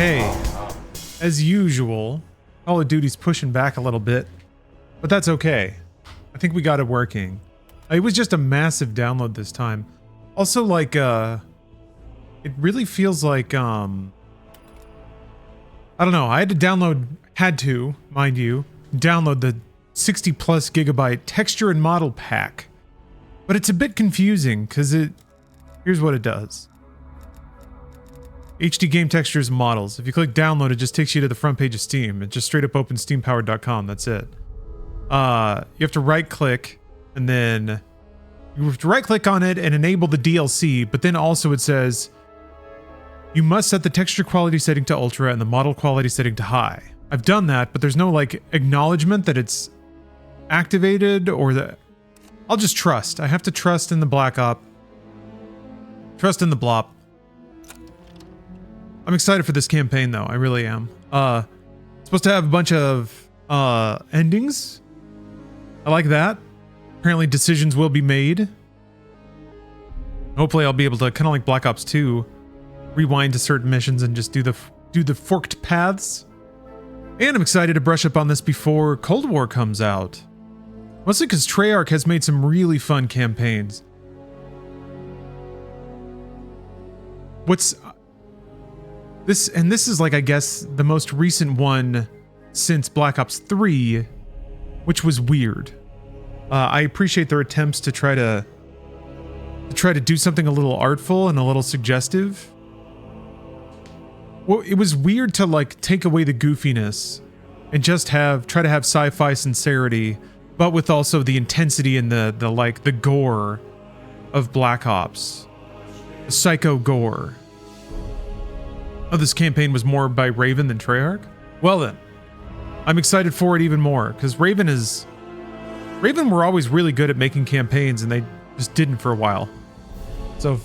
Okay, as usual, Call of Duty's pushing back a little bit, but that's okay. I think we got it working. It was just a massive download this time. Also, like, it really feels like, I don't know, I had to, mind you, download the 60 plus gigabyte texture and model pack. But it's a bit confusing, because here's what it does. HD game textures and models. If you click download, it just takes you to the front page of Steam. It just straight up opens steampowered.com, that's it. You have to right click, and then you have to right click on it and enable the DLC, but then also it says, you must set the texture quality setting to ultra and the model quality setting to high. I've done that, but there's no like acknowledgement that it's activated or that... I'll just trust. I have to trust in the Black Op. Trust in the Blop. I'm excited for this campaign though, I really am. Supposed to have a bunch of endings. I like that. Apparently decisions will be made. Hopefully I'll be able to, kind of like Black Ops 2, rewind to certain missions and just do the forked paths. And I'm excited to brush up on this before Cold War comes out. Mostly because Treyarch has made some really fun campaigns. This is like, I guess, the most recent one since Black Ops 3, which was weird. I appreciate their attempts to try to do something a little artful and a little suggestive. Well, it was weird to like take away the goofiness and just try to have sci-fi sincerity, but with also the intensity and the gore of Black Ops. The psycho gore. Oh, this campaign was more by Raven than Treyarch? Well then, I'm excited for it even more, because Raven were always really good at making campaigns, and they just didn't for a while. So,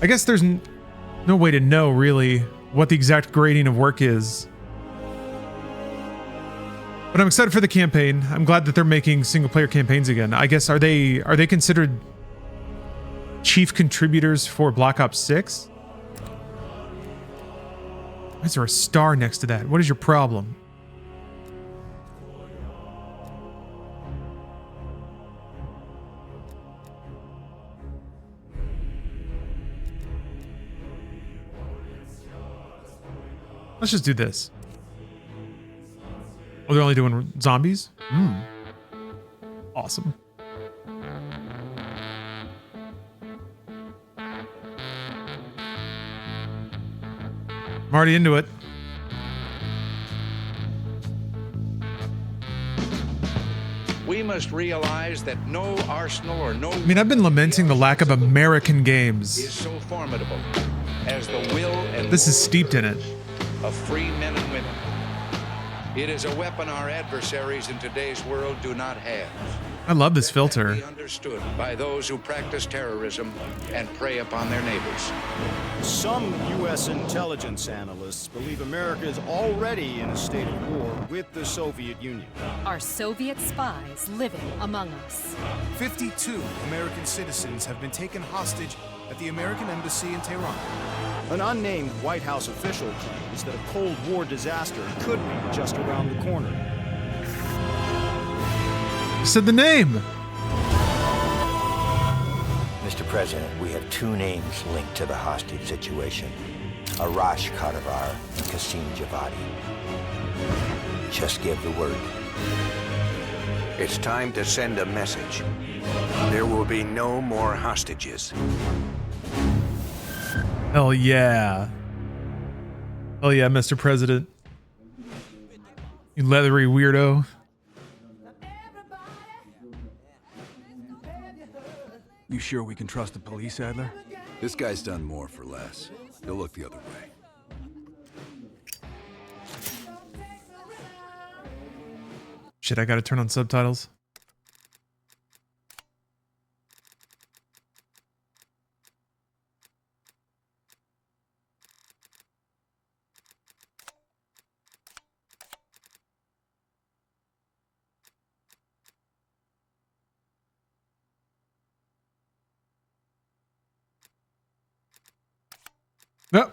I guess there's no way to know, really, what the exact grading of work is. But I'm excited for the campaign. I'm glad that they're making single-player campaigns again. I guess, are they considered chief contributors for Black Ops 6? Why is there a star next to that? What is your problem? Let's just do this. Oh, they're only doing zombies? Awesome. I'm already into it. We must realize that no arsenal or no... I mean, I've been lamenting the lack of American games. ...is so formidable as the will and... This is steeped in it. ...of free men and women. It is a weapon our adversaries in today's world do not have. I love this filter. Be understood by those who practice terrorism and prey upon their neighbors. Some U.S. intelligence analysts believe America is already in a state of war with the Soviet Union. Are Soviet spies living among us? 52 American citizens have been taken hostage at the American embassy in Tehran. An unnamed White House official claims that a Cold War disaster could be just around the corner. You said the name. Mr. President, we have two names linked to the hostage situation. Arash Kadivar and Qasim Javadi. Just give the word. It's time to send a message. There will be no more hostages. Hell yeah. Hell yeah, Mr. President. You leathery weirdo. You sure we can trust the police, Adler? This guy's done more for less. He'll look the other way. Shit, I gotta turn on subtitles. No.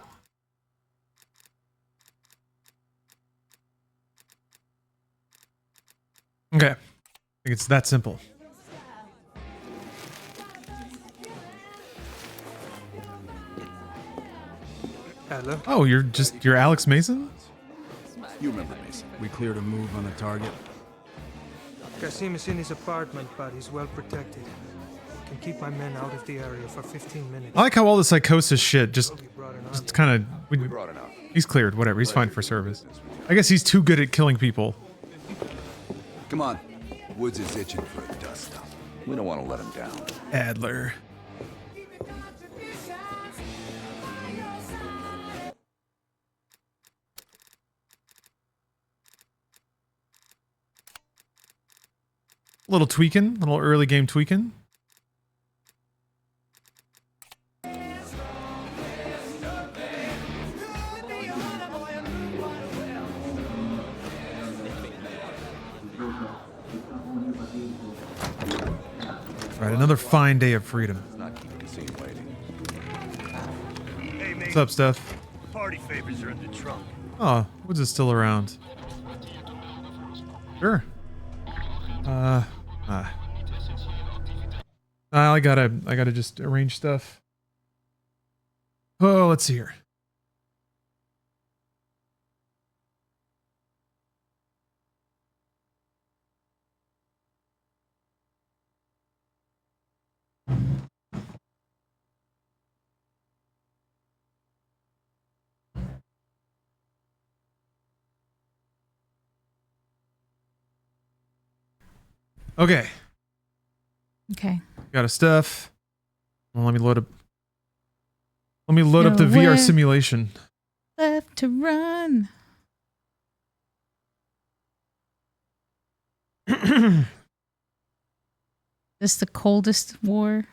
think it's that simple. Hello. Oh, you're Alex Mason? You remember Mason. We cleared a move on the target. Kasim is in his apartment, but he's well protected. Can keep my men out of the area for 15 minutes. I like how all the psychosis shit just kind of... We brought enough. He's cleared, whatever. He's fine for service. I guess he's too good at killing people. Come on. Woods is itching for a dust up. We don't want to let him down. Adler. Little tweaking, little early game tweaking. Right, another fine day of freedom. Not keep Kasim waiting. What's up, Steph? Party favors are in the trunk. Oh, Woods is still around. Sure. I gotta just arrange stuff. Oh, let's see here. Okay. Okay. Got a stuff. Well, let me load up. Let me load up the VR simulation. Left to run. This the coldest war?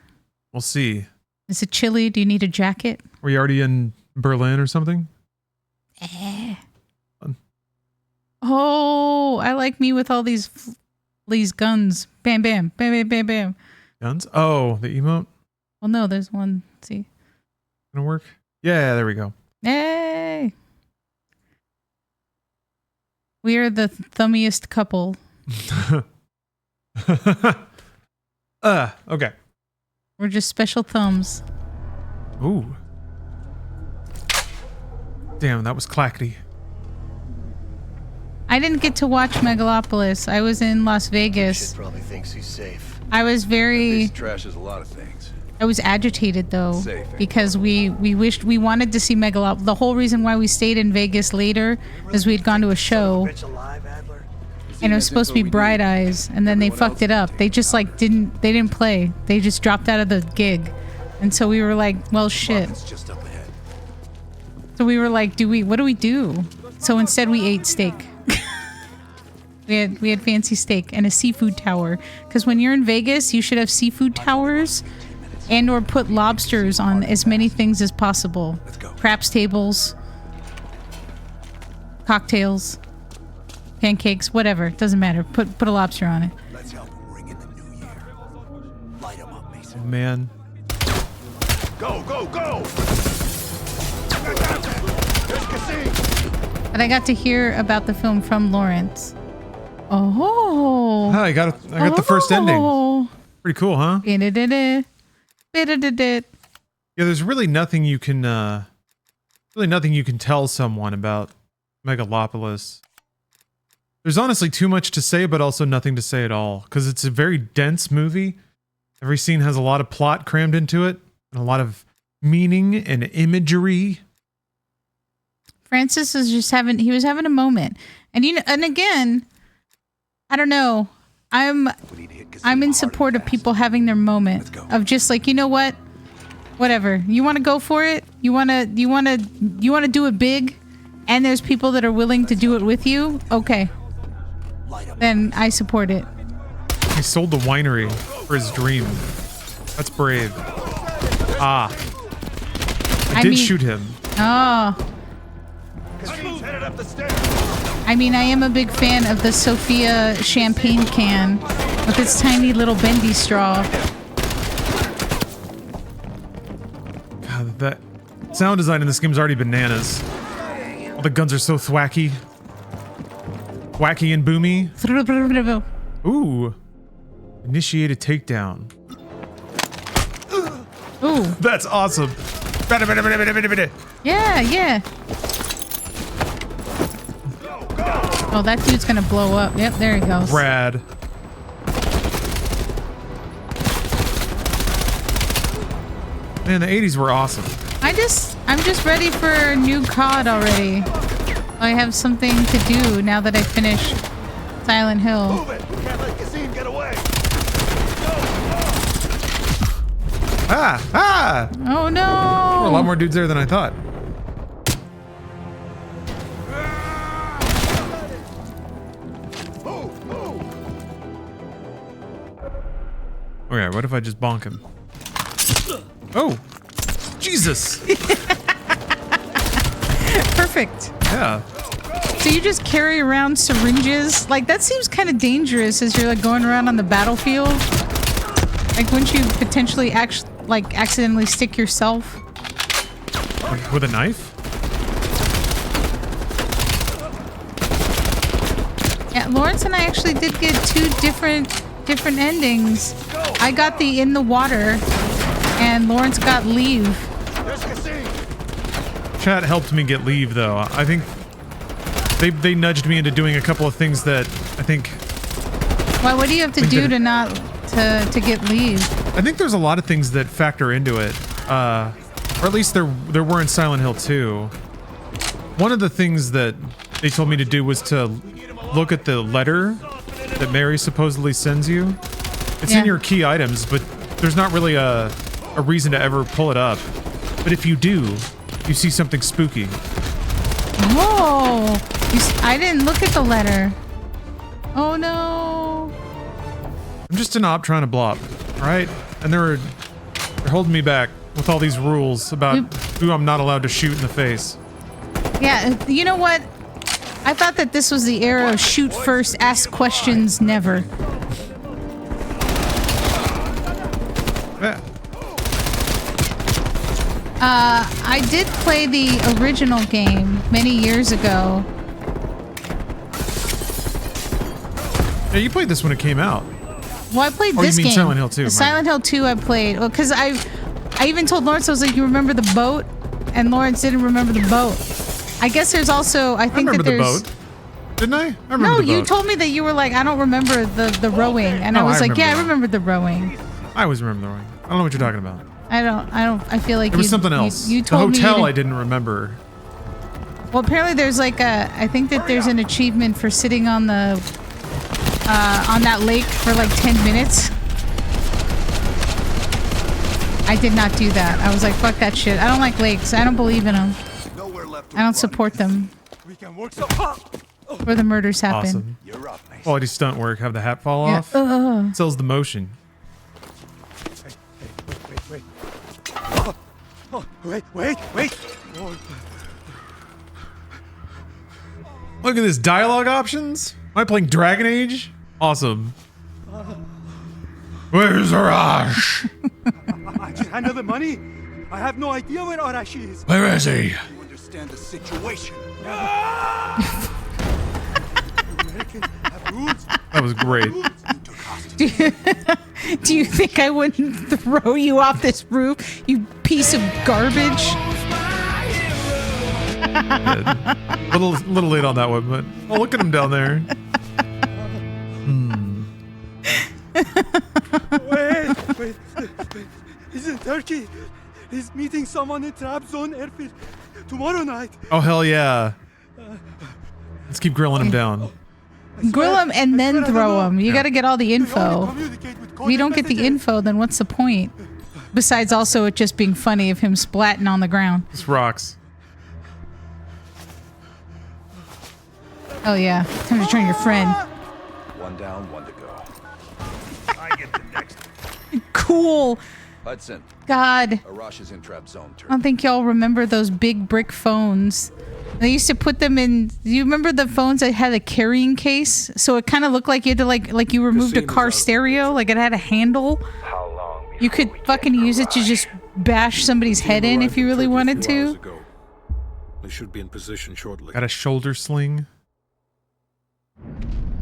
We'll see. Is it chilly? Do you need a jacket? Were you already in Berlin or something? Oh, I like me with all these guns. Bam, bam, bam, bam, bam, bam. Guns? Oh, the emote? Well, no, there's one. Let's see. Gonna work? Yeah, there we go. Hey! We are the thummiest couple. Okay. We're just special thumbs. Ooh. Damn, that was clackety. I didn't get to watch Megalopolis. I was in Las Vegas. Probably thinks he's safe. I was very... Trashes a lot of things. I was agitated though, Safe. because we wanted to see Megalopolis. The whole reason why we stayed in Vegas later is we had gone to a show, and it was supposed to be Bright Eyes, and then they fucked it up. They just like didn't play. They just dropped out of the gig, and so we were like, well, shit. So we were like, what do we do? So instead we ate steak. We had fancy steak and a seafood tower, because when you're in Vegas, you should have seafood towers. And or put lobsters on as many things as possible. Craps tables, cocktails, pancakes, whatever. Doesn't matter. Put a lobster on it. Let's help him ring in the new year. Light him up, Mason. Oh, man. Go, go, go! But I got to hear about the film from Lawrence. Oh. I got the first ending. Pretty cool, huh? Yeah, there's really nothing you can tell someone about Megalopolis. There's honestly too much to say, but also nothing to say at all, because it's a very dense movie. Every scene has a lot of plot crammed into it, and a lot of meaning and imagery. Francis is just having a moment. And again, I don't know. I'm in support of people having their moment of just like, you know what? Whatever. You want to go for it? You want to do it big, and there's people that are willing to do it with you? Okay. Then I support it. He sold the winery for his dream. That's brave. I did shoot him. Oh. I mean, I am a big fan of the Sophia champagne can with its tiny little bendy straw. God, that sound design in this game is already bananas. All the guns are so thwacky. Wacky and boomy. Ooh. Initiate a takedown. Ooh. That's awesome. Yeah, yeah. Oh, that dude's gonna blow up. Yep, there he goes. Rad. Man, the 80s were awesome. I'm just ready for a new COD already. I have something to do now that I finished Silent Hill. Move it! We can't let Cassim get away! Ah! Ah! Oh no! There were a lot more dudes there than I thought. Okay, what if I just bonk him? Oh! Jesus! Perfect. Yeah. So you just carry around syringes? Like, that seems kind of dangerous as you're like going around on the battlefield. Like, wouldn't you potentially accidentally stick yourself? With a knife? Yeah, Lawrence and I actually did get two different endings. I got the in the water, and Lawrence got leave. Chat helped me get leave, though. I think they nudged me into doing a couple of things that I think. Why? What do you have to do to not to get leave? I think there's a lot of things that factor into it, or at least there were in Silent Hill 2. One of the things that they told me to do was to look at the letter that Mary supposedly sends you. It's in your key items, but there's not really a reason to ever pull it up. But if you do, you see something spooky. Oh, I didn't look at the letter. Oh no. I'm just an op trying to blop, alright? And they're holding me back with all these rules about who I'm not allowed to shoot in the face. Yeah, you know what? I thought that this was the era of shoot first, ask questions never. Yeah. I did play the original game many years ago. Yeah, you played this when it came out. Well, I played Oh, this you mean game. Silent Hill 2, Silent Hill 2 I played. Well, because I even told Lawrence, I was like, you remember the boat? And Lawrence didn't remember the boat. I guess there's also, I think that there's... I remember the boat. Didn't I? I remember no, the boat. you told me that you were like, I don't remember the rowing. And No, I was I like, yeah, I remember remember the rowing. I always remember the rowing. I don't know what you're talking about. I feel like It was something else. You told the me hotel I didn't remember. Well, apparently there's like I think that there's an achievement for sitting on the on that lake for like 10 minutes. I did not do that. I was like, fuck that shit. I don't like lakes. I don't believe in them. I don't support them. Where the murders happen. Awesome. Quality stunt work. Have the hat fall Yeah. off. Sells the motion. Wait. Oh. Look at this dialogue options. Am I playing Dragon Age? Awesome. Where's Arash? I just handle the money. I have no idea where Arash is. Where is he? You understand the situation. That was great. Do you think I wouldn't throw you off this roof, you piece of garbage? Little late on that one, but oh, look at him down there. Wait. He's in Turkey. He's meeting someone in Trap Zone airfield tomorrow night. Oh hell yeah! Let's keep grilling him down. Grill him and then throw him. You got to get all the info. If you don't get the info, then what's the point? Besides also it just being funny of him splatting on the ground. This rocks. Oh yeah, time to join your friend. One down, one to go. I get the next. Cool. Hudson. God. Arash is in trap zone. I don't think y'all remember those big brick phones. They used to put them in. Do you remember the phones that had a carrying case? So it kind of looked like you had to like you removed a car stereo, like it had a handle. You could fucking use it to just bash somebody's head in if you really wanted to. They should be in position shortly. Got a shoulder sling.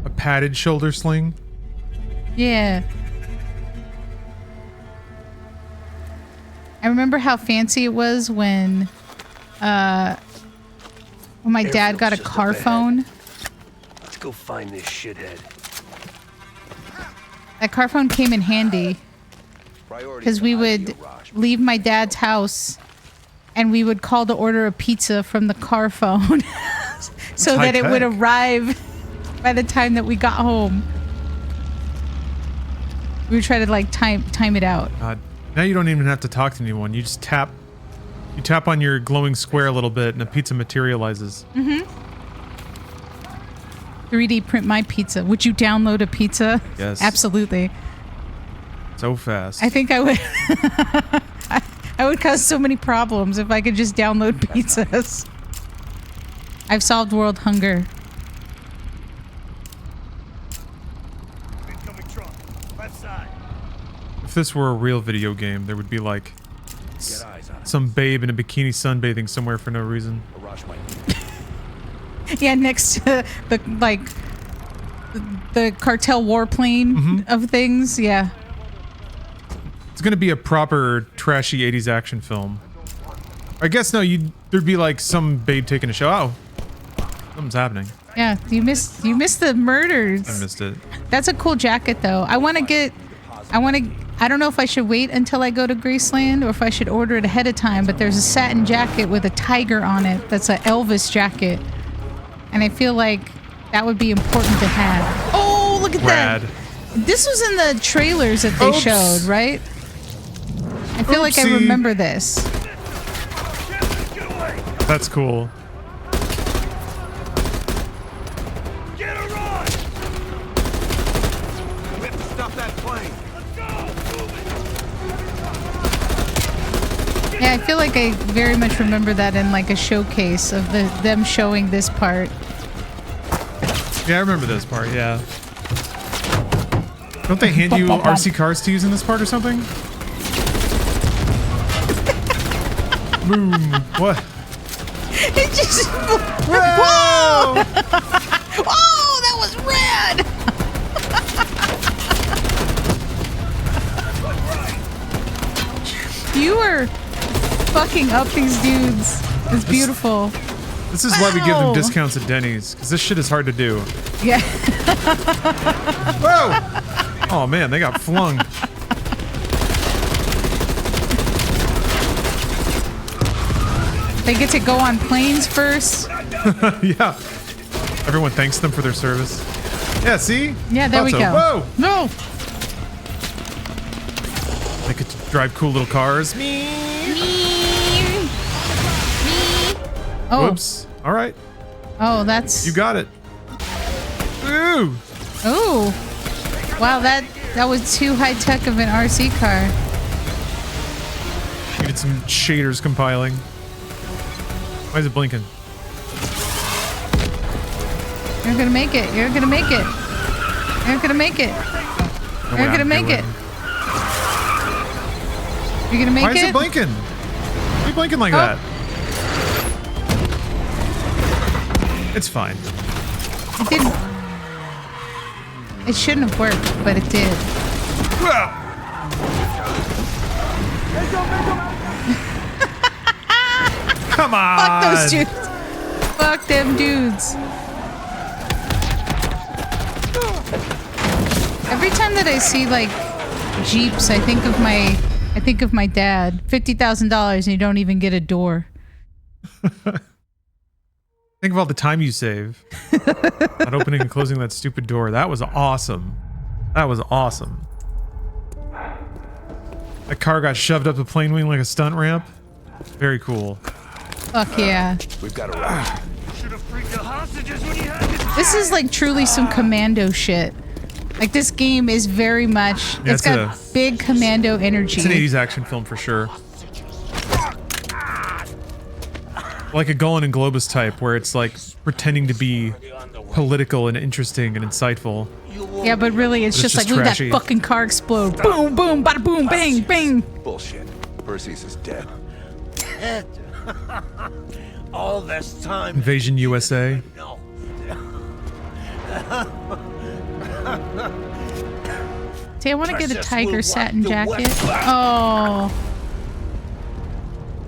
A padded shoulder sling. Yeah. I remember how fancy it was when my dad got a car phone. Let's go find this shithead. That car phone came in handy because we would leave my dad's house and we would call to order a pizza from the car phone so that it would arrive by the time that we got home. We would try to like time it out. Now you don't even have to talk to anyone. You just tap on your glowing square a little bit and a pizza materializes. 3D print my pizza. Would you download a pizza? Yes. Absolutely. So fast. I think I would. I would cause so many problems if I could just download pizzas. I've solved world hunger. Incoming truck. Left side. If this were a real video game, there would be like some babe in a bikini sunbathing somewhere for no reason. Yeah, next to the cartel warplane of things. Yeah. It's gonna be a proper trashy 80s action film. I guess no, there'd be like some babe taking a show. Oh, something's happening. Yeah, you missed the murders. I missed it. That's a cool jacket though. I don't know if I should wait until I go to Graceland or if I should order it ahead of time, but there's a satin jacket with a tiger on it. That's an Elvis jacket. And I feel like that would be important to have. Oh, look at that. This was in the trailers that they showed, right? I feel like I remember this. That's cool. Get a run! We have to stop that plane. Yeah, I feel like I very much remember that in like a showcase of them showing this part. Yeah, I remember this part, yeah. Don't they hand you RC cars to use in this part or something? Boom. What? It just... Whoa! Oh, that was rad! You are fucking up these dudes. It's beautiful. This is why we give them discounts at Denny's, because this shit is hard to do. Yeah. Whoa! Oh man, they got flung. They get to go on planes first. Yeah. Everyone thanks them for their service. Yeah, see? Yeah, there we go. Whoa! No! They could drive cool little cars. Oh. Whoops. All right. Oh, that's... You got it. Ooh! Ooh. Wow, that was too high-tech of an RC car. Needed some shaders compiling. Why is it blinking? You're gonna make it. You're gonna make it. You're gonna make it. You're gonna make it. You're gonna make it? Why is it blinking? Why are you blinking like that? It's fine. It didn't. It shouldn't have worked, but it did. Come on! Fuck those dudes. Fuck them dudes. Every time that I see like Jeeps, I think of my dad. $50,000 and you don't even get a door. Think of all the time you save. Not opening and closing that stupid door. That was awesome. That was awesome. That car got shoved up the plane wing like a stunt ramp. Very cool. Fuck yeah. We've got to rush. This is like truly some commando shit. Like this game is very much, Yeah, it's got big commando energy. It's an 80s action film for sure. Like a Golan and Globus type, where it's like pretending to be political and interesting and insightful. Yeah, but really it's just like, look at that fucking car explode. Boom, boom, bada boom, bang, bang. Bullshit. Perseus is dead. All this time. Invasion USA. See, I want to get a tiger satin jacket. Oh.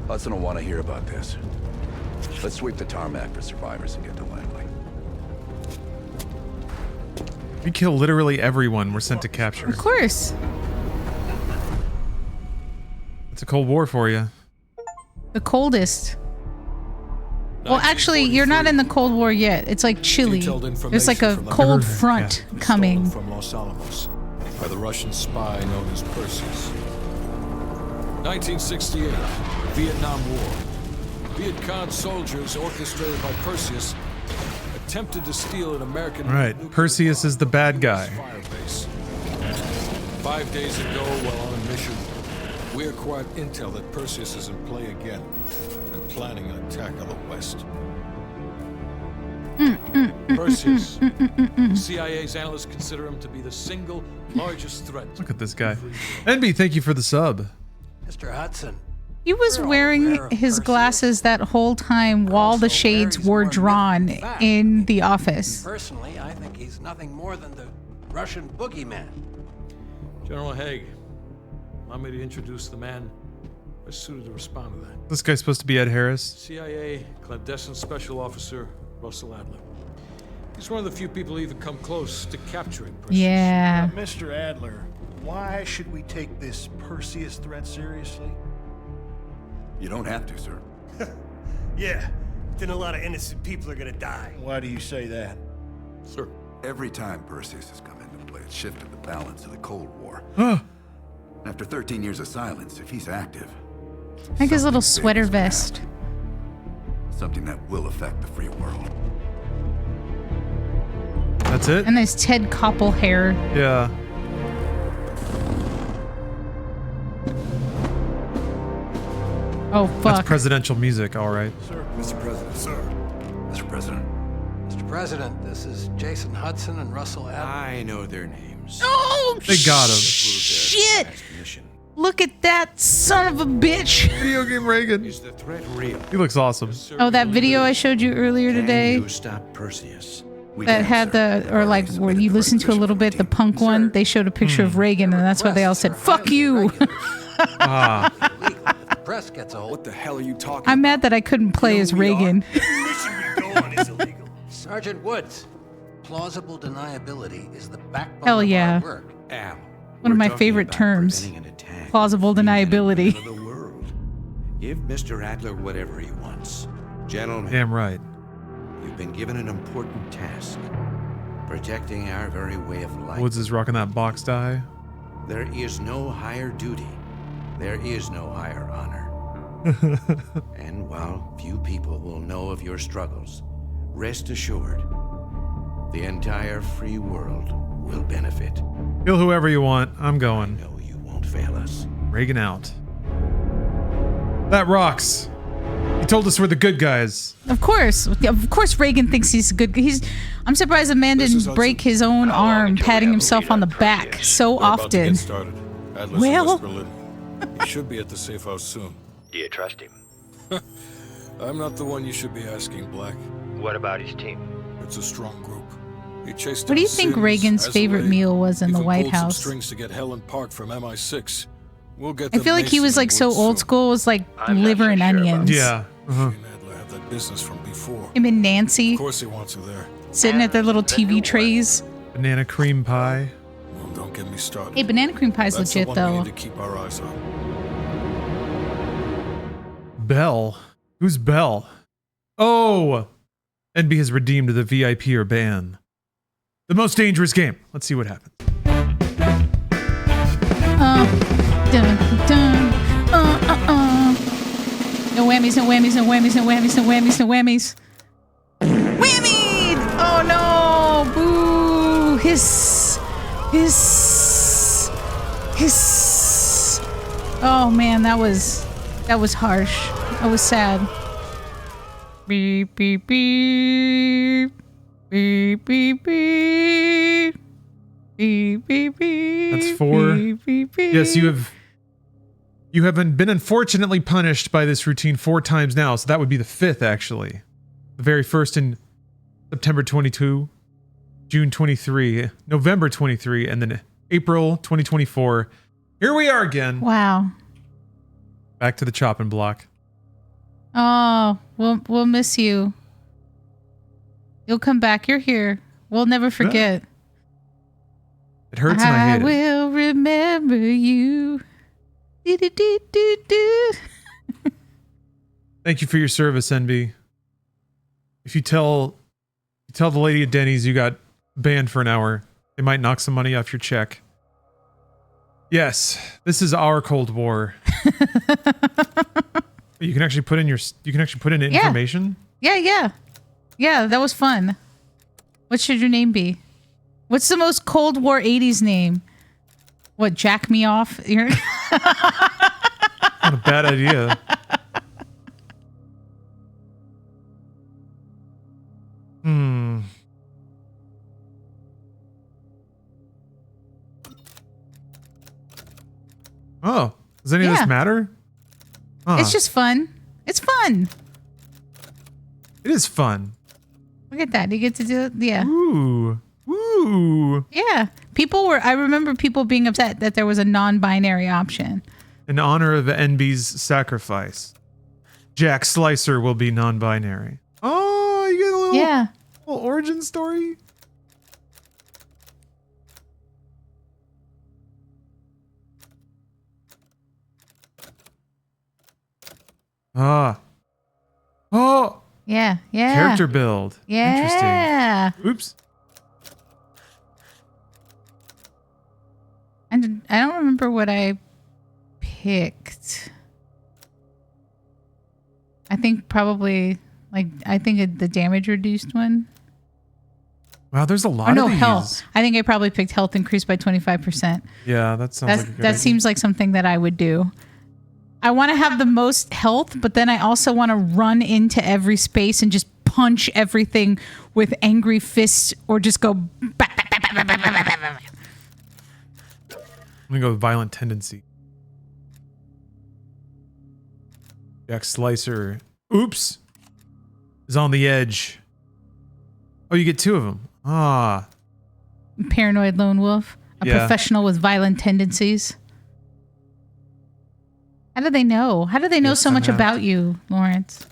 Hudson will want to hear about this. Let's sweep the tarmac for survivors and get to Langley. We kill literally everyone we're sent to capture. Of course. It's a Cold War for you. The coldest. Well, actually, you're not in the Cold War yet. It's like chilly. There's like a cold front coming. From Los Alamos by the Russian spy known as Perseus. 1968, Vietnam War. Viet Cong soldiers orchestrated by Perseus attempted to steal an American. Right, Perseus is the bad guy. Firebase. 5 days ago, while on a mission, we acquired intel that Perseus is in play again and planning an attack on the West. Perseus. CIA's analysts consider him to be the single largest threat. Look at this guy. NB, thank you for the sub. Mr. Hudson. He was wearing his glasses that whole time while the shades were drawn in the office. Personally, I think he's nothing more than the Russian boogeyman. General Haig, allow me to introduce the man best suited to respond to that. This guy's supposed to be Ed Harris. CIA clandestine special officer Russell Adler. He's one of the few people who even come close to capturing Perseus. Yeah. Mr. Adler, why should we take this Perseus threat seriously? You don't have to, sir. Yeah, then a lot of innocent people are gonna die. Why do you say that? Sir. Every time Perseus has come into play, it's shifted the balance of the Cold War. After 13 years of silence, if he's active... Like his little sweater vest. Something that will affect the free world. That's it? And his Ted Koppel hair. Yeah. Oh, fuck. That's presidential music, all right. Sir, Mr. President, sir. Mr. President. Mr. President, this is Jason Hudson and Russell Adler. I know their names. Oh, They got him. shit! Look at that son of a bitch. Video game Reagan. Is the threat real? He looks awesome. Oh, that video I showed you earlier today. Can you stop Perseus? That had the, or like where you listened to a little bit, the punk one, they showed a picture of Reagan, and that's why they all said, fuck you. Press gets a hold. What the hell are you talking I'm mad that I couldn't play as Reagan. Sergeant Woods, plausible deniability is the backbone Hell of yeah. our work. Al, One of we're my talking favorite about terms. preventing an attack Plausible from any deniability. part of the world. Give Mr. Adler whatever he wants. Gentlemen, Damn right. you've been given an important task. Protecting our very way of life. Woods is rocking that box die. There is no higher duty. There is no higher honor. And while few people will know of your struggles, rest assured, the entire free world will benefit. Kill whoever you want. I'm going. No, you won't fail us. Reagan out. That rocks. He told us we're the good guys. Of course Reagan thinks he's good. I'm surprised the man didn't break his own arm patting himself on the back so We're about to often. get started. Adler's in West Berlin. He should be at the Safehouse soon. Do you trust him? I'm not the one you should be asking, Black. What about his team? It's a strong group. He chased What do you down think Sims, Reagan's favorite Azoulay, meal was in the even White pulled some House? strings to get Helen Park from MI6. We'll get I feel like he was like so old school, it was like liver and onions. Yeah. Adler had that business from before. Him and Nancy Of course he wants her there. sitting at their little TV trays. Banana cream pie. Well, don't get me started. Hey, banana cream pie's That's legit the one we though. need to keep our eyes on. Bell. Who's Bell? Oh! NB has redeemed the VIP or ban. The most dangerous game. Let's see what happens. Dun, dun, No whammies, no whammies, no whammies, no whammies, no whammies, no whammies. Whammy! Oh no! Boo! Hiss! Hiss! Hiss! Oh man, that was harsh. That was sad. Beep beep beep. Beep beep beep. Beep beep beep. That's 4. Beep, beep, beep. Yes, you have been unfortunately punished by this routine 4 times now, so that would be the 5th actually. The very first in September 22, June 23, November 23, and then April 2024. Here we are again. Wow. Back to the chopping block. Oh, we'll miss you. You'll come back. You're here. We'll never forget. It hurts and I hate it. I will remember you. Do-do-do-do-do. Thank you for your service, NB. If you tell the lady at Denny's you got banned for an hour, they might knock some money off your check. Yes, this is our Cold War. You can actually put in information? Yeah, that was fun. What should your name be? What's the most Cold War 80s name? What, Jack Me Off? Not a bad idea. Oh, does any of this matter? It's just fun. It's fun. It is fun. Look at that. You get to do it. Yeah. Ooh. Yeah. I remember people being upset that there was a non-binary option. In honor of NB's sacrifice, Jack Slicer will be non-binary. Oh, you get a little origin story? Oh. Yeah. Character build. Yeah. Interesting. Oops. And I don't remember what I picked. I think probably the damage reduced one. Wow, there's a lot of these. Health. I think I probably picked health increased by 25%. Yeah, that sounds like a good that idea. seems like something that I would do. I want to have the most health, but then I also want to run into every space and just punch everything with angry fists or just go. I'm gonna go with violent tendency. Jack Slicer. Oops. Is on the edge. Oh, you get two of them. Paranoid lone wolf. A professional with violent tendencies. How do they know? How do they know so much about you, Lawrence?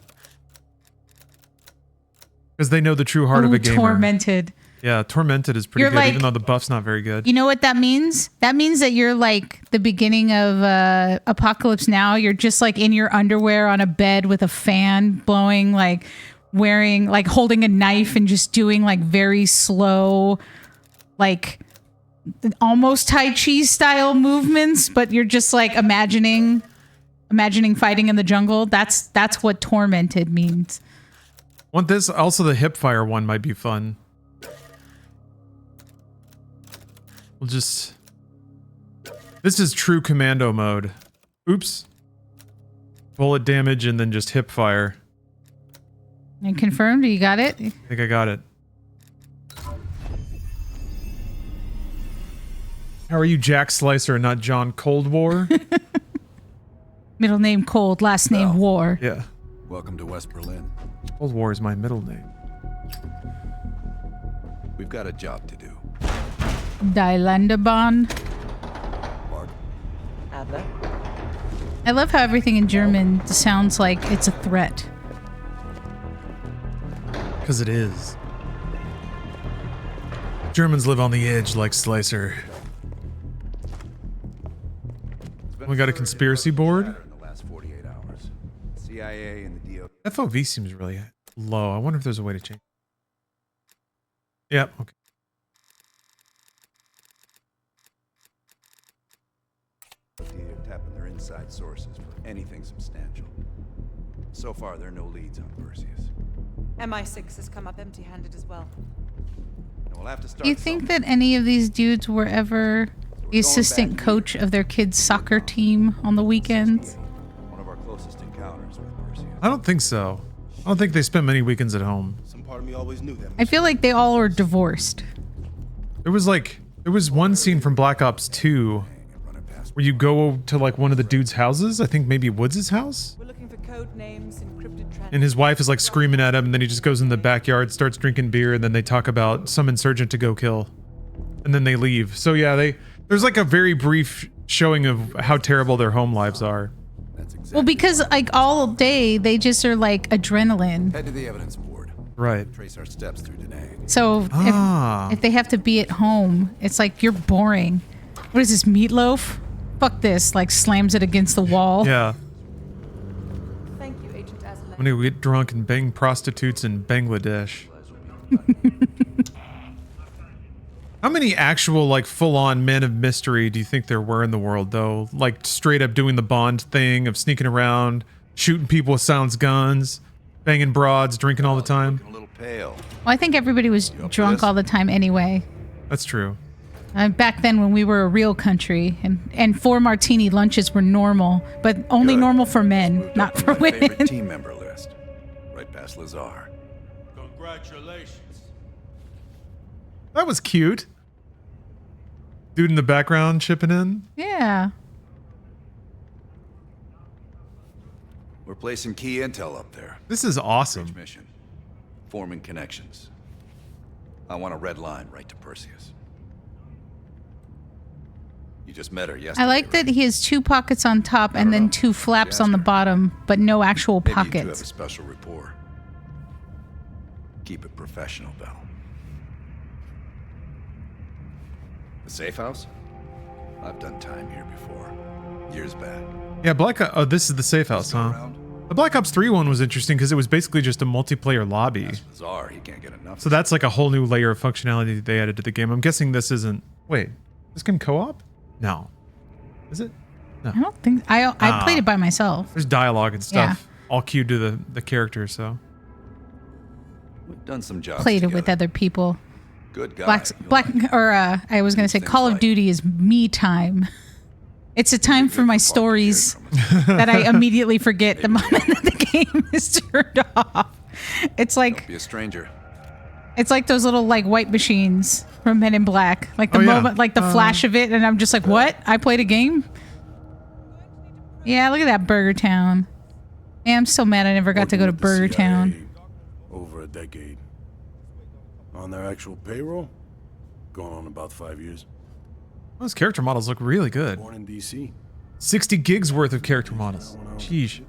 Because they know the true heart of a gamer. Tormented. Yeah, Tormented is pretty good, even though the buff's not very good. You know what that means? That means that you're like the beginning of Apocalypse Now. You're just like in your underwear on a bed with a fan blowing, like wearing, like holding a knife and just doing like very slow, like almost Tai Chi style movements, but you're just like imagining fighting in the jungle. That's what Tormented means. Want this? Also, the hip fire one might be fun. We'll just... This is true commando mode. Oops. Bullet damage and then just hip fire. And confirmed? You got it? I think I got it. How are you, Jack Slicer, and not John Cold War? Middle name Cold, last name War. Yeah. Welcome to West Berlin. Cold War is my middle name. We've got a job to do. Die Landebahn. I love how everything in German sounds like it's a threat. Because it is. Germans live on the edge like Slicer. We got a conspiracy board. CIA and the DO. FOV seems really low. I wonder if there's a way to change. Yep. Okay. Tapping their inside sources for anything substantial. So far, there are no leads on Perseus. MI6 has come up empty-handed as well. And we'll have to start. Do you think that any of these dudes were ever the assistant coach of their kids' soccer team on the weekends? One of our closest encounters with Perseus. I don't think so. I don't think they spent many weekends at home. Some part of me always knew that. I feel like they all are divorced. There was one scene from Black Ops 2 where you go to like one of the dude's houses. I think maybe Woods' house. We're looking for code names, encrypted And his wife is like screaming at him, and then he just goes in the backyard, starts drinking beer, and then they talk about some insurgent to go kill. And then they leave. So yeah, there's like a very brief showing of how terrible their home lives are. That's exactly. Well, because like all day they just are like adrenaline. Head to the evidence board. Right. Trace our steps through today. So if they have to be at home, it's like you're boring. What is this, meatloaf? Fuck this! Like slams it against the wall. Yeah. Thank you, Agent Azalea. I'm gonna get drunk and bang prostitutes in Bangladesh. How many actual, like, full-on men of mystery do you think there were in the world, though? Like, straight up doing the Bond thing of sneaking around, shooting people with silenced guns, banging broads, drinking all the time? A little pale. Well, I think everybody was drunk all the time anyway. That's true. Back then when we were a real country, and 4 martini lunches were normal, but only normal for men, not for women. Favorite team member list. Right past Lazar. Congratulations. That was cute. Dude in the background chipping in. Yeah. We're placing key intel up there. This is awesome. Mission. Forming connections. I want a red line right to Perseus. You just met her yesterday. I like that he has 2 pockets on top and then 2 flaps on the bottom, but no actual Maybe you two have a pockets. special rapport. Keep it professional, Bell. The safe house? I've done time here before. Years back. Yeah, oh, this is the safe house, huh? The Black Ops 3 one was interesting because it was basically just a multiplayer lobby. Lazar, he can't get enough. So that's like a whole new layer of functionality that they added to the game. I'm guessing this isn't... Wait, this game co-op? No. Is it? No. I don't think... I played it by myself. There's dialogue and stuff all queued to the character, so... We've done some jobs Played together. it with other people. Good guy. I was going to say Call of Duty is me time. It's a time for my stories that I immediately forget the moment that the game is turned off. It's like... Don't be a stranger. It's like those little like white machines from Men in Black. Like the moment, like the flash of it, and I'm just like, what? I played a game? Yeah, look at that Burger Town. Yeah, I'm so mad I never got to go to Burger Town. Over a decade. On their actual payroll? Going on about 5 years. Those character models look really good. Born in DC. 60 gigs worth of character models. Sheesh.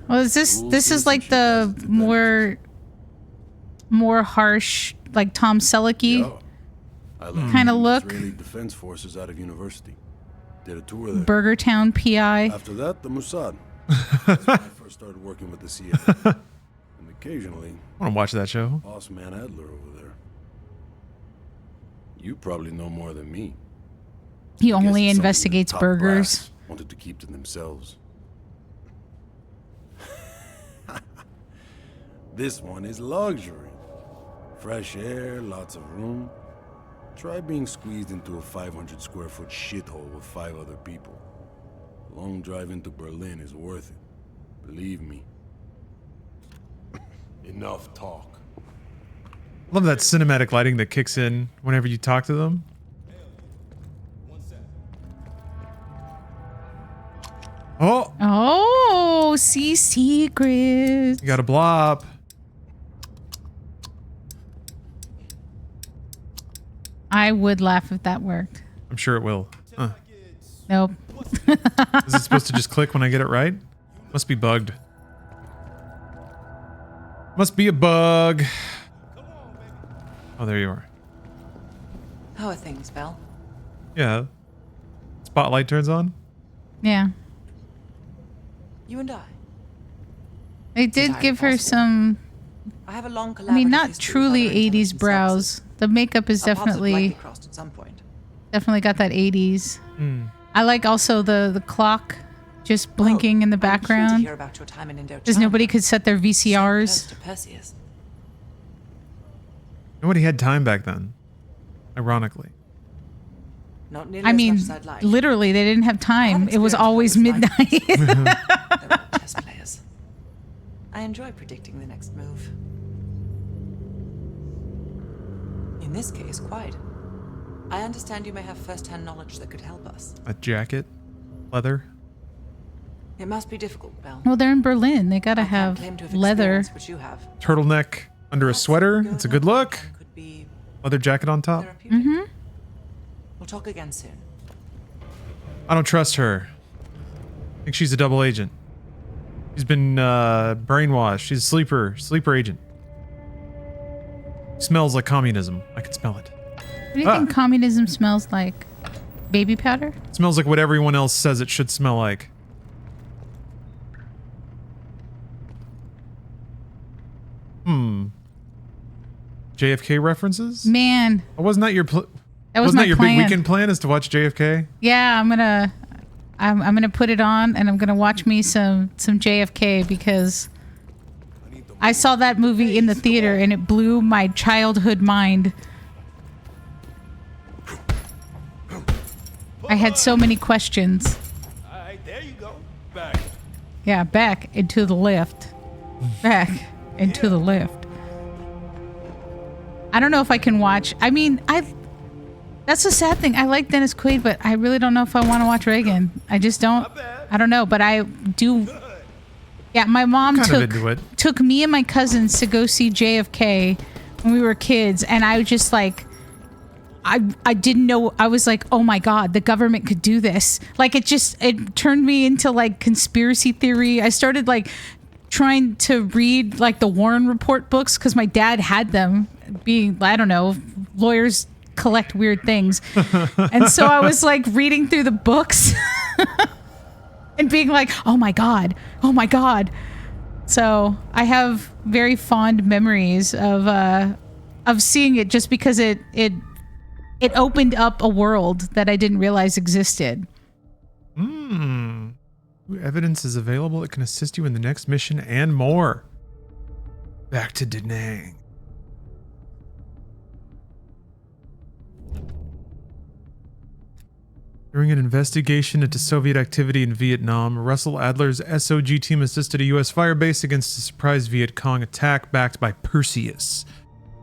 Well, is this is like the more harsh, like Tom Selleck kind of look. Israeli Defense Forces out of university. Did a tour there. Burger Town PI. After that, the Mossad. That's when I first started working with the CIA. And occasionally, I want to watch that show. Boss Man Adler over there. You probably know more than me. He only investigates burgers. Wanted to keep to themselves. This one is luxury. Fresh air, lots of room. Try being squeezed into a 500 square foot shithole with 5 other people. A long drive into Berlin is worth it. Believe me. Enough talk. Love that cinematic lighting that kicks in whenever you talk to them. Oh, see secrets. You got a blob. I would laugh if that worked. I'm sure it will. Huh. Nope. Is it supposed to just click when I get it right? Must be bugged. Must be a bug. Oh, there you are. How are things, Belle? Yeah. Spotlight turns on. Yeah. You and I. They did give her some... I have a long I mean, not truly 80s brows. The makeup is definitely... crossed at some point. Definitely got that 80s. I like also the clock just blinking in the background. Hear about your time in Indochina. Because nobody could set their VCRs. To Perseus. Nobody had time back then. Ironically. Not nearly I mean, as much as I'd like. literally, they didn't have time. It was always midnight. Chess players. I enjoy predicting the next move. In this case, quite. I understand you may have first-hand knowledge that could help us. A jacket, leather. It must be difficult, Belle. Well, they're in Berlin. They gotta have claim to have leather. experienced what you have. Turtleneck under a sweater. It's a good look. Leather jacket on top. Mm-hmm. We'll talk again soon. I don't trust her. I think she's a double agent. He's been brainwashed. She's a sleeper agent. Smells like communism. I can smell it. What do you think communism smells like? Baby powder? It smells like what everyone else says it should smell like. JFK references? Man. Wasn't that your that was wasn't my that your plan. big weekend plan is to watch JFK? Yeah, I'm gonna put it on and I'm gonna watch me some JFK because I saw that movie in the theater and it blew my childhood mind. I had so many questions. Alright, there you go. Back. Yeah, back and to the left. Back and to the left. I don't know if I can watch. I mean, that's the sad thing. I like Dennis Quaid, but I really don't know if I want to watch Reagan. I just don't. I don't know, but I do. Yeah, my mom took me and my cousins to go see JFK when we were kids, and I was just like, I didn't know. I was like, oh my God, the government could do this. Like it turned me into like conspiracy theory. I started like trying to read like the Warren Report books because my dad had them. Being, I don't know, lawyers collect weird things. And so I was like reading through the books and being like, oh my God. So I have very fond memories of seeing it just because it opened up a world that I didn't realize existed. Evidence is available that can assist you in the next mission and more. Back to Da Nang. During an investigation into Soviet activity in Vietnam, Russell Adler's SOG team assisted a U.S. firebase against a surprise Viet Cong attack backed by Perseus.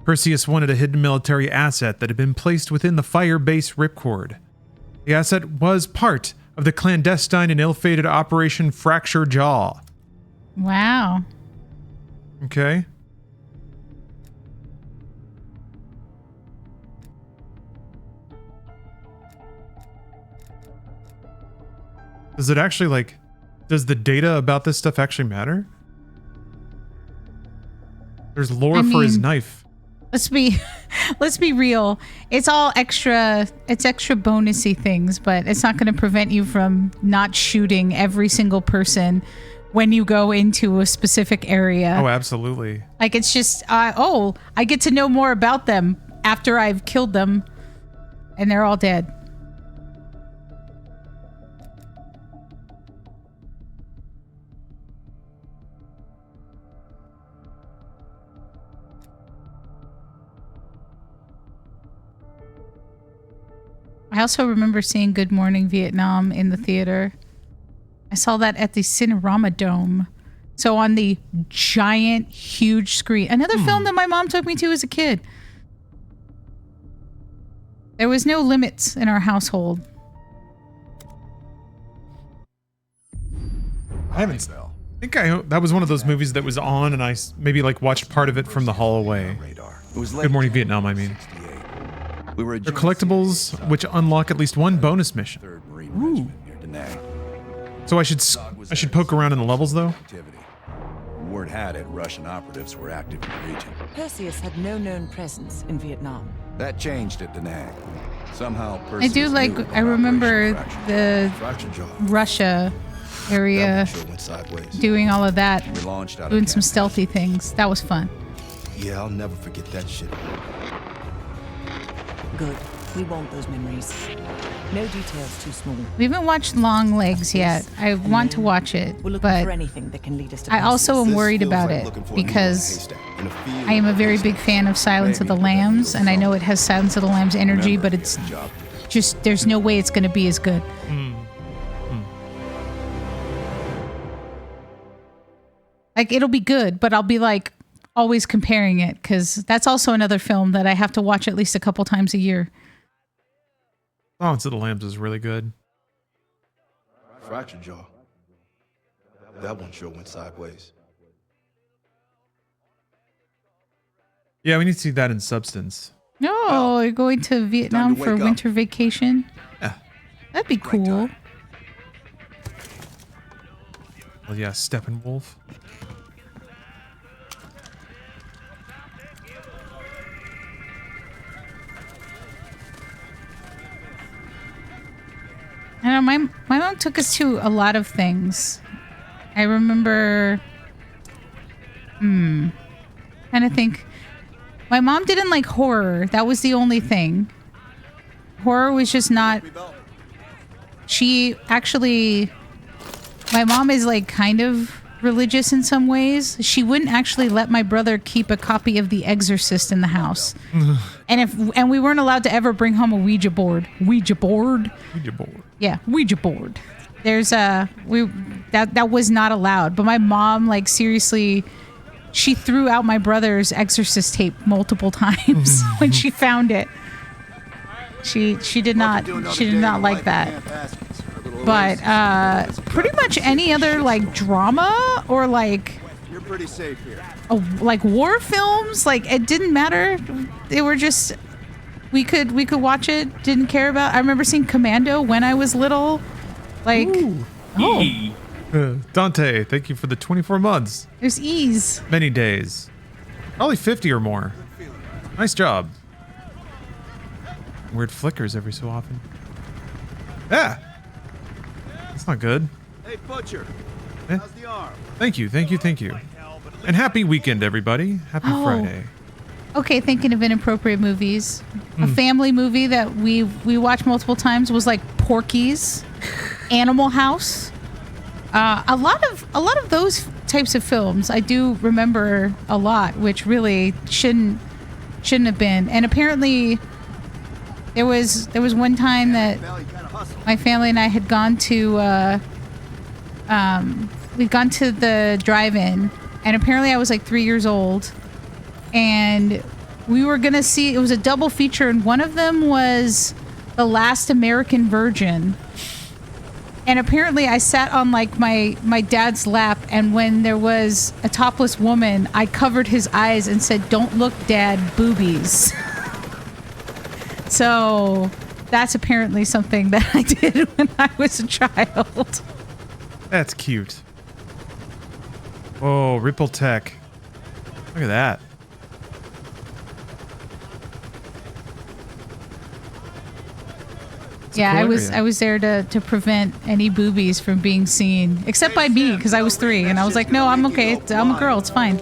Perseus wanted a hidden military asset that had been placed within the firebase ripcord. The asset was part of the clandestine and ill-fated Operation Fracture Jaw. Wow. Okay. Does it actually, like, does the data about this stuff actually matter? There's lore for his knife. Let's be real. It's all extra bonusy things, but it's not going to prevent you from not shooting every single person when you go into a specific area. Oh, absolutely. Like, it's just, I get to know more about them after I've killed them and they're all dead. I also remember seeing Good Morning Vietnam in the theater. I saw that at the Cinerama Dome. So on the giant, huge screen. Another film that my mom took me to as a kid. There was no limits in our household. I think that was one of those movies that was on and I maybe like watched part of it from the hall away. Good Morning Vietnam, I mean. They're collectibles which unlock at least one bonus mission. Ooh. So I should poke around in the levels though? Word had it Russian operatives were active in the region. Perseus had no known presence in Vietnam. That changed at Da Nang. Somehow I do like, I remember the Russia area doing all of that, doing some stealthy things. That was fun. Yeah, I'll never forget that shit. Good. We want those memories. No details too small. We haven't watched Long Legs yet. I want to watch it, but I also am worried about it because I am a very big fan of Silence of the Lambs, and I know it has Silence of the Lambs energy, but it's just, there's no way it's going to be as good. Like, it'll be good, but I'll be like always comparing it because that's also another film that I have to watch at least a couple times a year. Silence of the Lambs is really good. Fracture Jaw. That one sure went sideways. Yeah, we need to see that in substance. No, you're going to Vietnam for winter vacation? Yeah. That'd be cool. Well, yeah, Steppenwolf. I don't know, my mom took us to a lot of things. I remember, trying to think. My mom didn't like horror. That was the only thing. Horror was just not. She actually, my mom is like kind of religious in some ways. She wouldn't actually let my brother keep a copy of The Exorcist in the house. And we weren't allowed to ever bring home a Ouija board. Ouija board. Yeah, Ouija board. There's that was not allowed. But my mom, like, seriously, she threw out my brother's Exorcist tape multiple times when she found it. She did not like that. But pretty much any other like drama or like You're pretty safe here. Like war films, like it didn't matter. They were just we could watch it. Didn't care about. I remember seeing Commando when I was little. Like Dante, thank you for the 24 months. There's ease. Many days. Probably 50 or more. Nice job. Weird flickers every so often. Yeah. That's not good. Hey, Butcher. Eh? How's the arm? Thank you. And happy weekend, everybody. Happy Friday. Okay, thinking of inappropriate movies. A family movie that we watched multiple times was like Porky's, Animal House. A lot of those types of films I do remember a lot, which really shouldn't have been. And apparently there was one time that my family and I had gone to we'd gone to the drive-in, and apparently I was like 3 years old, and we were gonna see, it was a double feature, and one of them was The Last American Virgin. And apparently I sat on like my dad's lap, and when there was a topless woman, I covered his eyes and said, "Don't look, Dad, boobies." So that's apparently something that I did when I was a child. That's cute. Oh, Ripple Tech. Look at that. Yeah, I was there to prevent any boobies from being seen, except by me, because I was 3, and I was like, no, I'm okay. I'm a girl. It's fine.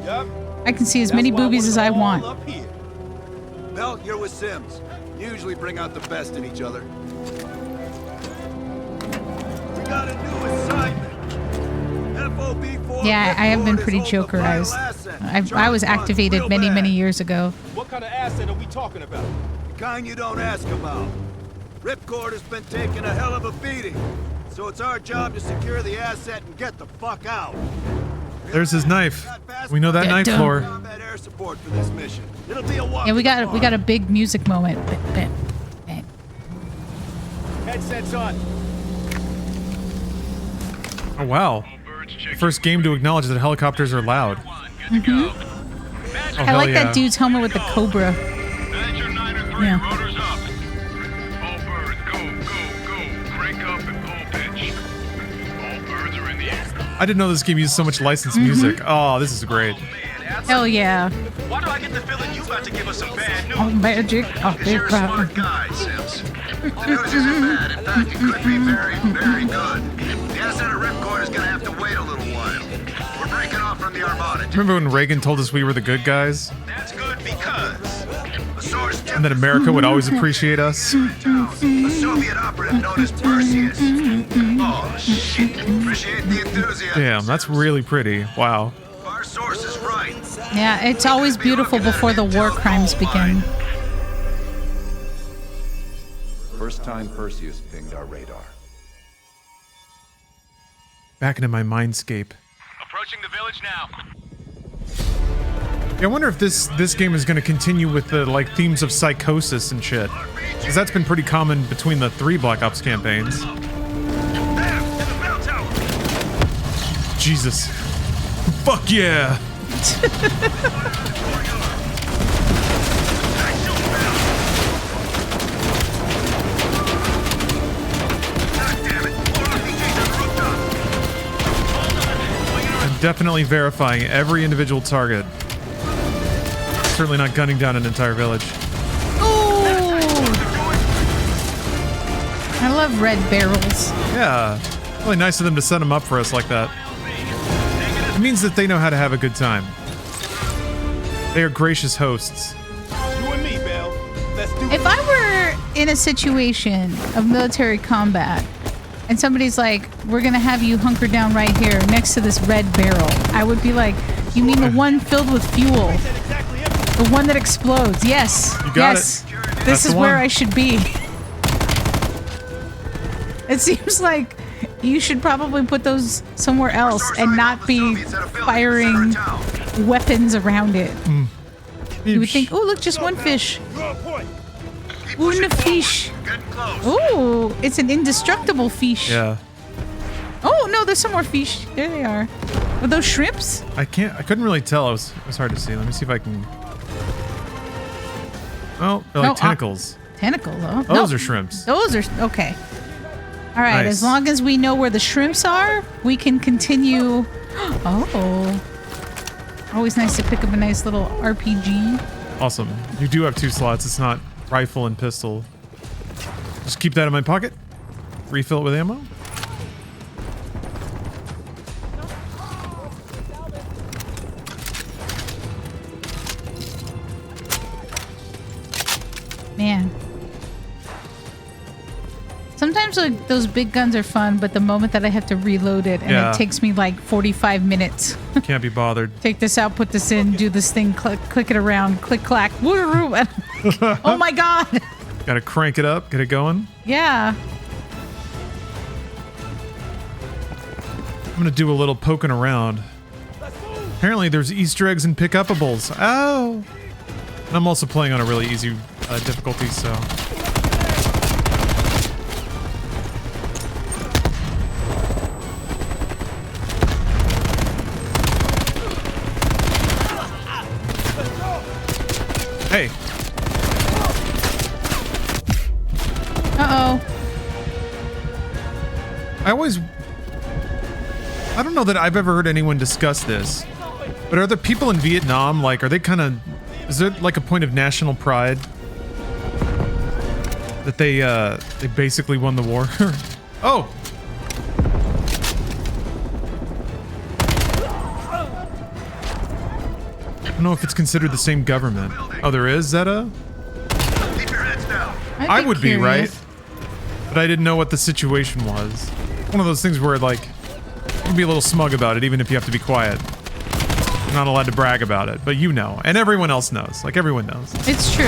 I can see as many boobies as I want. Belt, you're with Sims. Usually bring out the best in each other. We got a new assignment. FOB4. Yeah, I have been pretty jokerized. I was activated many years ago. What kind of asset are we talking about? The kind you don't ask about. Ripcord has been taking a hell of a beating, so it's our job to secure the asset and get the fuck out. There's his knife. We know that knife floor. Combat air support for this mission. It'll be a Yeah, we got a big music moment. Headsets on. Oh wow. First game to acknowledge that helicopters are loud. Mm-hmm. Oh, I like yeah. that dude's helmet with the cobra. Yeah. I didn't know this game used so much licensed music. Oh, this is great. Hell yeah. Why do I get the feeling you about to give us some bad news? Oh, magic. Oh, You're a smart guy, Sims. The news isn't bad. In fact, it could be very, very good. The asset of Ripcord is going to have to wait a little while. We're breaking off from the Armada. Remember when Reagan told us we were the good guys? That's good because a source And that America would always appreciate us? a Soviet operative known as Perseus. Oh, shit. Appreciate the enthusiasm. Damn, that's really pretty. Wow. Our source is right. Yeah, it's always beautiful before the war crimes begin. First time Perseus pinged our radar. Back into my mindscape. Approaching the village now. Yeah, I wonder if this game is going to continue with the like themes of psychosis and shit. Because that's been pretty common between the 3 Black Ops campaigns. Jesus. Fuck yeah. definitely verifying every individual target. Certainly not gunning down an entire village. I love red barrels. Yeah, really nice of them to set them up for us like that. It means that they know how to have a good time. They are gracious hosts. If I were in a situation of military combat and somebody's like, we're going to have you hunker down right here next to this red barrel, I would be like, you mean the one filled with fuel? The one that explodes? Yes. You got yes. it. This is where I should be. It seems like you should probably put those somewhere else and not be firing weapons around it. You would think, oh, look, just one fish. Una fish. Ooh, it's an indestructible fish. Yeah. Oh, no, there's some more fish. There they are. Are those shrimps? I couldn't really tell. It was hard to see. Let me see if I can. Oh, they're like tentacles. Tentacles, huh? Those are shrimps. Those are, okay. All right, Nice. as long as we know where the shrimps are, we can continue. Oh. Always nice to pick up a nice little RPG. Awesome. You do have 2 slots. It's not rifle and pistol. Just keep that in my pocket. Refill it with ammo. Man. Sometimes like those big guns are fun, but the moment that I have to reload it and Yeah. it takes me like 45 minutes. Can't be bothered. Take this out, put this in, do this thing, click it around, click clack. Woo-roo. Oh my god. Gotta crank it up, get it going. Yeah. I'm gonna do a little poking around. Apparently there's Easter eggs and pick-upables. Oh! And I'm also playing on a really easy difficulty, so... Hey! Uh-oh. I don't know that I've ever heard anyone discuss this, but are the people in Vietnam, like, are they kind of... Is there, like, a point of national pride? That they basically won the war? Oh! I don't know if it's considered the same government. Oh, there is? Is that a... I would be, right? But I didn't know what the situation was. One of those things where, like, you can be a little smug about it, even if you have to be quiet. You're not allowed to brag about it, but you know. And everyone else knows. Like, everyone knows. It's true.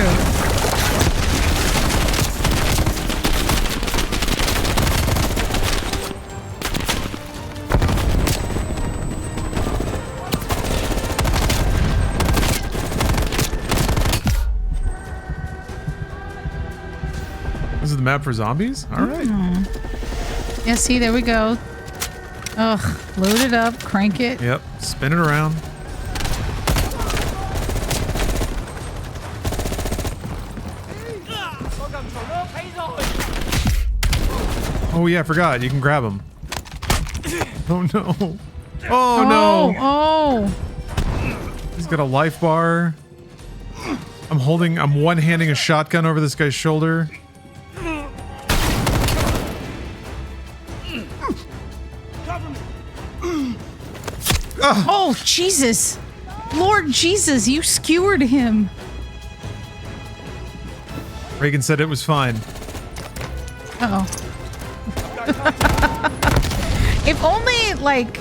This is the map for zombies? All right. Yeah, see, there we go. Ugh, load it up, crank it. Yep, spin it around. Oh yeah, I forgot. You can grab them. Oh no. Oh no. Oh. He's got a life bar. I'm one-handing a shotgun over this guy's shoulder. Oh, Jesus. Lord Jesus, you skewered him. Reagan said it was fine. Uh-oh. If only, like...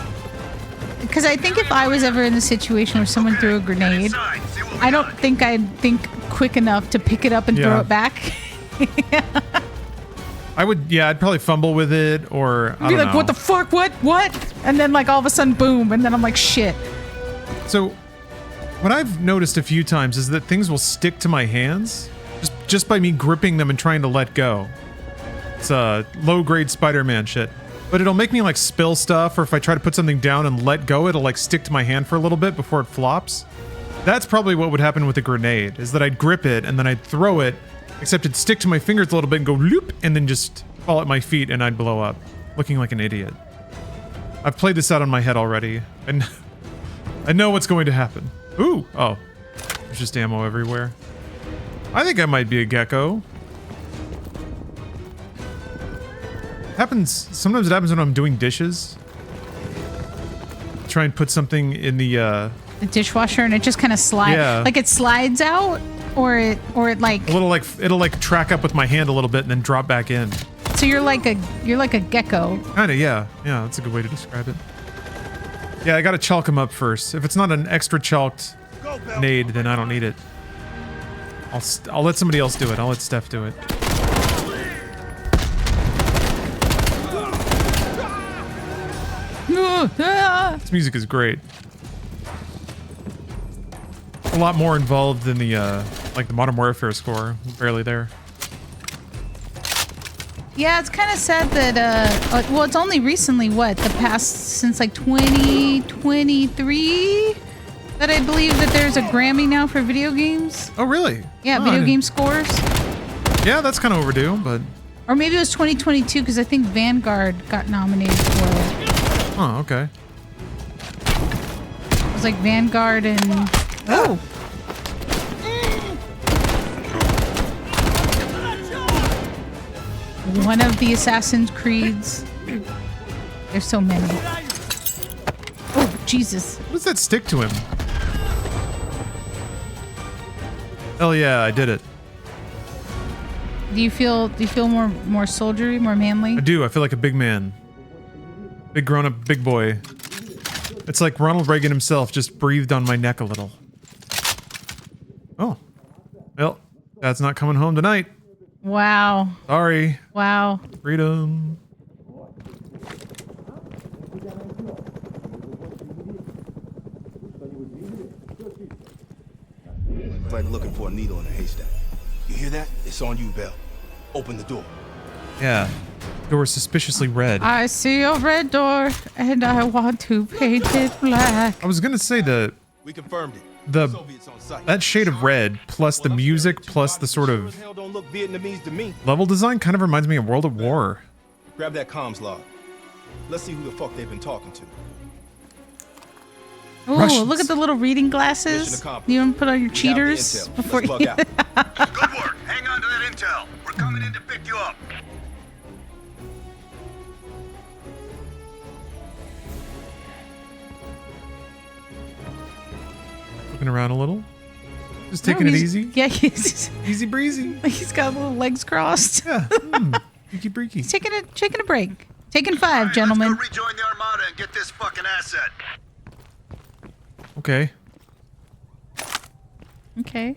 Because I think if I was ever in the situation where someone threw a grenade, I don't think I'd think quick enough to pick it up and throw it back. I would, yeah, I'd probably fumble with it, or I Be don't like, know. what the fuck? What? And then, like, all of a sudden, boom. And then I'm like, shit. So, what I've noticed a few times is that things will stick to my hands just by me gripping them and trying to let go. It's low-grade Spider-Man shit. But it'll make me, like, spill stuff, or if I try to put something down and let go, it'll, like, stick to my hand for a little bit before it flops. That's probably what would happen with a grenade, is that I'd grip it, and then I'd throw it, except it'd stick to my fingers a little bit and go loop, and then just fall at my feet, and I'd blow up, looking like an idiot. I've played this out on my head already, and I know what's going to happen. Ooh, oh, there's just ammo everywhere. I think I might be a gecko. Sometimes it happens when I'm doing dishes. Try and put something in the dishwasher, and it just kind of slides. Yeah. Like it slides out, or it like it'll like track up with my hand a little bit and then drop back in. So you're like a gecko. Kinda, yeah. Yeah, that's a good way to describe it. Yeah, I gotta chalk them up first. If it's not an extra chalked nade, then I don't need it. I'll let somebody else do it. I'll let Steph do it. This music is great. A lot more involved than the like the Modern Warfare score. Barely there. Yeah, it's kind of sad that well, it's only recently since like 2023 that I believe that there's a Grammy now for video games. Oh, really? Yeah, video game scores. Yeah, that's kind of overdue, but or maybe it was 2022 because I think Vanguard got nominated for it. Oh, okay. It was like Vanguard and oh. One of the Assassin's Creeds. There's so many. Oh, Jesus. What does that stick to him? Hell yeah, I did it. Do you feel more soldiery, more manly? I do. I feel like a big man. Big grown-up, big boy. It's like Ronald Reagan himself just breathed on my neck a little. Oh. Well, Dad's not coming home tonight. Wow. Sorry. Wow. Freedom. Like looking for a needle in a haystack. You hear that? It's on you, Bell. Open the door. Yeah. Door is suspiciously red. I see a red door, and I want to paint it black. I was gonna say we confirmed it. That shade of red plus the music plus the sort of Don't look Vietnamese to me. level design kind of reminds me of World at War. Grab that comms log. Let's see who the fuck they've been talking to. Oh, look at the little reading glasses. You want to put on your cheaters before you... Good work. Hang on to that intel. We're coming in to pick you up. Looking around a little. Just taking it easy. Yeah, he's easy breezy. He's got little legs crossed. Yeah. Freaky breaky. He's taking a break. Taking 5, gentlemen. Let's go rejoin the Armada and get this fucking asset. Okay. Okay.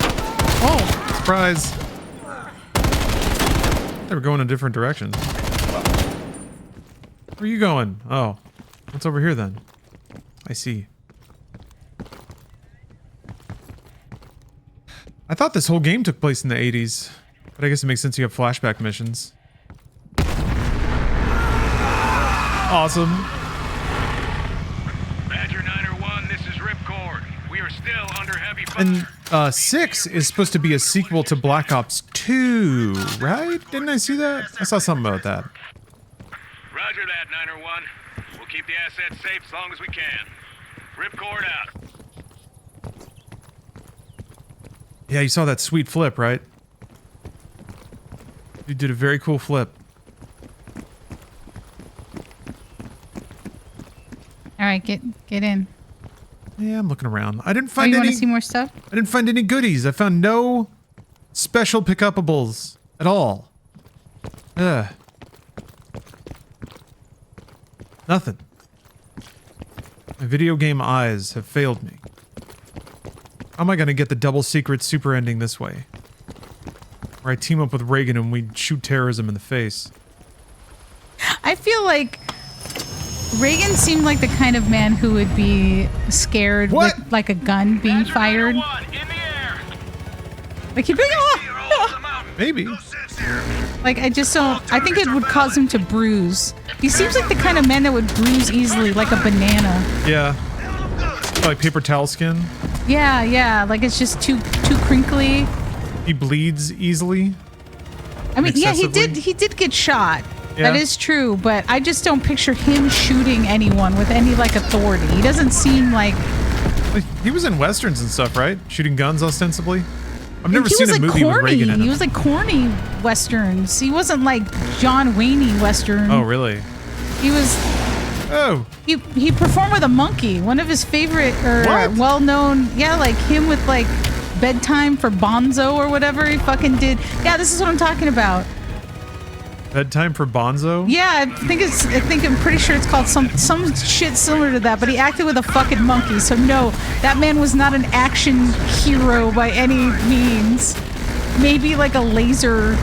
Oh. Surprise. They were going in different directions. Where are you going? Oh. What's over here then? I see. I thought this whole game took place in the 80s. But I guess it makes sense you have flashback missions. Awesome. Badger 901, this is Ripcord. We are still under heavy fire. And 6 is supposed to be a sequel to Black Ops 2, right? Didn't I see that? I saw something about that. Roger that, 901. We'll keep the assets safe as long as we can. Ripcord out. Yeah, you saw that sweet flip, right? You did a very cool flip. All right, get in. Yeah, I'm looking around. I didn't find you any. Want to see more stuff? I didn't find any goodies. I found no special pickupables at all. Ugh. Nothing. My video game eyes have failed me. How am I gonna get the double secret super ending this way? Where I team up with Reagan and we shoot terrorism in the face. I feel like Reagan seemed like the kind of man who would be scared with like a gun being fired. Like he'd be like, oh! Maybe. Like I just don't. I think it would cause him to bruise. He seems like the kind of man that would bruise easily, like a banana. Yeah. Like paper towel skin. Yeah, yeah. Like it's just too crinkly. He bleeds easily. I mean, yeah, he did get shot. That is true, but I just don't picture him shooting anyone with any like authority. He doesn't seem like he was in westerns and stuff, right? Shooting guns ostensibly. I've never seen a movie with Reagan in it. He was like corny westerns. He wasn't like John Wayne western. Oh, really? He was. Oh. He performed with a monkey. One of his favorite or well-known. Yeah, like him with like Bedtime for Bonzo or whatever he fucking did. Yeah, this is what I'm talking about. Bedtime for Bonzo? Yeah, I'm pretty sure it's called some shit similar to that, but he acted with a fucking monkey. So no, that man was not an action hero by any means. Maybe like a laser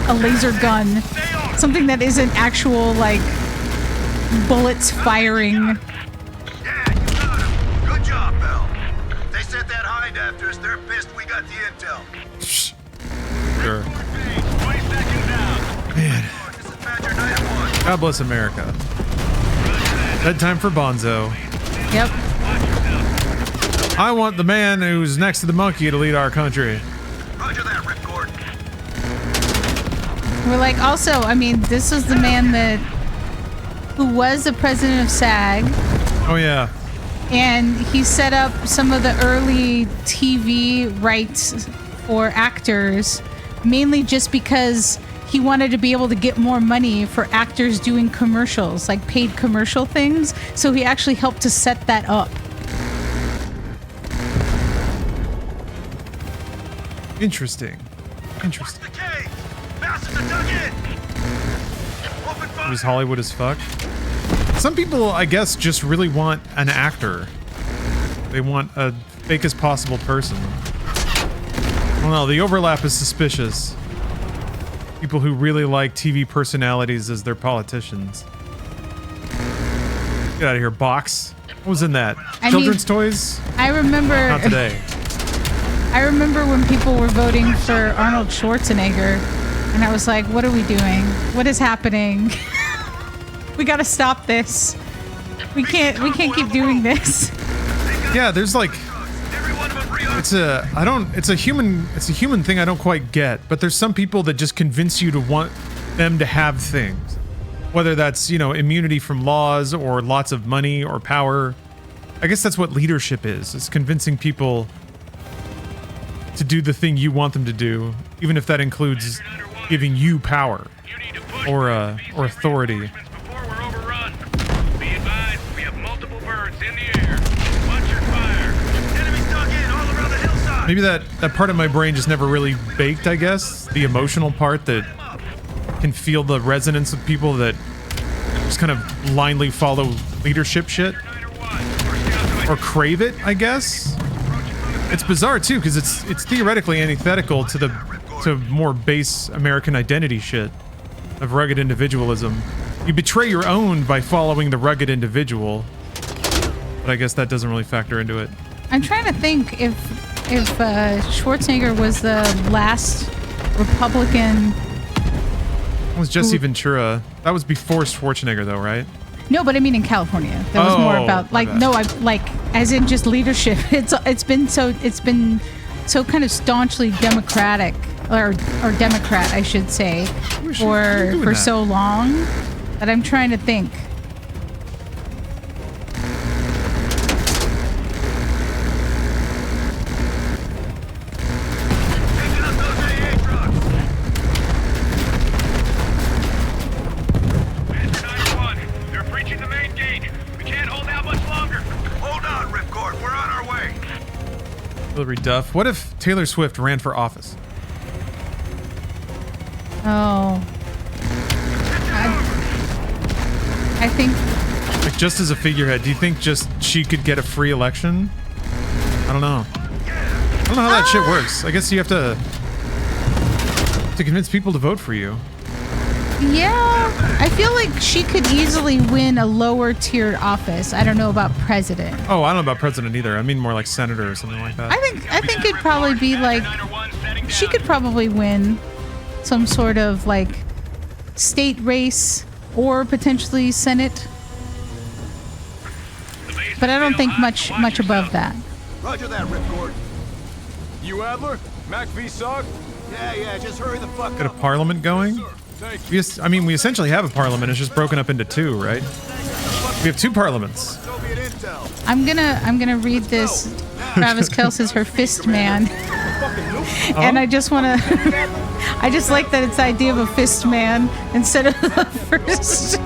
gun. Something that isn't actual like bullets firing. Yeah, you got him. Good job, Bill. They sent that hind after us. They're pissed we got the intel. Sure. Man. God bless America. Bedtime for Bonzo. Yep. I want the man who's next to the monkey to lead our country. Roger that, Ripcord. We're like, also, I mean, this is the man who was the president of SAG. Oh, yeah. And he set up some of the early TV rights for actors, mainly just because he wanted to be able to get more money for actors doing commercials, like paid commercial things. So he actually helped to set that up. Interesting. It was Hollywood as fuck. Some people, I guess, just really want an actor. They want a fake as possible person. I don't know, the overlap is suspicious. People who really like TV personalities as their politicians. Get out of here, box. What was in that? Children's toys? I remember... Not today. I remember when people were voting for Arnold Schwarzenegger, and I was like, what are we doing? What is happening? We gotta stop this. We can't keep doing this. Yeah, there's like... It's a human thing I don't quite get, but there's some people that just convince you to want them to have things. Whether that's, you know, immunity from laws or lots of money or power. I guess that's what leadership is. It's convincing people to do the thing you want them to do, even if that includes giving you power or authority. Maybe that part of my brain just never really baked, I guess. The emotional part that can feel the resonance of people that just kind of blindly follow leadership shit. Or crave it, I guess. It's bizarre too, because it's theoretically antithetical to more base American identity shit of rugged individualism. You betray your own by following the rugged individual. But I guess that doesn't really factor into it. I'm trying to think if Schwarzenegger was the last Republican. It was Jesse Ventura. That was before Schwarzenegger, though, right? No, but I mean in California. That was more about like as in just leadership. It's been so kind of staunchly Democratic or Democrat, I should say, for so long that I'm trying to think. Hillary Duff. What if Taylor Swift ran for office? Oh. I think... Like, just as a figurehead, do you think just she could get a free election? I don't know. I don't know how that shit works. I guess you have to convince people to vote for you. Yeah, I feel like she could easily win a lower tiered office. I don't know about president. Oh, I don't know about president either. I mean more like senator or something like that. I think it'd probably be like she could probably win some sort of like state race or potentially Senate. But I don't think much above that. Roger that, Ripcord. You Adler? Mac v. Sog? Yeah, just hurry the fuck Get a up. parliament going? I mean, we essentially have a parliament. It's just broken up into two, right? We have two parliaments. I'm gonna read this. Travis Kelce's her fist man. And I just want to I just like that it's the idea of a fist man instead of the first.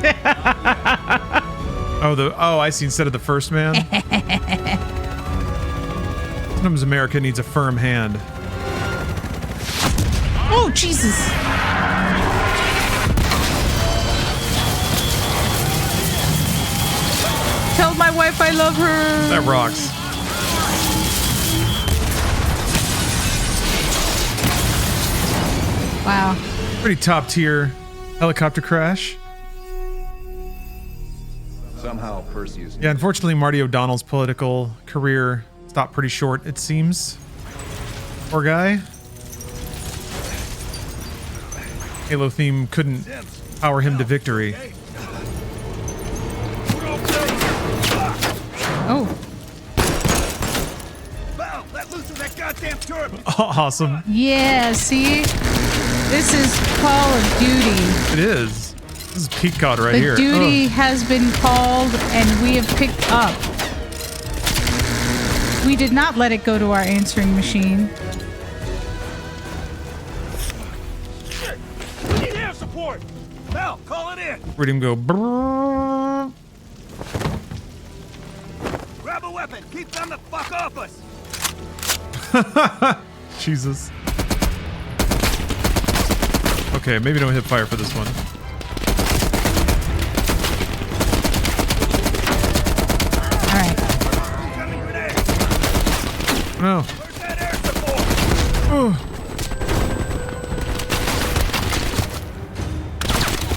Oh, I see, instead of the first man. Sometimes America needs a firm hand. Oh, Jesus. Tell my wife I love her. That rocks. Wow. Pretty top tier helicopter crash. Somehow Perseus. Yeah, unfortunately, Marty O'Donnell's political career stopped pretty short, it seems. Poor guy. Halo theme couldn't power him to victory. Oh. Val, let loose of that goddamn turret. Awesome. Yeah, see? This is Call of Duty. It is. This is peak COD right The here. duty has been called and we have picked up. We did not let it go to our answering machine. We need air support. Val, call it in. Where'd him go? Brrrr. Grab a weapon. Keep them the fuck off us. Jesus. Okay, maybe don't hit fire for this one. Alright. No. Oh.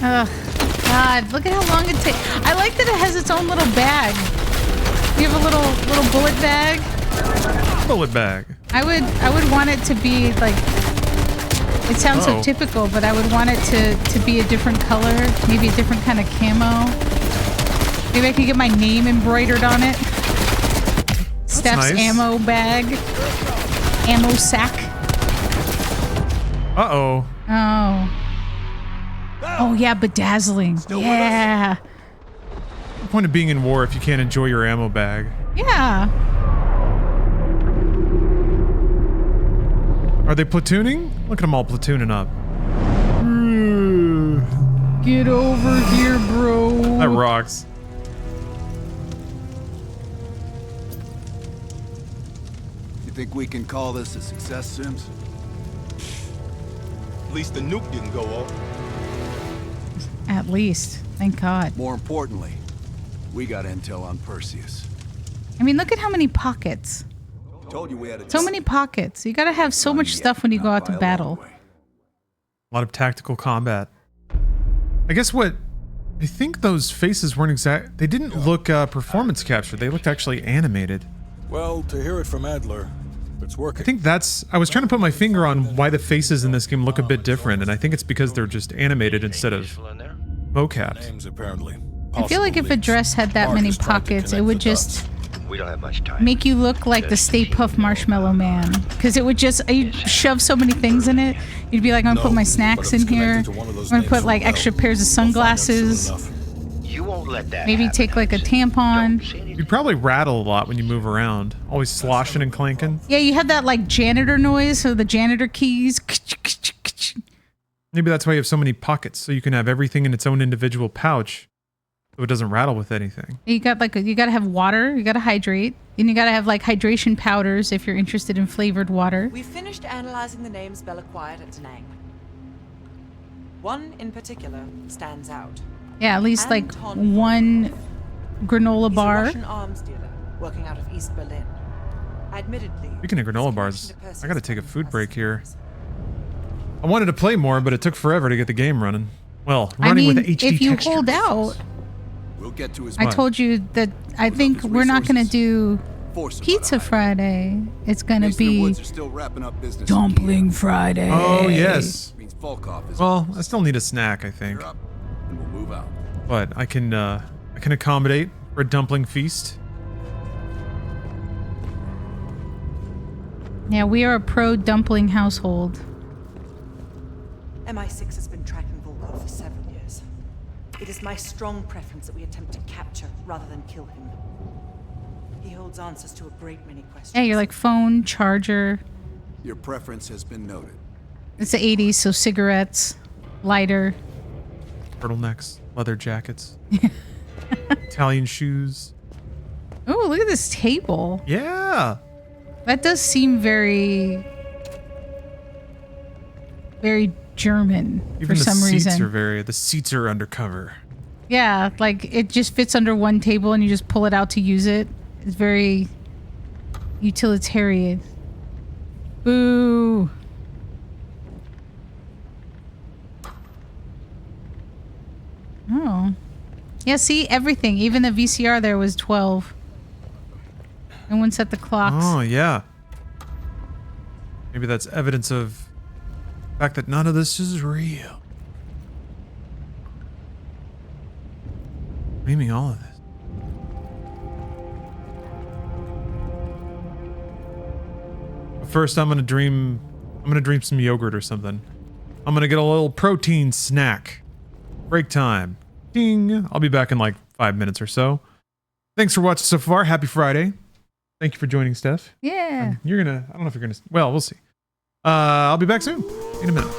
Ugh. God, look at how long it takes. I like that it has its own little bag. You have a little bullet bag. Bullet bag. I would want it to be like. It sounds so typical, but I would want it to be a different color, maybe a different kind of camo. Maybe I could get my name embroidered on it. Steph's nice. ammo bag, ammo sack. Uh-oh. Oh. Oh yeah, bedazzling. Yeah. What's the point of being in war if you can't enjoy your ammo bag? Yeah. Are they platooning? Look at them all platooning up. Get over here, bro. That rocks. You think we can call this a success, Sims? At least the nuke didn't go off. At least. Thank God. More importantly, we got intel on Perseus. I mean, look at how many pockets. Told you we had a So many pockets. You gotta have so much stuff when you go out to battle. A lot of tactical combat. I guess what... I think those faces weren't exact... They didn't look performance captured. They looked actually animated. Well, to hear it from Adler, it's working. I think that's... I was trying to put my finger on why the faces in this game look a bit different, and I think it's because they're just animated instead of mocapped. Names, apparently. I feel like if a dress had that many pockets, it would just... We don't have much time. Make you look like the Stay Puft Marshmallow Man. Because it would just, you'd shove so many things in it. You'd be like, I'm gonna put my snacks in here. I'm gonna put like extra pairs of sunglasses. You won't let that Maybe happen, take like a tampon. You'd probably rattle a lot when you move around. Always sloshing and clanking. Yeah, you have that like janitor noise, so the janitor keys. Maybe that's why you have so many pockets, so you can have everything in its own individual pouch, so it doesn't rattle with anything. You got like, you gotta have water, you gotta hydrate, and you gotta have like hydration powders if you're interested in flavored water. We finished analyzing the names Bell acquired at Da Nang. One in particular stands out. Yeah, at least like one granola He's bar. a Russian arms dealer working out of East Berlin. Admittedly, Speaking of granola bars, I gotta take a food break here. I wanted to play more, but it took forever to get the game running. Well, running with HD if you textures. hold out, We'll get to his I told you that I think we're not gonna do Pizza Friday. It's gonna be Dumpling Friday. Oh yes. Means Volkov is Well, I still need a snack, I think. and we'll move out. But I can accommodate for a dumpling feast. Yeah, we are a pro dumpling household. MI6 has been tracking Volkov for several years. It is my strong preference that we attempt to capture rather than kill him. He holds answers to a great many questions. Yeah, you're like phone, charger. Your preference has been noted. It's the 80s, so cigarettes, lighter. Turtlenecks, leather jackets, Italian shoes. Oh, look at this table. Yeah. That does seem very, very German Even for some the seats reason. are the seats are undercover. Yeah, like it just fits under one table and you just pull it out to use it. It's very utilitarian. Boo. Oh. Yeah, see, everything. Even the VCR there was 12. No one set the clocks. Oh, yeah. Maybe that's evidence of the fact that none of this is real. What do you mean all of this? But first, I'm gonna dream some yogurt or something. I'm gonna get a little protein snack. Break time. Ding. I'll be back in like 5 minutes or so. Thanks for watching so far. Happy Friday. Thank you for joining, Steph. Yeah. You're gonna, I don't know if you're gonna, well, we'll see. I'll be back soon. In a minute.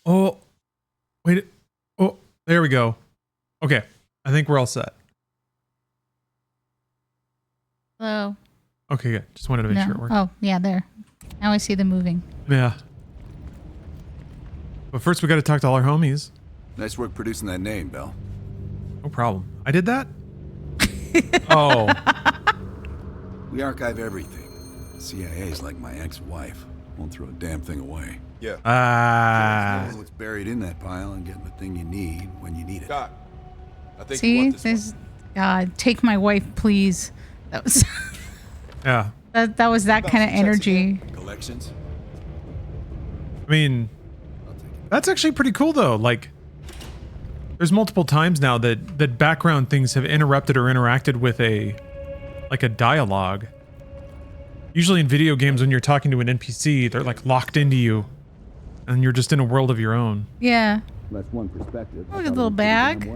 Oh, wait. Oh, there we go. Okay. I think we're all set. Hello. Okay, good. Just wanted to make sure it worked. Oh, yeah, there. Now I see them moving. Yeah. But first we got to talk to all our homies. Nice work producing that name, Bell. No problem. I did that? Oh. We archive everything. CIA's like my ex-wife. Won't throw a damn thing away. Yeah. Knowing what's buried in that pile and getting the thing you need when you need it. Doc, I think you See, want this there's God, take my wife, please. That was Yeah. that was that kind of energy. Collections? I mean, that's actually pretty cool though. Like, there's multiple times now that background things have interrupted or interacted with a dialogue. Usually in video games, when you're talking to an NPC, they're like locked into you, and you're just in a world of your own. Yeah. That's one perspective. Look at the little bag.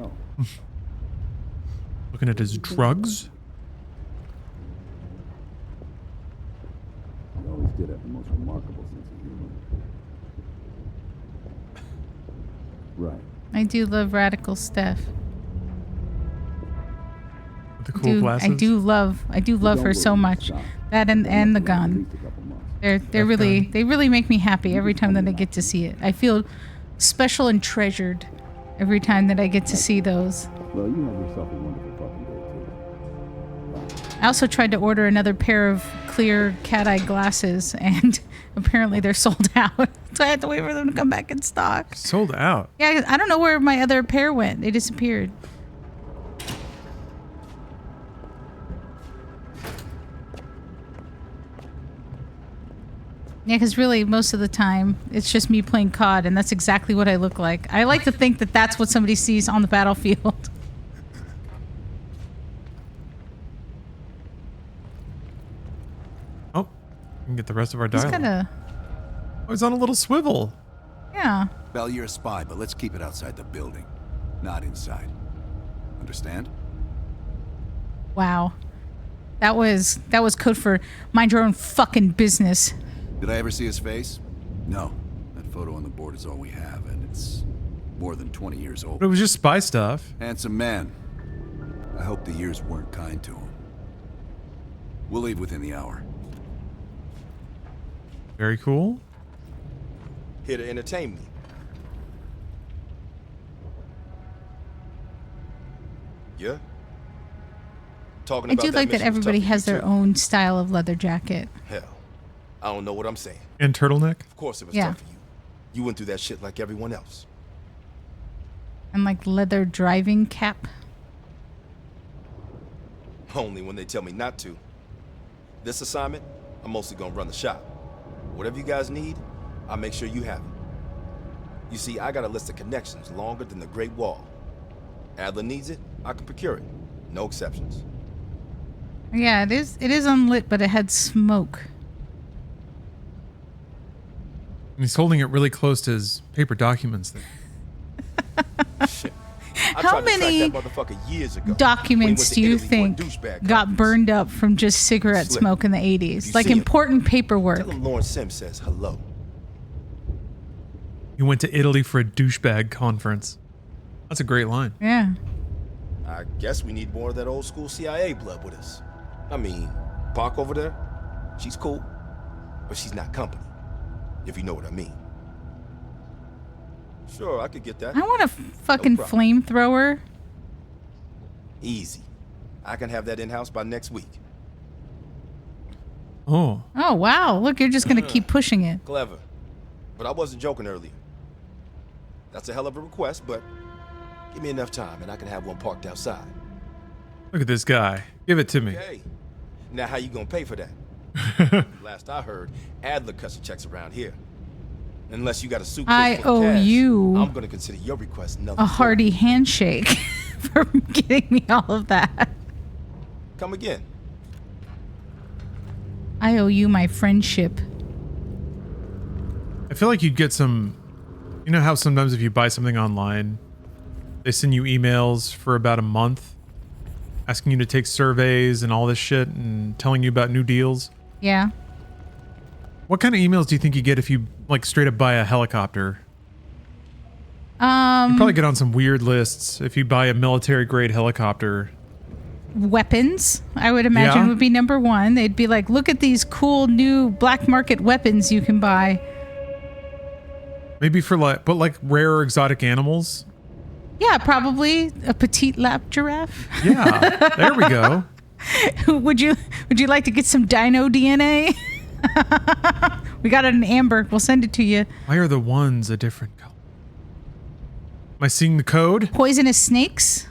Looking at his drugs. You always did have the most remarkable sense of humor. Right. I do love radical Steph. With the cool glasses. I do love her so much. That and the gun. They really make me happy every time that I get to see it. I feel special and treasured every time that I get to see those. Well, you have yourself a wonderful fucking day too. I also tried to order another pair of clear cat-eye glasses, and apparently they're sold out. So I had to wait for them to come back in stock. Sold out? Yeah, I don't know where my other pair went. They disappeared. Yeah, because really, most of the time, it's just me playing COD, and that's exactly what I look like. I like to think that that's what somebody sees on the battlefield. Oh, we can get the rest of our dialogue. He's kind of... Oh, he's on a little swivel. Yeah. Bell, you're a spy, but let's keep it outside the building, not inside. Understand? Wow. That was code for mind your own fucking business. Did I ever see his face? No. That photo on the board is all we have, and it's more than 20 years old. But it was just spy stuff. Handsome man. I hope the years weren't kind to him. We'll leave within the hour. Very cool. Here to entertain me. Yeah? Talking I about do like that mission was everybody tough for has you their too. own style of leather jacket. Hell, I don't know what I'm saying. And turtleneck? Of course it was Yeah. tough for you. You went through that shit like everyone else. And like leather driving cap. Only when they tell me not to. This assignment, I'm mostly gonna run the shop. Whatever you guys need, I'll make sure you have it. You see, I got a list of connections longer than the Great Wall. Adler needs it, I can procure it. No exceptions. Yeah, it is unlit, but it had smoke. He's holding it really close to his paper documents there. Shit. How many years ago documents do you think got burned up from just cigarette smoke in the 80s? Like important paperwork. Tell him Lawrence Sims says hello. He went to Italy for a douchebag conference. That's a great line. Yeah. I guess we need more of that old school CIA blood with us. I mean, Park over there, she's cool, but she's not company, if you know what I mean. Sure, I could get that. I want a fucking flamethrower. Easy. I can have that in-house by next week. Oh. Oh, wow. Look, you're just going to keep pushing it. Clever. But I wasn't joking earlier. That's a hell of a request, but give me enough time and I can have one parked outside. Look at this guy. Give it to me. Okay. Now how you gonna pay for that? Last I heard, Adler cuts the checks around here. Unless you got a suitcase I full of owe cash, you I'm gonna consider your request null a and void. hearty handshake for getting me all of that. Come again. I owe you my friendship. I feel like you'd get some... You know how sometimes if you buy something online, they send you emails for about a month asking you to take surveys and all this shit and telling you about new deals? Yeah. What kind of emails do you think you get if you like straight up buy a helicopter? You probably get on some weird lists if you buy a military grade helicopter. Weapons, I would imagine, would be number one. They'd be like, look at these cool new black market weapons you can buy. Maybe for like rare exotic animals. Yeah, probably a petite lap giraffe. Yeah, there we go. Would you like to get some dino DNA? We got it in amber. We'll send it to you. Why are the ones a different color? Am I seeing the code? Poisonous snakes.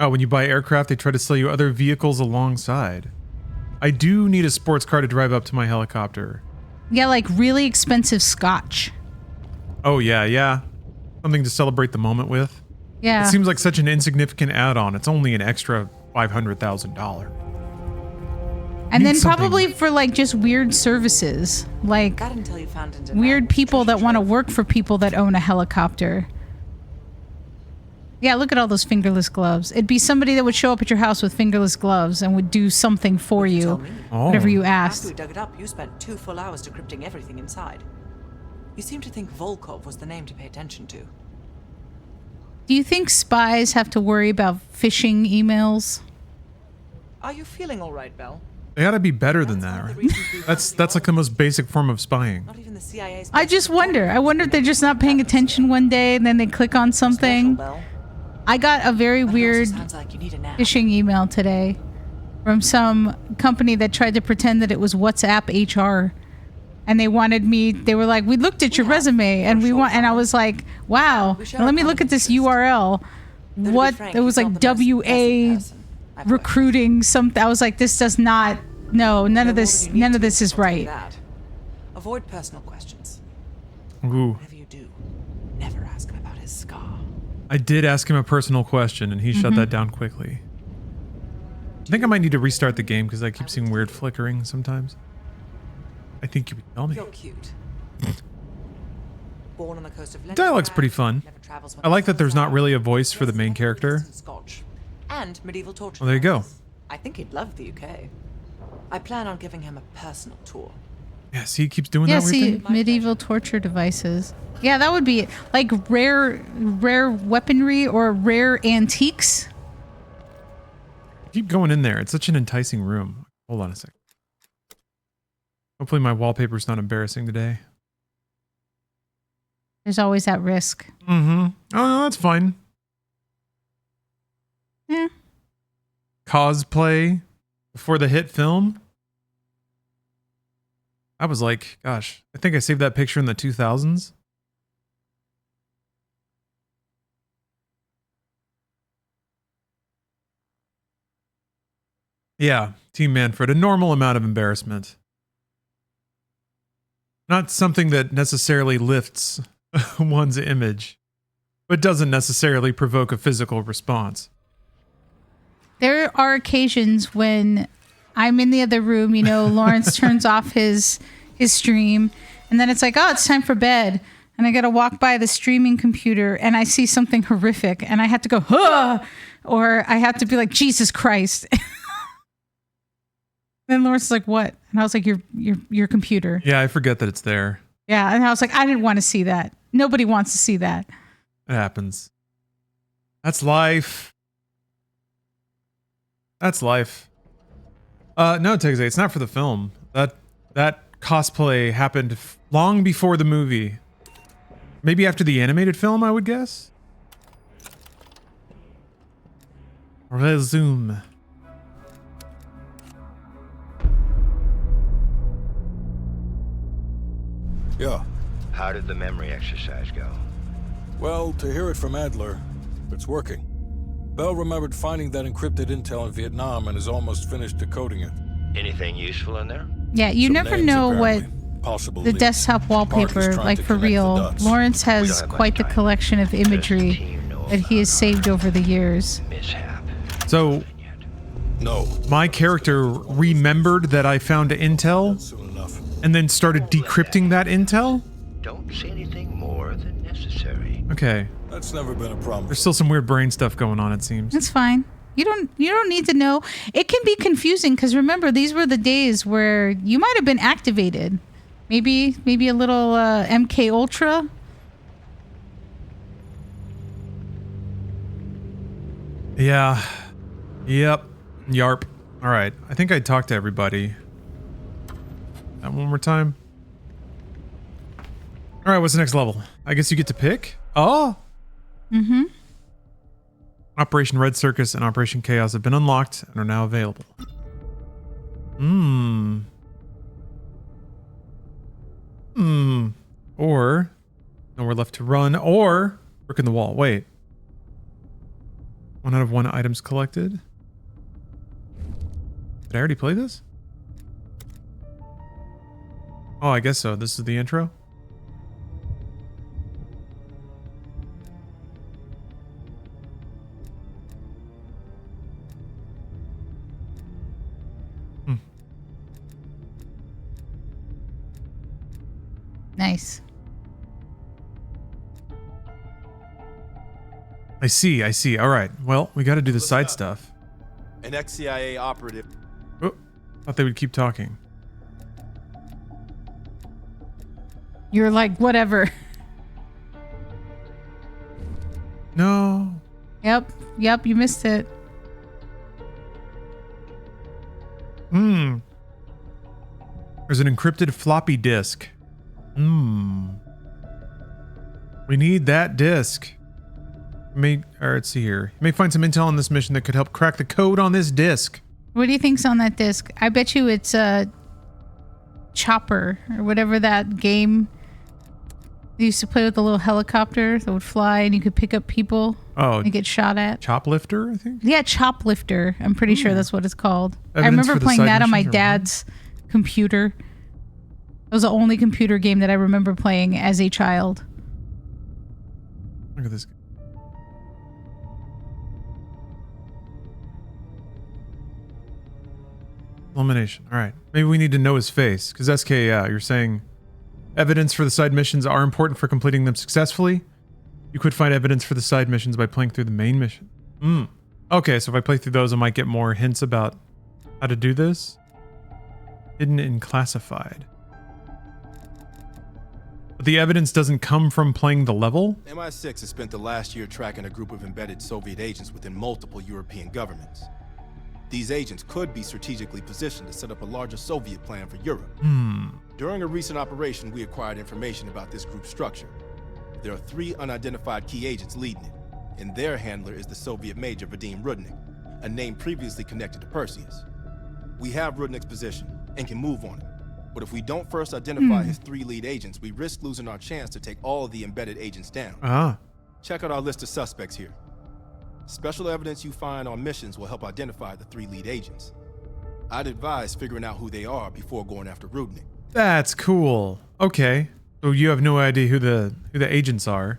Oh, when you buy aircraft, they try to sell you other vehicles alongside. I do need a sports car to drive up to my helicopter. Yeah, like really expensive scotch. Oh, yeah. Something to celebrate the moment with. Yeah. It seems like such an insignificant add-on. It's only an extra $500,000. And then probably for like just weird services. Like weird people that want to work for people that own a helicopter. Yeah, look at all those fingerless gloves. It'd be somebody that would show up at your house with fingerless gloves and would do something for you. Whatever you asked. After we dug it up, you spent 2 full hours decrypting everything inside. You seem to think Volkov was the name to pay attention to. Do you think spies have to worry about phishing emails? Are you feeling all right, Belle? They gotta be better than that, right? That's like the most basic form of spying. Not even the CIA's I just wonder. I wonder if they're just not paying attention one day and then they click on something. I got a very weird phishing email today from some company that tried to pretend that it was WhatsApp HR. And they wanted me, they were like, we looked at your resume and and I was like, wow, now let me look at this URL. What, it was like WA recruiting something. I was like, this does not, no, none of this is right. Avoid personal questions. Ooh. Whatever you do, never ask him about his scar. I did ask him a personal question and he shut that down quickly. I think I might need to restart the game because I keep seeing weird flickering sometimes. I think you would tell me. You're cute. Born on the coast of Dialogue's pretty fun. I like that there's not really a voice for the main character. And medieval torture. Well, there you go. I think he'd love the UK. I plan on giving him a personal tour. Yeah, see, he keeps doing Yeah, that weird see, thing. medieval torture devices. Yeah, that would be it. Like rare weaponry or rare antiques. Keep going in there. It's such an enticing room. Hold on a sec. Hopefully my wallpaper's not embarrassing today. There's always that risk. Mm-hmm. Oh, no, that's fine. Yeah. Cosplay before the hit film. I was like, gosh, I think I saved that picture in the 2000s. Yeah, Team Manfred, a normal amount of embarrassment. Not something that necessarily lifts one's image, but doesn't necessarily provoke a physical response. There are occasions when I'm in the other room, you know, Lawrence turns off his his stream, and then it's like, oh, it's time for bed, and I gotta walk by the streaming computer and I see something horrific and I have to go, huh, or I have to be like, Jesus Christ. Then Lawrence is like, what? And I was like, your computer. Yeah, I forget that it's there. Yeah, and I was like, I didn't want to see that. Nobody wants to see that. It happens. That's life. That's life. No, Texas, it's not for the film. That cosplay happened long before the movie. Maybe after the animated film, I would guess. Resume. Yeah. How did the memory exercise go? Well, to hear it from Adler, it's working. Bell remembered finding that encrypted intel in Vietnam and is almost finished decoding it. Anything useful in there? Yeah, you Some never names, know apparently. what Possible the leads. desktop wallpaper, Parker's trying like to for connect the real. dots. Lawrence has quite the collection of imagery that he has saved over the years. So, no. My character remembered that I found intel and then started decrypting that intel? Don't say anything more than necessary. Okay. That's never been a problem. There's still some weird brain stuff going on, it seems. It's fine. You don't need to know. It can be confusing because remember, these were the days where you might have been activated. Maybe a little MK Ultra. Yeah. Yep. Yarp. All right. I think I talked to everybody. That one more time. All right. What's the next level? I guess you get to pick. Oh. Mm-hmm. Operation Red Circus and Operation Chaos have been unlocked and are now available. Or nowhere left to run, or brick in the wall. Wait. 1 out of 1 items collected. Did I already play this? Oh, I guess so. This is the intro. Nice. I see. All right. Well, we got to do the side stuff. An ex-CIA operative. Oh, thought they would keep talking. You're like, whatever. No. Yep, you missed it. There's an encrypted floppy disk. We need that disk. Let's see here. You may find some intel on this mission that could help crack the code on this disk. What do you think's on that disc? I bet you it's Chopper or whatever that game you used to play with, the little helicopter that would fly and you could pick up people and get shot at. Choplifter, I think? Yeah, Choplifter. I'm pretty sure that's what it's called. Evidence I remember for the playing side that on my missions or what? dad's computer. It was the only computer game that I remember playing as a child. Look at this. Elimination. All right. Maybe we need to know his face. Because SK, you're saying evidence for the side missions are important for completing them successfully. You could find evidence for the side missions by playing through the main mission. Okay, so if I play through those, I might get more hints about how to do this. Hidden in classified. But the evidence doesn't come from playing the level? MI6 has spent the last year tracking a group of embedded Soviet agents within multiple European governments. These agents could be strategically positioned to set up a larger Soviet plan for Europe. During a recent operation, we acquired information about this group's structure. There are 3 unidentified key agents leading it, and their handler is the Soviet Major Vadim Rudnik, a name previously connected to Perseus. We have Rudnik's position and can move on him, but if we don't first identify his 3 lead agents, we risk losing our chance to take all of the embedded agents down. Check out our list of suspects here. Special evidence you find on missions will help identify the 3 lead agents. I'd advise figuring out who they are before going after Rudnik. That's cool. Okay. So you have no idea who the agents are.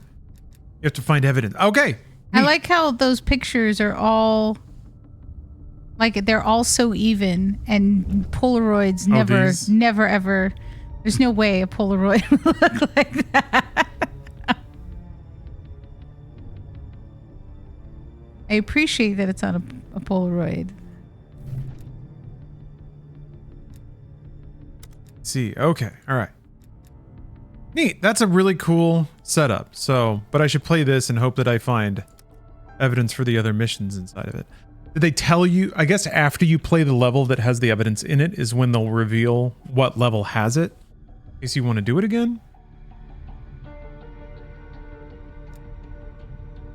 You have to find evidence. Okay. I like how those pictures are all like they're all so even and Polaroids never ever There's no way a Polaroid would look like that. I appreciate that it's on a Polaroid. See, okay, all right. Neat. That's a really cool setup. So, but I should play this and hope that I find evidence for the other missions inside of it. Did they tell you? I guess after you play the level that has the evidence in it is when they'll reveal what level has it. In case you want to do it again.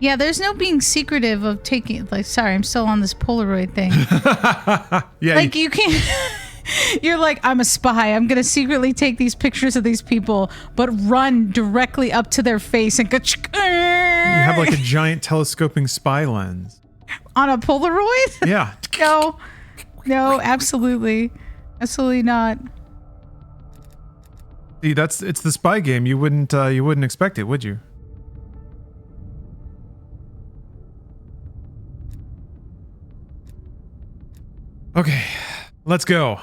Yeah, there's no being secretive of taking. Like, sorry, I'm still on this Polaroid thing. Yeah, like you can't. You're like, I'm a spy. I'm gonna secretly take these pictures of these people, but run directly up to their face and go. You have like a giant telescoping spy lens on a Polaroid. Yeah. No, absolutely not. See, it's the spy game. You wouldn't expect it, would you? Okay, let's go.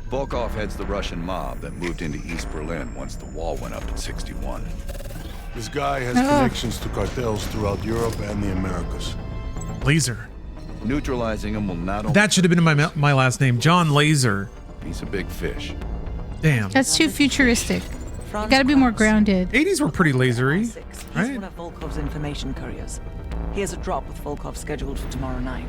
Volkov heads the Russian mob that moved into East Berlin once the wall went up in '61. This guy has connections to cartels throughout Europe and the Americas. Laser. Neutralizing him will not only... That should have been my last name, John Laser. He's a big fish. Damn. That's too futuristic. You gotta be more grounded. 80s were pretty lasery, He's right? one of Volkov's information couriers. He has a drop with Volkov scheduled for tomorrow night.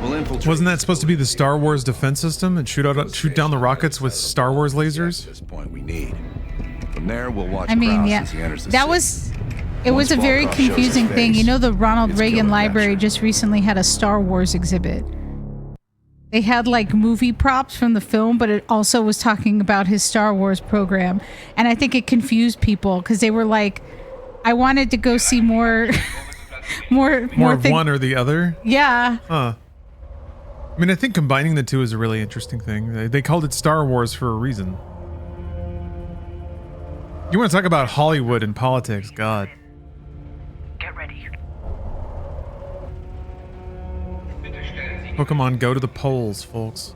We'll infiltrate. Wasn't that supposed to be the Star Wars defense system and shoot down the rockets with Star Wars lasers? At this point we need. From there we'll watch I mean, Kraus yeah, as he enters the that city. was. It was a Once very Volkov shows his confusing thing. face, You know, the Ronald it's Reagan kill or Library capture. just recently had a Star Wars exhibit. They had like movie props from the film, but it also was talking about his Star Wars program. And I think it confused people because they were like, I wanted to go see more more of one or the other? Yeah. Huh. I mean, I think combining the two is a really interesting thing. They called it Star Wars for a reason. You want to talk about Hollywood and politics, God. Get ready. Pokemon Go to the polls, folks.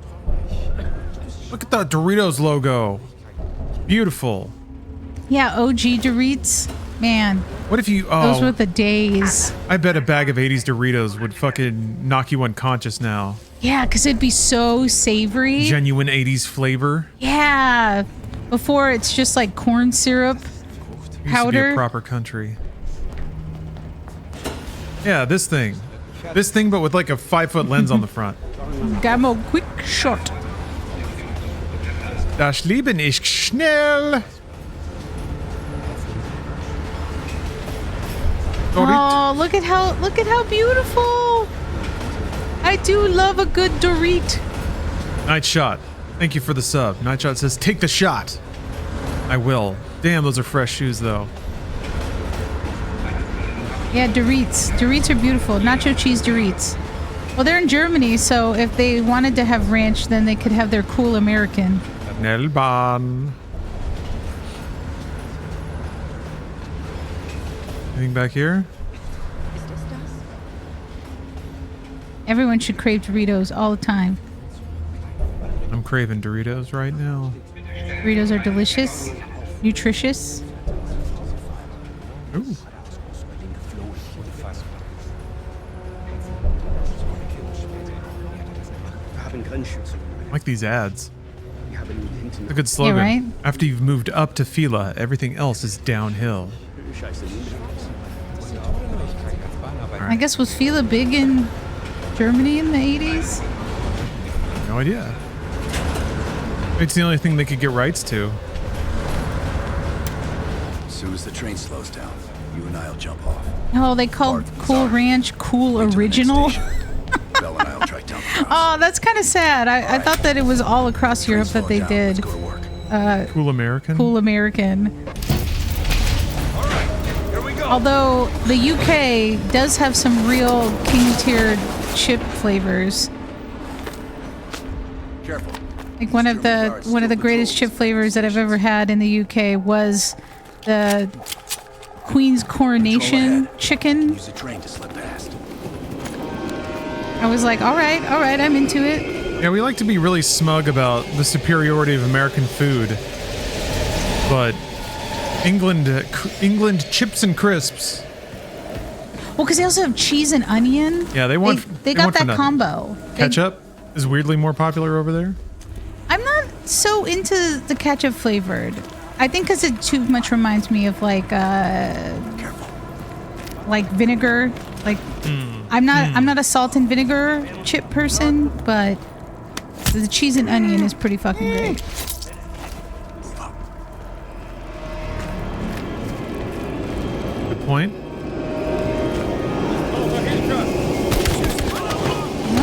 Look at that Doritos logo. Beautiful. Yeah, OG Doritos. Man. What if you... Those were the days. I bet a bag of 80s Doritos would fucking knock you unconscious now. Yeah, because it'd be so savory. Genuine 80s flavor. Yeah. Before it's just like corn syrup Used to be powder. a proper country. Yeah, this thing. This thing, but with like a 5-foot lens on the front. Gamma quick shot. Das Leben ist schnell. Oh, look at how beautiful. I do love a good Dorit. Night Shot. Thank you for the sub. Night Shot says, take the shot. I will. Damn, those are fresh shoes though. Yeah, Doritos. Doritos are beautiful. Nacho cheese Doritos. Well, they're in Germany, so if they wanted to have ranch, then they could have their cool American. Nelbahn. Anything back here? Everyone should crave Doritos all the time. I'm craving Doritos right now. Doritos are delicious, nutritious. Ooh. I like these ads. It's a good slogan. Yeah, right? After you've moved up to Fila, everything else is downhill. I guess was Fila big in Germany in the 80s? No idea. It's the only thing they could get rights to. As soon as the train slows down, you and I'll jump off. Oh, they called Cool Ranch Cool Original. Bell and I'll track down the Oh, that's kind of sad. I thought that it was all across Europe that they did. Cool American? Cool American. Although the UK does have some real king tier chip flavors. Careful. Like one of the greatest chip flavors that I've ever had in the UK was the Queen's Coronation chicken. Use the train to slip past. I was like, all right, I'm into it. Yeah, we like to be really smug about the superiority of American food, but England chips and crisps. Well, because they also have cheese and onion. Yeah, they got that combo. Ketchup is weirdly more popular over there. I'm not so into the ketchup flavored. I think because it too much reminds me of like vinegar. Like I'm not a salt and vinegar chip person, but the cheese and onion is pretty fucking great. Good point.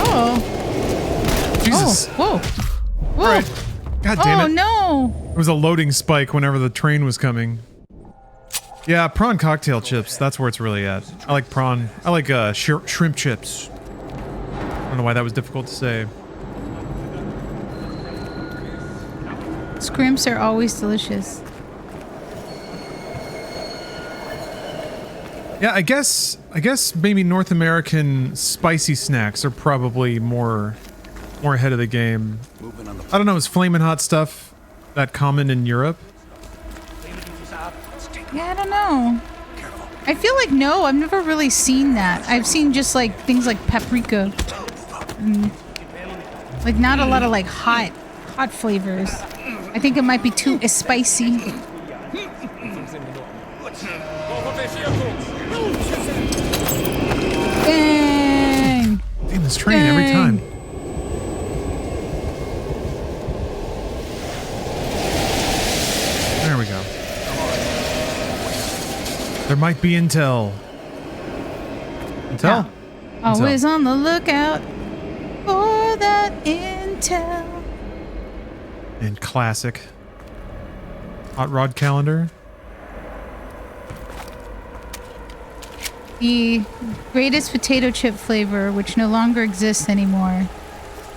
Oh. Jesus. Oh, whoa. Whoa. Right. God damn it. Oh no. It was a loading spike whenever the train was coming. Yeah, prawn cocktail chips. That's where it's really at. I like prawn. I like shrimp chips. I don't know why that was difficult to say. Scrimps are always delicious. Yeah, I guess maybe North American spicy snacks are probably more ahead of the game. I don't know, is flamin' hot stuff that common in Europe? Yeah, I don't know. I feel like no, I've never really seen that. I've seen just like things like paprika. And, like not a lot of like hot flavors. I think it might be too spicy. Dang! Damn, this train every time. There we go. There might be intel. Intel? Yeah. Always on the lookout for that intel. And classic. Hot rod calendar. The greatest potato chip flavor, which no longer exists anymore,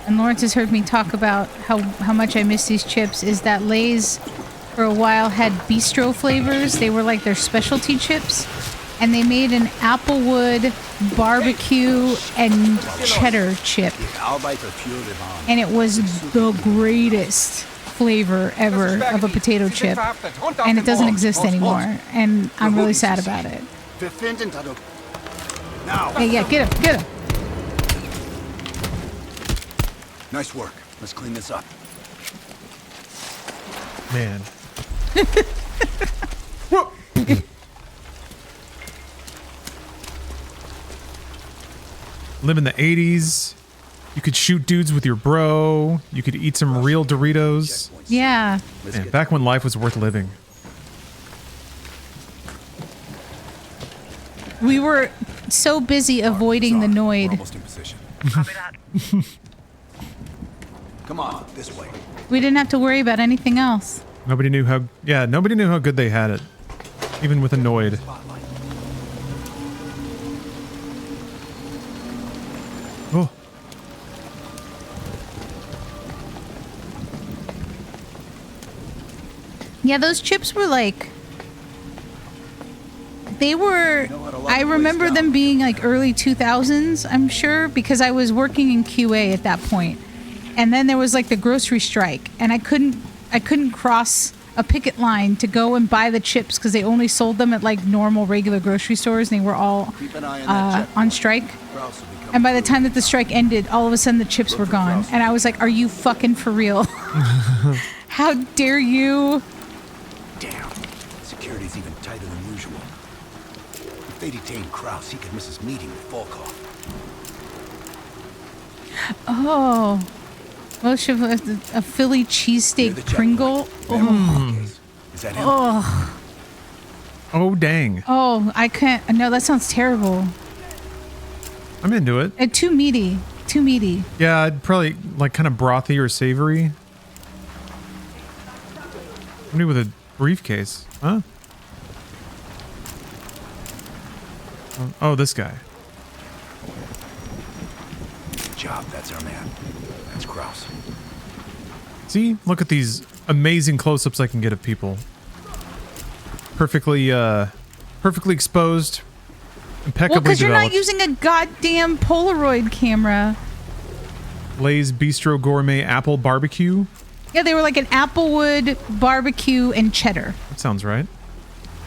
and Lawrence has heard me talk about how much I miss these chips, is that Lay's for a while had bistro flavors. They were like their specialty chips, and they made an applewood barbecue and cheddar chip, and it was the greatest flavor ever of a potato chip, and it doesn't exist anymore, and I'm really sad about it. Hey, yeah, get him. Nice work. Let's clean this up. Man. Live in the 80s. You could shoot dudes with your bro. You could eat some real Doritos. Yeah. Man, back when life was worth living. We were so busy avoiding the Noid. Almost in position. Come on, this way. We didn't have to worry about anything else. Nobody knew how good they had it. Even with a Noid. Oh. Yeah, those chips were like... They were... I remember them being like early 2000s, I'm sure, because I was working in QA at that point. And then there was like the grocery strike, and I couldn't cross a picket line to go and buy the chips because they only sold them at like normal regular grocery stores, and they were all on strike. And by the time that the strike ended, all of a sudden the chips were gone. And I was like, are you fucking for real? How dare you? Damn. Security's even tighter than usual. If they detain Kraus, he could miss his meeting with Volkov. Oh. Well, should a Philly cheesesteak Pringle? Oh. Is that him? Oh. Oh, dang. Oh, I can't. No, that sounds terrible. I'm into it. Too meaty. Too meaty. Yeah, I'd probably like kind of brothy or savory. Somebody with a briefcase. Huh? Oh, this guy. Good job, that's our man. That's Kraus. See? Look at these amazing close-ups I can get of people. Perfectly exposed. Impeccably Well, because you're not developed. using a goddamn Polaroid camera. Lay's Bistro Gourmet Apple Barbecue. Yeah, they were like an applewood barbecue and cheddar. That sounds right.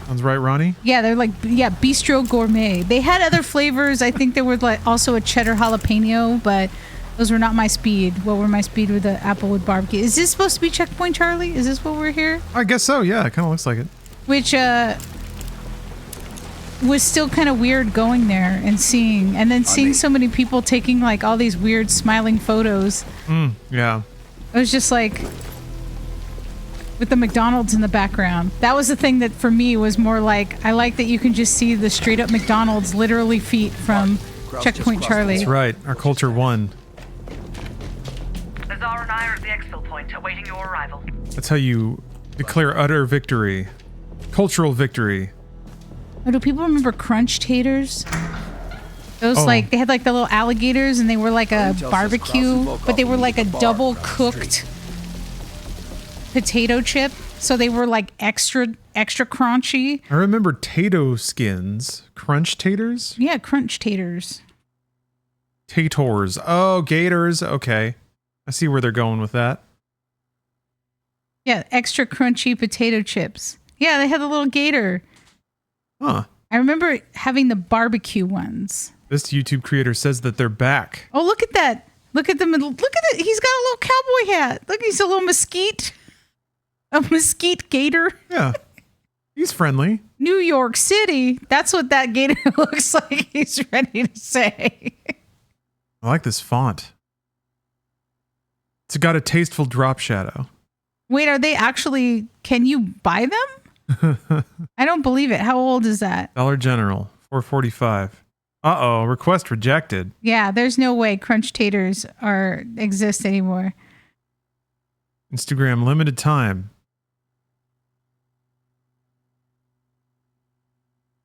Sounds right, Ronnie? Yeah, they're like, Bistro Gourmet. They had other flavors. I think there were like also a cheddar jalapeno, but those were not my speed. What were my speed with the applewood barbecue? Is this supposed to be Checkpoint Charlie? Is this what we're here? I guess so, yeah. It kind of looks like it. Which was still kind of weird going there and seeing, and then seeing so many people taking like all these weird smiling photos. Yeah. It was just like with the McDonald's in the background. That was the thing that for me was more like, I like that you can just see the straight up McDonald's literally feet from Checkpoint Charlie. That's right. Our culture won. Azar and I are at the exfil point, awaiting your arrival. That's how you declare utter victory. Cultural victory. Oh, do people remember Crunch Taters? Those like, they had like the little alligators and they were like a barbecue, but they were like a double cooked potato chip. So they were like extra crunchy. I remember Tato skins. Crunch taters? Yeah, Crunch Taters. Tators. Oh, gators. Okay. I see where they're going with that. Yeah, extra crunchy potato chips. Yeah, they had the little gator. Huh. I remember having the barbecue ones. This YouTube creator says that they're back. Oh, look at that. Look at them. Look at it. He's got a little cowboy hat. Look, he's a little mesquite. A mesquite gator. Yeah. He's friendly. New York City. That's what that gator looks like. He's ready to say. I like this font. It's got a tasteful drop shadow. Wait, are they actually, can you buy them? I don't believe it. How old is that? Dollar General, $4.45. Uh-oh, request rejected. Yeah, there's no way Crunch Taters exist anymore. Instagram limited time.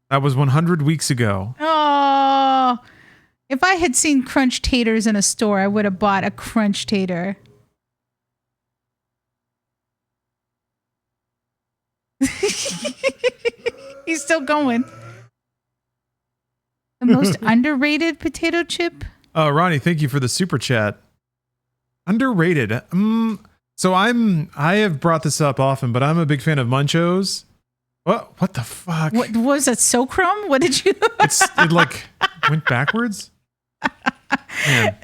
That was 100 weeks ago. Oh, if I had seen Crunch Taters in a store, I would have bought a Crunch Tater. He's still going. The most underrated potato chip? Oh, Ronnie, thank you for the super chat. Underrated. So I have brought this up often, but I'm a big fan of Munchos. What the fuck? What was that? SoCrum? What did you? It like went backwards. Man,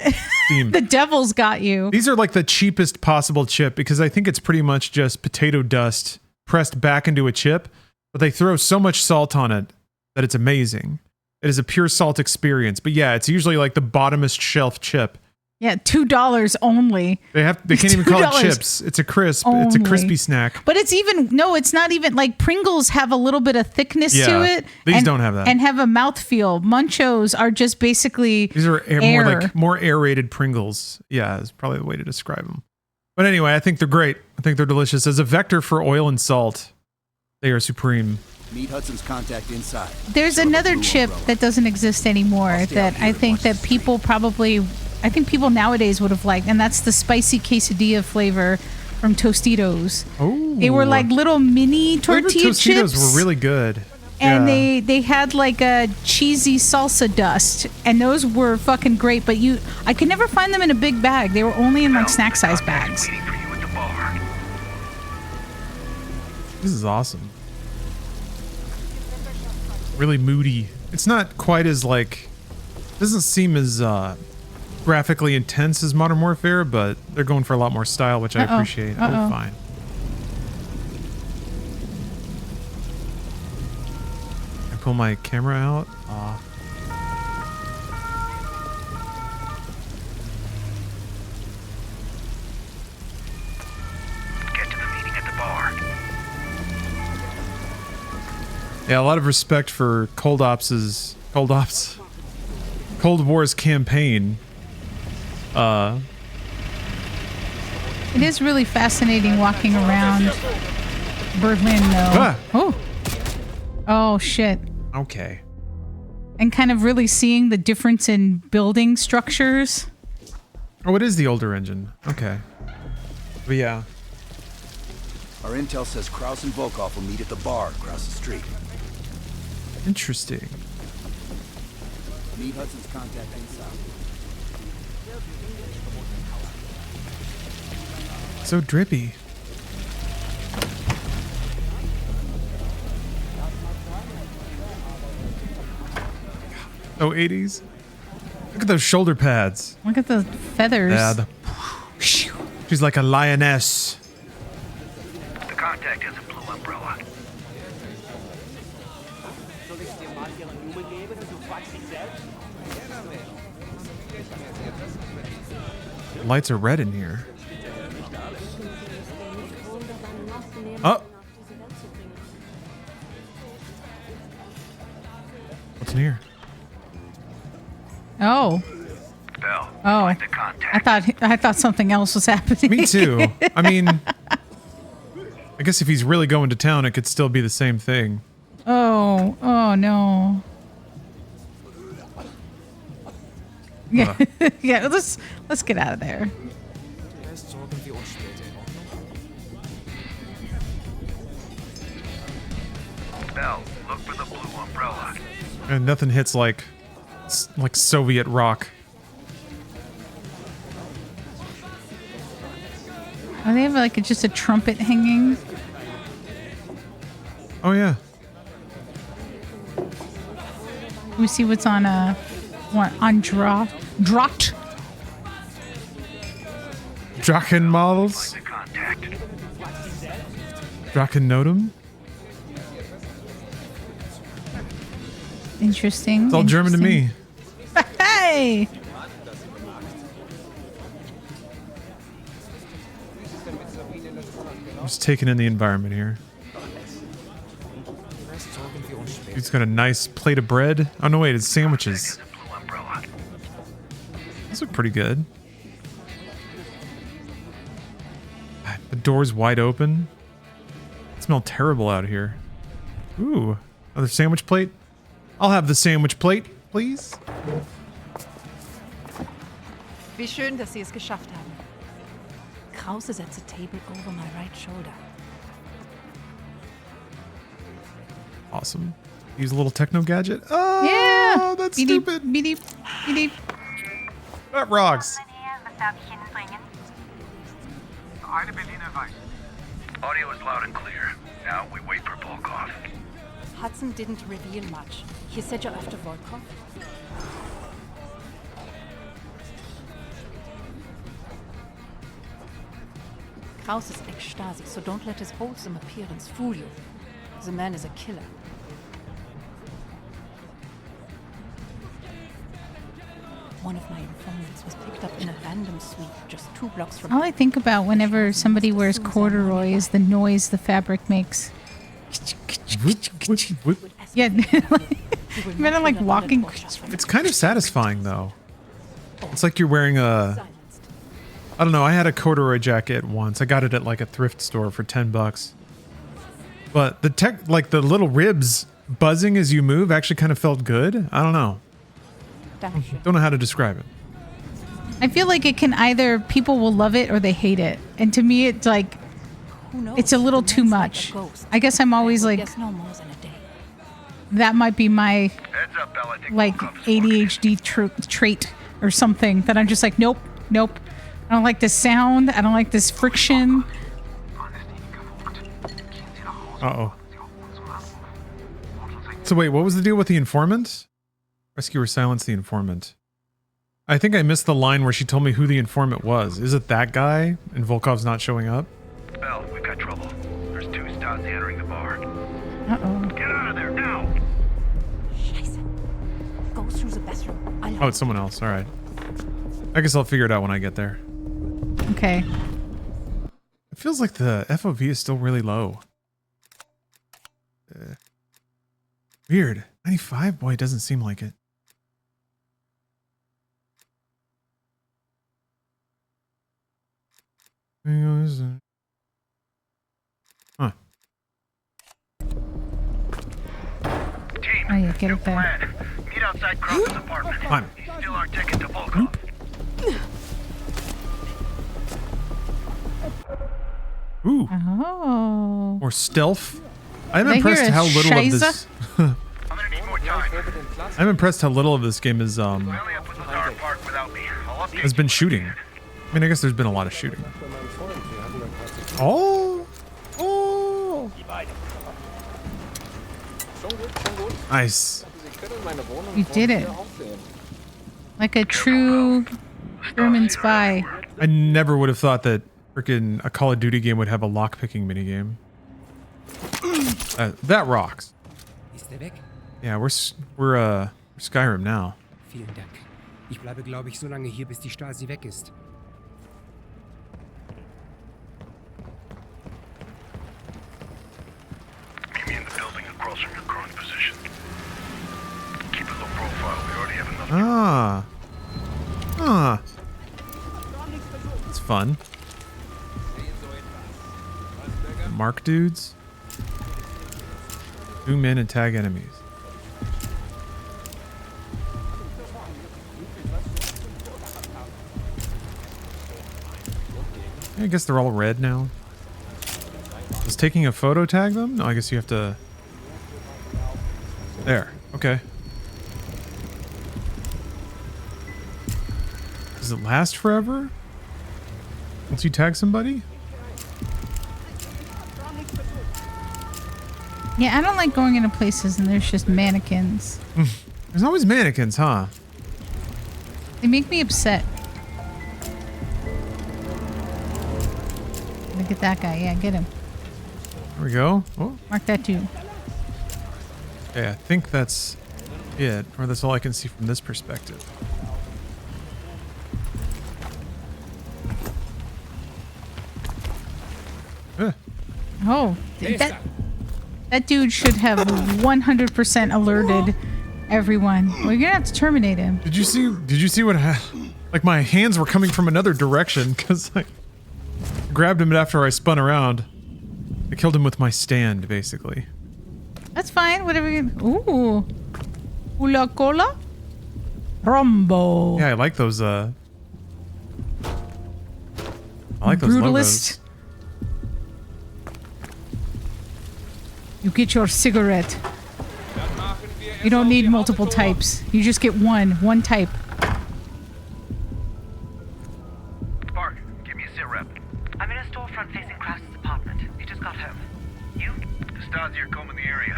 Steam. The devil's got you. These are like the cheapest possible chip because I think it's pretty much just potato dust pressed back into a chip, but they throw so much salt on it that it's amazing. It is a pure salt experience. But yeah, it's usually like the bottomest shelf chip. Yeah, $2 only. They can't even call it chips. It's a crisp. Only. It's a crispy snack. But it's not even like Pringles have a little bit of thickness to it. These don't have that. And have a mouthfeel. Munchos are just basically these are more aerated Pringles. Yeah, is probably the way to describe them. But anyway, I think they're great. I think they're delicious. As a vector for oil and salt, they are supreme. Meet Hudson's contact inside. There's another chip that doesn't exist anymore that I think that people nowadays would have liked, and that's the spicy quesadilla flavor from Tostitos. Oh, they were like little mini tortilla Tostitos chips. Were really good. And they had like a cheesy salsa dust, and those were fucking great. But I could never find them in a big bag. They were only in like snack size bags. This is awesome. Really moody. It's not quite as doesn't seem as graphically intense as Modern Warfare, but they're going for a lot more style, which I appreciate. Oh, fine. I pull my camera out. Get to the meeting at the bar. Yeah, a lot of respect for Cold War's campaign. It is really fascinating walking around Berlin, though. Oh shit. Okay. And kind of really seeing the difference in building structures. Oh, it is the older engine. Okay. But yeah. Our intel says Kraus and Volkov will meet at the bar across the street. Interesting. Need Hudson's contact inside. So drippy. Oh, 80s. Look at those shoulder pads. Look at the feathers. Yeah, she's like a lioness. The contact has a blue umbrella. Lights are red in here. Oh. What's in here? Oh. Bell, Oh. find the contact. I thought something else was happening. Me too. I mean, I guess if he's really going to town, it could still be the same thing. Oh. Oh no. Yeah. Yeah. Let's get out of there. Bell, look for the blue umbrella. And nothing hits like Soviet rock. Oh, they have like just a trumpet hanging. Oh yeah. We see what's on Drot. Drachen models. Drachen Notum. Interesting. It's all German to me. Hey. I'm just taking in the environment here. He's got a nice plate of bread. Oh no, wait, it's sandwiches. Those look pretty good. The door's wide open. It smells terrible out here. Ooh, another sandwich plate. I'll have the sandwich plate, please. Wie schön, dass Sie es geschafft haben. Krause sets a table over my right shoulder. Awesome. Use a little techno gadget. Oh, yeah, that's beep, stupid. Beep, beep. That rocks. Audio is loud and clear. Now we wait for Volkov. Hudson didn't reveal much. He said you're after Volkov. Kraus is ex-Stasi, so don't let his wholesome appearance fool you. The man is a killer. One of my informants was picked up in a random sweep just 2 blocks from... All I think about whenever somebody wears corduroy is the noise the fabric makes. Yeah, man, I'm like walking. It's kind of satisfying though. It's like you're wearing a... I don't know, I had a corduroy jacket once. I got it at like a thrift store for $10. But the little ribs buzzing as you move actually kind of felt good. I don't know. Don't know how to describe it. I feel like it can either people will love it or they hate it. And to me, it's like, it's a little too much. I guess I'm always like, that might be my like ADHD trait or something that I'm just like, nope. I don't like this sound. I don't like this friction. Uh-oh. So wait, what was the deal with the informant? Rescue or silence the informant. I think I missed the line where she told me who the informant was. Is it that guy and Volkov's not showing up? Bell, we've got trouble. There's 2 Stasi entering the bar. Uh-oh. Get out of there now! Go through the bathroom. Oh, it's someone else. All right. I guess I'll figure it out when I get there. Okay. It feels like the FOV is still really low. Weird. 95? Boy, it doesn't seem like it. Huh. Team, Oh yeah, get it there. plan. Meet outside Krause's apartment. Fine. Steal our ticket to Volkov. Ooh. Oh. Or stealth. I'm Did I impressed hear a how little of this. I'm gonna need more I'm impressed how little of this game is has been shooting. I mean, I guess there's been a lot of shooting. Oh, oh, nice. You did it. Like a true German spy. I never would have thought that freaking a Call of Duty game would have a lockpicking minigame. That rocks. Yeah, we're Skyrim now. Vielen Dank. Ich bleibe, glaube ich, so lange hier, bis die Stasi weg ist. Meet me in the building across from your current position. Keep a low profile. We already have enough. Ah. It's fun. Mark dudes. Zoom in and tag enemies. I guess they're all red now. Does taking a photo tag them? No, I guess you have to... There. Okay. Does it last forever? Once you tag somebody? Yeah, I don't like going into places and there's just mannequins. There's always mannequins, huh? They make me upset. Look at that guy. Yeah, get him. There we go. Oh. Mark that too. Yeah, I think that's it. Or that's all I can see from this perspective. Oh, that dude should have 100% alerted everyone. Well, you're gonna have to terminate him. Did you see what happened? Like my hands were coming from another direction because I grabbed him after I spun around. I killed him with my stand, basically. That's fine. Whatever you... Ooh. Ula cola? Rumbo. Yeah, I like those, I like those Brutalist. logos. You get your cigarette. You don't need multiple types. You just get one type. Spark, give me a sit rep. I'm in a storefront facing Krause's apartment. He just got home. You? The Stasi are combing the area.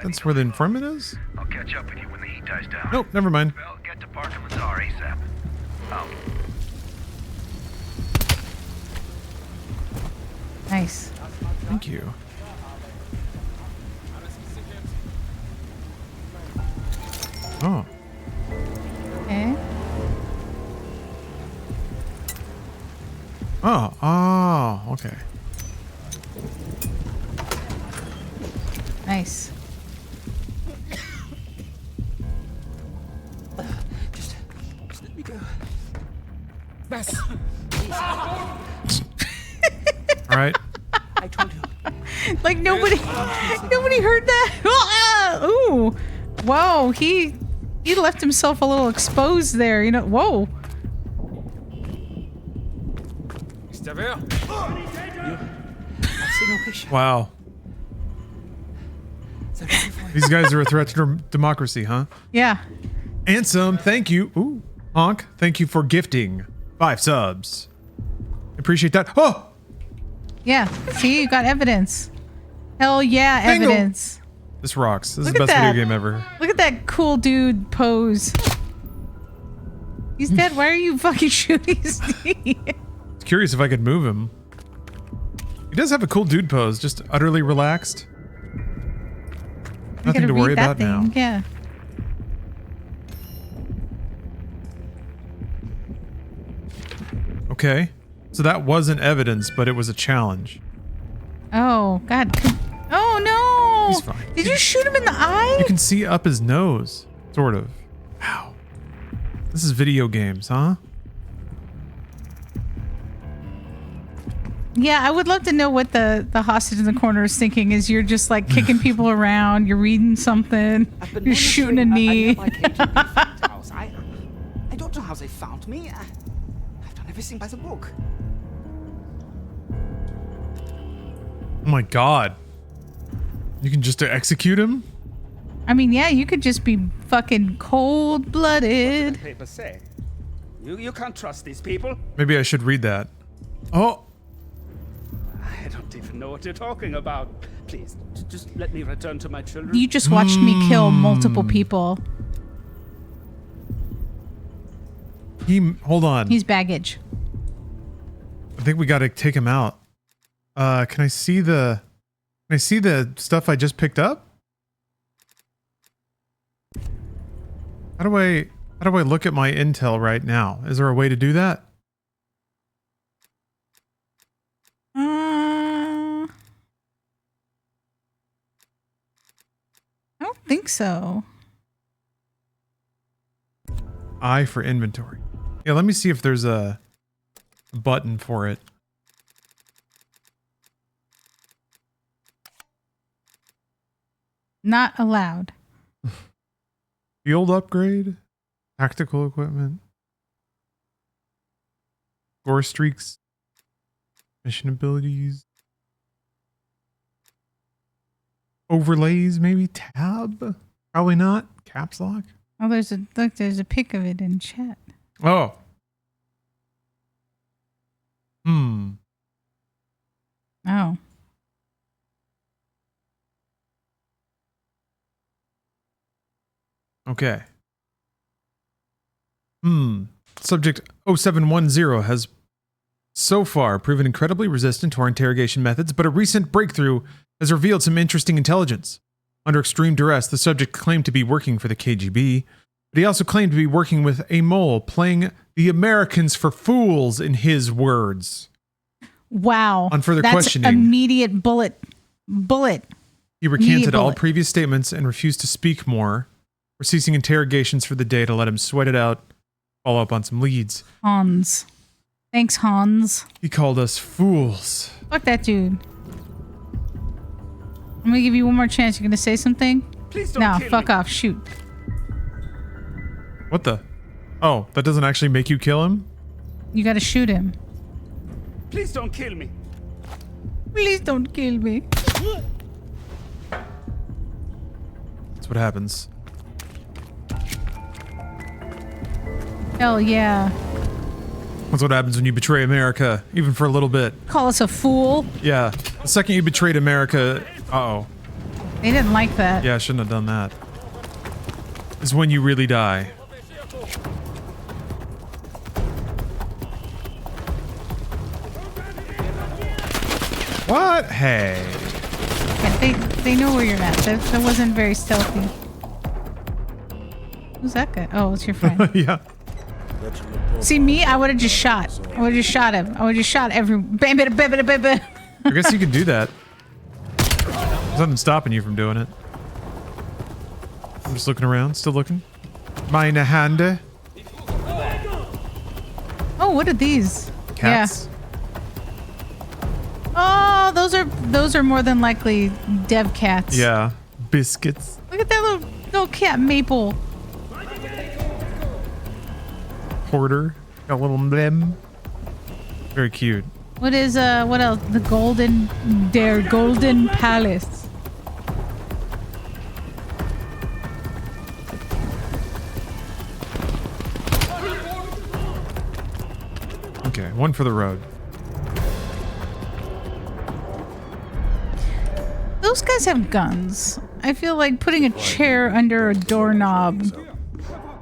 That's where the informant is? I'll catch up with you when the heat dies down. Nope, never mind. Well, get to Park and Lazar ASAP. Out. Nice. Thank you. Oh. Okay. Oh, okay. Nice. Just let me go. Was? All right. I told you. Like nobody heard that. Ooh. Whoa, he left himself a little exposed there, you know. Whoa. Wow. These guys are a threat to democracy, huh? Yeah. Ansem, thank you. Ooh, Honk, thank you for gifting 5 subs. Appreciate that. Oh! Yeah. See, you got evidence. Hell yeah, Bingo. evidence. This rocks. This Look is the at best that. video game ever. Look at that cool dude pose. He's dead. Why are you fucking shooting Steve? I was curious if I could move him. He does have a cool dude pose, just utterly relaxed. Nothing to worry about now. Yeah. Okay. So that wasn't evidence, but it was a challenge. Oh, God. Oh, no. He's fine. Did you shoot him in the eye? You can see up his nose. Sort of. Wow. This is video games, huh? Yeah, I would love to know what the hostage in the corner is thinking as you're just like kicking people around, you're reading something, you're shooting a knee. I don't know how they found me. I've done everything by the book. Oh my god. You can just execute him? I mean, yeah, you could just be fucking cold-blooded. The papers say. You can't trust these people. Maybe I should read that. Oh. I don't even know what you're talking about. Please, just let me return to my children. You just watched me kill multiple people. Hold on. He's baggage. I think we got to take him out. Can I see the stuff I just picked up? How do I look at my intel right now? Is there a way to do that? I don't think so. I for inventory. Yeah, let me see if there's a button for it. Not allowed. Field upgrade, tactical equipment, score streaks, mission abilities, overlays, maybe tab, probably not caps lock. Oh, there's a pic of it in chat. Oh. Oh. Okay. Subject 0710 has so far proven incredibly resistant to our interrogation methods, but a recent breakthrough has revealed some interesting intelligence. Under extreme duress, the subject claimed to be working for the KGB, but he also claimed to be working with a mole, playing the Americans for fools, in his words. Wow. On further That's questioning, immediate bullet. He recanted all previous statements and refused to speak more. We're ceasing interrogations for the day to let him sweat it out, follow up on some leads. Hans. Thanks, Hans. He called us fools. Fuck that dude. I'm gonna give you one more chance. You're gonna say something? Please don't No, kill fuck me. off. Shoot. What the? Oh, that doesn't actually make you kill him? You gotta shoot him. Please don't kill me. Please don't kill me. That's what happens. Hell yeah. That's what happens when you betray America, even for a little bit. Call us a fool. Yeah. The second you betrayed America, uh-oh. They didn't like that. Yeah, I shouldn't have done that. Is when you really die. What? Hey. Yeah, they know where you're at. That wasn't very stealthy. Who's that guy? Oh, it's your friend. Yeah. See me? I would have just shot. I would have just shot him. I would have just shot every. Bam, bam, bam, bam, bam, bam. I guess you could do that. There's nothing stopping you from doing it. I'm just looking around, still looking. Meine Hände. Oh, what are these? Cats. Yeah. Oh, those are more than likely dev cats. Yeah. Biscuits. Look at that little cat Maple. Porter. Got a little blem. Very cute. What is what else? Their golden palace. Okay, one for the road. Those guys have guns. I feel like putting a chair under a doorknob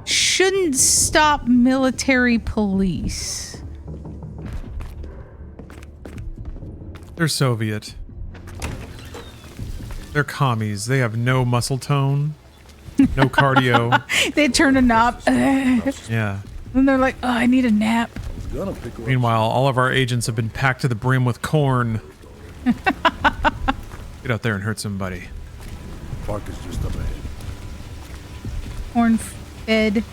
shouldn't stop military police. They're Soviet. They're commies. They have no muscle tone, no cardio. They turn a knob. Yeah. And they're like, oh, I need a nap. Meanwhile, all of our agents have been packed to the brim with corn. Get out there and hurt somebody. Park is just up ahead. Corn fed,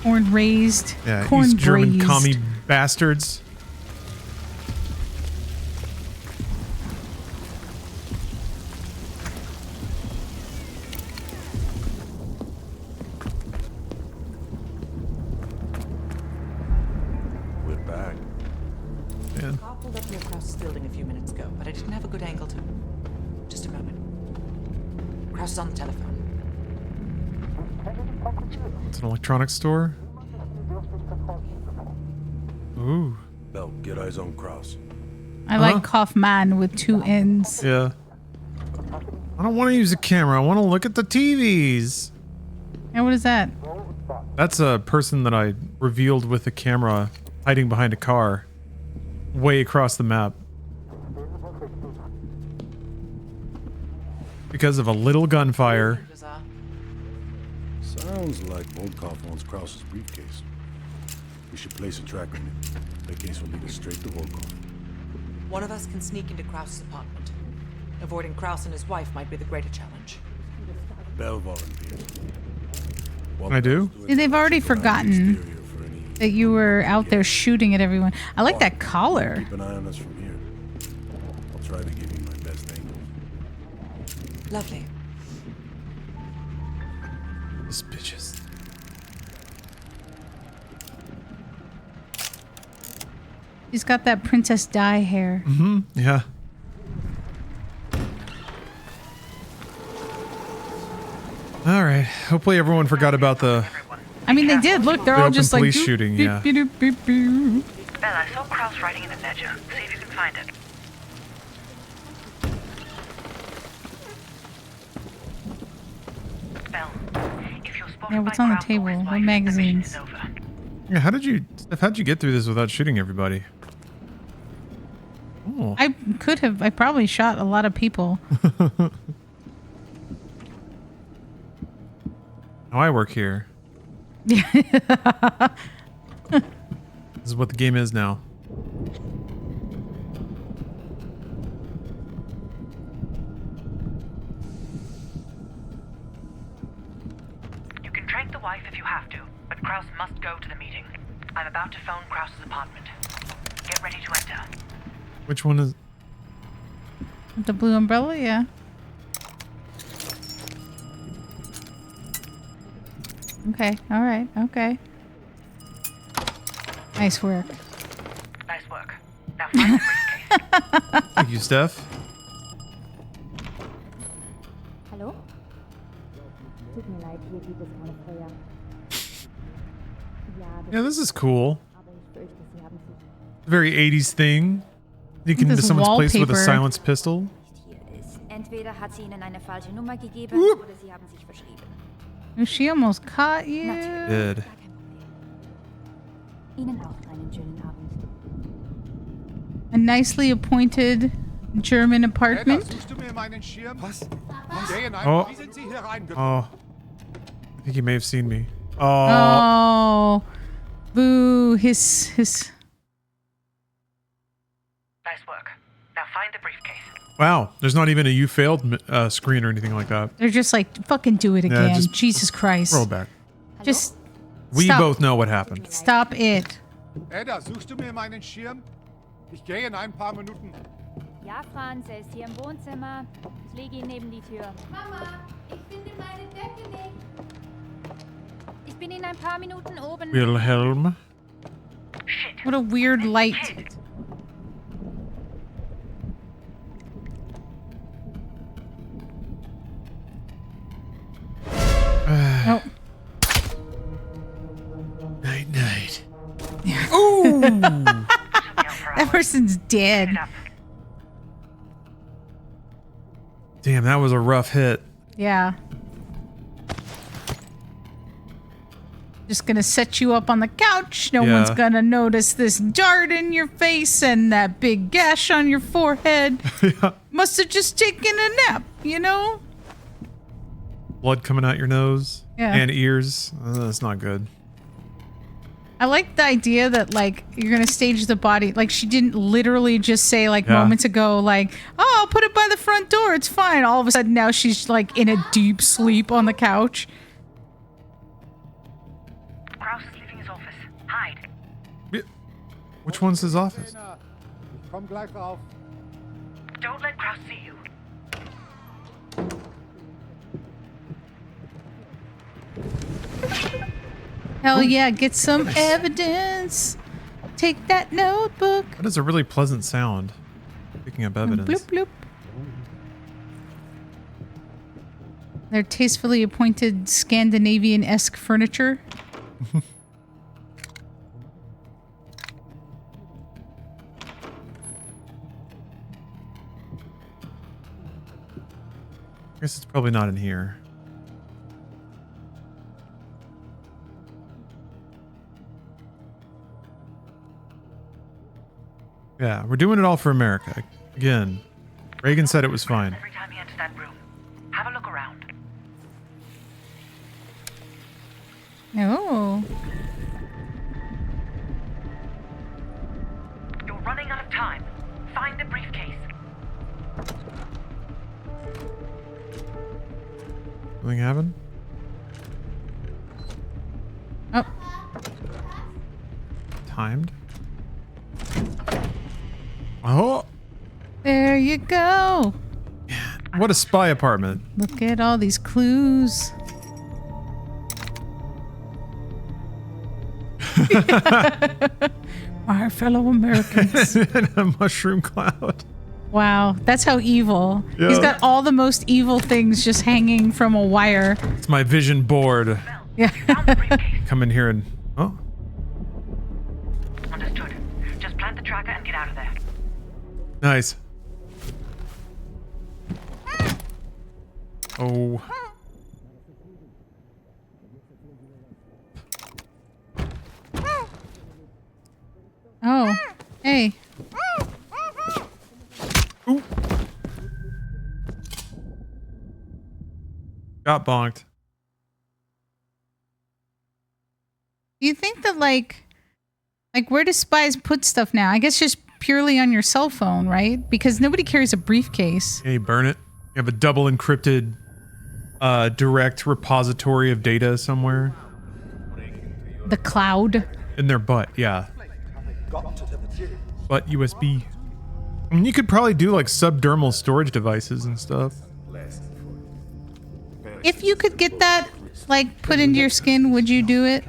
corn raised, Yeah, corn East German braised. commie bastards. We're back. Man. Car pulled up near Krause's building a few minutes ago, but I didn't have a good angle to. Just a moment. Kraus is on the telephone. It's an electronics store. Ooh. Bell, get eyes on Kraus. I like Kaufman with 2 N's. Yeah. I don't want to use a camera. I want to look at the TVs. And what is that? That's a person that I revealed with a camera hiding behind a car way across the map. Because of a little gunfire. Sounds like Volkov wants Kraus's briefcase. We should place a track on it. The case will lead us straight to Volkov. One of us can sneak into Kraus's apartment. Avoiding Kraus and his wife might be the greater challenge. Bell volunteers. I do? See, they've already forgotten that you were out there shooting at everyone. I like that collar. Keep an eye on us from here. I'll try to give you my best angle. Lovely. Suspicious. He's got that Princess Di hair. Mm-hmm. Yeah. All right. Hopefully everyone forgot about the. I mean, they did. Look, they're all just like police shooting. Yeah. Bell, I saw Kraus writing in the ledger. See if you can find it. Bell, if you're spotted Yeah, what's by on the Kraus or table? his What wife, magazines? the mission is over. Yeah. How'd you get through this without shooting everybody? Oh. I could have. I probably shot a lot of people. Now I work here. Yeah. This is what the game is now. You can trank the wife if you have to, but Kraus must go to the meeting. I'm about to phone Kraus's apartment. Get ready to enter. Which one is? The blue umbrella, yeah. Okay, alright, okay. Nice work. Nice work. Now find the briefcase. Thank you, Steph. Hallo? Tut mir leid, hier gibt es keine Feuer. Yeah, this is cool. Aber ich fürchte, Sie haben sich Very 80s thing. You can into This someone's place with a wallpaper. silenced pistol. hier ist. Entweder hat sie Ihnen eine falsche Nummer gegeben oder Sie haben sich verschrieben. She almost caught you. Did. Ihnen auch einen schönen Abend. A nicely appointed German apartment. Suchst du mir meinen Schirm? Was? Oh. Wie sind Sie hier reingekommen? Oh. I think he may have seen me. Oh. Oh. Boo. His. Nice work. Now find the briefcase. Wow. There's not even a you failed screen or anything like that. They're just like, fucking do it again. just Jesus Christ. Roll back. Just We stop. both know what happened. Stop it. Edda, suchst du mir meinen Schirm? Ich gehe in ein paar Minuten. Ja, Franz, er ist hier im Wohnzimmer. Ich lege ihn neben die Tür. Mama, ich finde meine Decke nicht. Ich bin in ein paar Minuten oben. Wilhelm. What a weird light. Oh. Night, night. Ooh. That person's dead. Damn, that was a rough hit. Yeah. Just gonna set you up on the couch. No Yeah. one's gonna notice this dart in your face and that big gash on your forehead. Must have just taken a nap, you know? Blood coming out your nose Yeah. and ears. That's not good. I like the idea that, like, you're gonna stage the body. Like, she didn't literally just say, like, Yeah. moments ago, like, oh, I'll put it by the front door. It's fine. All of a sudden, now she's, like, in a deep sleep on the couch. Kraus is leaving his office. Hide. Which one's his office? Ich komm gleich rauf. Don't let Kraus see you. Hell yeah, get some evidence. Take that notebook. That is a really pleasant sound. Picking up evidence. Bloop, bloop. Their tastefully appointed Scandinavian-esque furniture. I guess it's probably not in here. Yeah, we're doing it all for America. Again, Reagan said it was fine. Every time he enters that room, have a look around. Oh. You're running out of time. Find the briefcase. Something happened? Oh. Timed. Oh. There you go. What a spy apartment. Look at all these clues. Our fellow Americans. And a mushroom cloud. Wow, that's how evil. Yeah. He's got all the most evil things just hanging from a wire. It's my vision board. Yeah. Come in here and... Oh. Understood. Just plant the tracker and get out of there. Nice. Oh. Oh. Hey. Ooh. Got bonked. Do you think that like where do spies put stuff now? I guess just purely on your cell phone, right? Because nobody carries a briefcase. Yeah, you burn it. You have a double encrypted direct repository of data somewhere. The cloud. In their butt, yeah. Butt USB. I mean, you could probably do like subdermal storage devices and stuff. If you could get that like put into your skin, would you do it?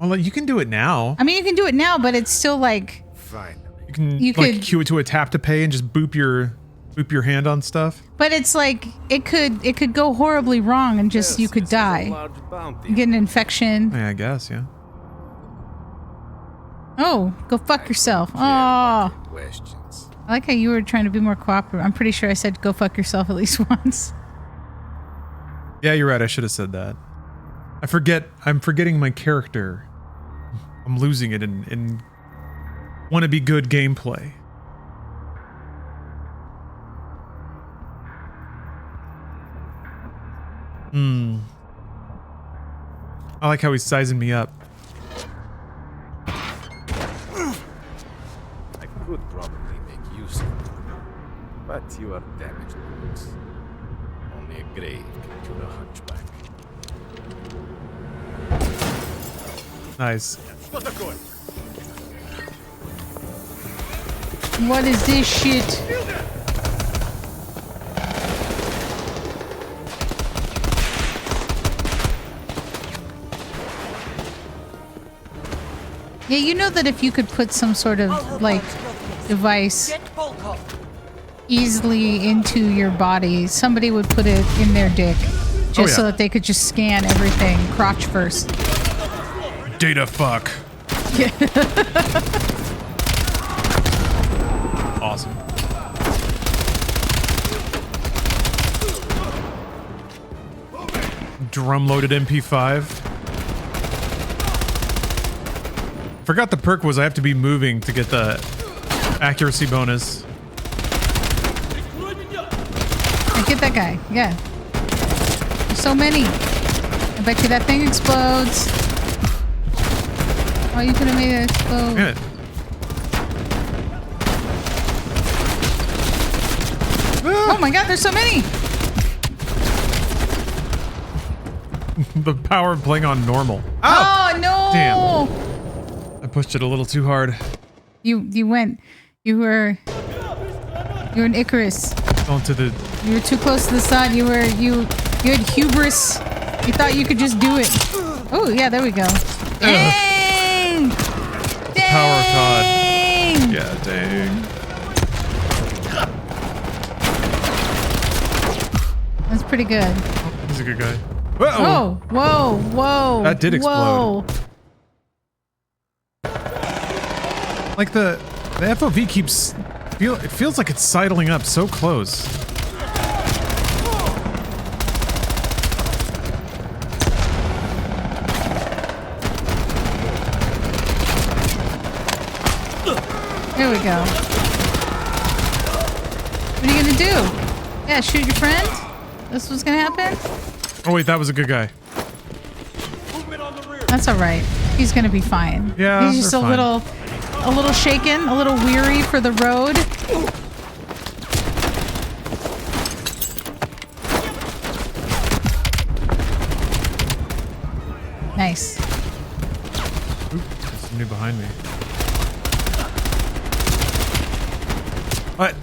Well, you can do it now. I mean, you can do it now, but it's still like Fine. You could cue it to a tap to pay and just boop your hand on stuff. But it's like it could go horribly wrong and just you could die. You get an infection. Yeah, I guess, yeah. Oh, go fuck yourself. Oh. I like how you were trying to be more cooperative. I'm pretty sure I said go fuck yourself at least once. Yeah, you're right. I should have said that. I'm forgetting my character. I'm losing it in want to be good gameplay. I like how he's sizing me up. I could probably make use of it, but you are damaged goods. Only a grave can cure a hunchback. Nice. What is this shit? Yeah, you know that if you could put some sort of like device easily into your body, somebody would put it in their dick just so that they could just scan everything crotch first. Data fuck. Yeah. Awesome. Drum loaded MP5. Forgot the perk was I have to be moving to get the accuracy bonus. Get that guy. Yeah. There's so many. I bet you that thing explodes. Oh, you could have made it explode. Good. Oh my god, there's so many! The power of playing on normal. Oh no! Damn. I pushed it a little too hard. You were an Icarus. Onto the... You were too close to the sun. You had hubris. You thought you could just do it. Oh yeah, there we go. Dang! The power of God. Yeah, dang. That's pretty good. He's a good guy. Whoa! Whoa! Whoa! That did explode. Whoa. Like the FOV keeps it feels like it's sidling up so close. Here we go. What are you gonna do? Yeah, shoot your friend? This was gonna happen? Oh wait, that was a good guy. That's alright. He's gonna be fine. Yeah, he's just they're fine. a little shaken, a little weary for the road. Nice. Oop, there's somebody behind me. What?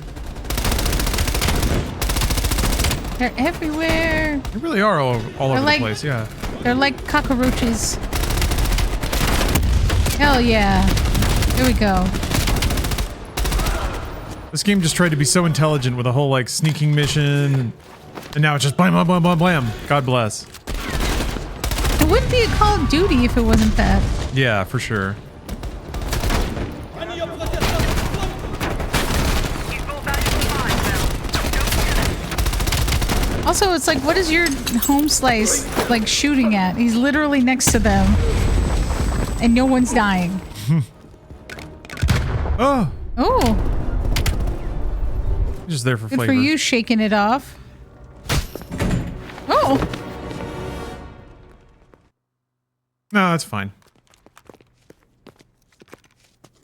They're everywhere. They really are all over like- the place, yeah. They're like cockroaches. Hell yeah. Here we go. This game just tried to be so intelligent with a whole like sneaking mission, and now it's just blam blam blam blam blam. God bless. It wouldn't be a Call of Duty if it wasn't that. Yeah, for sure. Also, it's like, what is your home slice like shooting at? He's literally next to them, and no one's dying. Oh. Oh. Just there for Good flavor. for you, shaking it off. Oh. No, that's fine.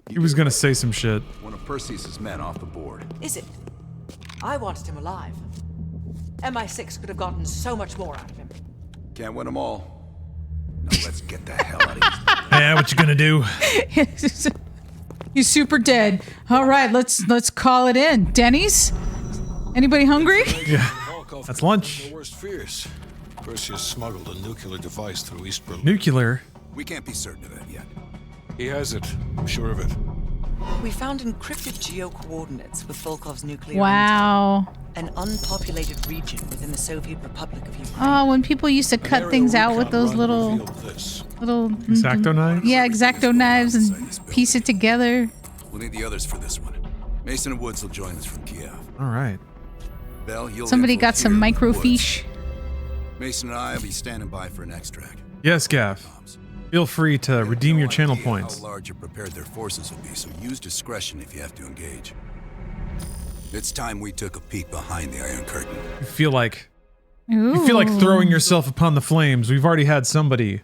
He was gonna say some shit. One of Perseus's men off the board. Is it? I wanted him alive. MI6 could have gotten so much more out of him. Can't win them all. Now let's get the hell out of here. Yeah, what you gonna do? He's super dead. All right, let's call it in. Denny's? Anybody hungry? Yeah. That's lunch. The worst fears. Perseus smuggled a nuclear device through East Berlin. Nuclear? We can't be certain of that yet. He has it. I'm sure of it. We found encrypted geo-coordinates with Volkov's nuclear Wow. intel. An unpopulated region within the Soviet Republic of Ukraine. Oh, when people used to cut things out with those little X-Acto knives? Yeah, X-Acto knives and piece it together. We'll need the others for this one. Mason and Woods will join us from Kiev. All right. Bell, you'll Somebody got some infiltrate the microfiche. woods. Mason and I will be standing by for an extract. Yes, Gaff. Feel free to redeem your channel points. How large or prepared their forces will be, so use discretion if you have to engage. It's time we took a peek behind the Iron Curtain. You feel like throwing yourself upon the flames. We've already had somebody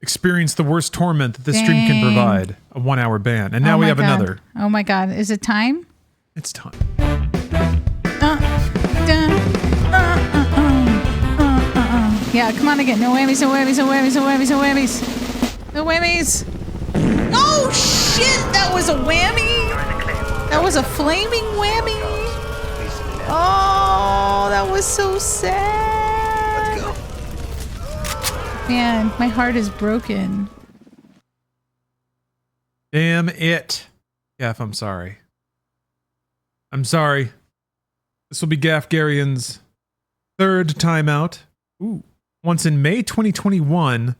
experience the worst torment that this stream can provide. A 1-hour ban. And now we have another. Oh my god. Is it time? It's time. Yeah, come on again. No whammies, no whammies, no whammies, no whammies, no whammies. No whammies. Oh shit! That was a whammy! That was a flaming whammy! Oh, that was so sad! Let's go. Man, my heart is broken. Damn it. Gaff, I'm sorry. I'm sorry. This will be Gaff Garion's third timeout. Ooh. Once in May 2021.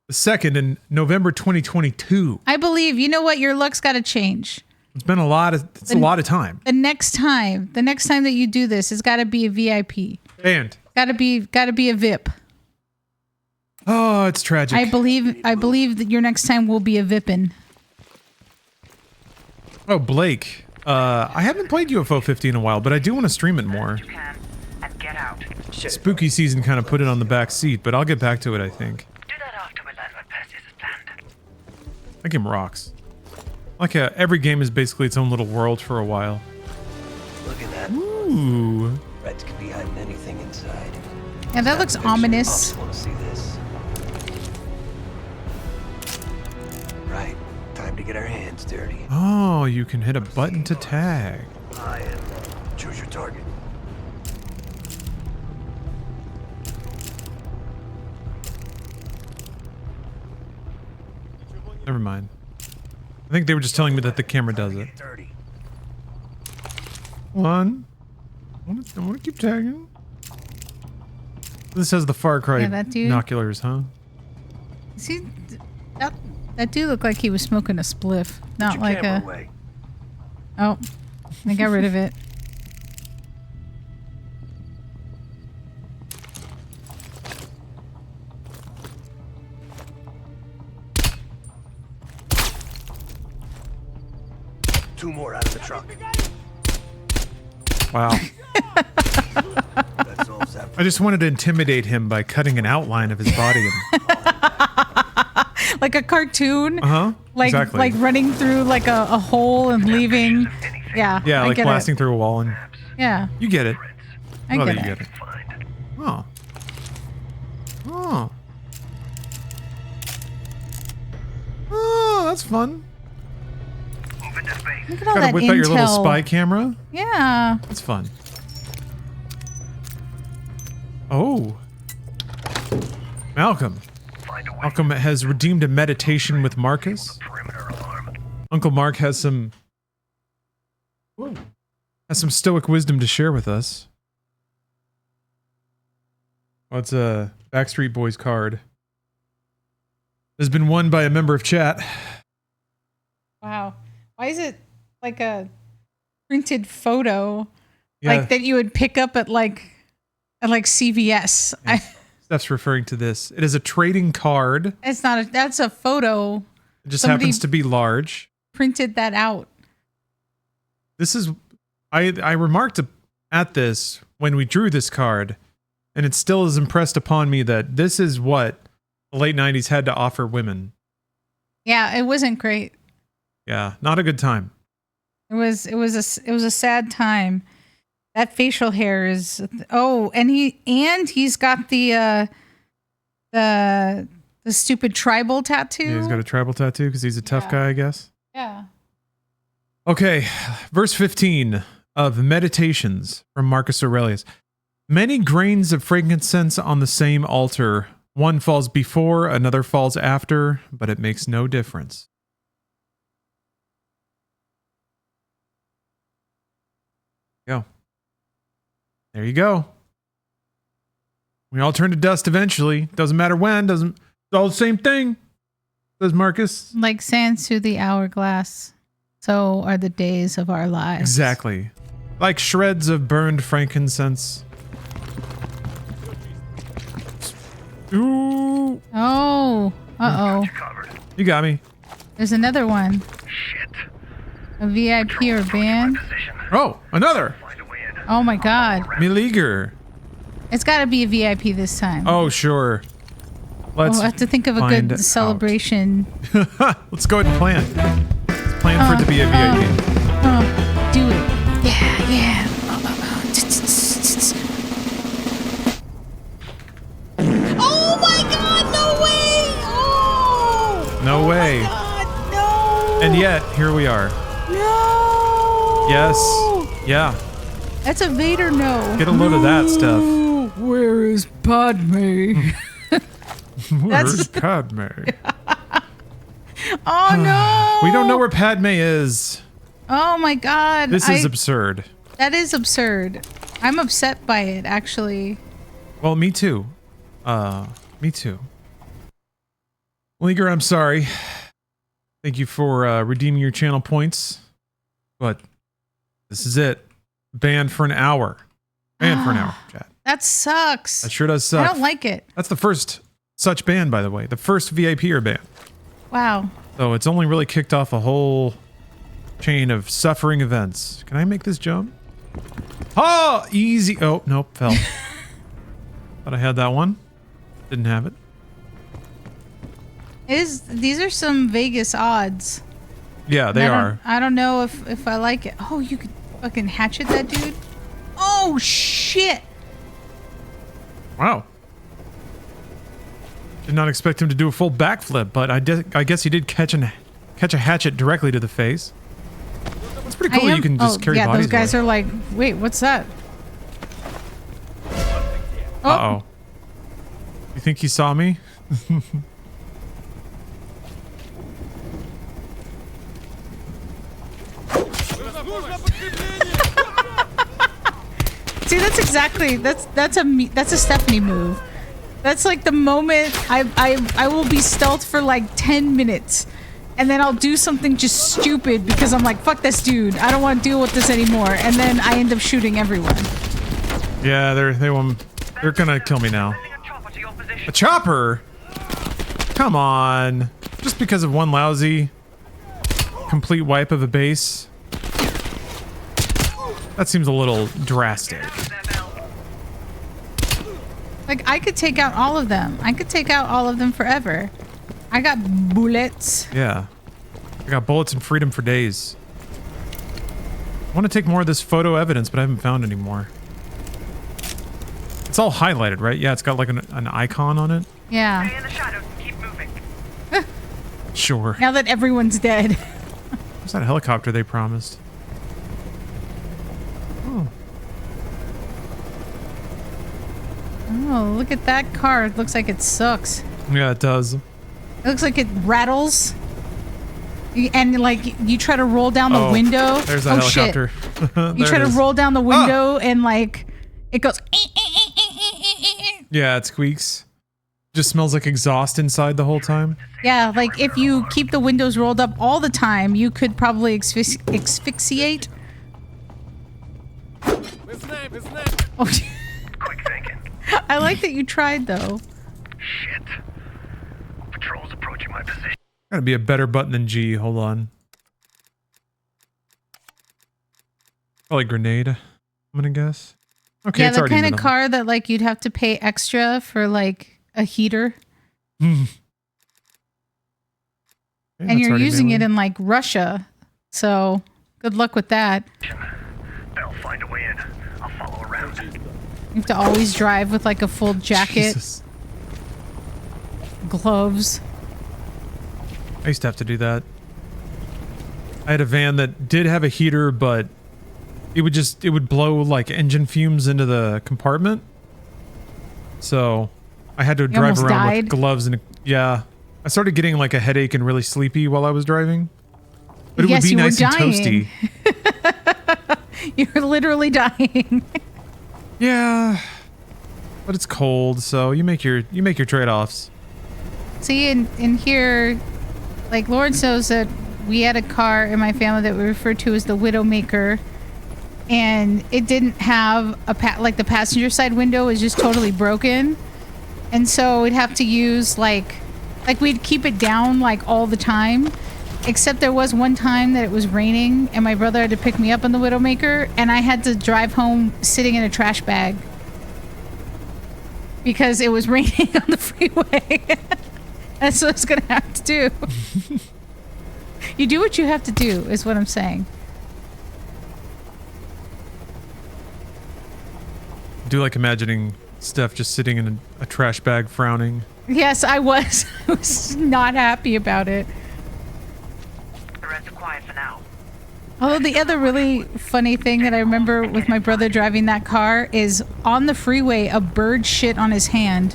The second in November 2022. I believe, you know what? Your luck's got to change. It's been a lot of time. The next time that you do this, it's got to be a VIP. And Got to be a VIP. oh, it's tragic. I believe that your next time will be a VIPin. Oh, Blake. I haven't played UFO 50 in a while, but I do want to stream it more. Spooky season kind of put it on the back seat, but I'll get back to it, I think. That game rocks. Like every game is basically its own little world for a while. Look at that. Ooh. Reds could be hiding anything inside. Yeah, that looks ominous. Want to see this? Right. Time to get our hands dirty. Oh, you can hit a button to tag. Choose your target. Never mind. I think they were just telling me that the camera does it. One. I want to keep tagging. This has the Far Cry Yeah, that dude. binoculars, huh? See, that dude looked like he was smoking a spliff, not like a. Oh, I got rid of it. Two more out of the truck. Wow. I just wanted to intimidate him by cutting an outline of his body. Like a cartoon. Uh-huh. Like exactly. like running through like a hole and leaving. Yeah. Yeah, I like get blasting it. through a wall and Yeah. you get it. I Love get that you it. get it. Oh. Oh. Oh, that's fun. Look at all Gotta that whip intel. out your little spy camera. Yeah. That's fun. Oh. Malcolm. Malcolm has redeemed a meditation with Marcus. Uncle Mark has some stoic wisdom to share with us. Oh, it's a Backstreet Boys card. Has been won by a member of chat. Wow. Why is it like a printed photo, Yeah. like that you would pick up at like CVS? Steph's referring to this. It is a trading card. It's not a. That's a photo. It just Somebody happens to be large. printed that out. This is, I remarked at this when we drew this card, and it still is impressed upon me that this is what the late 90s had to offer women. Yeah, it wasn't great. Yeah, not a good time. It was a sad time. That facial hair is and he's got the stupid tribal tattoo. Yeah, he's got a tribal tattoo because he's a tough guy, I guess. Yeah. Okay, verse 15 of Meditations from Marcus Aurelius. Many grains of frankincense on the same altar. One falls before, another falls after, but it makes no difference. Go. There you go. We all turn to dust eventually. Doesn't matter when. It's all the same thing, says Marcus. Like sands through the hourglass, so are the days of our lives. Exactly. Like shreds of burned frankincense. Ooh. Oh. Uh-oh. You got me. There's another one. A VIP or band. Oh, another. Oh my god. Meleager. It's got to be a VIP this time. Oh, sure. Let's I have to think of a find good celebration. Let's go ahead and plan. Let's plan for it to be a VIP. Do it. Yeah, yeah. Oh my god, no way! Oh! No way. God, no! And yet, here we are. No! Yes. Yeah. That's a Vader no. Get a load of that stuff. Where is Padme? Where's Padme? Oh no! We don't know where Padme is. Oh my god. This is absurd. That is absurd. I'm upset by it, actually. Well, me too. Me too. Leaguer, I'm sorry. Thank you for redeeming your channel points. But this is it. Banned for an hour. Banned for an hour, chat. That sucks. That sure does suck. I don't like it. That's the first such ban, by the way. The first VIPer ban. Wow. So it's only really kicked off a whole chain of suffering events. Can I make this jump? Oh, easy. Oh, nope, fell. Thought I had that one. Didn't have it. These are some Vegas odds. Yeah, they are. I don't know if I like it. Oh, you could fucking hatchet that dude? Oh, shit. Wow. Did not expect him to do a full backflip, but I guess he did catch a hatchet directly to the face. That's pretty cool. You can just carry bodies. Yeah, those guys are like, wait, what's that? Uh-oh. You think he saw me? See, that's exactly that's a Stephanie move. That's like the moment I will be stealth for like 10 minutes. And then I'll do something just stupid because I'm like, fuck this dude. I don't want to deal with this anymore. And then I end up shooting everyone. Yeah, they're gonna kill me now. A chopper? Come on. Just because of one lousy complete wipe of a base? That seems a little drastic. Like, I could take out all of them. I could take out all of them forever. I got bullets. Yeah. I got bullets and freedom for days. I want to take more of this photo evidence, but I haven't found any more. It's all highlighted, right? Yeah, it's got like an icon on it. Yeah. Stay in the shadows and keep moving. Sure. Now that everyone's dead. Where's that helicopter they promised? Oh. Oh, look at that car. It looks like it sucks. Yeah, it does. It looks like it rattles. And like you try to roll down the window. There's that helicopter. You try to roll down the window and like it goes. Yeah, it squeaks. Just smells like exhaust inside the whole time. Yeah, like if you keep the windows rolled up all the time, you could probably asphyxiate. Oh, Quick thinking. I like that you tried though. Shit. Patrol's approaching my position. Gotta be a better button than G. Hold on. Probably grenade, I'm gonna guess. Okay, Yeah, it's the already kind of middle. car that like you'd have to pay extra for like a heater. Yeah, And that's you're already using it melee. in like Russia. So good luck with that. They'll find a way in. I'll follow around. You have to always drive with like a full jacket, Jesus. gloves. I used to have to do that. I had a van that did have a heater, but it would blow like engine fumes into the compartment. So I had to You drive almost around died? with gloves and yeah. I started getting like a headache and really sleepy while I was driving. But it Yes, would be you were nice and dying. toasty. You're literally dying. Yeah. But it's cold, so you make your trade-offs. See, in here, like Lawrence knows that we had a car in my family that we referred to as the Widowmaker, and it didn't have a like the passenger side window is just totally broken, and so we'd have to use like we'd keep it down like all the time, except there was one time that it was raining and my brother had to pick me up on the Widowmaker, and I had to drive home sitting in a trash bag because it was raining on the freeway. That's what I was gonna have to do. You do what you have to do, is what I'm saying. I do like imagining Steph just sitting in a trash bag frowning. Yes, I was. I was not happy about it. The rest are quiet for now. Although the other really funny thing that I remember with my brother driving that car is on the freeway, a bird shit on his hand.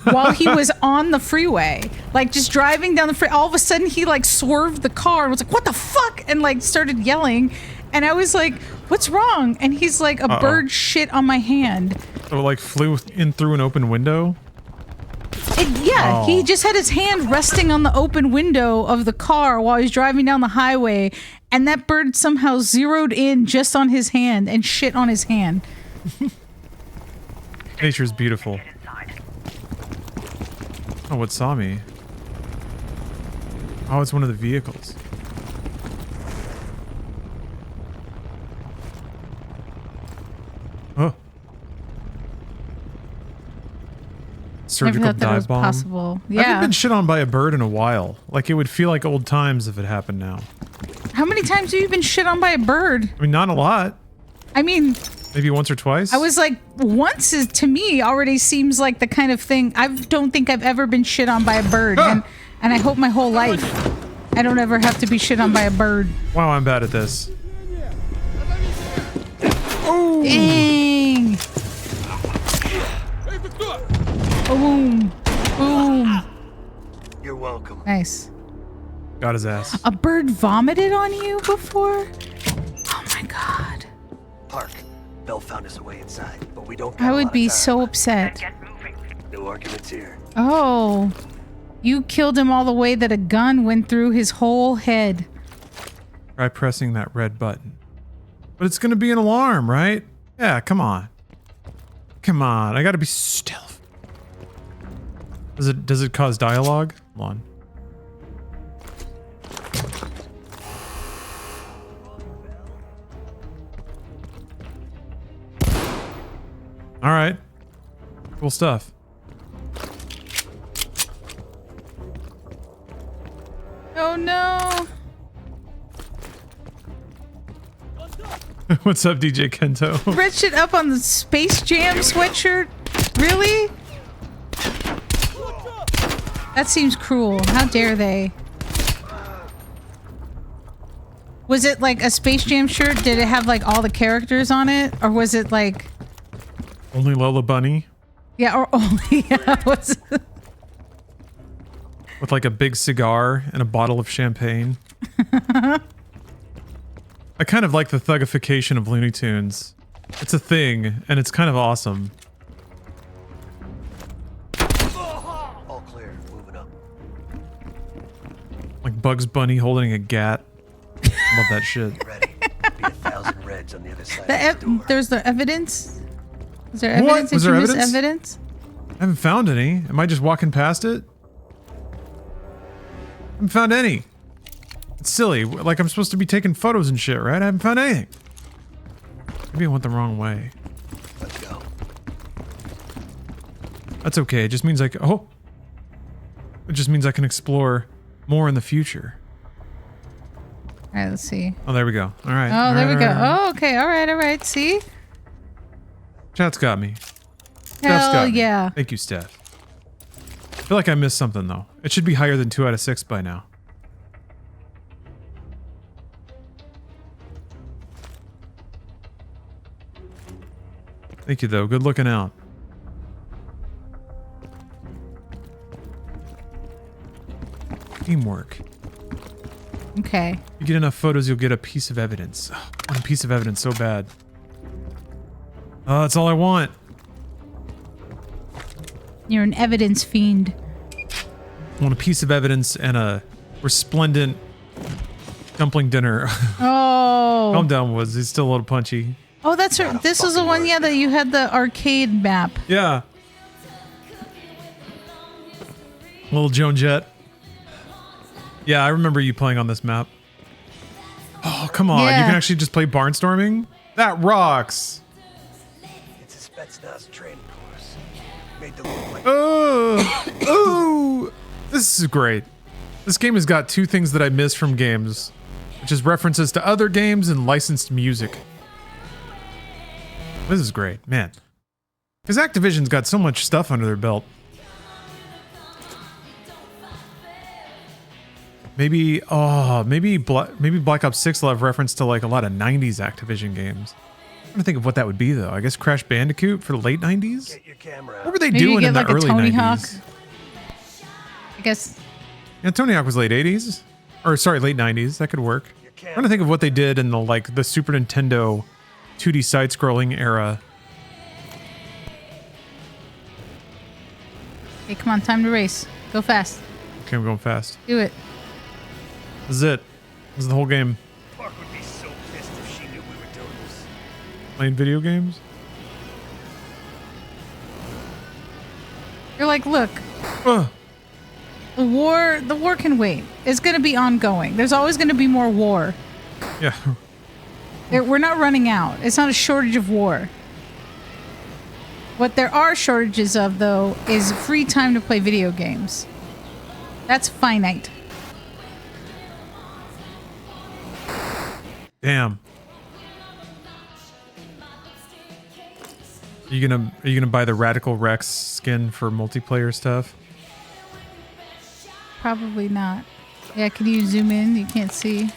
While he was on the freeway, like just driving down the freeway, all of a sudden he like swerved the car and was like, "What the fuck?" and like started yelling, and I was like, "What's wrong?" And he's like, "A bird shit on my hand." So it like flew in through an open window? Yeah, he just had his hand resting on the open window of the car while he was driving down the highway, and that bird somehow zeroed in just on his hand and shit on his hand. Nature's beautiful. Oh, what saw me? Oh, it's one of the vehicles. Oh. Surgical Never thought that dive was bomb. possible. I Yeah. haven't been shit on by a bird in a while. Like, it would feel like old times if it happened now. How many times have you been shit on by a bird? I mean, not a lot. I mean, Maybe once or twice. I was like, once is to me already seems like the kind of thing. I don't think I've ever been shit on by a bird, and I hope my whole life I don't ever have to be shit on by a bird. Wow, I'm bad at this. Oh! Dang! Boom! Boom! You're welcome. Nice. Got his ass. A bird vomited on you before? Oh my god. Park. Bell found us a way inside, but we don't. I would be so upset. No arguments here. Oh. You killed him all the way that a gun went through his whole head. Try pressing that red button. But it's gonna be an alarm, right? Yeah, come on. Come on, I gotta be stealth. Does it cause dialogue? Hold on. Alright. Cool stuff. Oh no. What's up, DJ Kento? Red shit up on the Space Jam sweatshirt? Really? That seems cruel. How dare they? Was it like a Space Jam shirt? Did it have like all the characters on it? Or was it like... Only Lola Bunny? Yeah, or only... Yeah, was With like a big cigar and a bottle of champagne. I kind of like the thugification of Looney Tunes. It's a thing, and it's kind of awesome. All clear. Moving up. Like Bugs Bunny holding a gat. Love that shit. Ready. Be 1,000 reds on the other side. There's the evidence? Is there evidence? What? Was Did there you miss evidence? evidence? I haven't found any. Am I just walking past it? I haven't found any. It's silly. Like I'm supposed to be taking photos and shit, right? I haven't found anything. Maybe I went the wrong way. Let's go. That's okay. It just means I can... Oh! It just means I can explore more in the future. Alright, let's see. Oh, there we go. Alright. Oh, there we go. Oh, okay. Alright. See? Chat's got me. Steph's Hell got me. yeah. Thank you, Steph. I feel like I missed something, though. It should be higher than 2 out of 6 by now. Thank you, though. Good looking out. Teamwork. Okay. You get enough photos, you'll get a piece of evidence. Oh, I want a piece of evidence so bad. Oh, that's all I want. You're an evidence fiend. I want a piece of evidence and a resplendent dumpling dinner. Oh. Calm down, Woods. He's still a little punchy. Oh, that's right. This is the one, yeah, that you had the arcade map. Yeah. Little Joan Jett. Yeah, I remember you playing on this map. Oh, come on. Yeah. You can actually just play barnstorming? That rocks. It's a Spetsnaz training course. Made to look like... Oh, this is great. This game has got 2 things that I miss from games, which is references to other games and licensed music. This is great, man. Because Activision's got so much stuff under their belt. Maybe, maybe Black Ops 6 will have reference to like a lot of 90s Activision games. I'm trying to think of what that would be though. I guess Crash Bandicoot for the late 90s? What were they Maybe doing you in get the like a early Tony 90s? Hawk. I guess. Yeah, Tony Hawk was late 80s. Or sorry, late 90s. That could work. I'm trying to think of what they did in the Super Nintendo 2D side-scrolling era. Hey, come on, time to race. Go fast. Okay, I'm going fast. Do it. This is it. This is the whole game. Park would be so pissed if she knew we were doing this. Playing video games? You're like, look. The war can wait. It's going to be ongoing. There's always going to be more war. Yeah. We're not running out. It's not a shortage of war. What there are shortages of, though, is free time to play video games. That's finite. Damn. Are you gonna buy the Radical Rex skin for multiplayer stuff? Probably not. Yeah, can you zoom in? You can't see.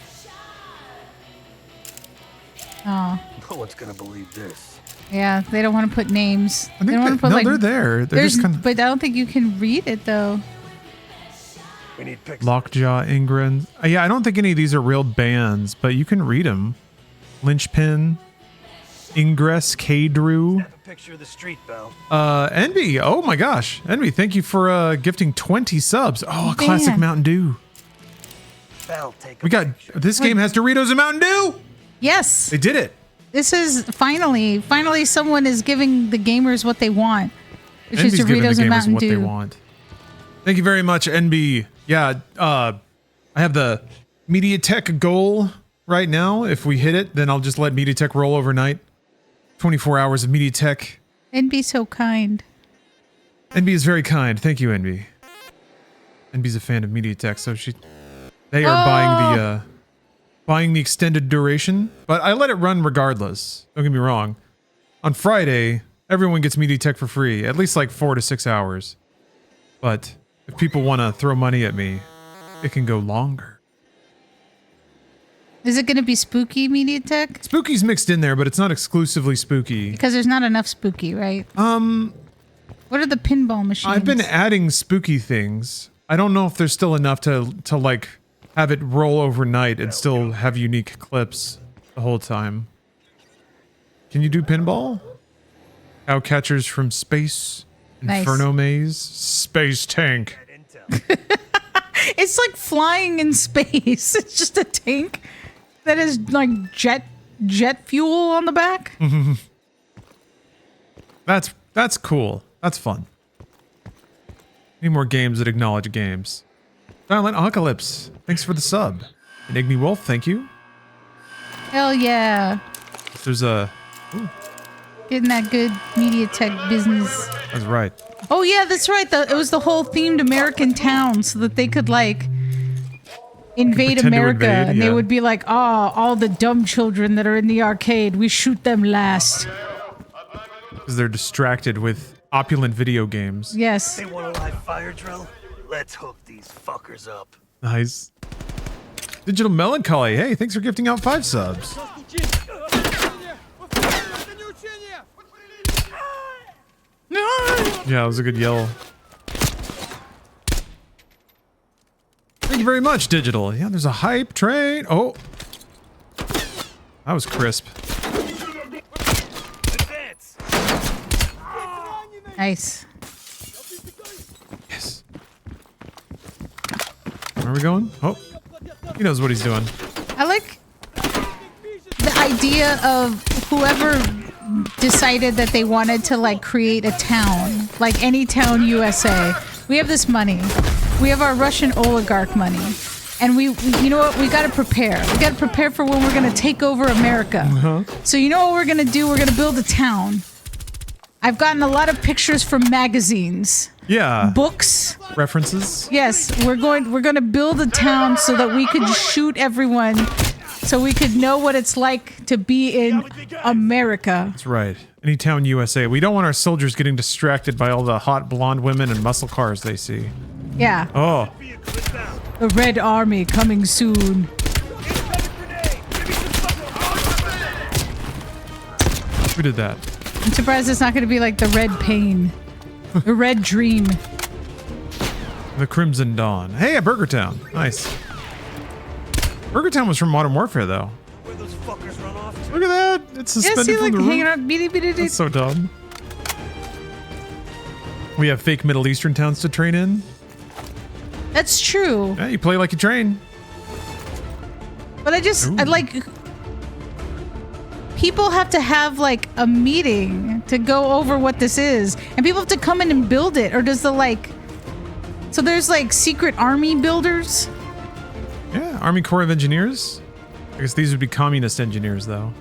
Oh. No one's gonna believe this. Yeah, they don't want to put names. I think they don't want to put no, like. they're there. They're just kind of But I don't think you can read it though. We need pictures. Lockjaw, Ingrid. Yeah, I don't think any of these are real bands, but you can read them. Lynchpin. Ingress K Drew. Snap a picture of the street, Belle. Envy. Oh my gosh. Envy, thank you for gifting 20 subs. Oh, a classic Man. Mountain Dew. Belle, take a We got this game has Doritos and Mountain Dew. Yes. They did it. This is finally someone is giving the gamers what they want. Which Envy's is giving the Doritos and gamers Mountain what they Dew. want. Thank you very much, NB. Yeah, I have the MediaTek goal right now. If we hit it, then I'll just let MediaTek roll overnight. 24 hours of MediaTek. And be so kind. NB is very kind. Thank you, NB. NB's a fan of MediaTek, so they are buying the extended duration. But I let it run regardless. Don't get me wrong. On Friday, everyone gets MediaTek for free, at least like 4 to 6 hours. But if people want to throw money at me, it can go longer. Is it going to be spooky MediaTek? Spooky's mixed in there, but it's not exclusively spooky. Because there's not enough spooky, right? What are the pinball machines? I've been adding spooky things. I don't know if there's still enough to like have it roll overnight and still have unique clips the whole time. Can you do pinball? Cow catchers from space. Nice. Inferno maze. Space tank. It's like flying in space. It's just a tank that is like jet fuel on the back. That's cool. That's fun. Need more games that acknowledge games. Silent Apocalypse, thanks for the sub. And Igni Wolf, thank you. Hell yeah. There's a... Getting that good MediaTek business. That's right. Oh yeah, that's right. It was the whole themed American town so that they could like invade Pretend to America. invade, And they yeah. would be like, oh, all the dumb children that are in the arcade, we shoot them last. Because they're distracted with opulent video games. Yes. They want a live fire drill? Let's hook these fuckers up. Nice. Digital Melancholy, hey, thanks for gifting out 5 subs. Yeah, that was a good yell. Thank you very much, Digital. Yeah, there's a hype train. Oh. That was crisp. Nice. Yes. Where are we going? Oh. He knows what he's doing. I like the idea of whoever decided that they wanted to like create a town, like any town USA. We have this money. We have our Russian oligarch money. And we you know what? We got to prepare. We got to prepare for when we're going to take over America. So you know what we're going to do? We're going to build a town. I've gotten a lot of pictures from magazines. Yeah. Books. References. Yes, we're going to build a town so that we could shoot everyone, so we could know what it's like to be in America. That's right. Any town USA. We don't want our soldiers getting distracted by all the hot blonde women and muscle cars they see. Yeah. Oh. The Red Army coming soon. Who did that? I'm surprised it's not going to be like the Red Pain. The Red Dream. The Crimson Dawn. Hey, a Burger Town. Nice. Burger Town was from Modern Warfare, though. Where those fuckers run off to? Look at that. It's suspended see, from like the roof. hanging out. That's so dumb. We have fake Middle Eastern towns to train in. That's true. Yeah, you play like you train. But I like... People have to have like a meeting to go over what this is. And people have to come in and build it. Or does the like... So there's like secret army builders? Yeah, Army Corps of Engineers. I guess these would be communist engineers, though.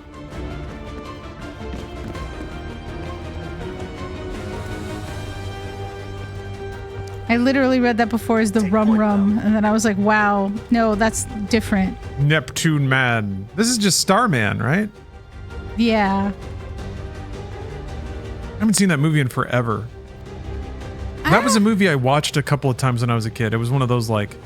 I literally read that before as the Rum Rum. And then I was like, wow, no, that's different. Neptune Man. This is just Starman, right? Yeah. I haven't seen that movie in forever. That was a movie I watched a couple of times when I was a kid. It was one of those like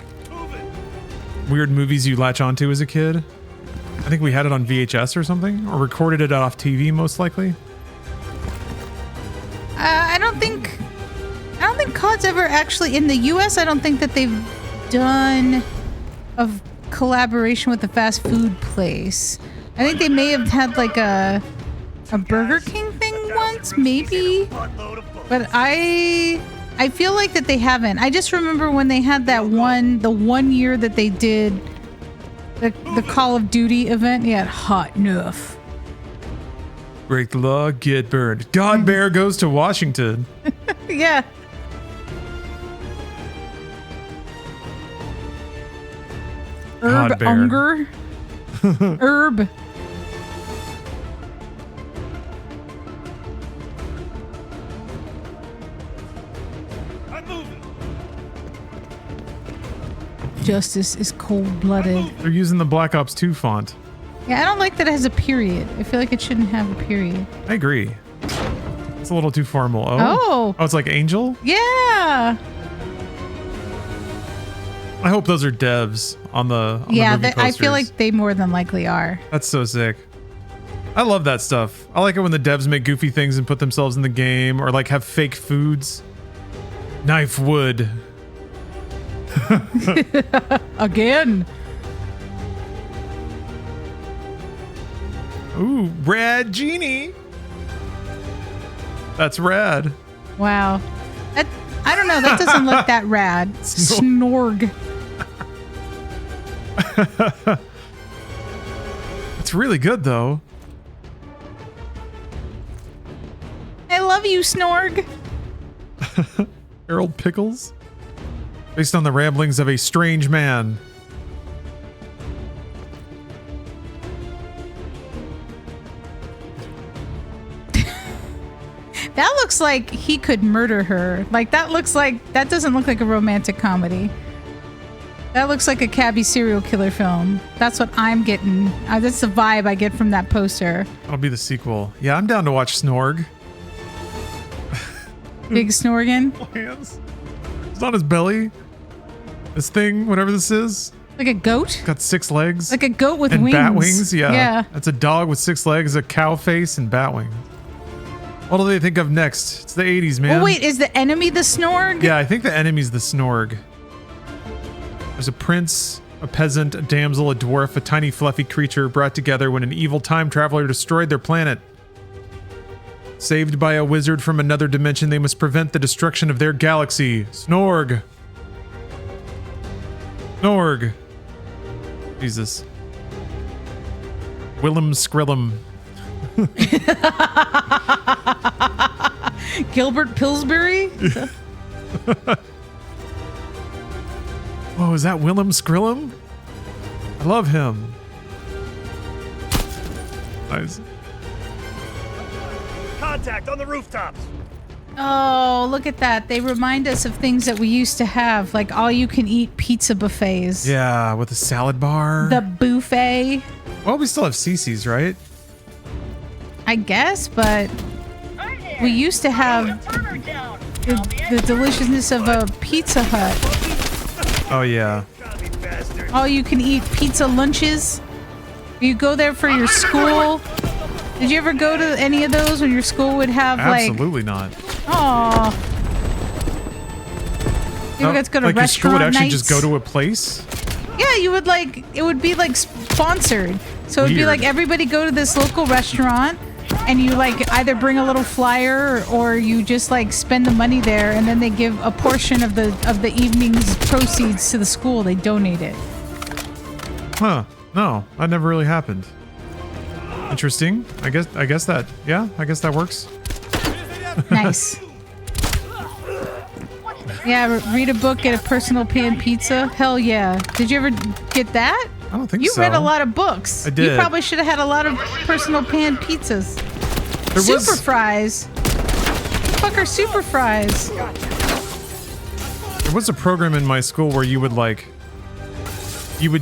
weird movies you latch onto as a kid. I think we had it on VHS or something, or recorded it off TV most likely. I don't think COD's ever actually in the US. I don't think that they've done a collaboration with a fast food place. I think they may have had like a a Burger King thing once, maybe. But I feel like that they haven't. I just remember when they had the 1 year that they did the Call of Duty event. Yeah, hot enough. Break the law, get burned. God Bear goes to Washington. Yeah. God Bear. Unger. Herb. Justice is cold-blooded. They're using the Black Ops 2 font. Yeah, I don't like that it has a period. I feel like it shouldn't have a period. I agree. It's a little too formal. Oh, it's like Angel? Yeah. I hope those are devs on the Yeah, movie I feel posters. like they more than likely are. That's so sick. I love that stuff. I like it when the devs make goofy things and put themselves in the game, or like have fake foods. Knife wood. Again. Ooh, rad genie. That's rad. Wow. I don't know. That doesn't look that rad. Snorg. It's really good though. I love you, Snorg. Harold Pickles. Based on the ramblings of a strange man. That looks like he could murder her. Like that doesn't look like a romantic comedy. That looks like a cabbie serial killer film. That's what I'm getting. That's the vibe I get from that poster. That'll be the sequel. Yeah, I'm down to watch Snorg. Big Snorgan. Hands. It's on his belly. This thing, whatever this is. Like a goat? Got 6 legs. Like a goat with and wings. bat wings, yeah. Yeah. That's a dog with 6 legs, a cow face, and bat wings. What do they think of next? It's the 80s, man. Oh wait, is the enemy the Snorg? Yeah, I think the enemy's the Snorg. There's a prince, a peasant, a damsel, a dwarf, a tiny fluffy creature brought together when an evil time traveler destroyed their planet. Saved by a wizard from another dimension, they must prevent the destruction of their galaxy. Snorg. Snorg. Jesus. Willem Skrillum. Gilbert Pillsbury? Oh, is that Willem Skrillum? I love him. Nice. Contact on the rooftops. Oh, look at that. They remind us of things that we used to have, like all-you-can-eat pizza buffets. Yeah, with a salad bar. The buffet. Well, we still have CC's, right? I guess, but we used to have the deliciousness of a Pizza Hut. Oh, yeah. All-you-can-eat pizza lunches. You go there for your school. Did you ever go to any of those when your school would have Absolutely not. Aw. You ever got to go to like restaurant your school would actually nights? just go to a place? Yeah, you would it would be like sponsored. So it'd be Weird. like everybody go to this local restaurant and you like either bring a little flyer or you just like spend the money there and then they give a portion of the evening's proceeds to the school. They donate it. Huh. No, that never really happened. Interesting. I guess that, yeah, I guess that works. Nice. Yeah, read a book, get a personal pan pizza. Hell yeah. Did you ever get that? I don't think you so. read a lot of books. I did. You probably should have had a lot of personal pan pizzas. Super fries. Fuck are super fries? There was a program in my school where you would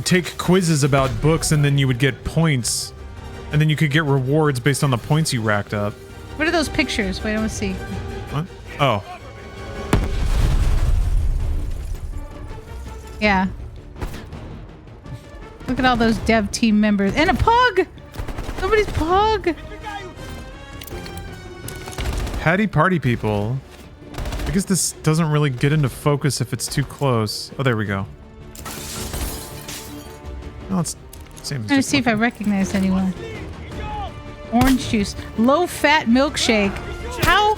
take quizzes about books and then you would get points and then you could get rewards based on the points you racked up. What are those pictures? Wait, I want to see. What? Oh. Yeah. Look at all those dev team members. And a pug! Somebody's pug! Patty party people. I guess this doesn't really get into focus if it's too close. Oh, there we go. No, it's same as I'm trying to see if I recognize anyone. Orange juice. Low-fat milkshake. How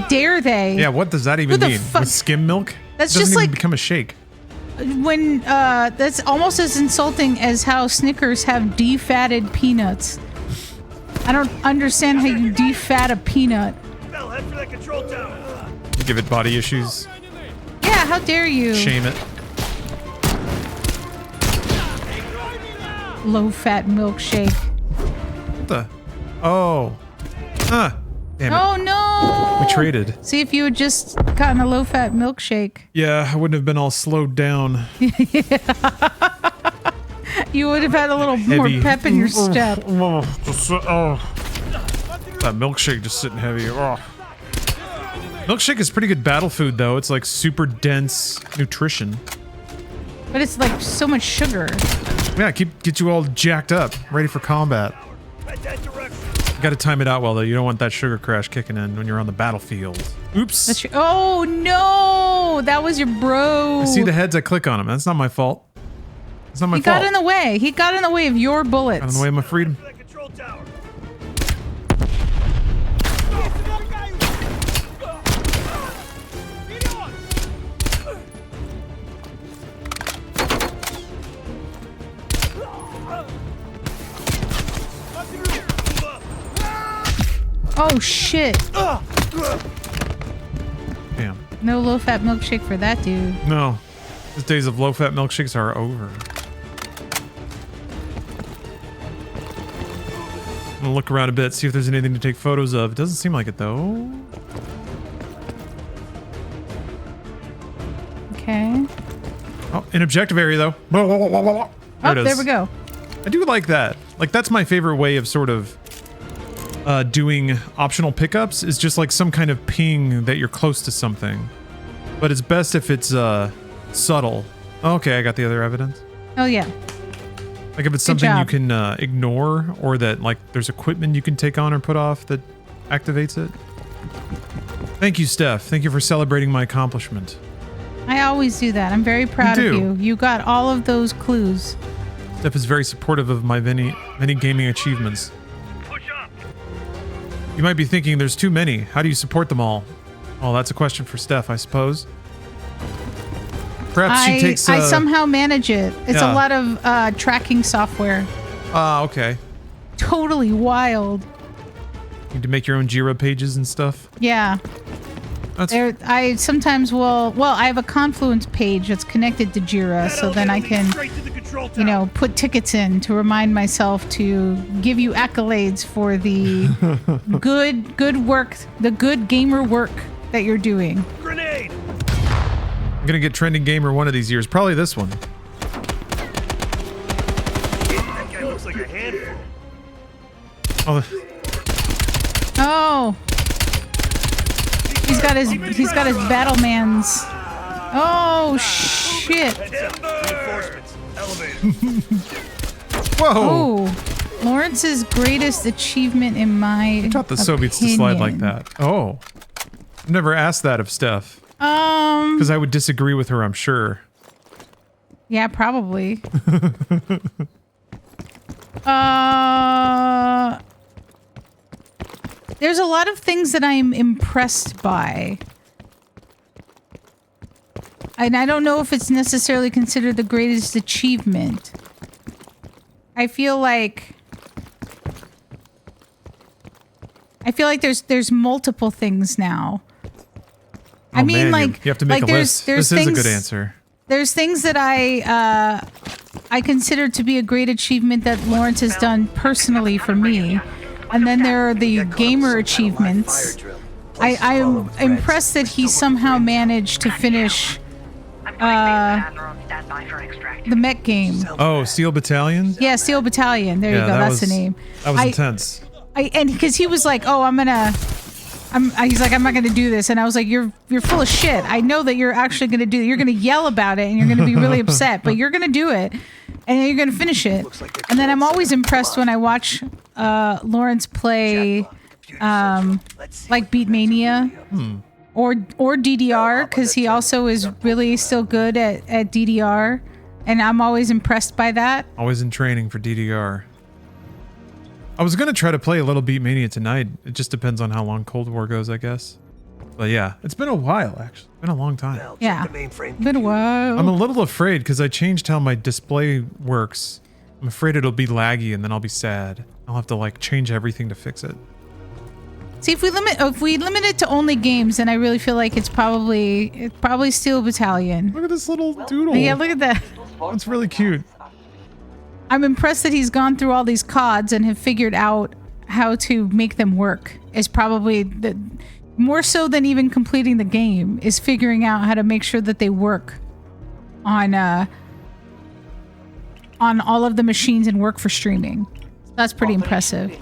dare they? Yeah, what does that even mean? fuck? With skim milk? That's Doesn't just even like- become a shake. When that's almost as insulting as how Snickers have defatted peanuts. I don't understand how you defat a peanut. Bell, head for that control tower. Give it body issues. Yeah, how dare you? Shame it. Low-fat milkshake. What the? Oh. Damn it. Oh no! We traded. See, if you had just gotten a low-fat milkshake. Yeah, I wouldn't have been all slowed down. You would have had a little Heavy. more pep in your step. That milkshake just sitting heavy. Oh. Milkshake is pretty good battle food, though. It's like super dense nutrition. But it's like so much sugar. Yeah, get you all jacked up, ready for combat. You gotta time it out well, though. You don't want that sugar crash kicking in when you're on the battlefield. Oops. Oh no! That was your bro. I see the heads, I click on them. That's not my fault. It's not my He fault. got in the way. He got in the way of your bullets. Got in the way of my freedom. Oh shit. Damn. No low-fat milkshake for that dude. No. These days of low-fat milkshakes are over. I'm gonna look around a bit, see if there's anything to take photos of. It doesn't seem like it, though. Okay. Oh, an objective area, though. Oh, There it is. there we go. I do like that. Like, that's my favorite way of sort of doing optional pickups, is just like some kind of ping that you're close to something. But it's best if it's subtle. Okay, I got the other evidence. Oh yeah. Like if it's Good something you job. can ignore, or that like there's equipment you can take on or put off that activates it. Thank you, Steph. Thank you for celebrating my accomplishment. I always do that. I'm very proud of do. you. You got all of those clues. Steph is very supportive of my many gaming achievements. You might be thinking there's too many. How do you support them all? Well, that's a question for Steph, I suppose. Perhaps she takes. I somehow manage it. It's Yeah. a lot of tracking software. Okay. Totally wild. You need to make your own Jira pages and stuff. Yeah. There, I sometimes will. Well, I have a Confluence page that's connected to Jira, so then I can, you know, put tickets in to remind myself to give you accolades for the good work, the good gamer work that you're doing. Grenade! I'm gonna get trending gamer one of these years. Probably this one. That guy looks like a handful. Oh, Oh. He's got his battle mans. Oh shit. Reinforcements. Elevator. Whoa. Oh. Lawrence's greatest achievement in my I taught the Soviets to slide like that. Oh. I've never asked that of Steph. Because I would disagree with her, I'm sure. Yeah, probably. There's a lot of things that I'm impressed by. And I don't know if it's necessarily considered the greatest achievement. I feel like there's multiple things now. Oh, man, you have to make a list. This is a good answer. There's things that I consider to be a great achievement that Lawrence has done personally for me. And then there are the gamer achievements. I'm impressed that he somehow managed to finish the mech game. Oh, Steel Battalion? Yeah, Steel Battalion. There you go. That's the name. That was intense. And because he was like, "Oh, he's like, I'm not gonna do this," and I was like, "You're full of shit. I know that you're actually gonna do it. You're gonna yell about it, and you're gonna be really upset, but you're gonna do it, and then you're gonna finish it." And then I'm always impressed when I watch Lawrence play, like Beatmania or DDR, because he also is really still good at DDR, and I'm always impressed by that. Always in training for DDR. I was gonna try to play a little Beat Mania tonight. It just depends on how long Cold War goes, I guess. But yeah, it's been a while actually. It's been a long time. Yeah, been a while. I'm a little afraid because I changed how my display works. I'm afraid it'll be laggy and then I'll be sad. I'll have to like change everything to fix it. See, if we limit it to only games, then I really feel like it's probably Steel Battalion. Look at this little doodle. Yeah, look at that. That's really cute. I'm impressed that he's gone through all these CODs and have figured out how to make them work. Is probably the more so than even completing the game is figuring out how to make sure that they work on all of the machines and work for streaming. That's pretty impressive.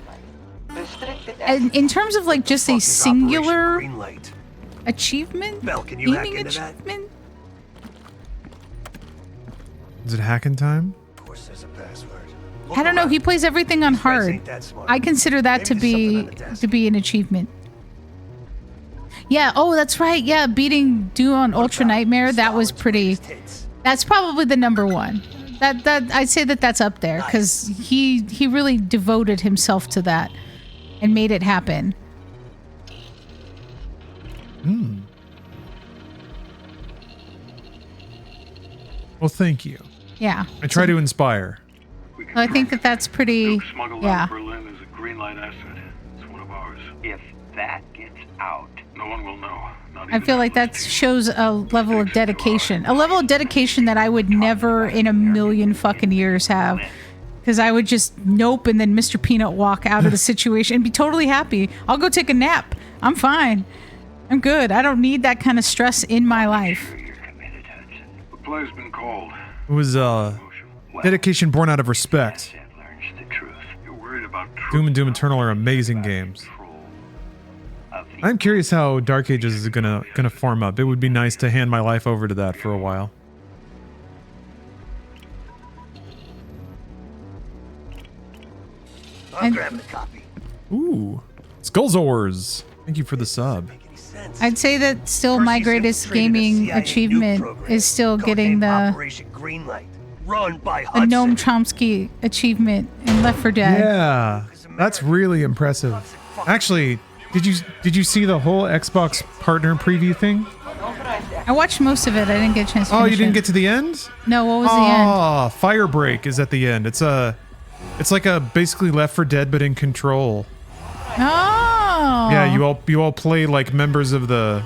And in terms of like just a singular achievement, gaming achievement. Is it hacking time? I don't know. He plays everything on hard. I consider that to be an achievement. Yeah. Oh, that's right. Yeah, beating Duo on Ultra Nightmare. That was pretty. That's probably the number one. That I'd say that's up there because he really devoted himself to that and made it happen. Well, thank you. Yeah. I try to inspire. I think that's pretty. Yeah. Berlin is a green light asset. It's one of ours. If that gets out, no one will know. I feel like that shows a level of dedication. A level of dedication that I would never in a million fucking years have. Because I would just nope and then Mr. Peanut walk out of the situation and be totally happy. I'll go take a nap. I'm fine. I'm good. I don't need that kind of stress in my life. The play's been called. It was dedication born out of respect. Doom and Doom Eternal are amazing games. I'm curious how Dark Ages is gonna form up. It would be nice to hand my life over to that for a while. I'm grabbing a copy. Ooh, Skullzors. Thank you for the sub. I'd say that still my greatest gaming achievement is still getting the Noam Chomsky achievement in Left 4 Dead. Yeah, that's really impressive. Actually, did you see the whole Xbox partner preview thing? I watched most of it. I didn't get a chance to finish you didn't it. get to the end? No, what was the end? Oh, Firebreak is at the end. It's like a basically Left 4 Dead but in Control. Oh. Yeah, you all play like members of the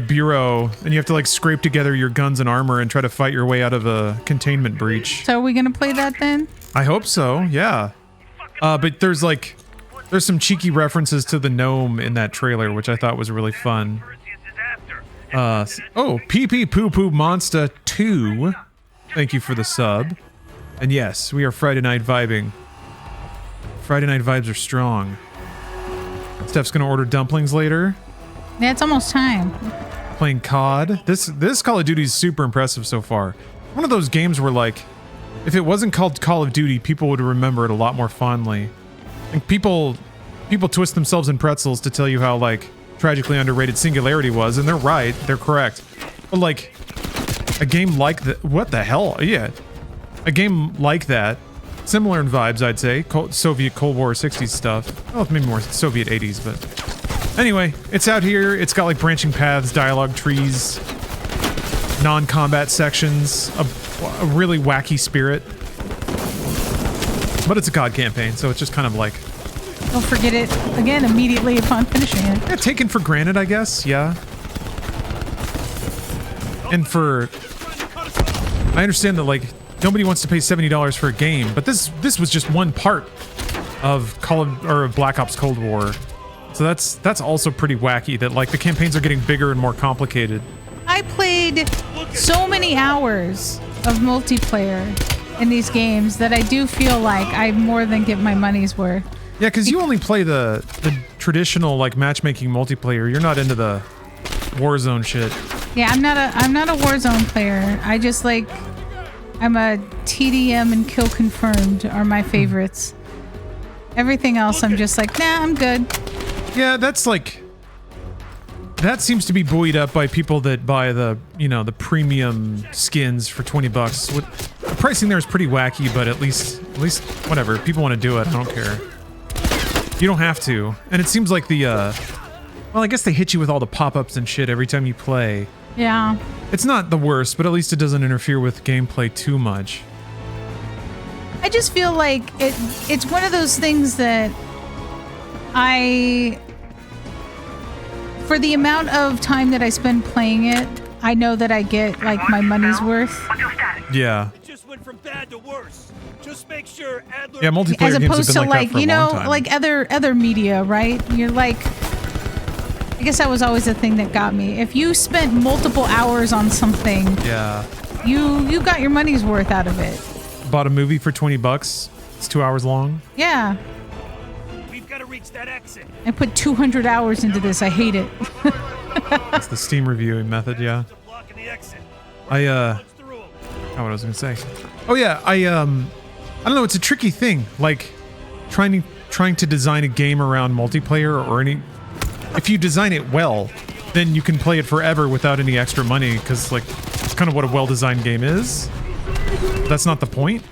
bureau, and you have to like scrape together your guns and armor and try to fight your way out of a containment breach. So are we gonna play that then? I hope so. Yeah. But there's some cheeky references to the gnome in that trailer, which I thought was really fun. Pee Pee Poo Poo Monster 2. Thank you for the sub. And yes, we are Friday night vibing. Friday night vibes are strong. Steph's gonna order dumplings later. Yeah, it's almost time. Playing COD. This Call of Duty is super impressive so far. One of those games where like, if it wasn't called Call of Duty, people would remember it a lot more fondly. And people twist themselves in pretzels to tell you how like tragically underrated Singularity was, and they're right, they're correct. But like a game like that, what the hell? Yeah, a game like that, similar in vibes, I'd say. Soviet Cold War 60s stuff. Well, maybe more Soviet 80s, but anyway, it's out here. It's got like branching paths, dialogue trees, non-combat sections, a really wacky spirit. But it's a COD campaign, so it's just kind of like... Don't forget it again immediately upon finishing it. Yeah, taken for granted, I guess. Yeah. And I understand that like nobody wants to pay $70 for a game, but this was just one part of Black Ops Cold War. So that's also pretty wacky that like the campaigns are getting bigger and more complicated. I played so many hours of multiplayer in these games that I do feel like I more than get my money's worth. Yeah, because you only play the traditional like matchmaking multiplayer. You're not into the Warzone shit. Yeah, I'm not a Warzone player. I just like I'm a TDM and Kill Confirmed are my favorites. Everything else I'm just like, nah, I'm good. Yeah, that's like that seems to be buoyed up by people that buy the, you know, the premium skins for $20. The pricing there is pretty wacky, but at least whatever. If people want to do it, I don't care. You don't have to. And it seems like the, well, I guess they hit you with all the pop-ups and shit every time you play. Yeah. It's not the worst, but at least it doesn't interfere with gameplay too much. I just feel like it's one of those things that for the amount of time that I spend playing it, I know that I get like my money's worth. Yeah. It just went from bad to worse. Just make sure Adler. Yeah, multiplayer As games opposed have been to like like, that for you a know, long time. like other media, right? You're like, I guess that was always the thing that got me. If you spent multiple hours on something, yeah, you got your money's worth out of it. Bought a movie for $20. It's 2 hours long. Yeah. We've got to reach that exit. I put 200 hours into this. I hate it. That's the Steam reviewing method, yeah. What was I gonna say? Oh yeah, I don't know, it's a tricky thing. Like trying to design a game around multiplayer or any. If you design it well, then you can play it forever without any extra money, because like it's kind of what a well-designed game is. But that's not the point.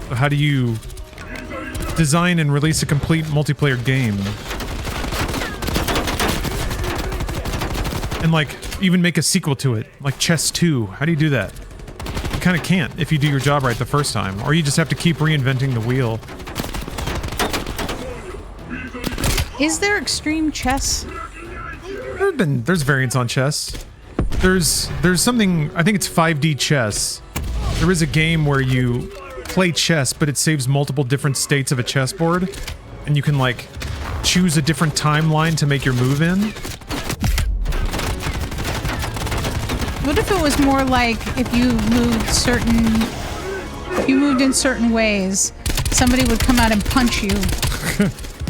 So how do you design and release a complete multiplayer game? And like even make a sequel to it, like Chess 2. How do you do that? You kind of can't if you do your job right the first time, or you just have to keep reinventing the wheel. Is there extreme chess? There's variants on chess. There's something, I think it's 5D chess. There is a game where you play chess, but it saves multiple different states of a chessboard, and you can like choose a different timeline to make your move in. What if it was more like if you moved in certain ways, somebody would come out and punch you,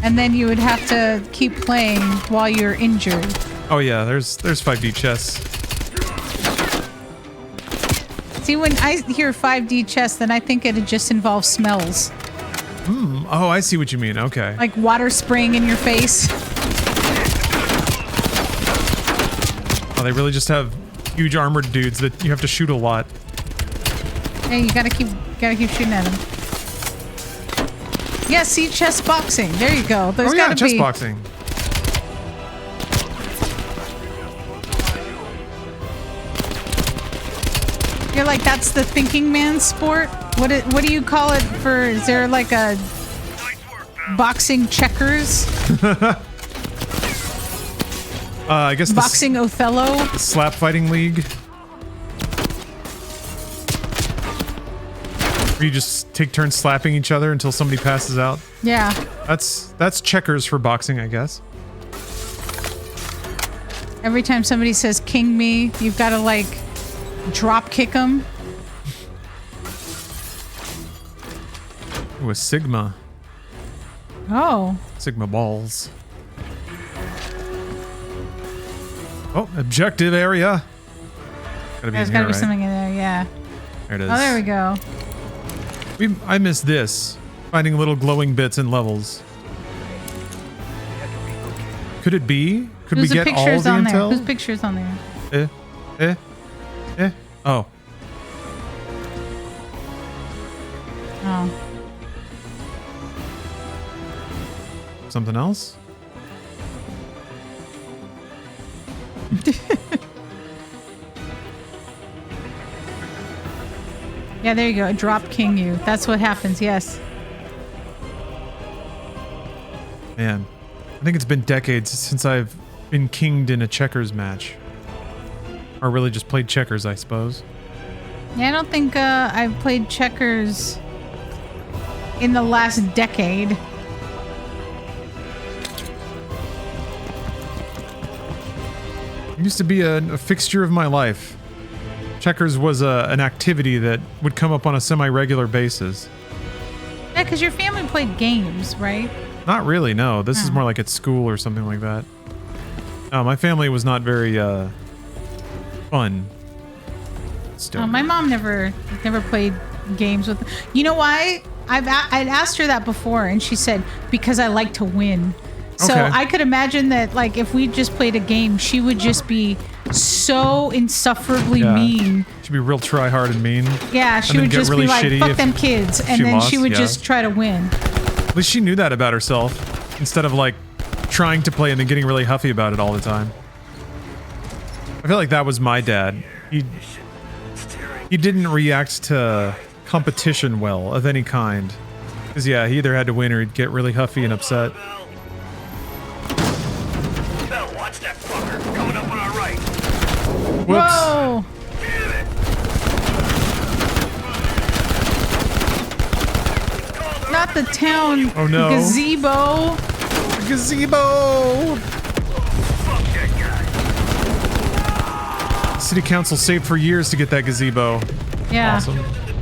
and then you would have to keep playing while you're injured. Oh yeah, there's 5D chess. See, when I hear 5D chess, then I think it just involves smells. Oh, I see what you mean. Okay. Like water spraying in your face. Oh, they really just have huge armored dudes that you have to shoot a lot. Hey, you gotta keep shooting at them. Yeah, see, chess boxing. There you go. There's oh yeah, gotta chess be boxing. You're like, that's the thinking man's sport? What do you call it for, is there like a boxing checkers? I guess boxing Othello? The slap fighting league. Where you just take turns slapping each other until somebody passes out. Yeah. That's checkers for boxing, I guess. Every time somebody says king me, you've got to like drop kick them. With Sigma. Oh. Sigma balls. Oh, objective area. There's gotta be something in there, yeah. There it is. Oh, there we go. I miss this. Finding little glowing bits in levels. Could it be? Could we get all the intel? Whose picture's on there? Oh. Oh. Something else? Yeah, there you go. Drop king you. That's what happens, yes. Man, I think it's been decades since I've been kinged in a checkers match. Or really just played checkers, I suppose. Yeah, I don't think I've played checkers in the last decade. It used to be a fixture of my life. Checkers was an activity that would come up on a semi-regular basis. Yeah, because your family played games, right? Not really, no. This is more like at school or something like that. My family was not very fun. Oh, my mom never played games with. You know why? I'd asked her that before, and she said because I like to win. So Okay. I could imagine that, like, if we just played a game, she would just be so insufferably mean. She'd be real try hard and mean. Yeah, she would just be like, fuck them kids. And then she would just try to win. At least she knew that about herself. Instead of like trying to play and then getting really huffy about it all the time. I feel like that was my dad. He didn't react to competition well of any kind. Because yeah, he either had to win or he'd get really huffy and upset. Watch that fucker coming up on our right. Whoops. Whoa! Not the town gazebo. Gazebo! City council saved for years to get that gazebo. Yeah. Awesome.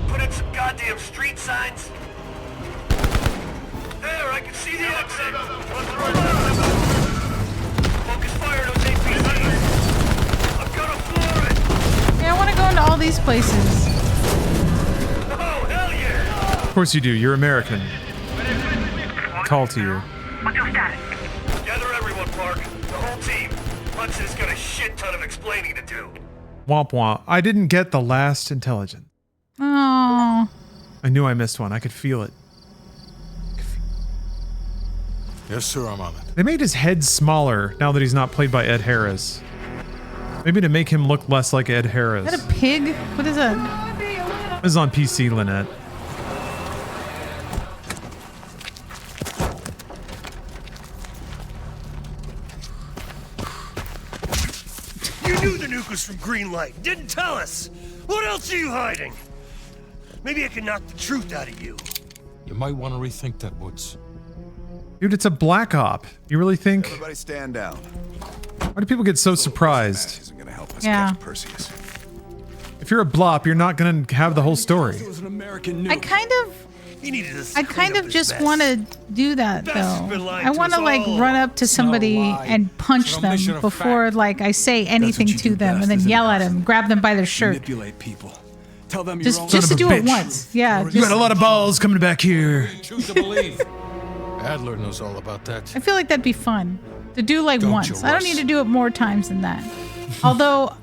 Put in some goddamn street signs. There, I can see the exit. Focus fire, those APCs. I'm gonna floor it. Yeah, I want to go into all these places. Oh, hell yeah. Of course you do. You're American. Call to you. What's your status? Gather everyone, Park. The whole team. Hudson's got a shit ton of explaining to do. Womp womp. I didn't get the last intelligence. Oh. I knew I missed one. I could feel it. Yes, sir, I'm on it. They made his head smaller now that he's not played by Ed Harris. Maybe to make him look less like Ed Harris. Is that a pig? What is that? This is on PC, Lynette. You knew the nuke was from Greenlight. Didn't tell us. What else are you hiding? Maybe I can knock the truth out of you. You might want to rethink that, Woods. Dude, it's a black op. You really think? Everybody stand down. Why do people get so surprised? Isn't gonna help us Yeah. catch Perseus. If you're a blop, you're not gonna have the whole story. I kind of just want to do that though. I want to like run up to somebody and punch them before like I say anything to them and then yell at them, grab them by their shirt. Manipulate people. Tell them Just to do it once. Yeah. You got a lot of balls coming back here. Choose to believe. Adler knows all about that. I feel like that'd be fun to do like Don't once. you, I don't Russ? need to do it more times than that. Although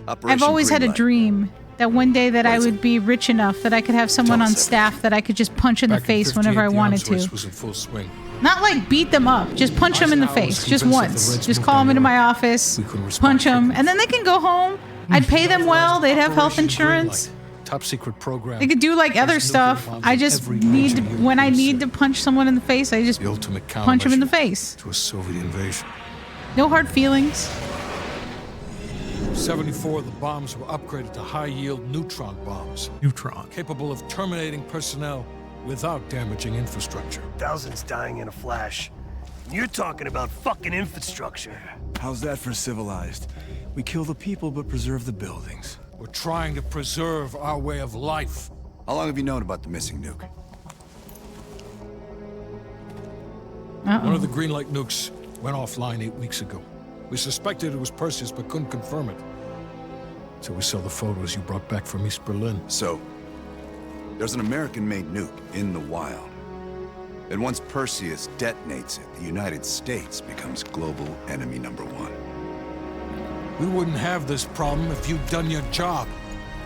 I've always had a dream that one day that I would be rich enough that I could have someone on staff that I could just punch in the face whenever I wanted to. Was in full swing. Not like beat them up, just punch them in the face, just once. Just call them into my office, punch them, and then they can go home. I'd pay them well. They'd have health insurance. Top secret program. They could do like other stuff. I just need to, when I need to punch someone in the face, I just The ultimate punch them in the face. to a Soviet invasion. No hard feelings. 74 of the bombs were upgraded to high-yield neutron bombs. Neutron. Capable of terminating personnel without damaging infrastructure. Thousands dying in a flash. You're talking about fucking infrastructure. How's that for civilized? We kill the people but preserve the buildings. We're trying to preserve our way of life. How long have you known about the missing nuke? One of the Greenlight nukes went offline 8 weeks ago. We suspected it was Perseus, but couldn't confirm it. So we saw the photos you brought back from East Berlin. So, there's an American-made nuke in the wild. And once Perseus detonates it, the United States becomes global enemy #1. We wouldn't have this problem if you'd done your job.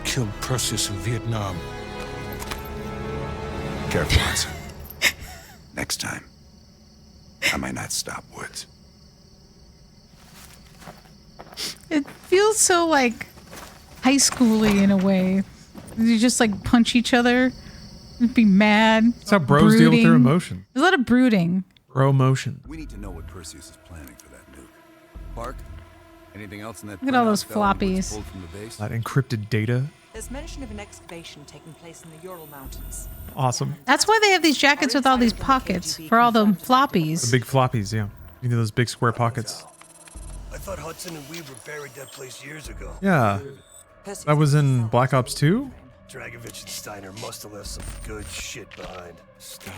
Killed Perseus in Vietnam. Careful, Hudson. Next time, I might not stop Woods. It feels so like high schooly in a way. You just like punch each other, be mad. That's how bros deal with their brooding. emotion. There's a lot of brooding. Bro motion. We need to know what Perseus is planning for that nuke. Park, anything else in that? Look at all those printout Feldman was floppies. pulled from the base? That encrypted data. There's mention of an excavation taking place in the Ural Mountains. Awesome. That's why they have these jackets with all these pockets for all the floppies. The big floppies, yeah. You know those big square pockets. I thought Hudson and Weaver buried that place years ago. Yeah. That was in Black Ops 2? Dragovich and Steiner must have left some good shit behind. Steiner.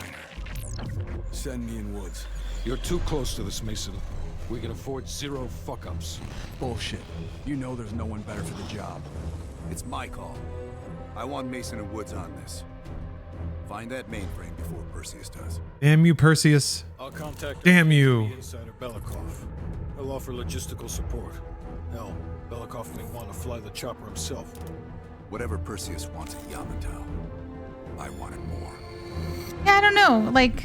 Send me in Woods. You're too close to this, Mason. We can afford 0 fuck-ups. Bullshit. You know there's no one better for the job. It's my call. I want Mason and Woods on this. Find that mainframe before Perseus does. Damn you, Perseus. I'll contact Damn you. the insider Belikov. He'll offer logistical support. Hell, Belikov may want to fly the chopper himself. Whatever Perseus wants at Yamato, I wanted more. Yeah, I don't know. Like,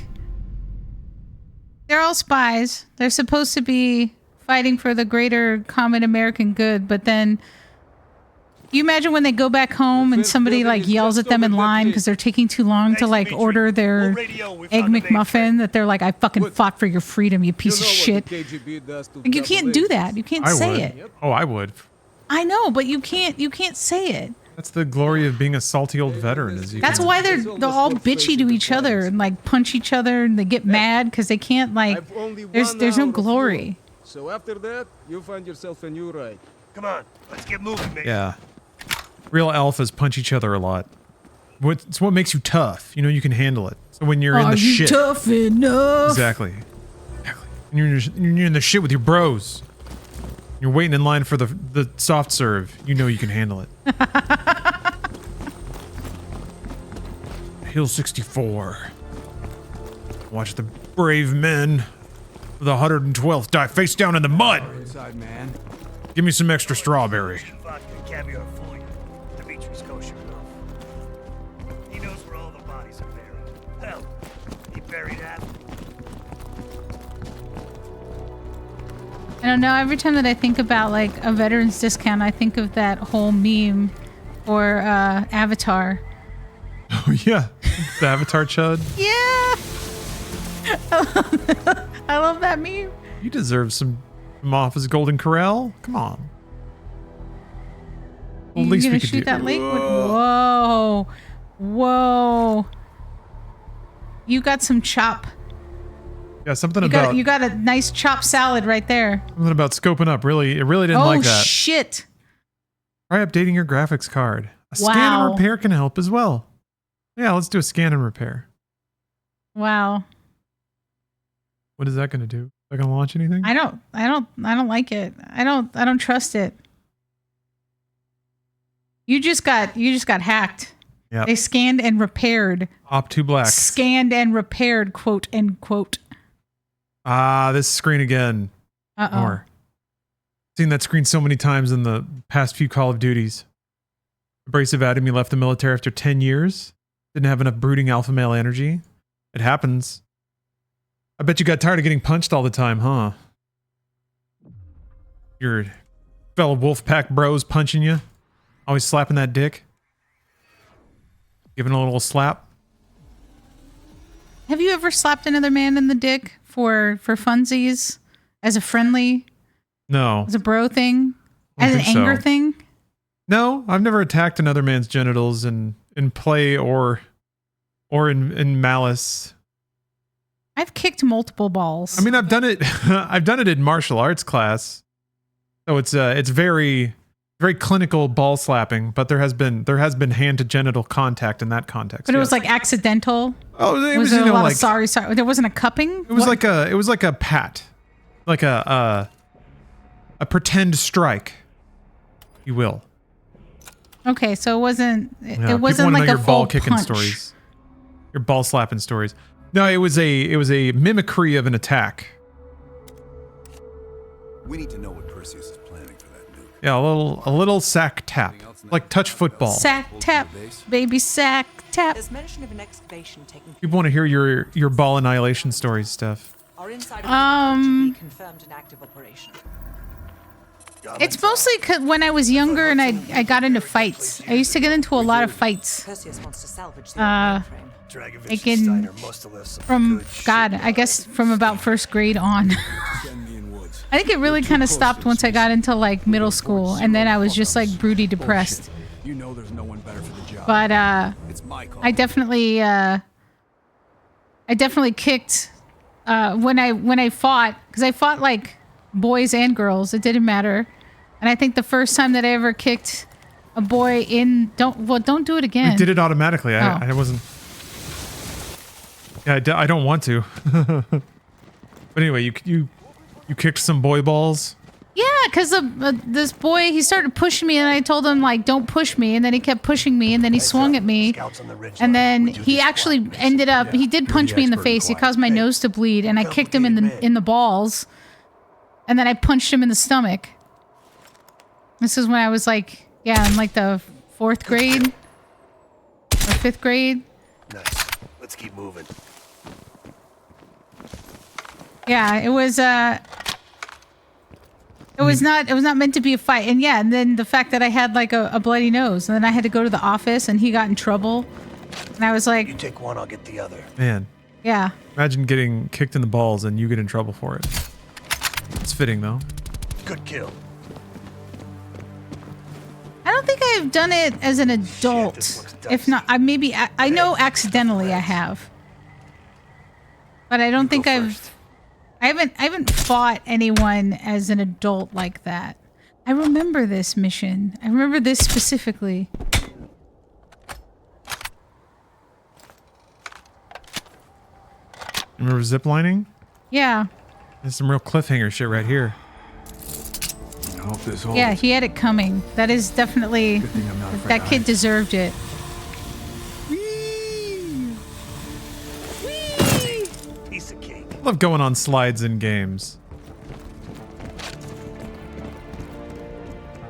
they're all spies. They're supposed to be fighting for the greater common American good, but then you imagine when they go back home and somebody like yells at them in line because they're taking too long to like order their egg McMuffin, that they're like, I fucking fought for your freedom, you piece of shit. Like, you can't do that. You can't say it. Oh, I would. I know, but you can't say it. That's the glory of being a salty old veteran. Is you That's why they're all bitchy to each other and like punch each other and they get mad because they can't like. There's no glory. So after that, you find yourself a new ride. Come on, let's get moving, mate. Yeah. Real alphas punch each other a lot. It's what makes you tough. You know, you can handle it. So when you're in the shit. Are you tough enough? Exactly. When you're in the shit with your bros. You're waiting in line for the soft serve. You know you can handle it. Hill 64. Watch the brave men of the 112th die face down in the mud. Inside, man. Give me some extra strawberry. Vodka, caviar for you. Dimitri's kosher enough. He knows where all the bodies are buried. Hell, he buried half. I don't know. Every time that I think about like a veterans discount, I think of that whole meme or Avatar. Oh yeah, the Avatar chud. Yeah, I love that meme. You deserve some Moff's Golden Corral. Come on. Well, at least we could shoot do. that lake. Whoa, whoa! You got some chop. Yeah, something You about got, you got a nice chopped salad right there. something about scoping up. Really, it really didn't like that. Oh shit! Try updating your graphics card. A scan Wow. and repair can help as well. Yeah, let's do a scan and repair. Wow. What is that going to do? Is that going to launch anything? I don't like it. I don't trust it. You just got hacked. Yeah. They scanned and repaired. Op2 Black. Scanned and repaired, quote end quote. Ah, this screen again. Uh-oh. More. Seen that screen so many times in the past few Call of Duties. Abrasive Atomy left the military after 10 years. Didn't have enough brooding alpha male energy. It happens. I bet you got tired of getting punched all the time, huh? Your fellow Wolfpack bros punching you. Always slapping that dick. Giving a little slap. Have you ever slapped another man in the dick for funsies? As a friendly? No. As a bro thing? I As don't an think so. anger thing? No, I've never attacked another man's genitals in play or in malice. I've kicked multiple balls. I mean, I've done it. I've done it in martial arts class, so it's very clinical ball slapping. But there has been hand to genital contact in that context. But it yes. was like accidental. Oh, it was there you know a lot like of sorry. There wasn't a cupping. it was like a pat, like a pretend strike, you will. Okay, so it wasn't. Yeah, It wasn't like a your full ball kicking punch. stories, your ball slapping stories. No, it was a mimicry of an attack. We need to know what Perseus is planning for that nuke. Yeah, a little sack tap, like touch football. Sack tap, baby sack tap. There's mention of an excavation taking People want to hear your ball annihilation stories, Steph. Our insider confirmed an active operation. It's mostly 'cause when I was younger and I got into fights. I used to get into a lot of fights. Perseus wants to salvage the mainframe. Like in, from God, I guess from about first grade on. I think it really kind of stopped once I got into like middle school, and then I was just like broody depressed. You know there's no one better for the job. But It's my call. I definitely kicked when I fought, because I fought like boys and girls. It didn't matter. And I think the first time that I ever kicked a boy in, don't do it again. We did it automatically. Oh. I wasn't. Yeah, I don't want to. But anyway, you kicked some boy balls. Yeah, because this boy, he started pushing me, and I told him, like, don't push me, and then he kept pushing me, and then he swung at me, and then he actually ended up, he did punch me in the face, he caused my nose to bleed, and I kicked him in the balls, and then I punched him in the stomach. This is when I was like, yeah, in like the 4th grade, or 5th grade. Nice. Let's keep moving. Yeah, it was not meant to be a fight. And yeah, and then the fact that I had like a bloody nose, and then I had to go to the office, and he got in trouble, and I was like, you take one, I'll get the other. Man. Yeah. Imagine getting kicked in the balls and you get in trouble for it. It's fitting though. Good kill. I don't think I've done it as an adult. If not, I know accidentally I have, but I don't think I haven't fought anyone as an adult like that. I remember this mission. I remember this specifically. Remember ziplining? Yeah. There's some real cliffhanger shit right here. I hope this holds. Yeah, he had it coming. That is definitely... That kid deserved it. Piece of cake. Love going on slides in games.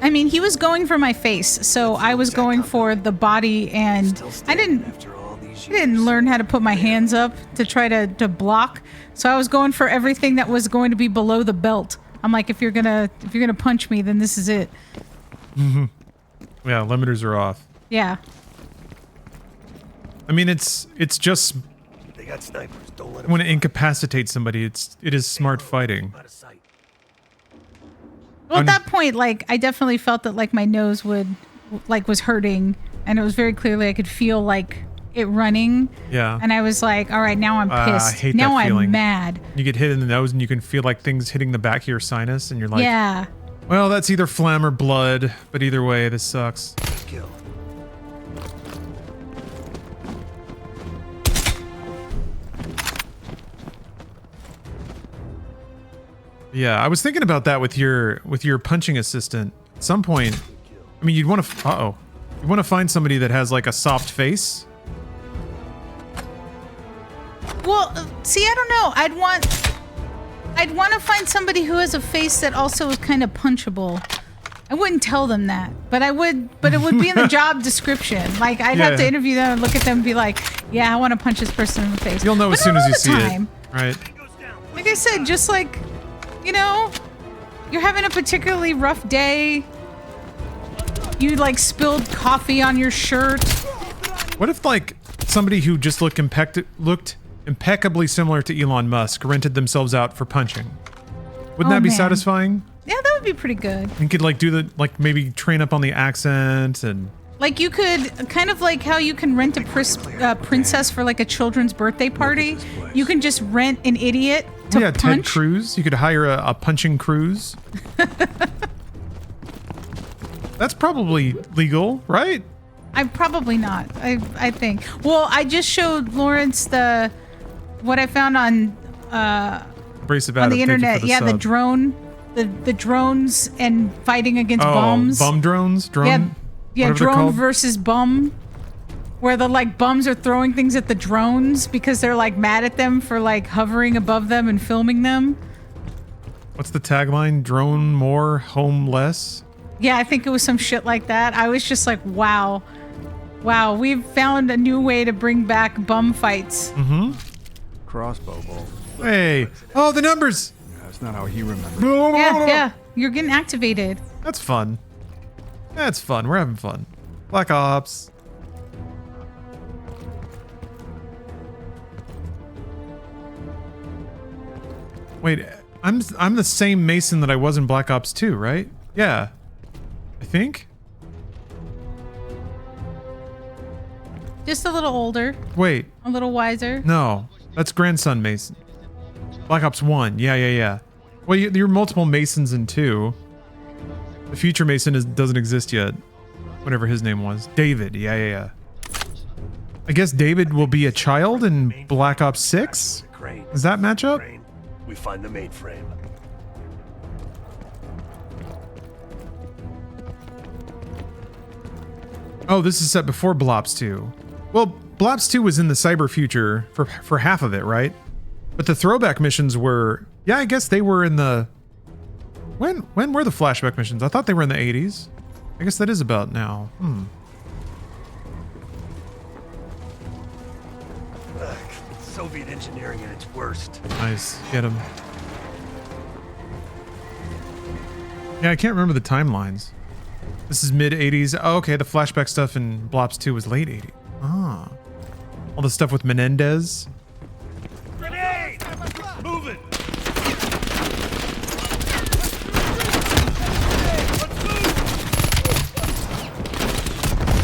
I mean, he was going for my face, so I was going for the body, and I didn't learn how to put my hands up to try to block. So I was going for everything that was going to be below the belt. I'm like, if you're gonna punch me, then this is it. Mm-hmm. Yeah, limiters are off. Yeah. I mean, it's just They got snipers. Don't let when it incapacitates somebody, it is smart fighting. Well, at that point, like, I definitely felt that, like, my nose was hurting, and it was very clearly I could feel, like, it running. Yeah. And I was like, all right, now I'm pissed. I hate now that feeling. I'm mad. You get hit in the nose and you can feel like things hitting the back of your sinus, and you're like, yeah. Well, that's either phlegm or blood, but either way, this sucks. Kill. Yeah, I was thinking about that with your punching assistant. At some point, I mean, you'd want to. You want to find somebody that has like a soft face. Well, see, I don't know. I'd want to find somebody who has a face that also is kind of punchable. I wouldn't tell them that, but it would be in the job description. Like, I'd have to interview them and look at them and be like, yeah, I want to punch this person in the face. You'll know as soon as you see it, right? Like I said, just like, you know, you're having a particularly rough day. You like spilled coffee on your shirt. What if like somebody who just looked impeccably similar to Elon Musk rented themselves out for punching? Wouldn't that be satisfying? Yeah, that would be pretty good. You could like do the maybe train up on the accent and. Like you could kind of like how you can rent a princess for like a children's birthday party. You can just rent an idiot to punch. Ted Cruz. You could hire a punching cruise. That's probably legal, right? Probably not. I think. Well, I just showed Lawrence what I found on Abrasive on Adam, the internet. yeah, the drone, the drones and fighting against bums. Bum drones. Yeah, drone versus bum. Where the like bums are throwing things at the drones because they're like mad at them for like hovering above them and filming them. What's the tagline? Drone more, home less? Yeah, I think it was some shit like that. I was just like, wow. Wow, we've found a new way to bring back bum fights. Mm-hmm. Crossbow bolt. Hey. Oh, the numbers. Yeah, that's not how he remembers. Yeah. You're getting activated. That's fun. That's fun. We're having fun. Black Ops. Wait, I'm the same Mason that I was in Black Ops 2, right? Yeah. I think. Just a little older. Wait. A little wiser. No, that's grandson Mason. Black Ops 1. Yeah. Well, you're multiple Masons in 2. The future Mason doesn't exist yet. Whatever his name was. David. Yeah. I guess David will be a child in Black Ops 6? Does that match up? We find the mainframe. Oh, this is set before Blops 2. Well, Blops 2 was in the cyber future for half of it, right? But the throwback missions were... Yeah, I guess they were in the... When were the flashback missions? I thought they were in the 80s. I guess that is about now. Ugh, it's Soviet engineering at its worst. Nice. Get him. Yeah, I can't remember the timelines. This is mid-80s. Oh, okay, the flashback stuff in Blops 2 was late 80s. Ah. All the stuff with Menendez. Grenade! Move it!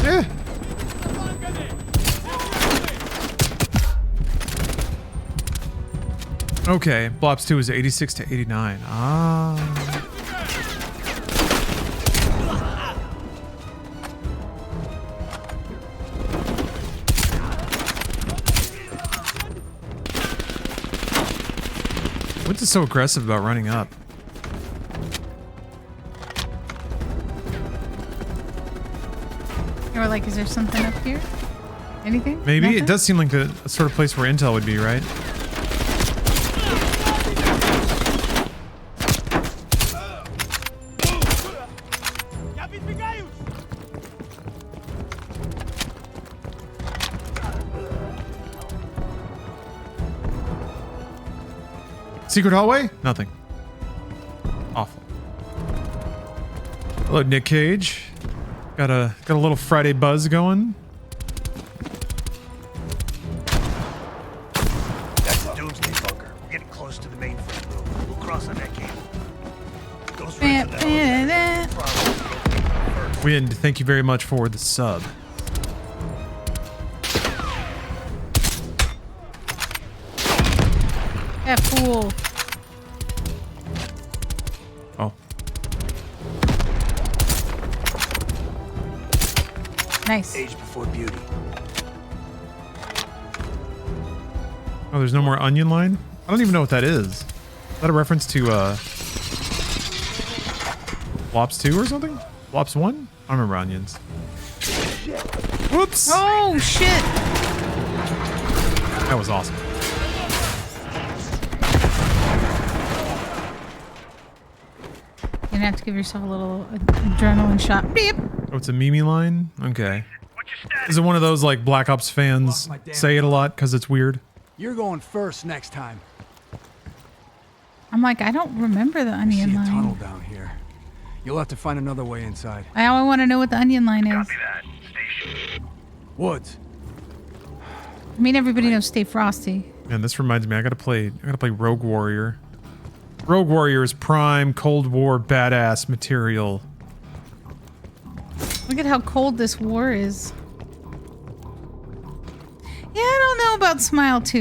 Yeah. Okay, Blops 2 is 86 to 89. Ah. What's so aggressive about running up? Or like, is there something up here? Anything? Maybe. Nothing? It does seem like the sort of place where Intel would be, right? Secret hallway? Nothing. Awful. Hello, Nick Cage. Got a little Friday buzz going. That's the Doomsday bunker. We're getting close to the mainframe room. We'll cross on that cable. Goes right to the Wind, thank you very much for the sub. Yeah, fool. Oh. Nice. Age before beauty. Oh, there's no more onion line? I don't even know what that is. Is that a reference to Flops 2 or something? Flops 1? I don't remember onions. Whoops! Oh, shit! That was awesome. You're gonna have to give yourself a little adrenaline shot. Beep! Oh, it's a Mimi line? Okay. Is it one of those, like, Black Ops fans say it a lot because it's weird? You're going first next time. I'm like, I don't remember the onion See a line. tunnel down here. You'll have to find another way inside. I want to know what the onion line is. Woods. I mean, everybody knows Stay Frosty. Man, this reminds me, I gotta play Rogue Warrior. Rogue Warrior is prime Cold War badass material. Look at how cold this war is. Yeah, I don't know about Smile 2.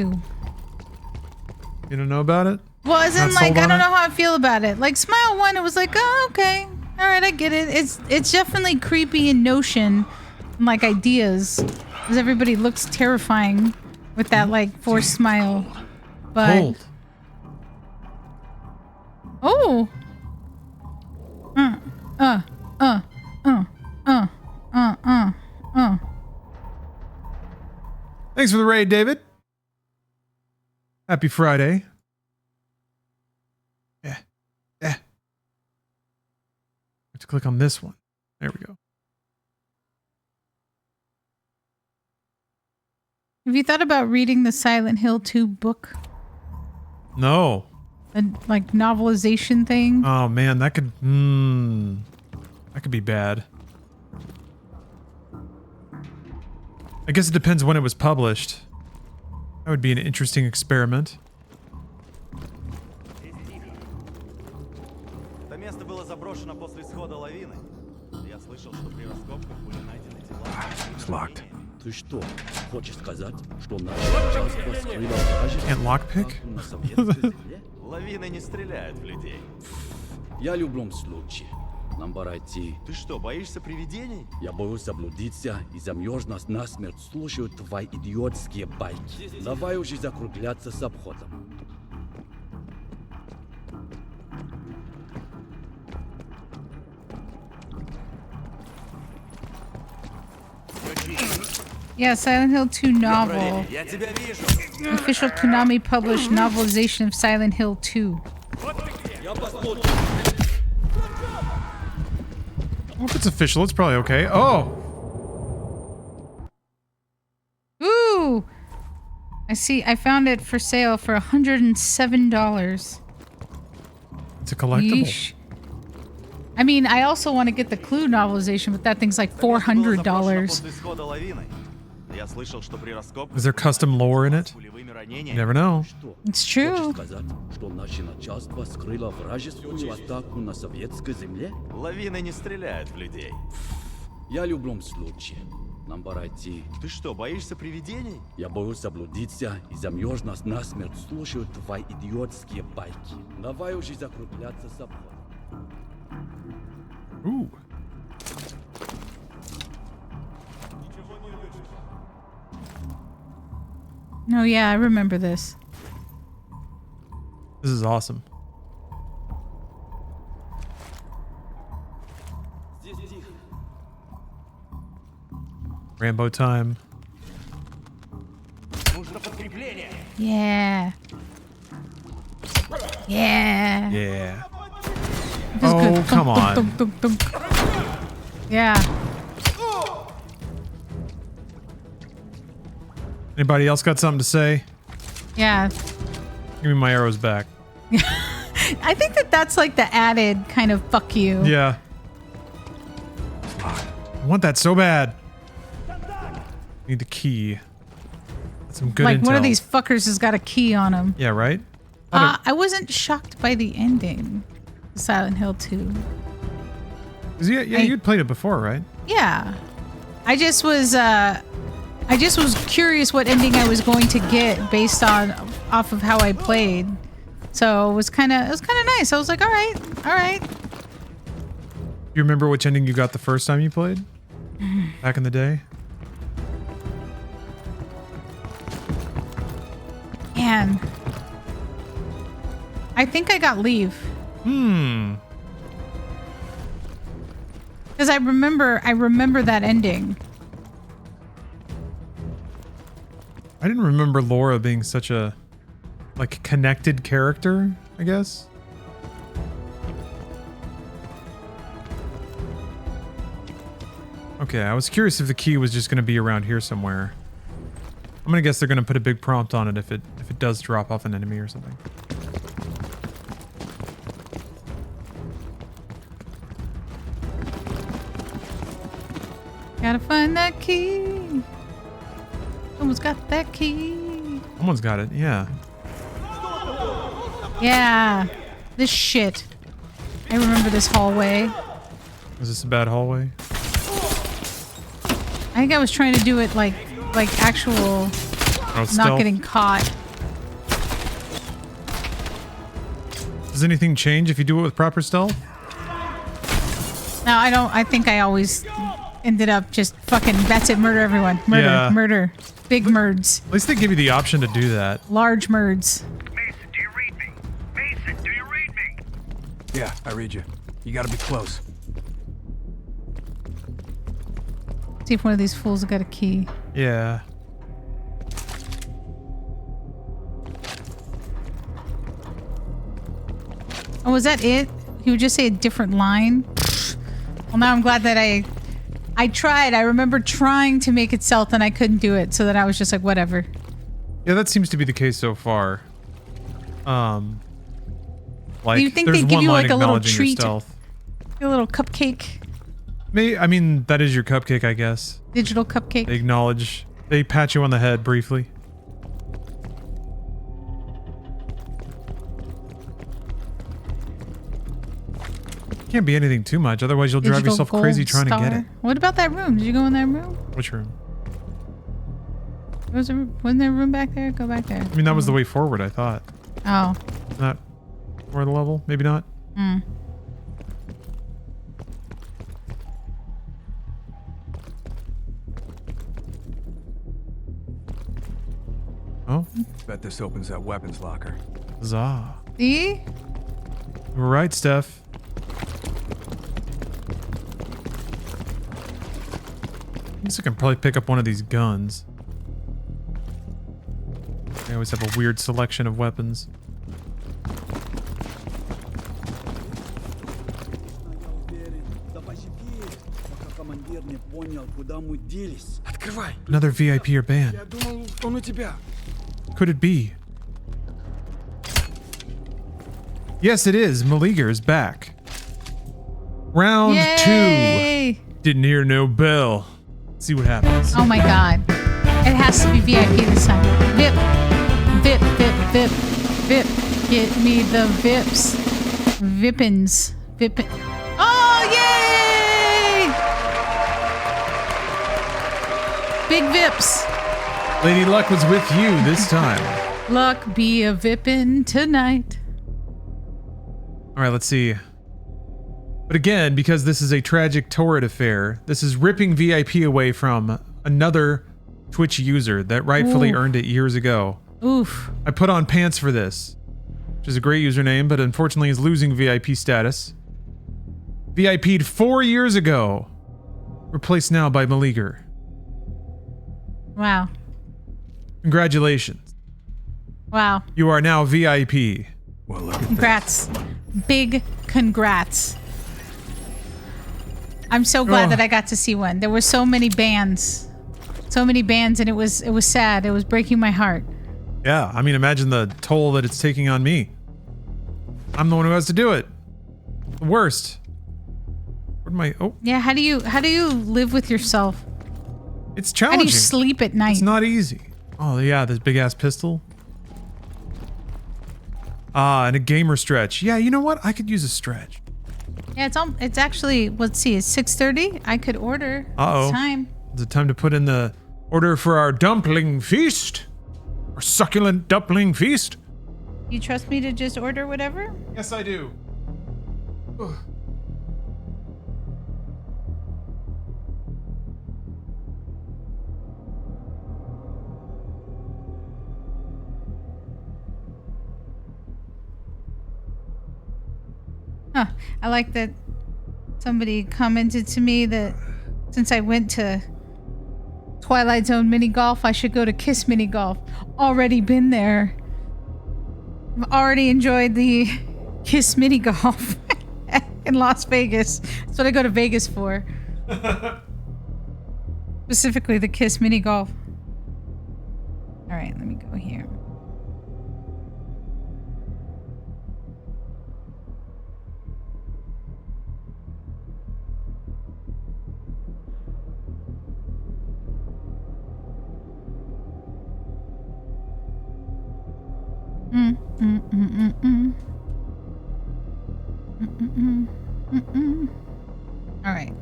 You don't know about it? Well, as in, Not like, sold I on don't it? know how I feel about it. Like, Smile 1, it was like, oh, okay. All right, I get it. It's definitely creepy in notion, and, like, ideas. Because everybody looks terrifying with that, like, forced smile. But... Cold. Oh! Thanks for the raid, David. Happy Friday. Yeah. Have to click on this one. There we go. Have you thought about reading the Silent Hill 2 book? No. The, like, novelization thing? Oh man, that could be bad. I guess it depends when it was published. That would be an interesting experiment. It's locked. Can't lockpick? Лавины не стреляют в людей. Я в любом случае. Нам пора идти. Ты что, боишься привидений? Я боюсь заблудиться и замерз нас насмерть слушают твои идиотские байки. Давай уже закругляться с обходом. Yeah, Silent Hill 2 novel. Official Konami published novelization of Silent Hill 2. Well, if it's official, it's probably okay. Oh! Ooh! I see. I found it for sale for $107. It's a collectible. Yeesh. I mean, I also want to get the Clue novelization, but that thing's like $400. Is there custom lore in it? You never know. It's true. Лавины не стреляют в людей. Я в любом случае. Нам пора идти. Ты что, боишься привидений? Я боюсь заблудиться и замерз нас насмерть. Слушаю твои идиотские байки. Давай уже закругляться с обходом. Ooh. Oh yeah, I remember this. This is awesome. Rambo time. Yeah. Yeah. Yeah. This is Oh, good. come on. Dunk, dunk, dunk, dunk. Yeah. Anybody else got something to say? Yeah. Give me my arrows back. I think that's like the added kind of fuck you. Yeah. I want that so bad. Need the key. That's some good like intel. one of these fuckers has got a key on him. Yeah, right? I wasn't shocked by the ending. Silent Hill 2. You'd played it before, right? Yeah. I just was curious what ending I was going to get based off of how I played. So it was kind of nice. I was like, all right. You remember which ending you got the first time you played? Back in the day? Man. I think I got leave. Because I remember that ending. I didn't remember Laura being such a connected character, I guess. Okay, I was curious if the key was just going to be around here somewhere. I'm going to guess they're going to put a big prompt on it if it does drop off an enemy or something. Gotta find that key. Someone's got that key. Someone's got it, yeah. Yeah. This shit. I remember this hallway. Is this a bad hallway? I think I was trying to do it like actual not getting caught. Does anything change if you do it with proper stealth? No, I don't. I think I always ended up just fucking, that's it, murder everyone. Murder. Big merds. At least they give you the option to do that. Large merds. Mason, do you read me? Mason, do you read me? Yeah, I read you. You gotta be close. See if one of these fools got a key. Yeah. Oh, was that it? He would just say a different line? Well, now I'm glad that I tried. I remember trying to make it stealth and I couldn't do it, so that I was just like, whatever. Yeah, that seems to be the case so far. Do you think they give you like a little treat? A little cupcake? I mean, that is your cupcake, I guess. Digital cupcake? They acknowledge. They pat you on the head briefly. Can't be anything too much, otherwise you'll drive yourself crazy trying to get it. What about that room? Did you go in that room? Which room? Wasn't there a room back there? Go back there. I mean, that was the way forward, I thought. Oh. Isn't that more the level? Maybe not? Oh? Bet this opens that weapons locker. Huzzah. See? You were right, Steph. guess I can probably pick up one of these guns. They always have a weird selection of weapons. Another VIP or band. Could it be? Yes, it is. Maliger is back. Round Yay! 2. Didn't hear no bell. Let's see what happens. Oh my god. It has to be VIP this time. VIP. VIP, VIP, VIP, VIP. Get me the VIPs. Vippins. Vippin. Oh, yay! Big VIPs. Lady Luck was with you this time. Luck be a VIPin tonight. All right, let's see. But again, because this is a tragic torrid affair, this is ripping VIP away from another Twitch user that rightfully earned it years ago. Oof. I put on pants for this, which is a great username, but unfortunately is losing VIP status. VIP'd 4 years ago. Replaced now by Maliger. Wow. Congratulations. Wow. You are now VIP. Well, look at Congrats. Big congrats. I'm so glad that I got to see one. There were so many bands. So many bands, and it was sad. It was breaking my heart. Yeah, I mean, imagine the toll that it's taking on me. I'm the one who has to do it. The worst. Where'd my Yeah, how do you live with yourself? It's challenging. How do you sleep at night? It's not easy. Oh yeah, this big ass pistol. Ah, and a gamer stretch. Yeah, you know what? I could use a stretch. Yeah, it's actually, let's see, it's 6:30. I could order. Uh-oh. It's time. Is it time to put in the order for our dumpling feast? Our succulent dumpling feast? You trust me to just order whatever? Yes, I do. Ugh. Huh. I like that somebody commented to me that since I went to Twilight Zone mini golf, I should go to Kiss mini golf. Already been there. I've already enjoyed the Kiss mini golf in Las Vegas. That's what I go to Vegas for. Specifically the Kiss mini golf. All right, let me go here. All right.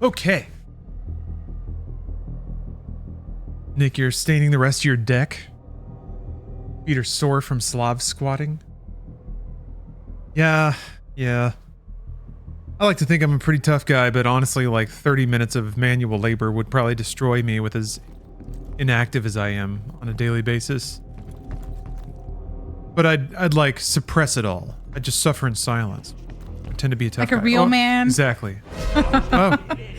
Okay. Nick, you're staining the rest of your deck. Feet are sore from Slav squatting. Yeah. I like to think I'm a pretty tough guy, but honestly, like 30 minutes of manual labor would probably destroy me with as inactive as I am on a daily basis. But I'd like suppress it all. I'd just suffer in silence. Pretend to be a tough guy. Like a real man. Exactly. Oh,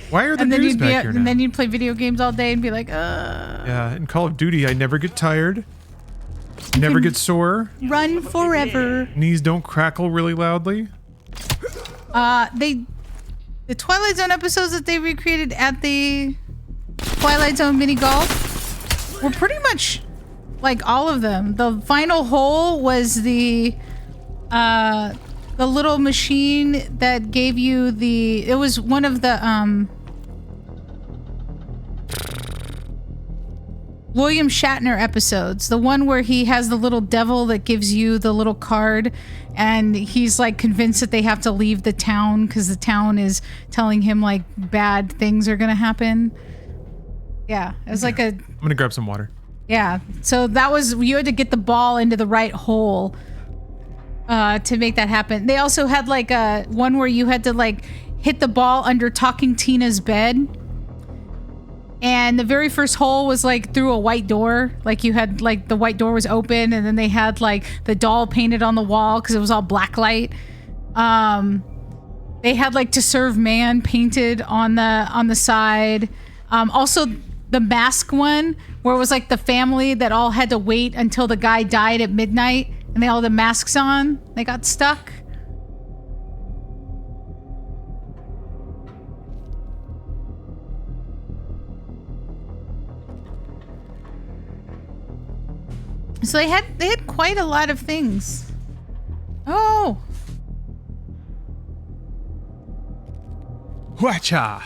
why are the news back here now? And then you'd play video games all day and be like, Yeah, in Call of Duty, I never get tired. Never get sore. Run forever. Knees don't crackle really loudly. The Twilight Zone episodes that they recreated at the Twilight Zone mini golf were pretty much like all of them. The final hole was the little machine that gave you it was one of the William Shatner episodes. The one where he has the little devil that gives you the little card, and he's like convinced that they have to leave the town because the town is telling him like bad things are gonna happen. Yeah, it was like a. I'm gonna grab some water. Yeah, so that was, you had to get the ball into the right hole to make that happen. They also had like a one where you had to like hit the ball under Talking Tina's bed. And the very first hole was like through a white door. Like you had like the white door was open, and then they had like the doll painted on the wall because it was all black light. They had like To Serve Man painted on the side. Also the mask one where it was like the family that all had to wait until the guy died at midnight, and they all had the masks on. They got stuck. So they had quite a lot of things. Oh. Watcha.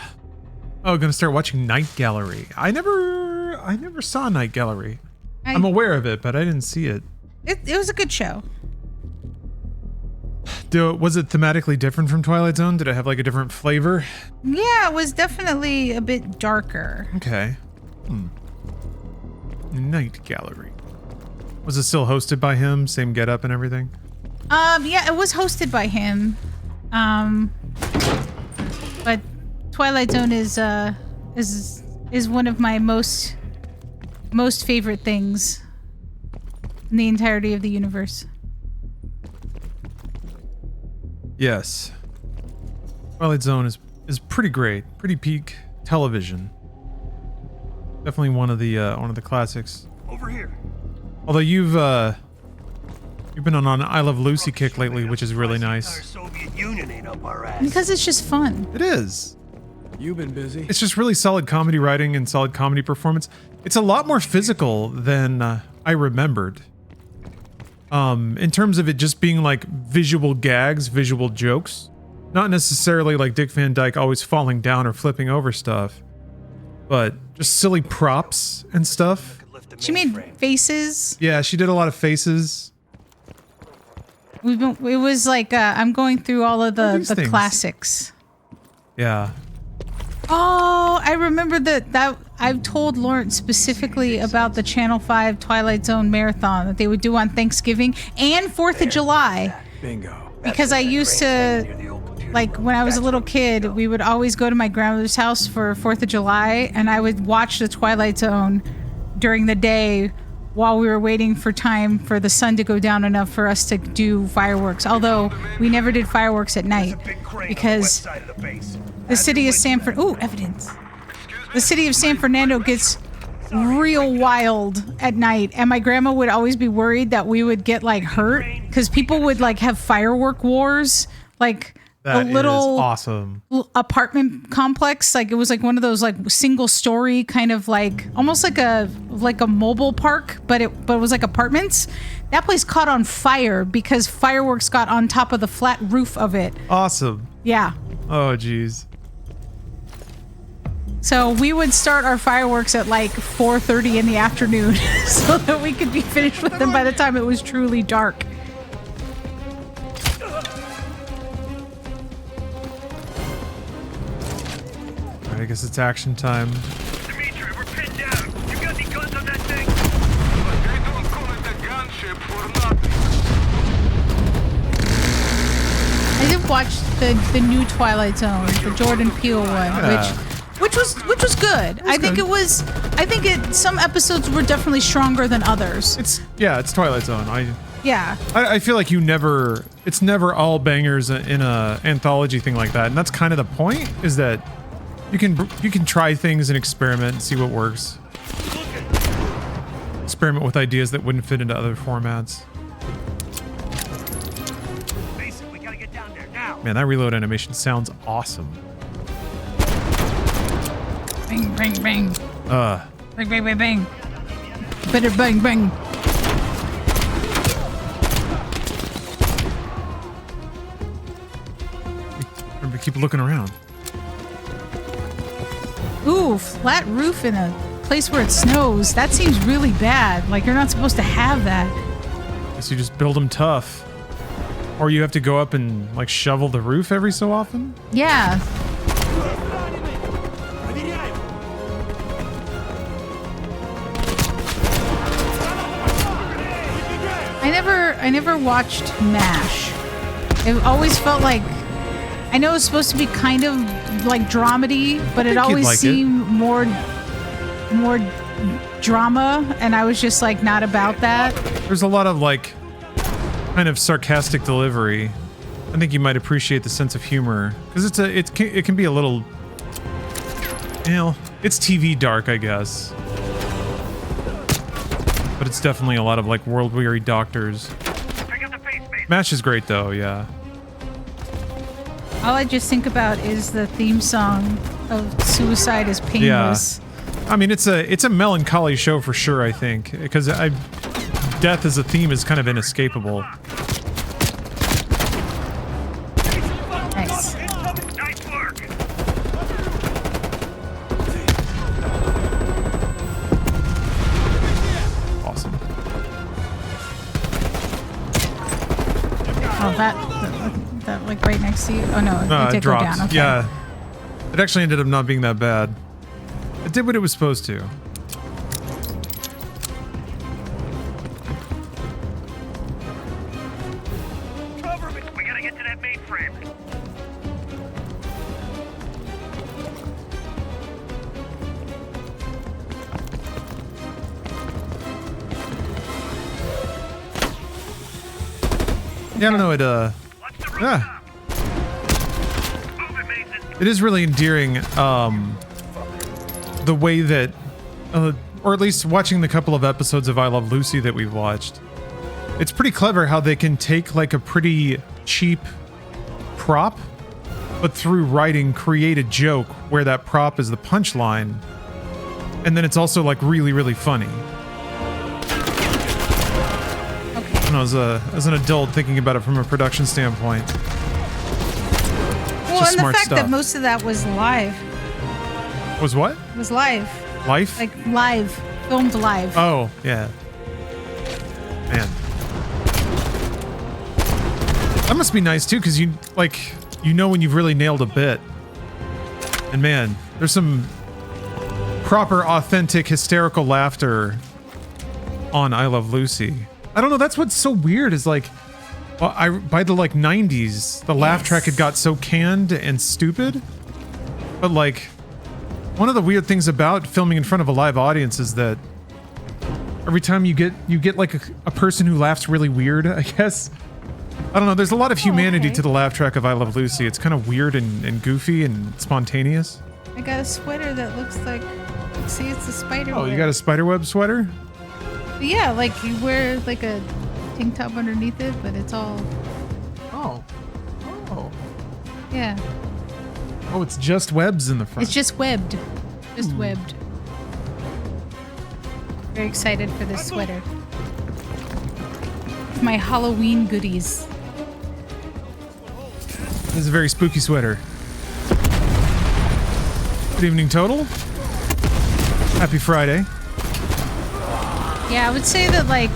Oh, gonna start watching Night Gallery. I never saw Night Gallery. I'm aware of it, but I didn't see it. It was a good show. Was it thematically different from Twilight Zone? Did it have like a different flavor? Yeah, it was definitely a bit darker. Okay. Night Gallery. Was it still hosted by him? Same getup and everything? Yeah, it was hosted by him. But Twilight Zone is one of my most favorite things in the entirety of the universe. Yes. Twilight Zone is pretty great. Pretty peak television. Definitely one of the classics. Over here. Although you've been on an I Love Lucy kick lately, which is really nice. Soviet Union ain't up our ass. Because it's just fun. It is. You've been busy. It's just really solid comedy writing and solid comedy performance. It's a lot more physical than I remembered. In terms of it just being like visual gags, visual jokes. Not necessarily like Dick Van Dyke always falling down or flipping over stuff. But just silly props and stuff. She made faces. Yeah, she did a lot of faces. It was like I'm going through all of the classics. Yeah. Oh, I remember that I've told Lawrence specifically about the Channel 5 Twilight Zone marathon that they would do on Thanksgiving and 4th of July. Bingo. Because I used to, like when I was a little kid, we would always go to my grandmother's house for 4th of July, and I would watch the Twilight Zone during the day while we were waiting for time for the sun to go down enough for us to do fireworks. Although we never did fireworks at night because the city of San Fernando, evidence. The city of San Fernando gets real wild at night, and my grandma would always be worried that we would get like hurt because people would like have firework wars, like that a little is awesome apartment complex. Like it was like one of those like single story kind of like almost like a mobile park, but it was like apartments. That place caught on fire because fireworks got on top of the flat roof of it. Awesome. Yeah. Oh geez. So we would start our fireworks at like 4:30 in the afternoon so that we could be finished with them by the time it was truly dark. I guess it's action time. Dimitri, we're pinned down. You got any guns on that thing? They don't call it a gunship for nothing. I did watch the new Twilight Zone, the Jordan Peele one, which was good. I think some episodes were definitely stronger than others. It's Twilight Zone. I feel like it's never all bangers in a anthology thing like that, and that's kind of the point. Is that you can try things and experiment and see what works. Experiment with ideas that wouldn't fit into other formats. We gotta get down there now. Man, that reload animation sounds awesome. Bang, bang, bang. Bang, bang, bang, bang. Better bang, bang. Remember, keep looking around. Ooh, flat roof in a place where it snows. That seems really bad. Like, you're not supposed to have that. Guess you just build them tough. Or you have to go up and, like, shovel the roof every so often? Yeah. I never watched MASH. It always felt like, I know it's supposed to be kind of like dramedy, but it always seemed more drama, and I was just like not about that. There's a lot of like kind of sarcastic delivery. I think you might appreciate the sense of humor because it can be a little, you know, it's TV dark, I guess. But it's definitely a lot of like world-weary doctors. MASH is great though, yeah. All I just think about is the theme song of Suicide is Painless. Yeah. I mean, it's a melancholy show for sure, I think, because death as a theme is kind of inescapable. Nice. Awesome. Oh, that like right next to you? Oh no, it did go down. Okay. Yeah. It actually ended up not being that bad. It did what it was supposed to. Cover me! We gotta get to that mainframe. Yeah, I don't know, it is really endearing, the way that, or at least watching the couple of episodes of I Love Lucy that we've watched. It's pretty clever how they can take like a pretty cheap prop, but through writing create a joke where that prop is the punchline, and then it's also like really, really funny. I don't know, as an adult thinking about it from a production standpoint. Well, and the fact that most of that was live. Was what? It was live. Life? Like live. Filmed live. Oh, yeah. Man. That must be nice too, because you know when you've really nailed a bit. And man, there's some proper, authentic, hysterical laughter on I Love Lucy. I don't know, that's what's so weird is like, well, by the like 90s, the laugh track had got so canned and stupid. But like, one of the weird things about filming in front of a live audience is that every time you get like a person who laughs really weird, I guess. I don't know, there's a lot of humanity to the laugh track of I Love Lucy. It's kind of weird and goofy and spontaneous. I got a sweater that looks like, see, it's a spider web. Oh, you got a spiderweb sweater? But yeah, like you wear like a tank top underneath it, but it's all... Oh. Yeah. Oh, it's just webs in the front. It's just webbed. Just webbed. Very excited for this sweater. My Halloween goodies. This is a very spooky sweater. Good evening, Total. Happy Friday. Yeah, I would say that like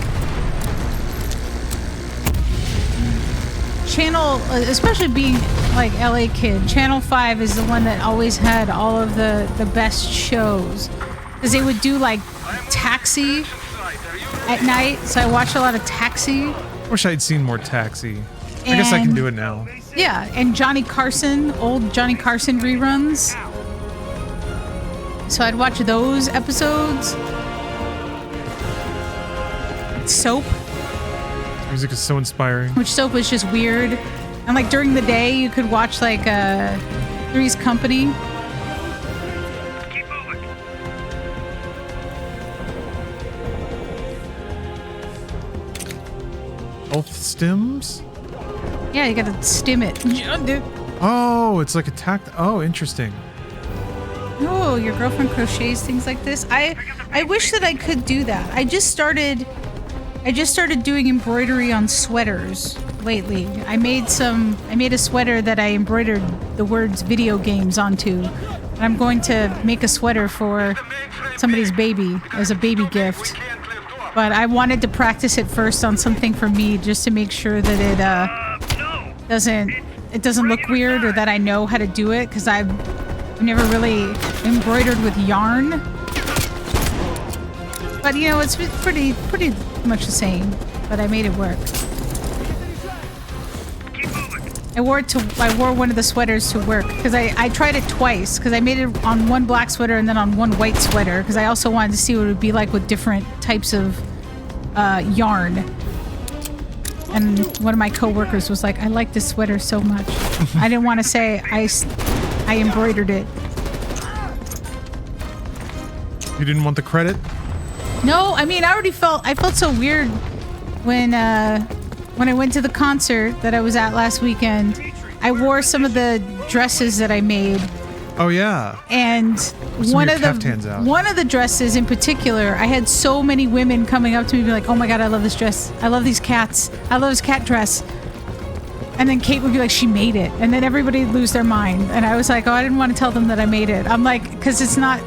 channel, especially being like LA kid, Channel 5 is the one that always had all of the best shows, because they would do like Taxi at night, so I watched a lot of Taxi. Wish I'd seen more Taxi. I guess I can do it now. Yeah, and Johnny Carson, old Johnny Carson reruns. So I'd watch those episodes. Soap. Music is so inspiring. Which Soap was just weird. And like during the day, you could watch like Three's Company. Health stims? Yeah, you gotta stim it. Oh, it's like a oh, interesting. Oh, your girlfriend crochets things like this. I wish that I could do that. I just started doing embroidery on sweaters lately. I made a sweater that I embroidered the words video games onto, And I'm going to make a sweater for somebody's baby as a baby gift. But I wanted to practice it first on something for me just to make sure that it doesn't look weird or that I know how to do it, because I've never really embroidered with yarn. But you know, it's pretty much the same. But I made it work. I wore one of the sweaters to work because I tried it twice, because I made it on one black sweater and then on one white sweater, because I also wanted to see what it would be like with different types of yarn. And one of my coworkers was like, I like this sweater so much. I didn't want to say I embroidered it. You didn't want the credit? No, I mean, I felt so weird when I went to the concert that I was at last weekend. I wore some of the dresses that I made. Oh yeah. And one of the dresses in particular, I had so many women coming up to me and be like, "Oh my god, I love this dress. I love these cats. I love this cat dress." And then Kate would be like, "She made it." And then everybody would lose their mind. And I was like, "Oh, I didn't want to tell them that I made it." I'm like, because it's not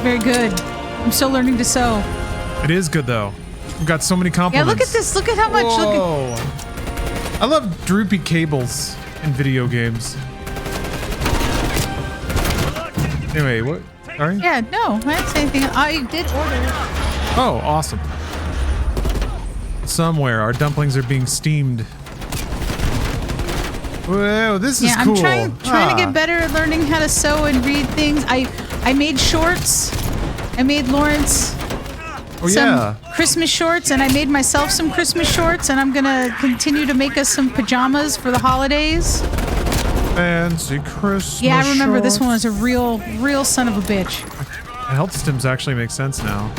very good. I'm still learning to sew. It is good though. We've got so many compliments. Yeah, look at this. Look at how much. Whoa. Look at. I love droopy cables in video games. Anyway, what? Sorry? Yeah, no, I didn't say anything. I did order. Oh, awesome. Somewhere our dumplings are being steamed. Whoa, this is cool. I'm trying to get better at learning how to sew and read things. I made shorts. I made Lawrence some Christmas shorts, and I made myself some Christmas shorts, and I'm gonna continue to make us some pajamas for the holidays. Fancy Christmas. Yeah, I remember shorts. this one was a real son of a bitch. The health stims actually make sense now.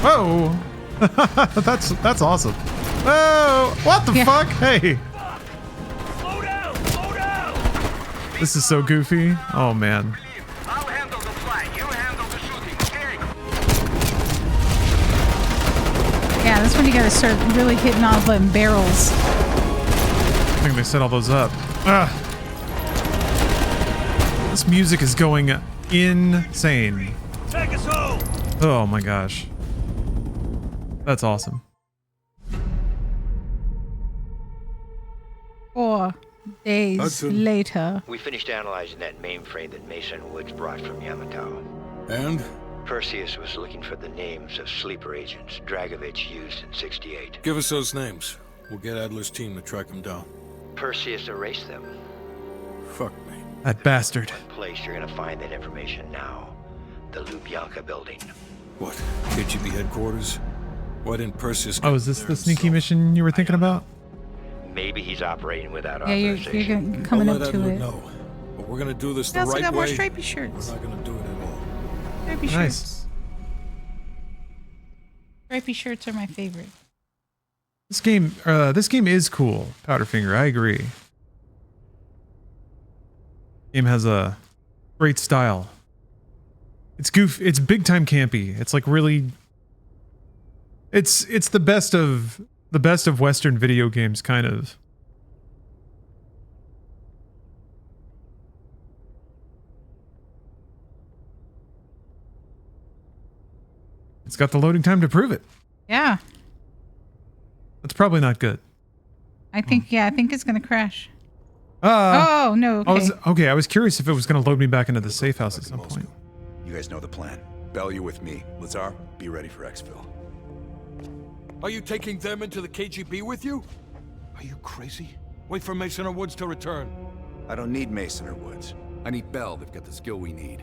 Whoa! that's awesome. Whoa! What the fuck? Hey! Slow down! Slow down! This is so goofy. Oh man. I'll handle the flight. You handle the shooting, okay? Yeah, that's when you gotta start really hitting all the barrels. I think they set all those up. This music is going insane. Take us home! Oh my gosh. That's awesome. 4 days later. We finished analyzing that mainframe that Mason Woods brought from Yamato. And? Perseus was looking for the names of sleeper agents Dragovich used in 68. Give us those names. We'll get Adler's team to track them down. Perseus erased them. Fuck me. That bastard. Place you're gonna find that information now. The Lubyanka building. What? KGB headquarters? Why didn't Perseus... Oh, is this the sneaky mission you were thinking about? Maybe he's operating without Yeah, authorization. you're coming up to Adler it. know. But we're gonna do this the I also right got way. more stripy shirts. We're not gonna do it at all. Stripy Nice. shirts. Stripy shirts are my favorite. This game is cool, Powderfinger. I agree. Game has a great style. It's it's big time campy. It's like really. It's the best of Western video games, kind of. It's got the loading time to prove it. Yeah. That's probably not good. I think it's gonna crash. Oh no. Okay. I was curious if it was going to load me back into the safe house at some point. You guys know the plan. Bell, you with me. Lazar, be ready for exfil. Are you taking them into the KGB with you? Are you crazy? Wait for Mason or Woods to return. I don't need Mason or Woods. I need Bell. They've got the skill we need.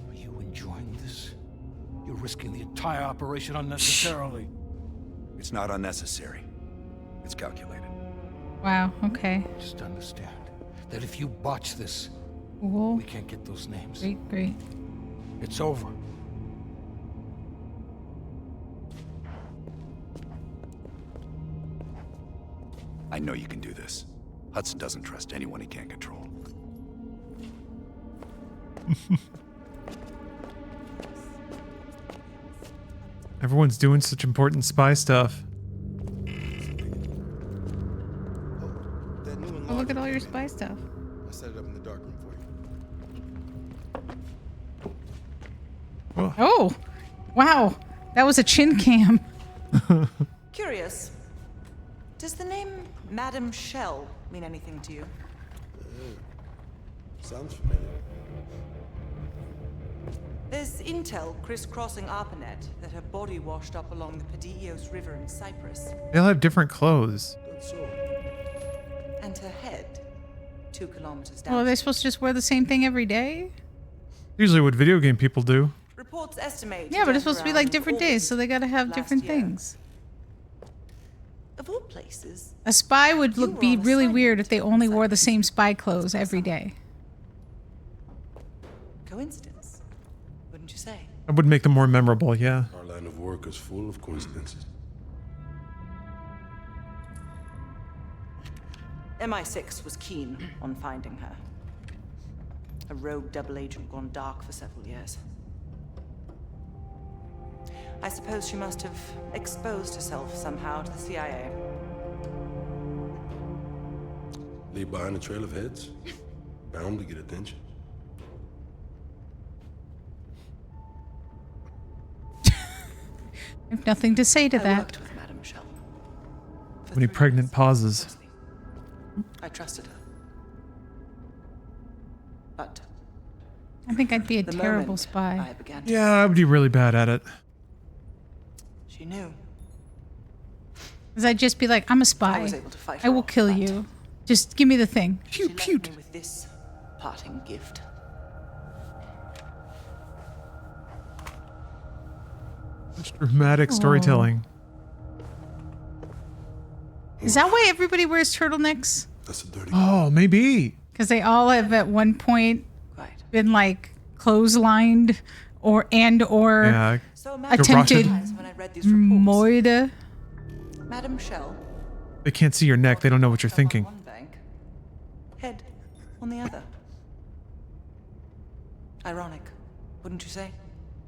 Are you enjoying this? You're risking the entire operation unnecessarily. It's not unnecessary. It's calculated. Wow. Okay. Just understand that if you botch this, Cool. we can't get those names. Great. It's over. I know you can do this. Hudson doesn't trust anyone he can't control. Everyone's doing such important spy stuff. Oh, look at all your spy stuff. I set it up in the dark room for you. Oh, wow. That was a chin cam. Curious. Does the name Madam Shell mean anything to you? Sounds familiar. There's intel crisscrossing ARPANET that her body washed up along the Padidios River in Cyprus. They all have different clothes. And her head, 2 kilometers down. Well, are they supposed to just wear the same thing every day? Usually what video game people do. Reports estimate. Yeah, but it's supposed to be like different days, so they gotta have different things. Of all places. A spy would be really weird if they only wore the same spy clothes every day. Coincidence, wouldn't you say? That would make them more memorable, yeah. Our line of work is full of coincidences. MI6 was keen on finding her. A rogue double agent gone dark for several years. I suppose she must have exposed herself somehow to the CIA. Leave behind a trail of heads. Bound to get attention. I have nothing to say to that. With Madame Shell. Many pregnant pauses. I trusted her. But I think I'd be a terrible spy. Yeah, I would be really bad at it. She knew. Because I'd just be like, I'm a spy. I was able to fight I her will off, kill but you. Just give me the thing. She left me with this parting gift. Such dramatic storytelling. Is that why everybody wears turtlenecks? That's a dirty. Oh, maybe. Because they all have at one point been like clotheslined or Yeah. attempted murder. Madame Shell, They can't see your neck. They don't know what you're thinking. one bank, head on the other. Ironic, wouldn't you say?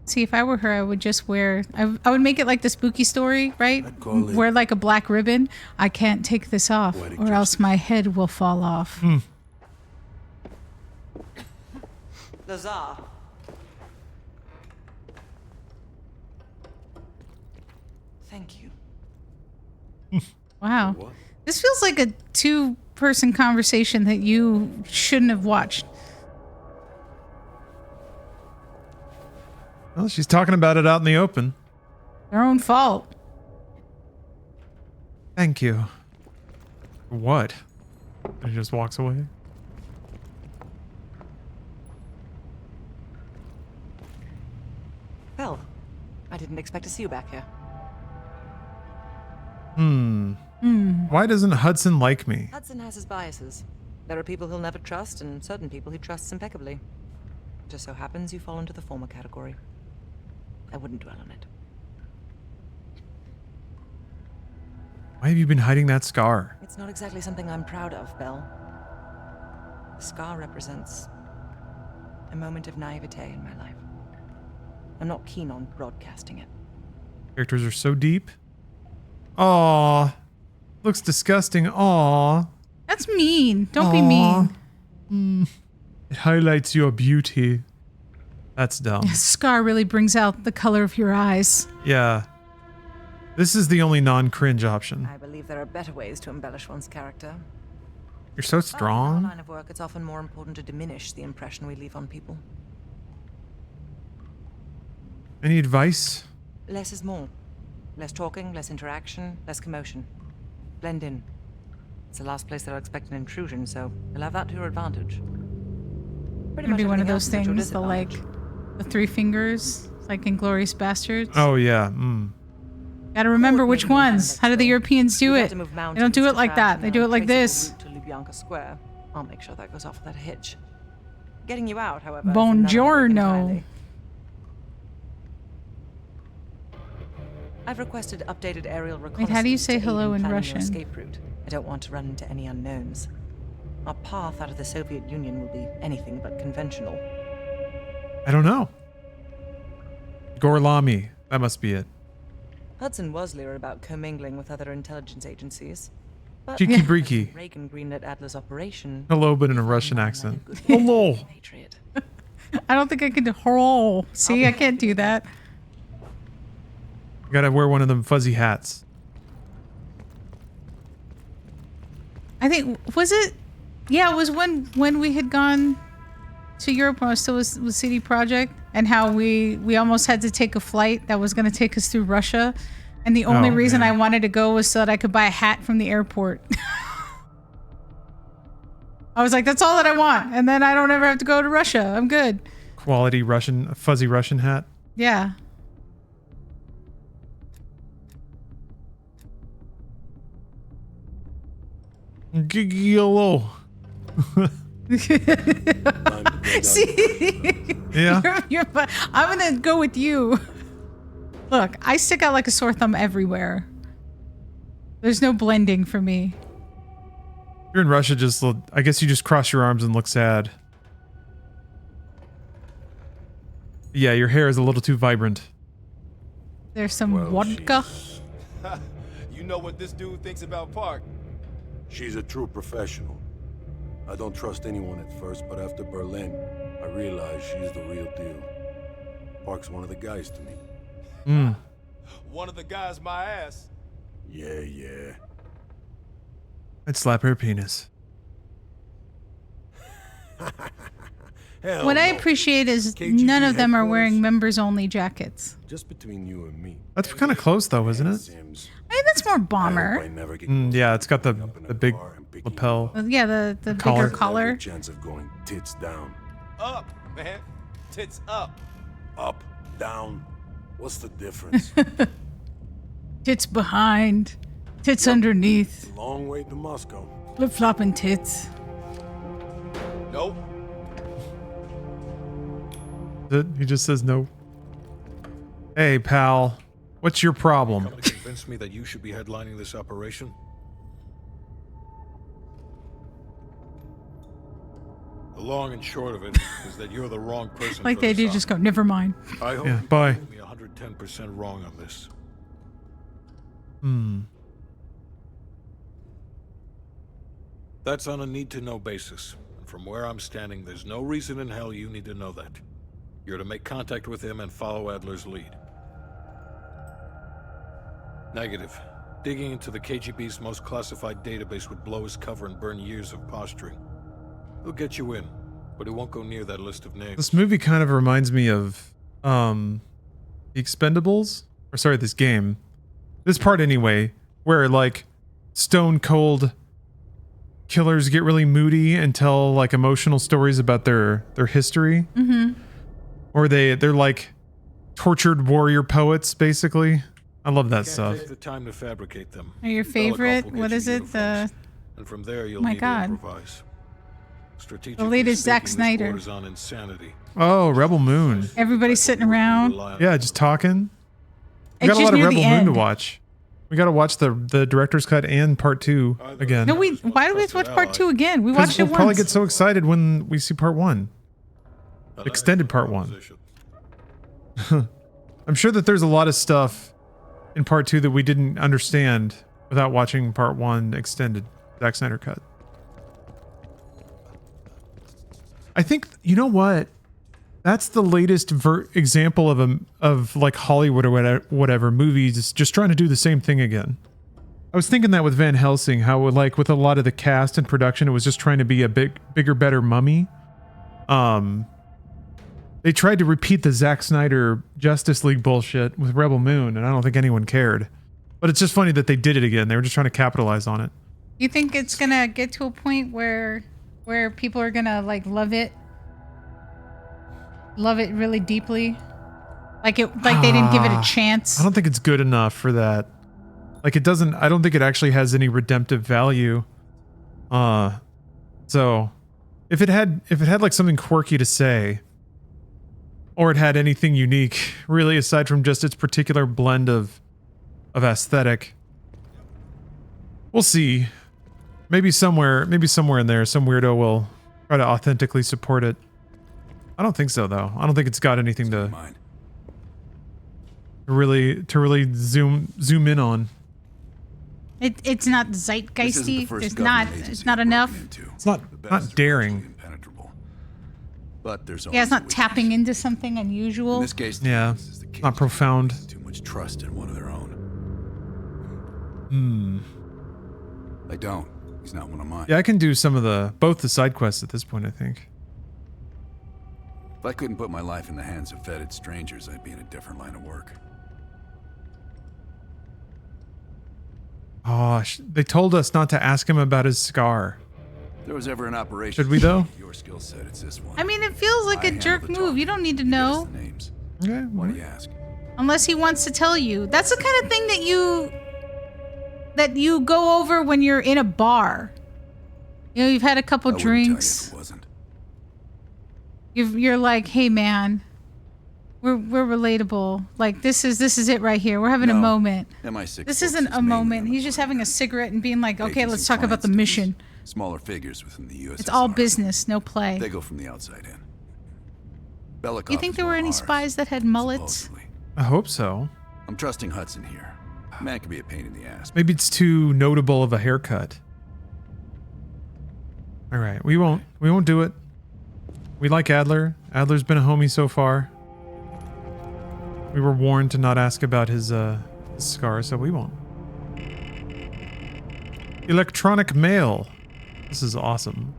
See, if I were her, I would just wear. I would make it like the spooky story, right? Wear like a black ribbon. I can't take this off, or else my head will fall off. Lazar. Thank you. Wow. This feels like a 2-person conversation that you shouldn't have watched. Well, she's talking about it out in the open. Their own fault. Thank you. What? And he just walks away. Well, I didn't expect to see you back here. Why doesn't Hudson like me? Hudson has his biases. There are people he'll never trust, and certain people he trusts impeccably. Just so happens you fall into the former category. I wouldn't dwell on it. Why have you been hiding that scar? It's not exactly something I'm proud of, Belle. The scar represents a moment of naivete in my life. I'm not keen on broadcasting it. Characters are so deep. Aww. Looks disgusting. Aww. That's mean. Don't be mean. It highlights your beauty. That's dumb. Scar really brings out the color of your eyes. Yeah. This is the only non-cringe option. I believe there are better ways to embellish one's character. You're so In our strong. line of work, it's often more important to diminish the impression we leave on people. Any advice? Less is more. Less talking, less interaction, less commotion. Blend in. It's the last place they'll expect an intrusion, so you'll have that to your advantage. Pretty It'd be one of everything those else is at your things, disadvantage. the 3 fingers, like in Glorious Bastards. Oh, yeah. Gotta remember which ones. How do the Europeans do it? They don't do it like that. They do it like this. To Lubyanka Square. I'll make sure that goes off without a hitch. Getting you out, however. is another work Buongiorno. entirely. I've requested updated aerial reconnaissance. how do you say to aid hello in planning your Russian? Escape route. I don't want to run into any unknowns. Our path out of the Soviet Union will be anything but conventional. I don't know. Gorlami. That must be it. Hudson was leery about commingling with other intelligence agencies. But Cheeky breeky. Reagan greenlit Adler's operation. Hello, but in a Russian accent. Hello. Patriot. I don't think I can roll. See, I can't do that. You gotta wear one of them fuzzy hats. I think, was it? Yeah, it was when we had gone to Europe when I was still with CD Projekt, and how we almost had to take a flight that was going to take us through Russia. And the only reason I wanted to go was so that I could buy a hat from the airport. I was like, that's all that I want. And then I don't ever have to go to Russia. I'm good. Quality Russian, fuzzy Russian hat. Yeah. Yellow. See? Yeah. I'm going to go with you. Look, I stick out like a sore thumb everywhere. There's no blending for me. You're in Russia, just I guess you just cross your arms and look sad. Yeah, your hair is a little too vibrant. There's some vodka. You know what this dude thinks about Park? She's a true professional. I don't trust anyone at first, but after Berlin, I realized she's the real deal. Park's one of the guys to me. One of the guys my ass. Yeah. I'd slap her penis. What I appreciate is none of them are wearing members-only jackets. Just between you and me. That's kind of close, though, isn't it? I mean, that's more bomber. Yeah, it's got the big lapel. Yeah, the bigger collar. Chance of going tits down. Up, man. Tits up. Up, down. What's the difference? Tits behind. Tits underneath. Long way to Moscow. Flip-flopping tits. Nope. He just says no. Hey, pal. What's your problem? Come to convince me that you should be headlining this operation? The long and short of it is that you're the wrong person. Like they do, just go, never mind. I hope Yeah, you bye. prove me 110% wrong on this. That's on a need-to-know basis. And from where I'm standing, there's no reason in hell you need to know that. You're to make contact with him and follow Adler's lead. Negative. Digging into the KGB's most classified database would blow his cover and burn years of posturing. He'll get you in, but he won't go near that list of names. This movie kind of reminds me of The Expendables, or sorry, this game. This part anyway, where like stone cold killers get really moody and tell like emotional stories about their history. Or they're like tortured warrior poets, basically. I love that stuff. Take the time to fabricate them. Your favorite? What is it? And from there you'll My need God. to improvise. The latest Zack Snyder. On insanity. Oh, Rebel Moon. Everybody's sitting around. Yeah, just talking. We It's got a just lot of near Rebel the Moon to end. watch. We got to watch the director's cut and part 2 again. No, why do we have to watch part 2 again? We 'Cause watched it we'll probably once. get so excited when we see part 1. Extended part 1. I'm sure that there's a lot of stuff in part 2 that we didn't understand without watching part 1 extended Zack Snyder cut. I think, you know what? That's the latest example of like Hollywood or whatever movies just trying to do the same thing again. I was thinking that with Van Helsing, how like with a lot of the cast and production, it was just trying to be a bigger, better Mummy. They tried to repeat the Zack Snyder Justice League bullshit with Rebel Moon, and I don't think anyone cared. But it's just funny that they did it again. They were just trying to capitalize on it. You think it's gonna get to a point where people are gonna like love it really deeply, like they didn't give it a chance? I don't think it's good enough for that. Like it doesn't. I don't think it actually has any redemptive value. So if it had like something quirky to say, or it had anything unique, really, aside from just its particular blend of aesthetic, we'll see. Maybe somewhere in there, some weirdo will try to authentically support it. I don't think so, though. I don't think it's got anything to really zoom in on. It's not zeitgeisty. It's not enough. It's not daring. But there's Yeah, it's not tapping into something unusual. In this case, Yeah, not profound. too much trust in one of their own. I don't. He's not one of mine. Yeah, I can do some of both the side quests at this point, I think. If I couldn't put my life in the hands of vetted strangers, I'd be in a different line of work. Oh, they told us not to ask him about his scar. If there was ever an operation. Should we though? Your skill set, it's this one. I mean, it feels like a jerk move. You don't need to know. Okay. Why do you ask? Unless he wants to tell you. That's the kind of thing that you go over when you're in a bar. You know, you've had a couple drinks. You're like, hey man, we're relatable. Like this is it right here. We're having a moment. MI6 This isn't a moment. He's just having a cigarette and being like, okay, let's talk about the mission. Smaller figures within the U.S. It's all business, no play. They go from the outside in. You think there were any spies that had mullets? I hope so. I'm trusting Hudson here. Man could be a pain in the ass. Maybe it's too notable of a haircut. All right, we won't do it. We like Adler. Adler's been a homie so far. We were warned to not ask about his scar, so we won't. Electronic mail. This is awesome.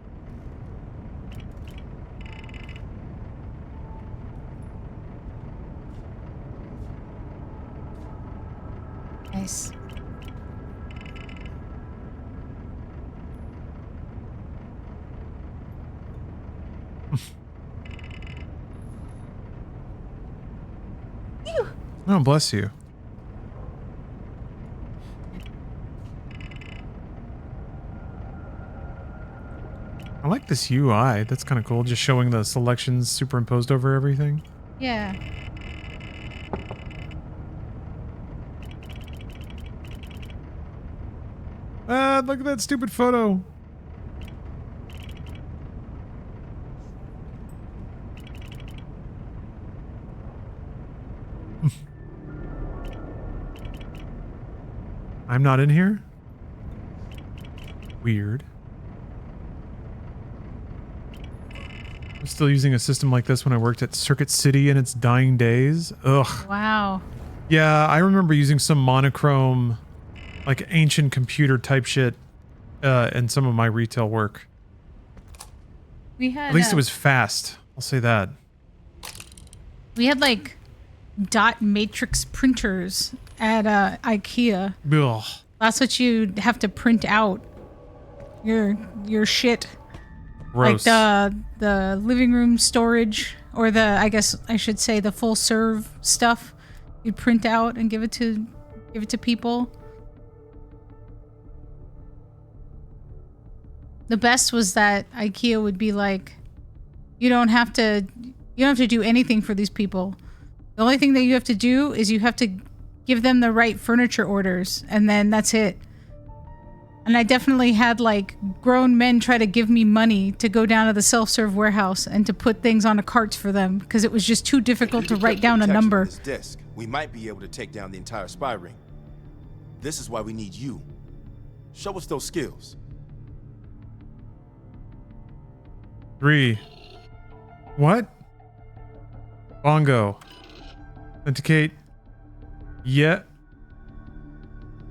Nice. Oh, bless you. I like this UI. That's kind of cool. Just showing the selections superimposed over everything. Yeah. Ah, look at that stupid photo. I'm not in here? Weird. I'm still using a system like this when I worked at Circuit City in its dying days. Ugh. Wow. Yeah, I remember using some monochrome, like ancient computer type shit in some of my retail work. We had At least it was fast. I'll say that. We had like dot matrix printers at IKEA. Ugh. That's what you'd have to print out your shit. Gross. Like the living room storage, or I guess I should say the full serve stuff. You'd print out and give it to people. The best was that IKEA would be like, you don't have to do anything for these people. The only thing that you have to do is you have to give them the right furniture orders, and then that's it. And I definitely had like grown men try to give me money to go down to the self-serve warehouse and to put things on a cart for them because it was just too difficult to write down a number. This disc, we might be able to take down the entire spy ring. This is why we need you. Show us those skills. 3. What? Bongo. Authenticate. Yeah.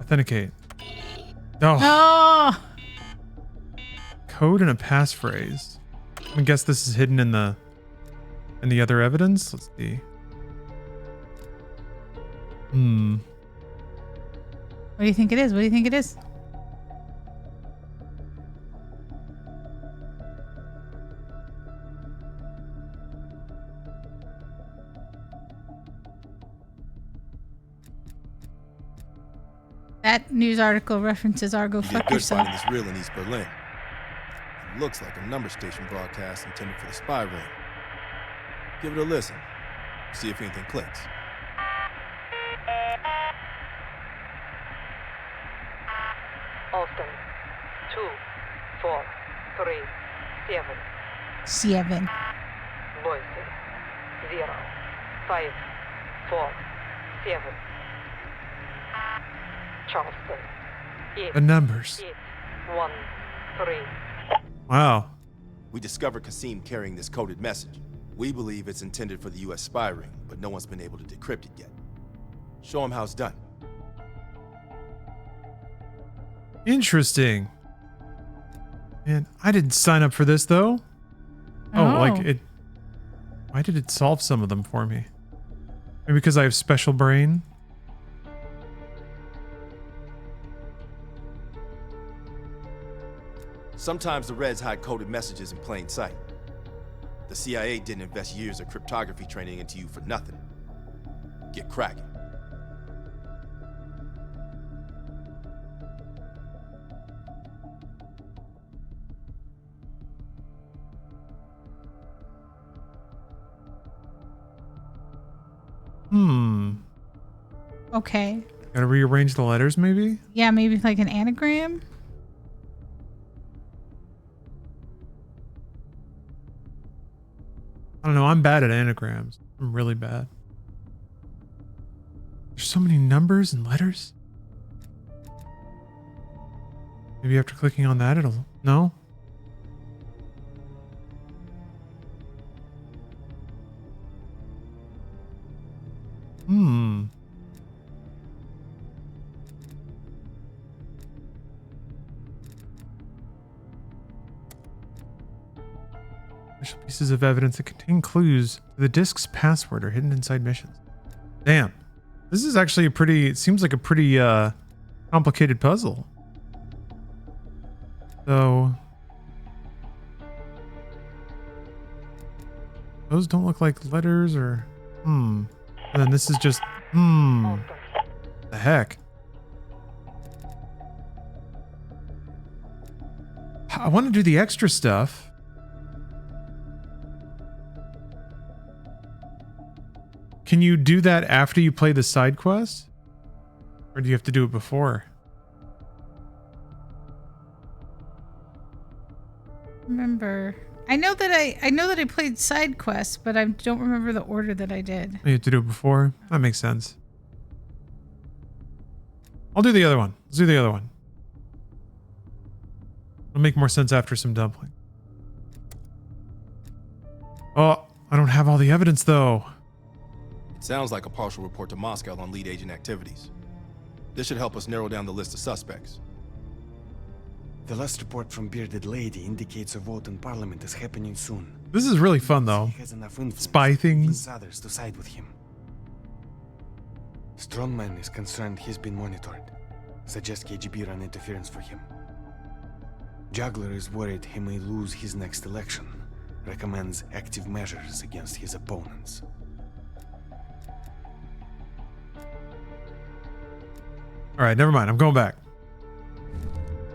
Authenticate. Oh. Code and a passphrase. I guess this is hidden in the other evidence. Let's see. What do you think it is? What do you think it is? That news article references Argo You fuck did good yourself. finding this reel in East Berlin. It looks like a number station broadcast intended for the spy ring. Give it a listen. See if anything clicks. Austin, 2, 4, 3, 7. 7. Boise, 0, 5, 4, 7. Charleston, 8, The numbers. 8, 1, 3. Wow. We discovered Kasim carrying this coded message. We believe it's intended for the US spy ring, but no one's been able to decrypt it yet. Show him how it's done. Interesting. And I didn't sign up for this though. Oh, like it. Why did it solve some of them for me? Maybe because I have special brain. Sometimes the Reds hide coded messages in plain sight. The CIA didn't invest years of cryptography training into you for nothing. Get cracking. Okay. Gotta rearrange the letters, maybe? Yeah, maybe like an anagram. I don't know. I'm bad at anagrams. I'm really bad. There's so many numbers and letters. Maybe after clicking on that, it'll... No? Special pieces of evidence that contain clues to the disk's password are hidden inside missions. Damn. This is actually a pretty... It seems like a pretty complicated puzzle. So... Those don't look like letters or... And then this is just... The heck? I want to do the extra stuff. Can you do that after you play the side quest? Or do you have to do it before? Remember... I know that I played side quests, but I don't remember the order that I did. You have to do it before? That makes sense. I'll do the other one. Let's do the other one. It'll make more sense after some dumpling. Oh, I don't have all the evidence though. Sounds like a partial report to Moscow on lead agent activities. This should help us narrow down the list of suspects. The last report from Bearded Lady indicates a vote in Parliament is happening soon. This is really fun though. He has enough influence Spy to things. convince others to side with him. Strongman is concerned he's been monitored. Suggests KGB run interference for him. Juggler is worried he may lose his next election. Recommends active measures against his opponents. All right, never mind. I'm going back.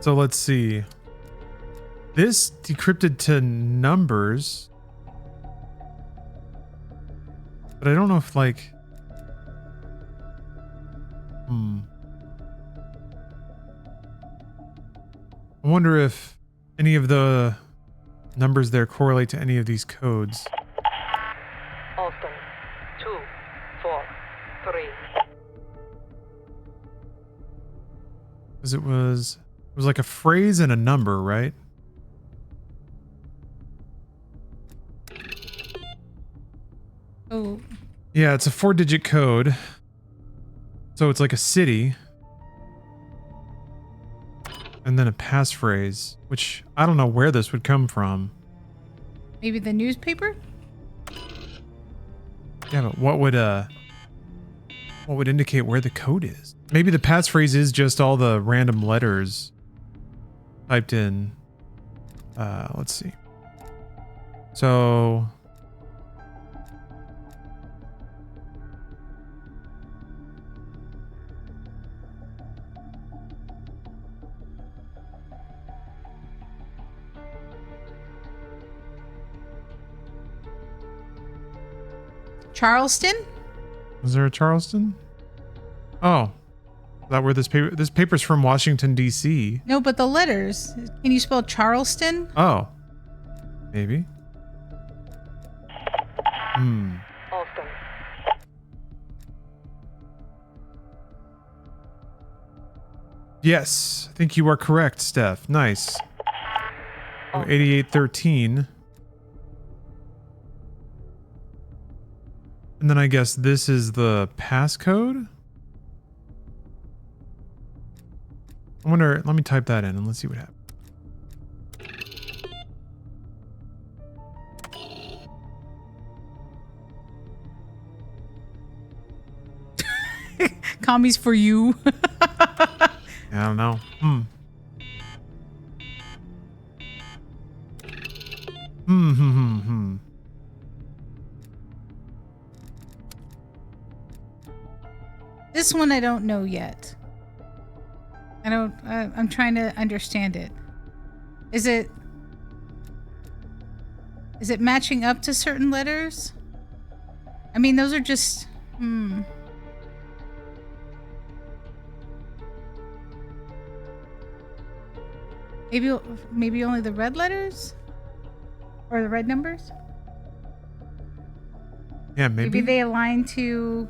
So let's see. This decrypted to numbers. But I don't know if like... I wonder if any of the numbers there correlate to any of these codes. Austin, 2, 4, 3. Because it was like a phrase and a number, right? Oh. Yeah, it's a 4-digit code. So it's like a city. And then a passphrase, which I don't know where this would come from. Maybe the newspaper? Yeah, but what would indicate where the code is? Maybe the passphrase is just all the random letters typed in. Let's see. So Charleston? is there a Charleston? Oh. Is that where this paper's from Washington, D.C. No, but the letters. Can you spell Charleston? Oh. Maybe. Austin. Yes, I think you are correct, Steph. Nice. 8813. And then I guess this is the passcode. I wonder, let me type that in and let's see what happens. Commies for you. I don't know. This one I don't know yet. I'm trying to understand it. Is it matching up to certain letters? I mean, those are just Maybe only the red letters? Or the red numbers? Yeah, maybe. Maybe they align to...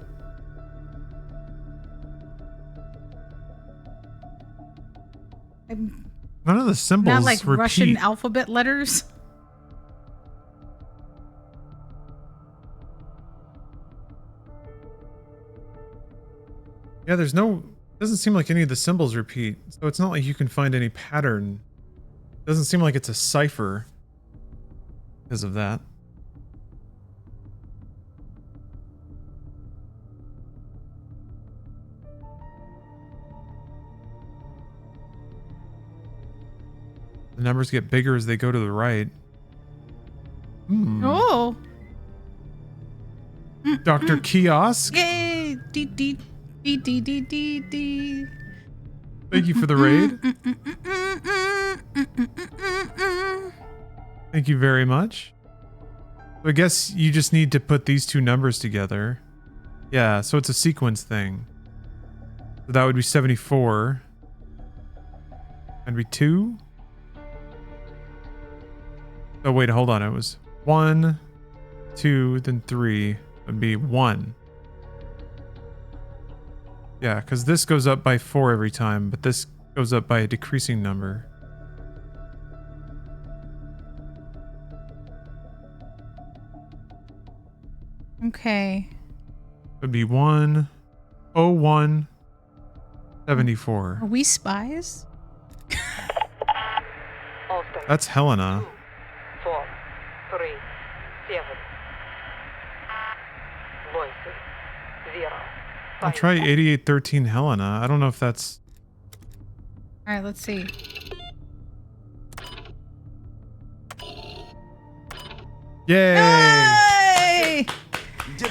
None of the symbols not like repeat. Russian alphabet letters? Yeah, there's no... Doesn't seem like any of the symbols repeat. So it's not like you can find any pattern. Doesn't seem like it's a cipher because of that. The numbers get bigger as they go to the right. Oh. Dr. Kiosk. Yay! Dee dee dee dee dee dee dee. Thank you for the raid. Thank you very much. So I guess you just need to put these two numbers together. Yeah, so it's a sequence thing. So that would be 74. That'd be 2. Oh wait, hold on. It was 1, 2, then 3. Would be 1. Yeah, because this goes up by 4 every time, but this goes up by a decreasing number. Okay. It would be 1, 01, 74. Are we spies? That's Helena. 4, 3, 7. Voices 0. I'll try 8813 Helena. I don't know if that's... Alright, let's see. Yay! Yay!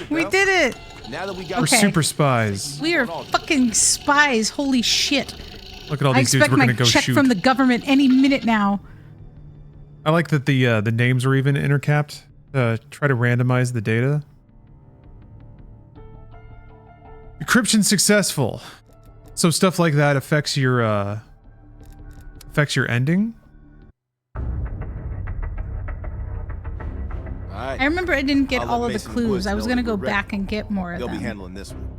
We did it! Now that we got We're super spies. We are fucking spies. Holy shit. Look at all these dudes we're gonna go check shoot. from the government any minute now. I like that the names were even intercapped to try to randomize the data. Decryption successful. So stuff like that affects your ending. Right. I remember I didn't get all of the Mason clues. Woods I was know gonna that go we're ready. back and get more of They'll them. be handling this one.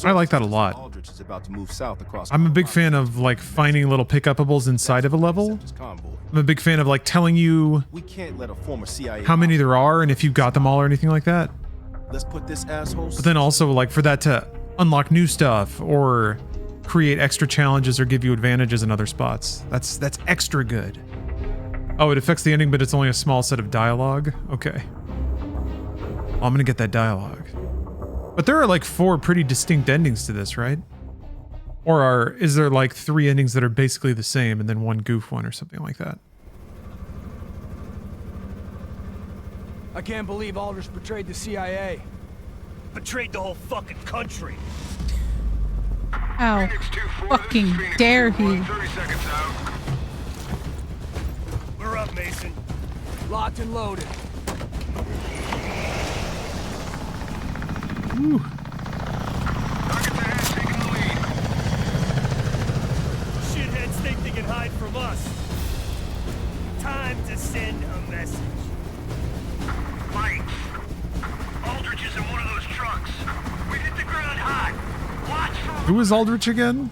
I like that a lot. Aldrich is about to move south across I'm a big fan of like finding little pickupables inside of a level. I'm a big fan of like telling you We can't let a former CIA how many there are and if you've got them all or anything like that. Let's put this asshole. But then also like for that to unlock new stuff or create extra challenges or give you advantages in other spots. That's extra good. Oh, it affects the ending, but it's only a small set of dialogue. Okay. Well, I'm gonna get that dialogue. But there are like 4 pretty distinct endings to this, right? Or is there like 3 endings that are basically the same and then 1 goof one or something like that? I can't believe Aldrich betrayed the CIA. Betrayed the whole fucking country. How fucking dare he? We're up, Mason. Locked and loaded. Woo. Shitheads think they can hide from us. Time to send a message. Mike, Aldrich is in one of those trucks. We hit the ground hot. Watch for... Who is Aldrich again?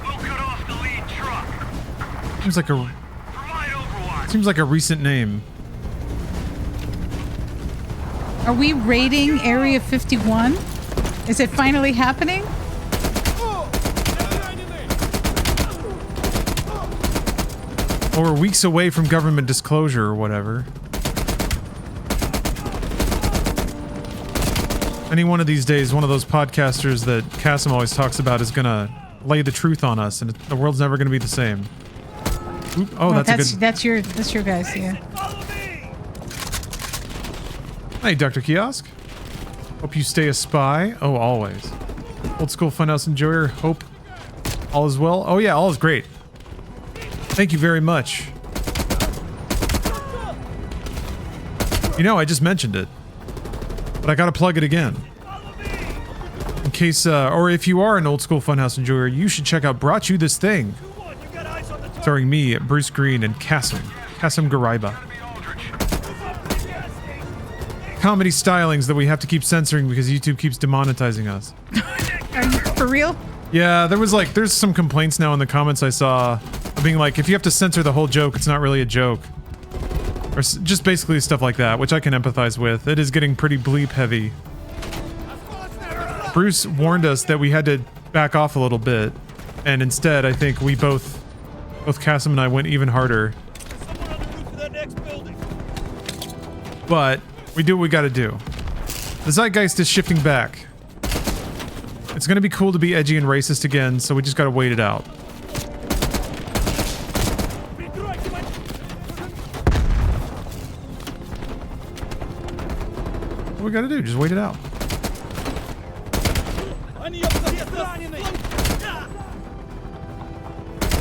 We'll cut off the lead truck. Seems like a... Provide Seems like a recent name. Are we raiding Area 51? Is it finally happening? Or we're weeks away from government disclosure or whatever. Any one of these days, one of those podcasters that Kasim always talks about is gonna lay the truth on us, and the world's never gonna be the same. Oop, oh, that's your guys, yeah. Hey, Dr. Kiosk. Hope you stay a spy. Oh, always. Old school funhouse enjoyer. Hope all is well. Oh yeah, all is great. Thank you very much. You know, I just mentioned it, but I gotta plug it again. In case, or if you are an old school funhouse enjoyer, you should check out Brought You This Thing. Starring me, Bruce Green, and Kasim Garaiba. Comedy stylings that we have to keep censoring because YouTube keeps demonetizing us. Are you for real? Yeah, there's some complaints now in the comments I saw being like, if you have to censor the whole joke, it's not really a joke. Or just basically stuff like that, which I can empathize with. It is getting pretty bleep heavy. Bruce warned us that we had to back off a little bit, and instead I think we both Kasim and I went even harder. But we do what we gotta do. The zeitgeist is shifting back. It's gonna be cool to be edgy and racist again, so we just gotta wait it out. What we gotta do? Just wait it out.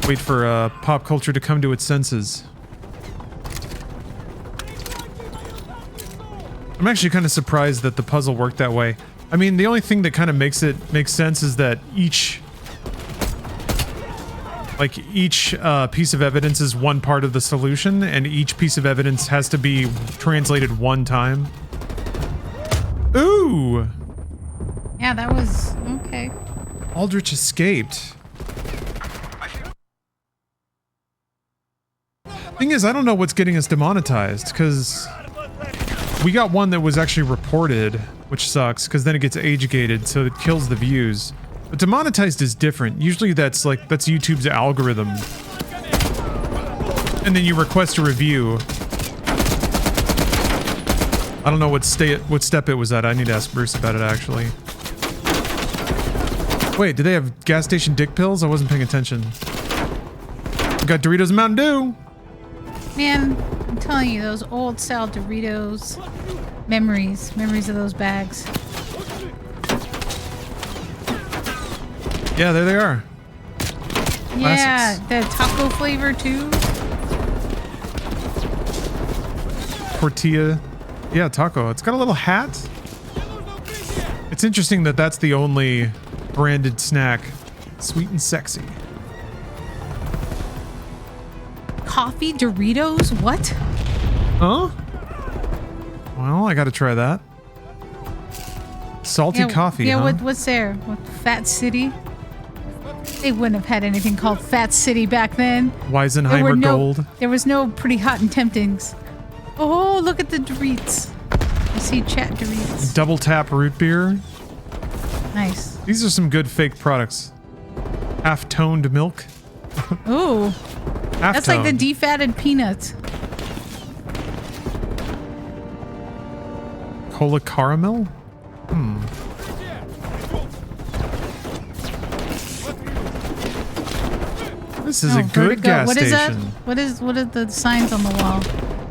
Wait for pop culture to come to its senses. I'm actually kind of surprised that the puzzle worked that way. I mean, the only thing that kind of makes it make sense is that each piece of evidence is one part of the solution, and each piece of evidence has to be translated one time. Ooh! Yeah, that was okay. Aldrich escaped. Thing is, I don't know what's getting us demonetized, because we got one that was actually reported, which sucks, because then it gets age-gated, so it kills the views. But demonetized is different. Usually that's YouTube's algorithm. And then you request a review. I don't know what step it was at. I need to ask Bruce about it, actually. Wait, do they have gas station dick pills? I wasn't paying attention. We got Doritos and Mountain Dew! Man, I'm telling you, those old style Doritos, memories of those bags. Yeah, there they are. Yeah, the taco flavor too. Tortilla. Yeah, taco. It's got a little hat. It's interesting that that's the only branded snack. Sweet and sexy. Coffee Doritos? What? Huh? Well, I gotta try that. Salty coffee, yeah, huh? what's there? What, Fat City? They wouldn't have had anything called Fat City back then. Weisenheimer Gold. There was no pretty hot and temptings. Oh, look at the Doritos. I see chat Doritos. Double tap root beer. Nice. These are some good fake products. Half-toned milk. Ooh. That's like the defatted peanuts. Cola caramel? Hmm. This is a good gas station. What is that? What are the signs on the wall?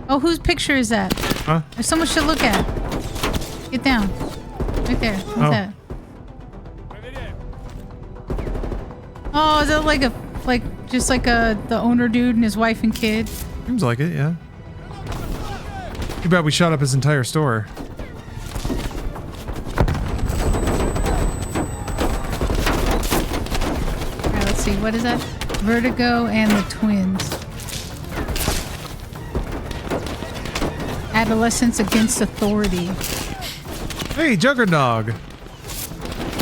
Oh, whose picture is that? Huh? There's someone should look at. Get down. Right there. What's that? Oh, is that the owner dude and his wife and kid? Seems like it, yeah. Too bad we shot up his entire store. Alright, let's see. What is that? Vertigo and the Twins. Adolescence Against Authority. Hey, Juggernog.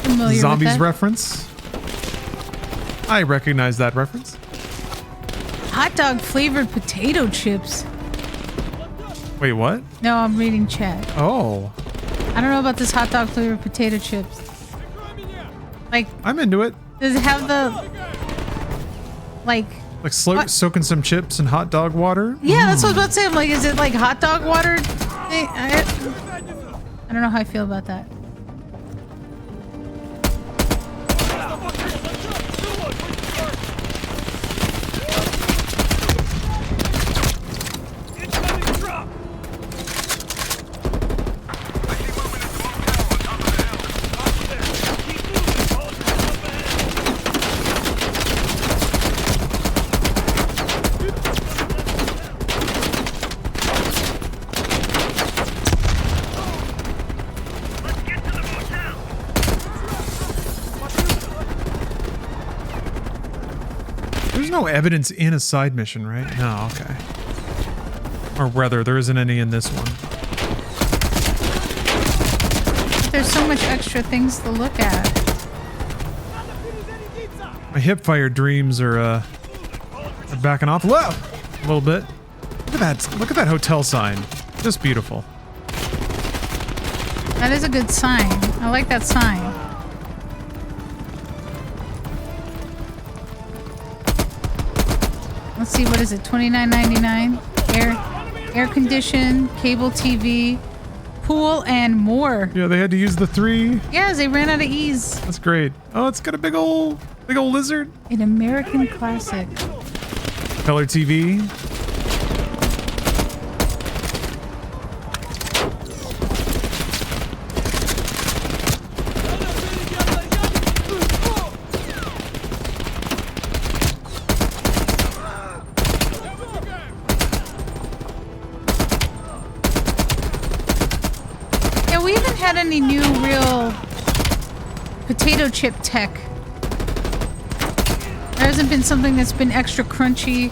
Familiar Zombies with that? reference. I recognize that reference. Hot dog flavored potato chips. Wait, what? No, I'm reading chat. Oh. I don't know about this hot dog flavored potato chips. Like, I'm into it. does it have the like soaking some chips in hot dog water? Yeah, that's what I was about to say. I'm like, is it like hot dog water? I don't know how I feel about that. There's no evidence in a side mission, right? No, okay. Or rather, there isn't any in this one. There's so much extra things to look at. My hipfire dreams are backing off. Whoa! A little bit. Look at that. Look at that hotel sign. Just beautiful. That is a good sign. I like that sign. Let's see, what is it? $29.99. Air conditioned, cable TV, pool, and more. Yeah, they had to use the 3. Yeah, they ran out of ease. That's great. Oh, it's got a big old lizard. An American classic. Color TV. Any new real potato chip tech. There hasn't been something that's been extra crunchy.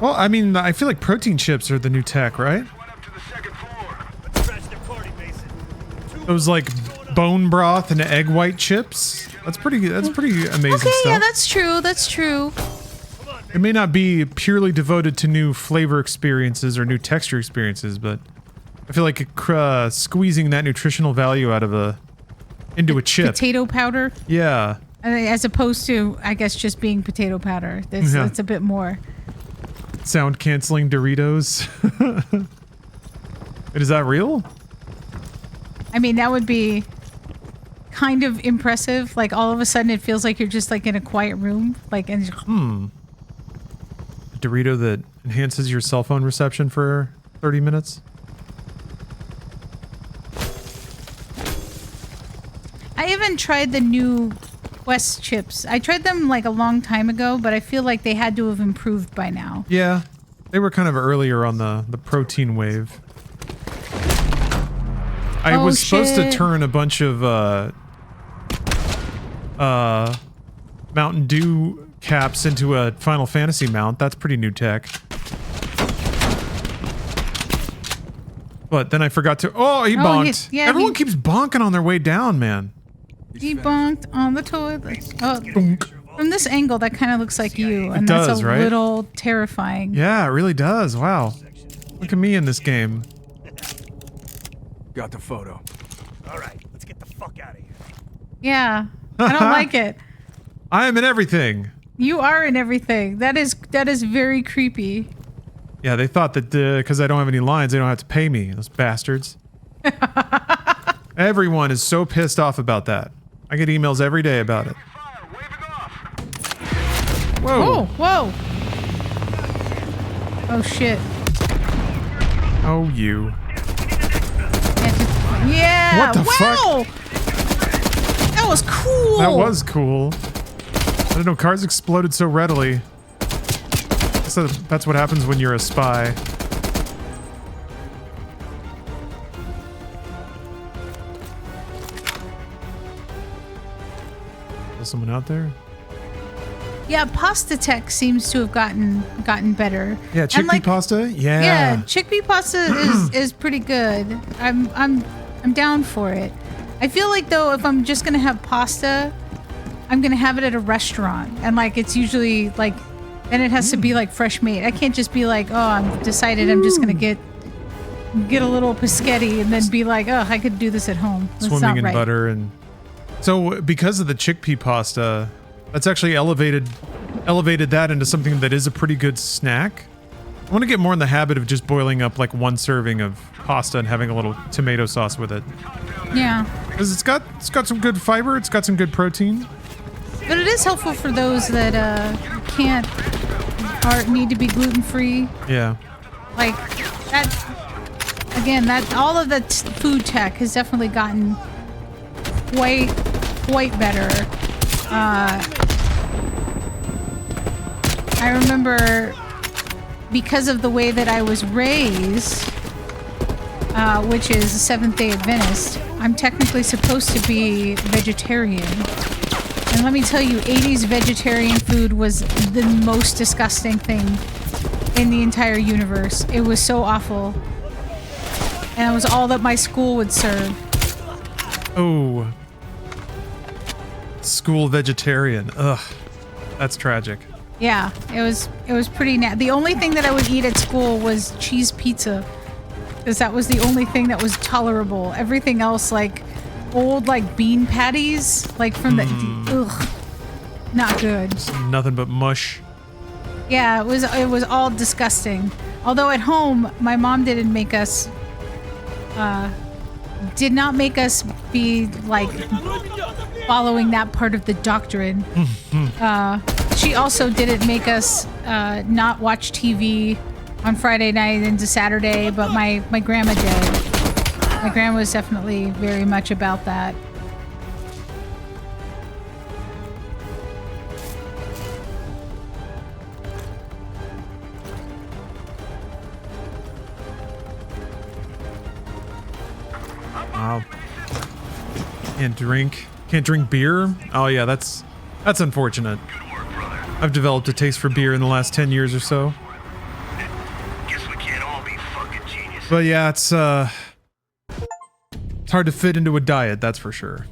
Well, I mean, I feel like protein chips are the new tech, right? Those like bone broth and egg white chips. That's pretty amazing stuff. Yeah, that's true. That's true. It may not be purely devoted to new flavor experiences or new texture experiences, but I feel like squeezing that nutritional value out of into a chip. Potato powder? Yeah. As opposed to, I guess, just being potato powder. It's a bit more. Sound canceling Doritos. Is that real? I mean, that would be kind of impressive. Like, all of a sudden, it feels like you're just like in a quiet room. Like, and a Dorito that enhances your cell phone reception for 30 minutes. I haven't tried the new Quest chips. I tried them like a long time ago, but I feel like they had to have improved by now. Yeah, they were kind of earlier on the protein wave. I was supposed to turn a bunch of Mountain Dew caps into a Final Fantasy mount. That's pretty new tech. But then I forgot to. Oh, he bonked. Everyone keeps bonking on their way down, man. He bonked on the toilet. Oh, from this angle, that kind of looks like you, and that's a little terrifying. Yeah, it really does. Wow. Look at me in this game. Got the photo. All right, let's get the fuck out of here. Yeah, I don't like it. I am in everything. You are in everything. That is very creepy. Yeah, they thought that because I don't have any lines, they don't have to pay me. Those bastards. Everyone is so pissed off about that. I get emails every day about it. Whoa! Whoa! Oh shit! Oh, you. Yeah! What the fuck? That was cool! That was cool. I didn't know cars exploded so readily. So that's what happens when you're a spy. Is someone out there? Yeah, pasta tech seems to have gotten better. Yeah, chickpea pasta? Yeah. Yeah, chickpea pasta is pretty good. I'm down for it. I feel like though if I'm just gonna have pasta, I'm gonna have it at a restaurant, and like it's usually like Then it has to be like fresh made. I can't just be like, oh, I'm decided I'm just gonna get a little Paschetti and then be like, oh, I could do this at home. That's Swimming not in right. butter. And so because of the chickpea pasta, that's actually elevated that into something that is a pretty good snack. I want to get more in the habit of just boiling up like one serving of pasta and having a little tomato sauce with it. Yeah. Because it's got some good fiber, it's got some good protein. But it is helpful for those that can't or need to be gluten-free. Yeah. Like that again, that all of the food tech has definitely gotten quite better. I remember because of the way that I was raised, which is a Seventh-day Adventist, I'm technically supposed to be vegetarian. And let me tell you, 80s vegetarian food was the most disgusting thing in the entire universe. It was so awful. And it was all that my school would serve. Oh. School vegetarian. Ugh. That's tragic. Yeah, it was pretty the only thing that I would eat at school was cheese pizza. Because that was the only thing that was tolerable. Everything else, like old like bean patties, like from the ugh, not good. Nothing but mush. Yeah, it was all disgusting. Although at home, my mom did not make us be like following that part of the doctrine. She also didn't make us not watch TV on Friday night into Saturday, but my grandma did. My grandma was definitely very much about that. Wow. Can't drink beer? Oh yeah, that's unfortunate. I've developed a taste for beer in the last 10 years or so. Guess we can't all be fucking geniuses. But yeah, it's hard to fit into a diet, that's for sure.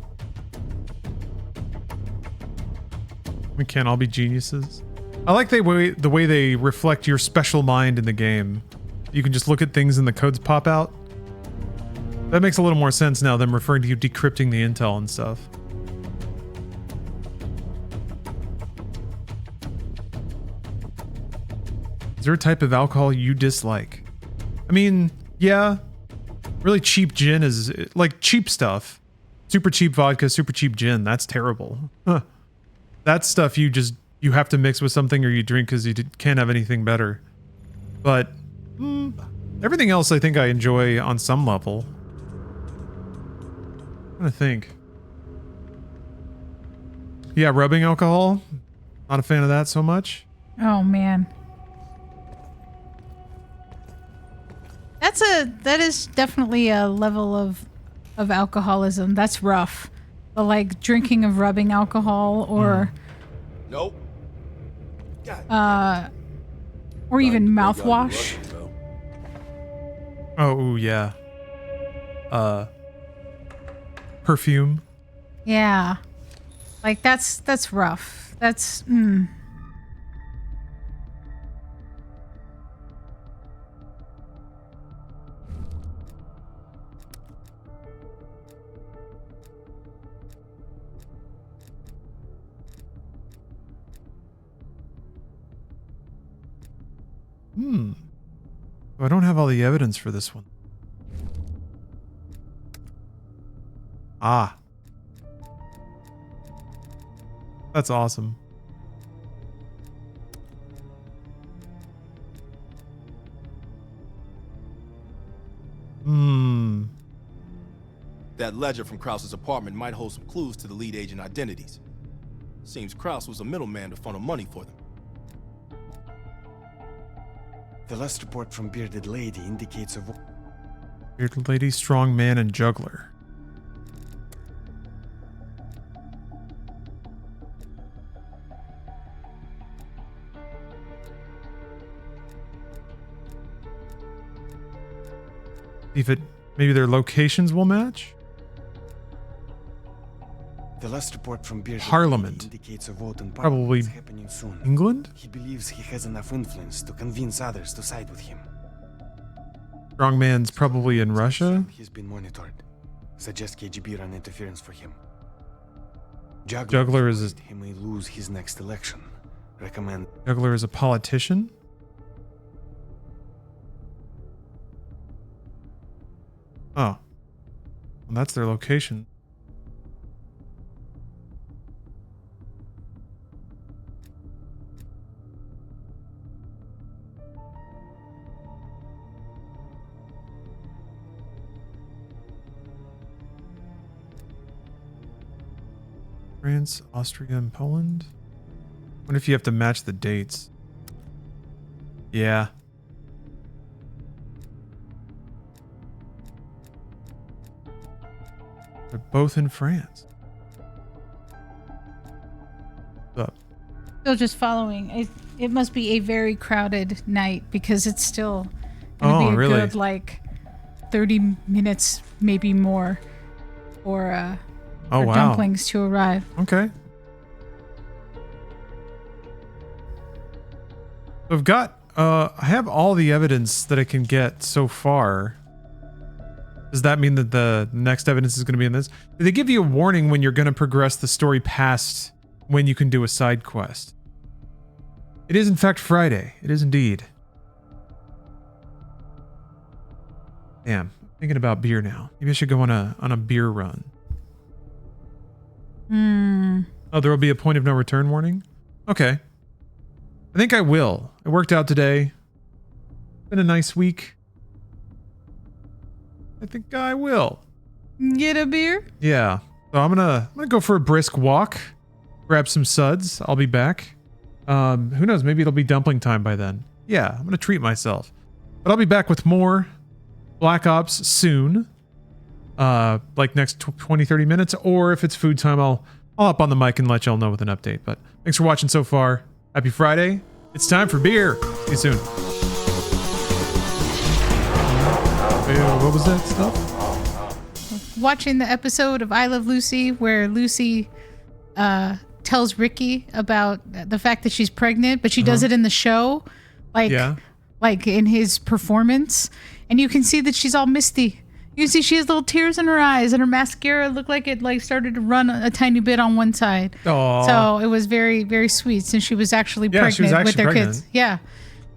We can't all be geniuses. I like the way they reflect your special mind in the game. You can just look at things and the codes pop out. That makes a little more sense now than referring to you decrypting the intel and stuff. Is there a type of alcohol you dislike? I mean, yeah. Really cheap gin is like cheap stuff. Super cheap vodka, super cheap gin. That's terrible. Huh. That stuff you have to mix with something or you drink because you can't have anything better. But everything else I think I enjoy on some level. I'm trying to think. Yeah, rubbing alcohol. Not a fan of that so much. Oh man. That is definitely a level of alcoholism. That's rough. The like drinking of rubbing alcohol or nope. Or even mouthwash. Oh yeah. Perfume. Yeah. Like that's rough. That's I don't have all the evidence for this one. Ah. That's awesome. That ledger from Krause's apartment might hold some clues to the lead agent identities. Seems Krause was a middleman to funnel money for them. The last report from Bearded Lady indicates a... Bearded Lady, Strong Man, and Juggler. Maybe their locations will match? The last report from Beer Parliament. indicates a vote in Probably Parliament is happening soon. England? He believes he has enough influence to convince others to side with him. Strongman's probably in Russia. He's been monitored. Suggest KGB run interference for him. Juggler is he may lose his next election. Recommend Juggler is a politician. Oh, well, that's their location. France, Austria, and Poland. What if you have to match the dates? Yeah. They're both in France. What's up? Still just following. It must be a very crowded night because it's still gonna be a really? good like 30 minutes, maybe more, for dumplings to arrive. Okay. I've got I have all the evidence that I can get so far. Does that mean that the next evidence is going to be in this? Do they give you a warning when you're going to progress the story past when you can do a side quest? It is in fact Friday. It is indeed. Damn, I'm thinking about beer now. Maybe I should go on a beer run. Oh, there will be a point of no return warning? Okay. I think I will. It worked out today. Been a nice week. I think I will. Get a beer? Yeah. So I'm gonna go for a brisk walk. Grab some suds. I'll be back. Who knows? Maybe it'll be dumpling time by then. Yeah, I'm gonna treat myself. But I'll be back with more Black Ops soon. Like next 20-30 minutes, or if it's food time, I'll hop on the mic and let y'all know with an update. But thanks for watching so far. Happy Friday. It's time for beer. See you soon. What was that stuff? Watching the episode of I Love Lucy where Lucy tells Ricky about the fact that she's pregnant, but she does it in the show, like in his performance, and you can see that she's all misty. You can see she has little tears in her eyes, and her mascara looked like it started to run a tiny bit on one side. Aww. So it was very, very sweet since she was actually pregnant with their kids. Yeah.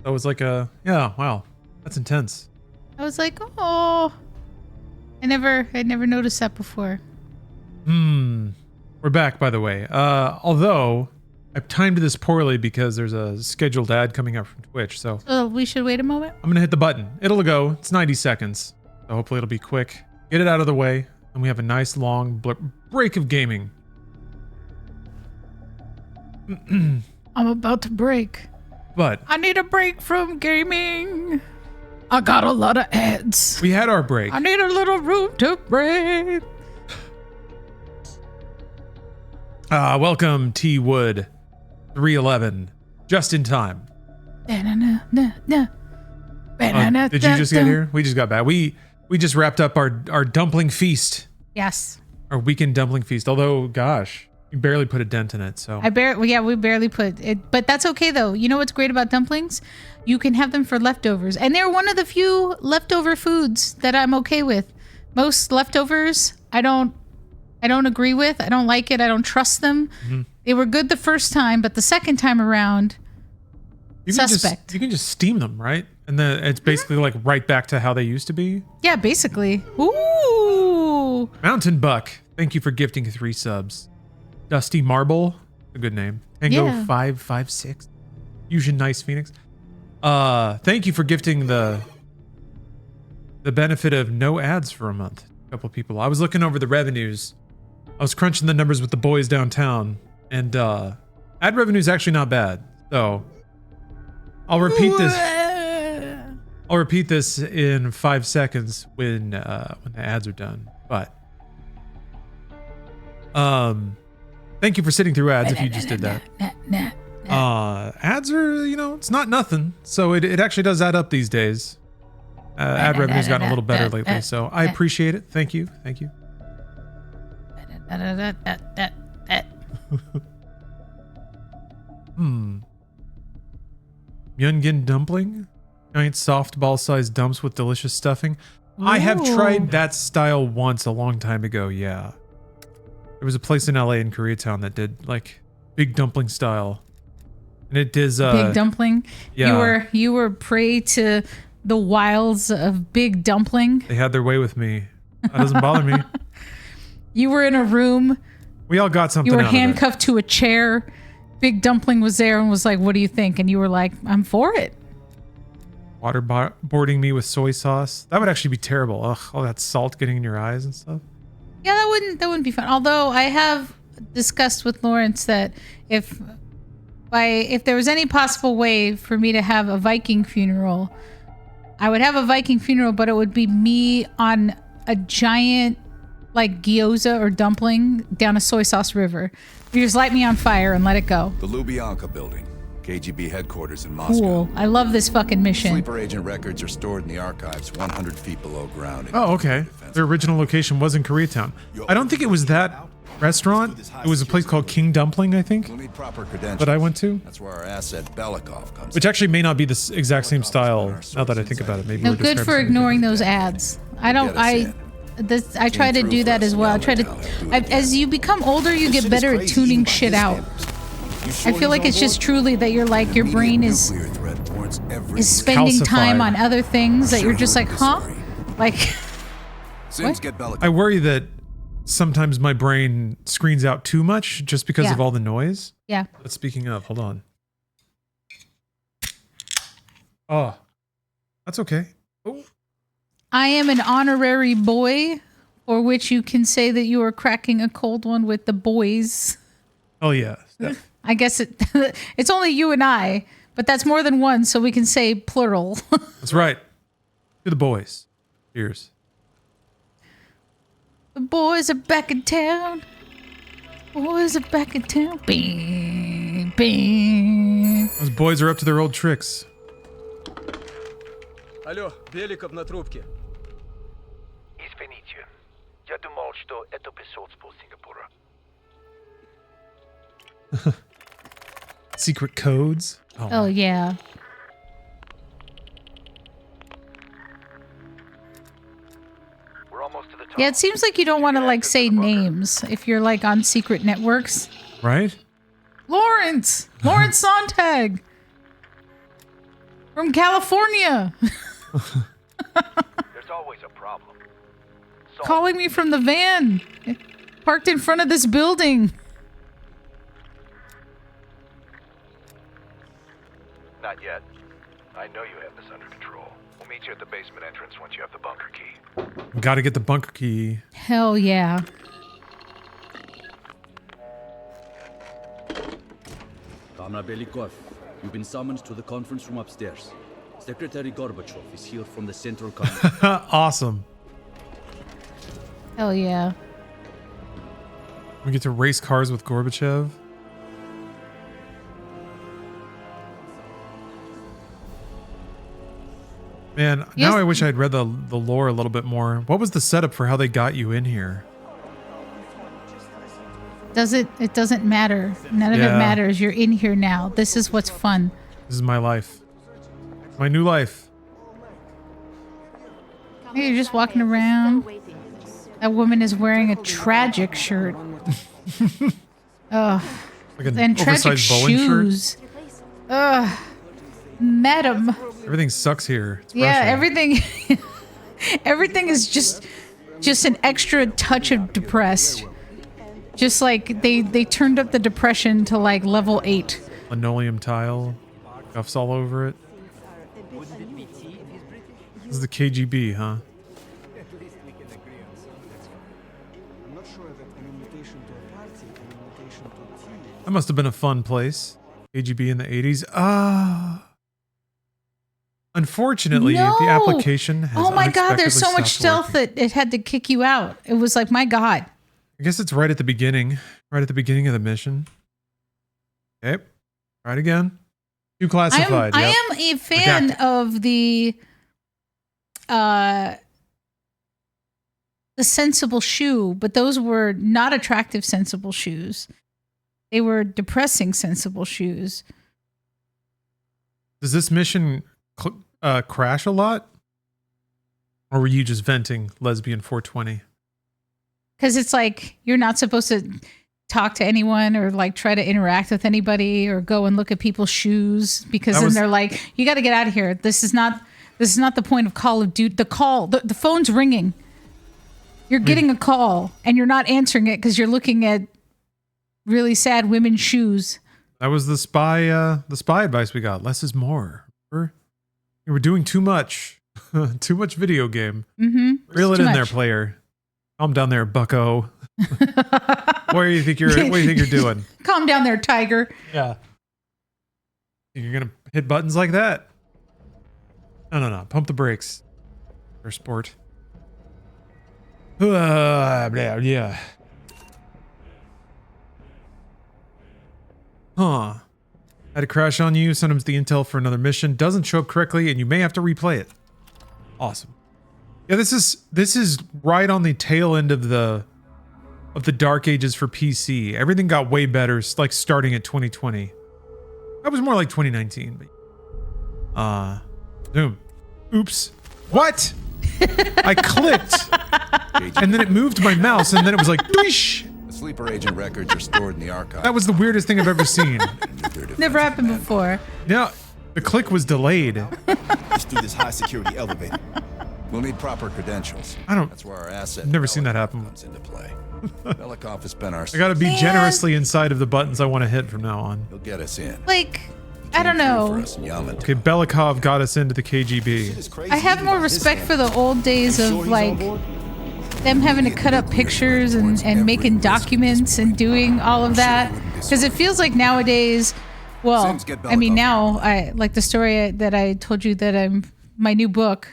That was like wow, that's intense. I was like, oh, I never noticed that before. We're back, by the way. Although I've timed this poorly because there's a scheduled ad coming up from Twitch, so we should wait a moment. I'm gonna hit the button. It'll go. It's 90 seconds. So hopefully it'll be quick. Get it out of the way, and we have a nice long break of gaming. I'm about to break. But I need a break from gaming. I got a lot of ads. We had our break. I need a little room to break. Welcome T Wood 311. Just in time. Did you just get here? We just got back. We just wrapped up our dumpling feast. Yes. Our weekend dumpling feast. Although, gosh, we barely put a dent in it. So we barely put it, but that's okay though. You know what's great about dumplings? You can have them for leftovers, and they're one of the few leftover foods that I'm okay with. Most leftovers, I don't agree with. I don't like it. I don't trust them. Mm-hmm. They were good the first time, but the second time around, suspect. You can just steam them, right? And then it's basically like right back to how they used to be. Yeah, basically. Ooh. Mountain Buck, thank you for gifting 3 subs. Dusty Marble, a good name. Tango 556. Fusion Nice Phoenix. Thank you for gifting the benefit of no ads for a month. A couple people. I was looking over the revenues. I was crunching the numbers with the boys downtown, and ad revenue is actually not bad. So I'll repeat this. I'll repeat this in 5 seconds when the ads are done. But thank you for sitting through ads if you just did that. Ads are, it's not nothing. So it actually does add up these days. Ad revenue's gotten a little better lately, so I appreciate it. Thank you. Myeongin dumpling? Giant softball-sized dumps with delicious stuffing. Ooh. I have tried that style once a long time ago, yeah. There was a place in LA in Koreatown that did like big dumpling style. And it does big dumpling? Yeah. You were prey to the wiles of big dumpling. They had their way with me. That doesn't bother me. You were in a room. We all got something. You were out handcuffed to a chair. Big dumpling was there and was like, "What do you think?" And you were like, "I'm for it." Waterboarding me with soy sauce. That would actually be terrible. Ugh, all that salt getting in your eyes and stuff. Yeah, that wouldn't be fun. Although I have discussed with Lawrence that if there was any possible way for me to have a Viking funeral, I would have a Viking funeral, but it would be me on a giant like gyoza or dumpling down a soy sauce river. You just light me on fire and let it go. The Lubyanka building, KGB headquarters in Moscow. Cool. I love this fucking mission. Sleeper agent records are stored in the archives 100 feet below ground. Oh, okay. Their original location was in Koreatown. I don't think it was that restaurant. It was a place called King Dumpling, I think. We'll need proper credentials. That I went to. That's where our asset Belikov comes. Which actually may not be the exact same style. Now that I think about it, maybe. No, good for ignoring those ads. I try to do that as well. As you become older, you get better at tuning shit out. I feel like it's just truly that you're like, your brain is spending time on other things that you're just like, huh? Like, what? I worry that sometimes my brain screens out too much just because of all the noise. Yeah. But speaking of, hold on. Oh, that's okay. Oh. I am an honorary boy, for which you can say that you are cracking a cold one with the boys. Oh, yeah. I guess it's only you and I, but that's more than one, so we can say plural. That's right. To the boys. Cheers. The boys are back in town. Boys are back in town. Bing, bing. Those boys are up to their old tricks. Алло, Беликов на трубке. Извините, я думал, что это посольство Сингапура. Secret codes? Oh yeah. Yeah, it seems like you don't want to like say names if you're like on secret networks. Right? Lawrence Sonntag from California. There's always a problem. Calling me from the van parked in front of this building. Not yet. I know you have this under control. We'll meet you at the basement entrance once you have the bunker key. Gotta get the bunker key. Hell yeah. Comrade Belikov, you've been summoned to the conference room upstairs. Secretary Gorbachev is here from the Central Command. Awesome. Hell yeah. We get to race cars with Gorbachev. Man, now I wish I'd read the lore a little bit more. What was the setup for how they got you in here? It doesn't matter. None of it matters. You're in here now. This is what's fun. This is my life. My new life. Hey, you're just walking around. That woman is wearing a tragic shirt. Ugh. Like an and tragic oversized bowling shoes. shirt? Ugh. Madam. Everything sucks here. It's Yeah, Russia. everything is just an extra touch of depressed. Just like they turned up the depression to like level 8. Linoleum tile. Cuffs all over it. This is the KGB, huh? That must have been a fun place. KGB in the 80s. Unfortunately, the application has Oh my god, there's so much stopped stealth that it had to kick you out. It was like, my god. I guess it's right at the beginning. Right at the beginning of the mission. Okay. Right again. Too classified. I am a fan of the the sensible shoe, but those were not attractive sensible shoes. They were depressing sensible shoes. Does this mission crash a lot? Or were you just venting, lesbian 420? Because it's like you're not supposed to talk to anyone or like try to interact with anybody or go and look at people's shoes because then they're like, you got to get out of here. This is not the point of Call of Duty. The phone's ringing. You're getting a call and you're not answering it because you're looking at really sad women's shoes. That was the spy advice we got. Less is more. You were doing too much. Too much video game. Mm-hmm. Reel it in there, player. Calm down there, bucko. What do you think you're doing? Calm down there, tiger. Yeah. You're gonna hit buttons like that? No. Pump the brakes. For sport. Yeah. Huh. Had to crash on you, send him the intel for another mission. Doesn't show up correctly, and you may have to replay it. Awesome. Yeah, this is right on the tail end of the dark ages for PC. Everything got way better, like starting at 2020. That was more like 2019. But, boom. Oops. What? I clicked, and then it moved my mouse, and then it was like, doosh. The sleeper agent records are stored in the archive. That was the weirdest thing I've ever seen. Never happened before. Yeah, the click was delayed. Let's do this high security elevator. We'll need proper credentials. That's where our asset. Never seen that happen. Comes into play. Belikov has been our. I gotta be generously inside of the buttons I want to hit from now on. He'll get us in. Like, I don't know. Okay, Belikov got us into the KGB. I have more respect for the old days of like them having to cut up pictures and making documents and doing all of that, because it feels like nowadays, well, I mean now I like the story that I told you that my new book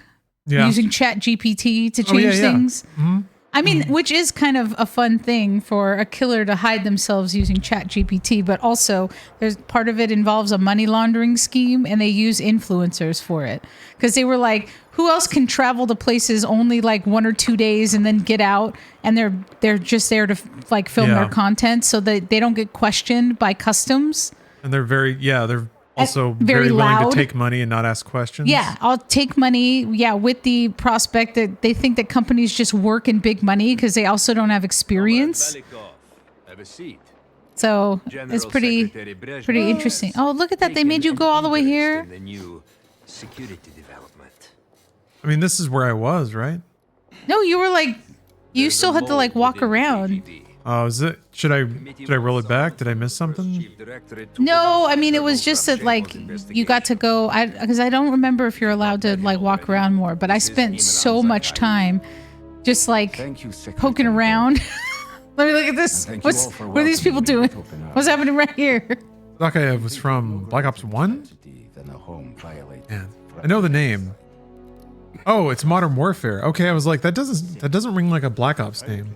using Chat GPT to change things. Mm-hmm. I mean, which is kind of a fun thing for a killer to hide themselves using Chat GPT, but also there's part of it involves a money laundering scheme, and they use influencers for it because they were like, who else can travel to places only like 1 or 2 days and then get out, and they're just there to like film their content so that they don't get questioned by customs. And they're they're also very willing to take money and not ask questions. Yeah, I'll take money. Yeah, with the prospect that they think that companies just work in big money because they also don't have experience. Have a seat. So it's pretty interesting. Oh, look at that! They made you go all the way here. The new security development. I mean, this is where I was, right? No, you were like, you still had to like walk around. Oh, is it? Should I roll it back? Did I miss something? No, I mean it was just that like you got to go. Because I don't remember if you're allowed to like walk around more. But I spent so much time just like poking around. Let me look at this. What are these people doing? What's happening right here? That guy was from Black Ops 1? Yeah, I know the name. Oh, it's Modern Warfare. Okay, I was like, that doesn't ring like a Black Ops name.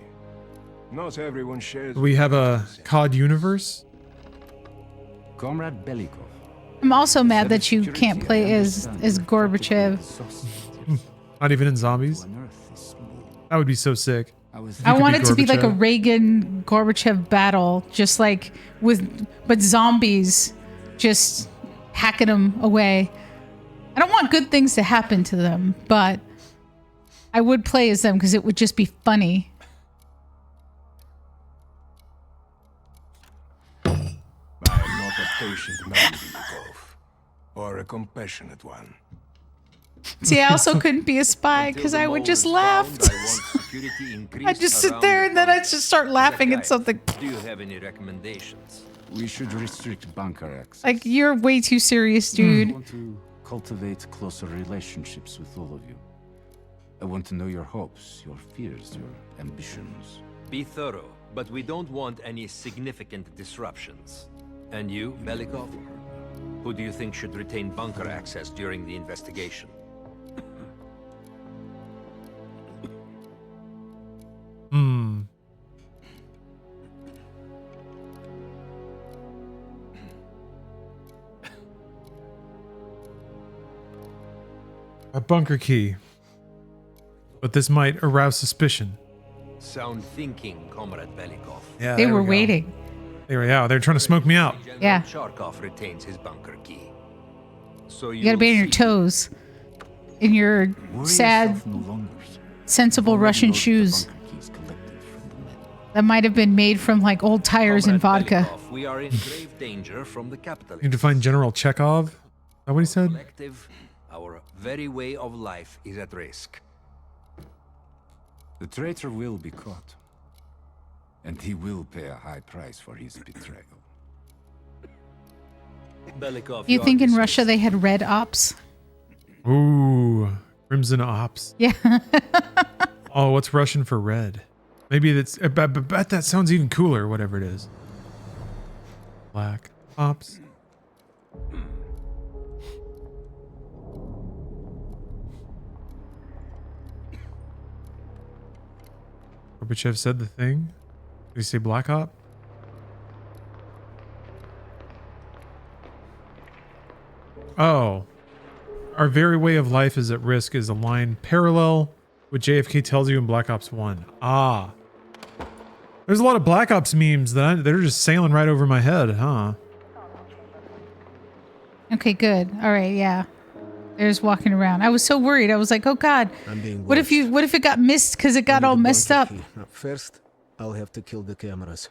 Not everyone shares. We have a COD universe. Comrade Belikov. I'm also mad that you can't play as Gorbachev. Not even in zombies. That would be so sick. I want it to be like a Reagan Gorbachev battle, just like but zombies just hacking them away. I don't want good things to happen to them, but I would play as them because it would just be funny. I am not a patient man, Belikov, or a compassionate one. See, I also couldn't be a spy because I would just laugh. I'd just sit there and then I'd just start laughing at something. Do you have any recommendations? We should restrict bunker access. Like, you're way too serious, dude. I want to cultivate closer relationships with all of you. I want to know your hopes, your fears, your ambitions. Be thorough, but we don't want any significant disruptions. And you, Belikov? Who do you think should retain bunker access during the investigation? A bunker key. But this might arouse suspicion. Sound thinking, Comrade Belikov. Yeah, They there were we go. waiting. They were, yeah, they're trying to smoke me out. General Yeah. Charkov retains his bunker key. So You gotta be on your toes. In your sad, sensible Russian shoes. That might have been made from like old tires and vodka. We are in grave danger from the capital. You need to find General Chekhov. Is that what he said? Collective, our very way of life is at risk. The traitor will be caught. And he will pay a high price for his betrayal. Belikov, You are think in dismissed. Russia they had red ops? Ooh, Crimson Ops. Yeah. Oh, what's Russian for red? Maybe that's, I bet that sounds even cooler, whatever it is. Black Ops. Gorbachev said the thing. Did he say Black Op? Oh. Our very way of life is at risk is a line parallel with JFK tells you in Black Ops 1. Ah. There's a lot of Black Ops memes that are just sailing right over my head, huh? Okay, good. All right, yeah. There's walking around. I was so worried. I was like, oh God, what if it got missed because it got all messed up? First, I'll have to kill the cameras.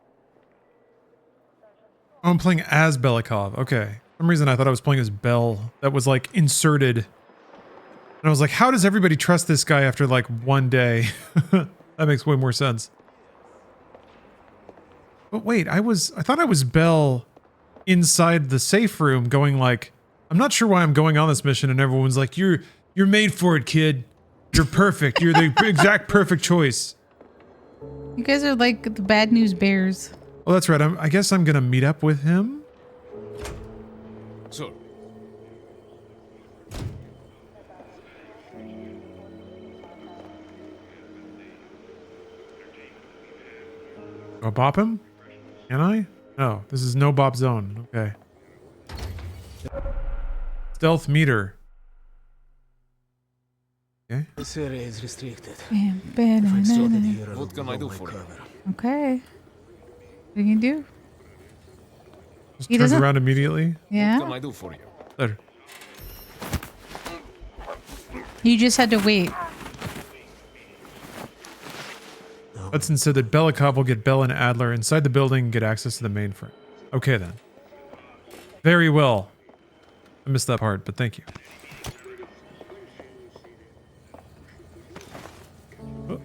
Oh, I'm playing as Belikov. Okay. For some reason I thought I was playing as Bell. That was like inserted. And I was like, how does everybody trust this guy after like one day? That makes way more sense. But wait, I thought I was Bell inside the safe room going like, I'm not sure why I'm going on this mission, and everyone's like, you're made for it, kid. You're perfect. You're the exact perfect choice. You guys are like the bad news bears. Well, that's right. I guess I'm gonna meet up with him. So, Go bop him? Can I? No, this is no bop zone. Okay. Stealth meter. Okay. This area is restricted. what can I do for you? Okay. What are you gonna do? Just He turns doesn't- around immediately. Yeah. What can I do for you? There. You just had to wait. Hudson said that Belikov will get Bell and Adler inside the building and get access to the mainframe. Okay then. Very well. I missed that part, but thank you. Oh.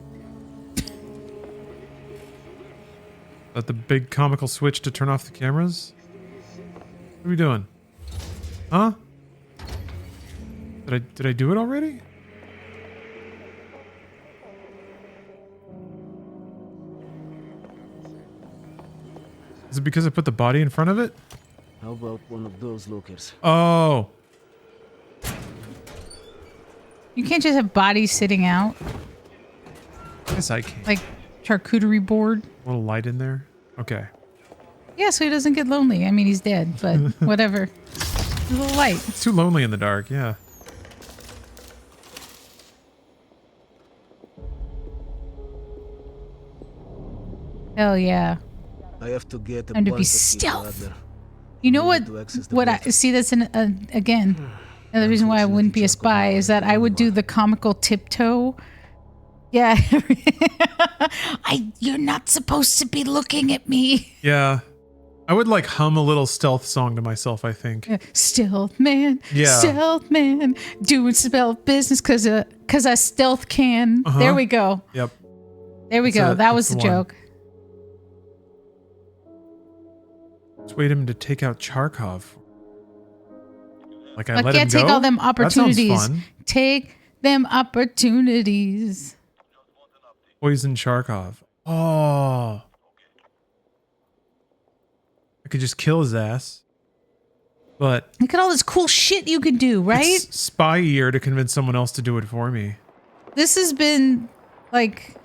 Is that the big comical switch to turn off the cameras? What are we doing? Huh? Did I do it already? Is it because I put the body in front of it? How about one of those lookers? Oh. You can't just have bodies sitting out Yes, I can. like charcuterie board. A little light in there. Okay. Yeah, so he doesn't get lonely. I mean, he's dead, but whatever. A little light. It's too lonely in the dark, yeah. Hell yeah. I have to get a Time to be bunch of stealth. people out there. You know We what? need to access the What I building. see. That's again. Another reason why I wouldn't be a spy is that I would do the comical tiptoe. Yeah. You're not supposed to be looking at me. Yeah. I would like hum a little stealth song to myself, I think. Stealth man. Yeah. Stealth man. Doing stealth business cause I stealth can. Uh-huh. There we go. Yep. There we go. That was the one. joke. Let's wait him to take out Charkov. Like I Like, let yeah, him take go? all them That sounds opportunities. fun. Take them opportunities. Poison Charkov. Oh. I could just kill his ass. But Look at all this cool shit you can do, right? it's spy year to convince someone else to do it for me. This has been like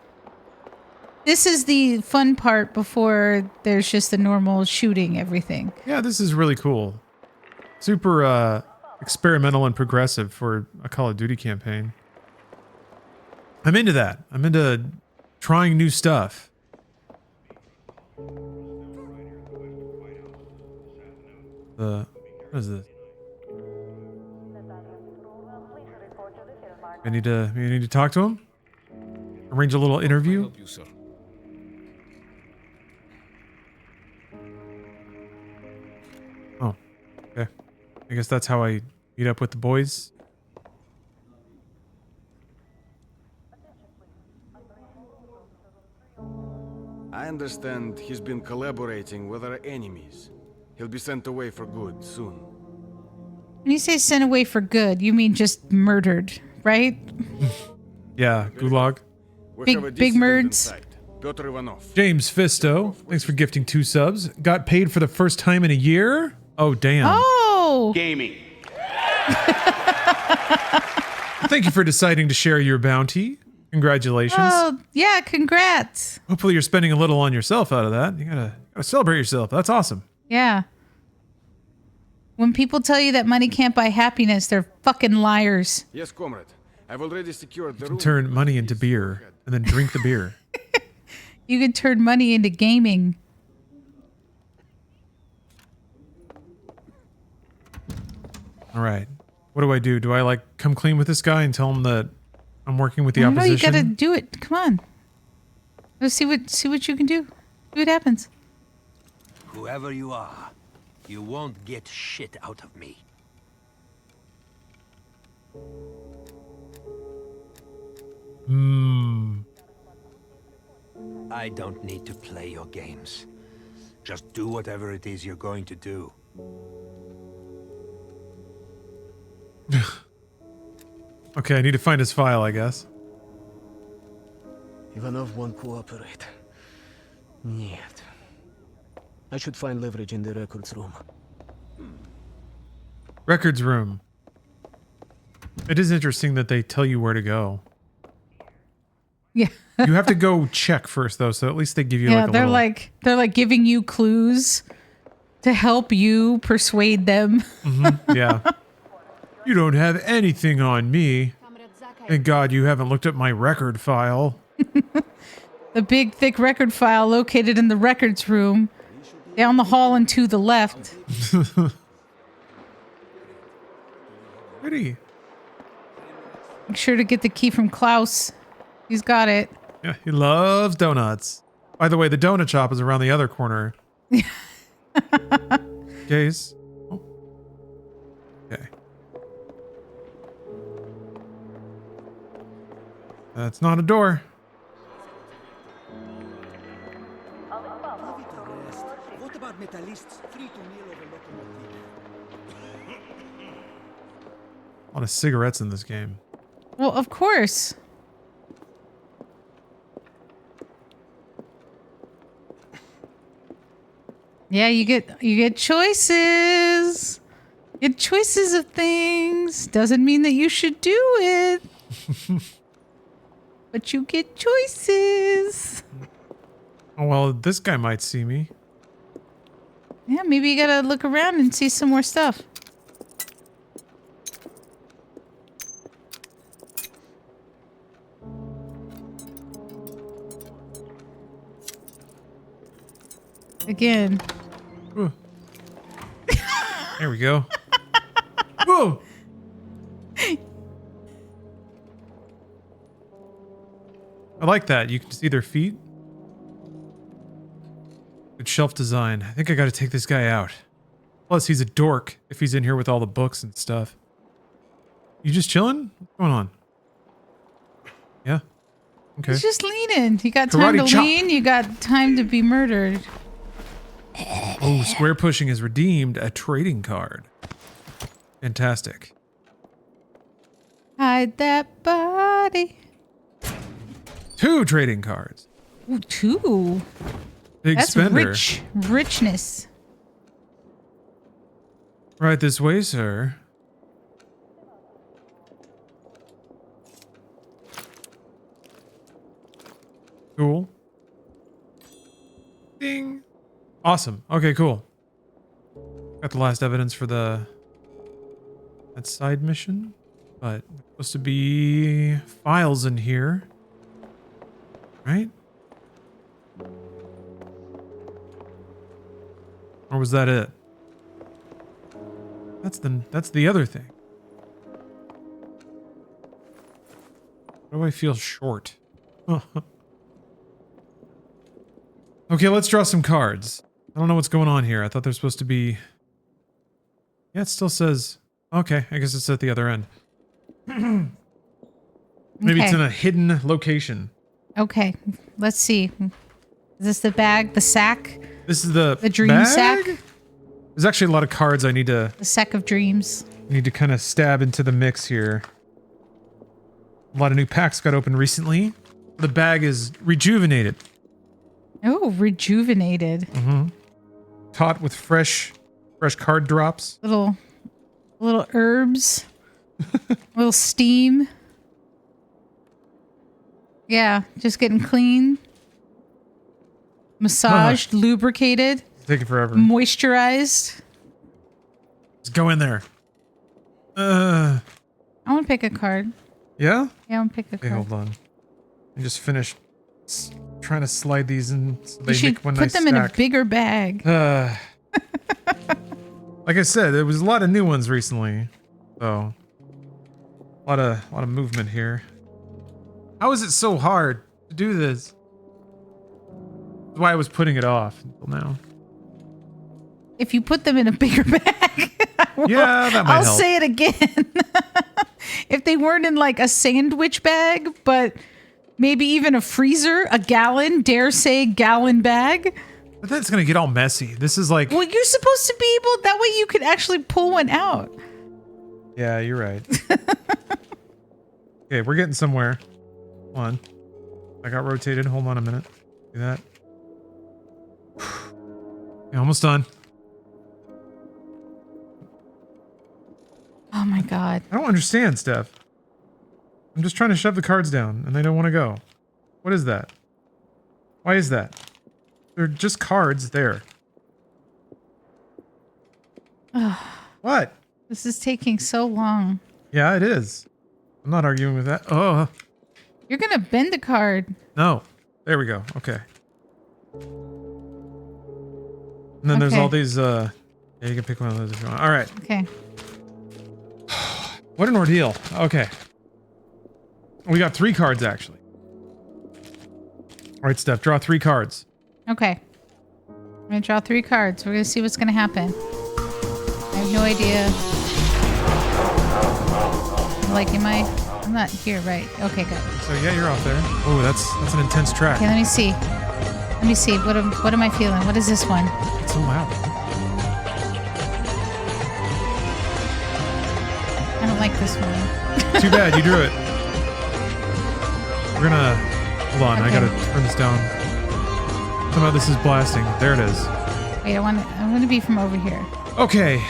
this is the fun part before there's just the normal shooting everything. Yeah, this is really cool. Super experimental and progressive for a Call of Duty campaign. I'm into that. I'm into trying new stuff. What is this? I need to talk to him? Arrange a little interview? Help you, sir. Oh, okay. I guess that's how I meet up with the boys. I understand he's been collaborating with our enemies. He'll be sent away for good soon. When you say sent away for good, you mean just murdered, right? Yeah, gulag. Big merds. James Fisto, thanks for gifting 2 subs. Got paid for the first time in a year? Oh, damn. Oh! Gaming. Thank you for deciding to share your bounty. Congratulations. Oh, yeah, congrats. Hopefully you're spending a little on yourself out of that. You gotta celebrate yourself. That's awesome. Yeah. When people tell you that money can't buy happiness, they're fucking liars. Yes, comrade. I've already secured the You can turn money into beer and then drink the beer. You can turn money into gaming. All right. What do I do? Do I like come clean with this guy and tell him that I'm working with the No, opposition? you gotta do it. Come on. Let's see what you can do. See what happens. Whoever you are, you won't get shit out of me. I don't need to play your games. Just do whatever it is you're going to do. Okay, I need to find his file, I guess. Ivanov won't cooperate. Нет. I should find leverage in the records room. Records room. It is interesting that they tell you where to go. Yeah. You have to go check first, though, so at least they give you like a they're little... they're like giving you clues to help you persuade them. Yeah. You don't have anything on me. Thank God you haven't looked at my record file. The big, thick record file located in the records room, down the hall and to the left. Pretty. Make sure to get the key from Klaus. He's got it. Yeah, he loves donuts. By the way, the donut shop is around the other corner. Gaze. Oh. Okay. That's not a door. What about metallists free to kneel over locomotive? A lot of cigarettes in this game. Well, of course. Yeah, you get choices. Get choices of things. Doesn't mean that you should do it. But you get choices. Oh, well, this guy might see me. Yeah, maybe you gotta look around and see some more stuff. Again. Ooh. There we go. Whoa! I like that. You can see their feet. Good shelf design. I think I gotta take this guy out. Plus, he's a dork if he's in here with all the books and stuff. You just chilling? What's going on? Yeah. Okay. He's just leaning. You got time to lean, you got time to be murdered. Oh, square pushing has redeemed a trading card. Fantastic. Hide that body. 2 trading cards. Ooh, 2. Big That's spender. Richness. Right this way, sir. Cool. Ding. Awesome. Okay, cool. Got the last evidence for that side mission, but there's supposed to be files in here. Right? Or was that it? That's the other thing. Why do I feel short? Okay, let's draw some cards. I don't know what's going on here. I thought they're supposed to be... Yeah, it still says... Okay, I guess it's at the other end. Maybe it's in a hidden location. Okay, let's see. Is this the bag? The sack? This is the dream bag? sack? There's actually a lot of cards I need to... The sack of dreams. Need to kind of stab into the mix here. A lot of new packs got opened recently. The bag is rejuvenated. Oh, rejuvenated. Mm-hmm. Taught with fresh card drops. Little herbs. Little steam. Yeah, just getting clean. Massaged, lubricated. It's taking forever. Moisturized. Let's go in there. I want to pick a card. Yeah? Yeah, I want to pick a card. Okay, hold on. I just finished trying to slide these in so You they should make one put nice them in a stack. bigger bag. Like I said, there was a lot of new ones recently. So a lot of movement here. How is it so hard to do this? That's why I was putting it off until now. If you put them in a bigger bag. Yeah, that might I'll help. say it again. If they weren't in like a sandwich bag, but maybe even a freezer, a gallon, dare say gallon bag. But then it's gonna get all messy. This is like... Well, you're supposed to be able, that way you could actually pull one out. Yeah, you're right. Okay, we're getting somewhere. Hold on. I got rotated. Hold on a minute. Do that. Yeah, almost done. Oh my God. I don't understand, Steph. I'm just trying to shove the cards down and they don't want to go. What is that? Why is that? They're just cards there. What? This is taking so long. Yeah, it is. I'm not arguing with that. Oh. You're going to bend a card. No. There we go. Okay. And then there's Okay. all these, yeah, you can pick one of those if you want. All right. Okay. What an ordeal. Okay. We got 3 cards, actually. All right, Steph, draw 3 cards. Okay. I'm going to draw 3 cards. We're going to see what's going to happen. I have no idea. Like, I'm not here, right? Okay, good. So yeah, you're off there. Oh, that's an intense track. Okay, let me see. Let me see. What am I feeling? What is this one? It's so loud. I don't like this one. Too bad, you drew it. We're gonna... Hold on, I Okay. gotta turn this down. Somehow this is blasting. There it is. Wait, I'm going to be from over here. Okay.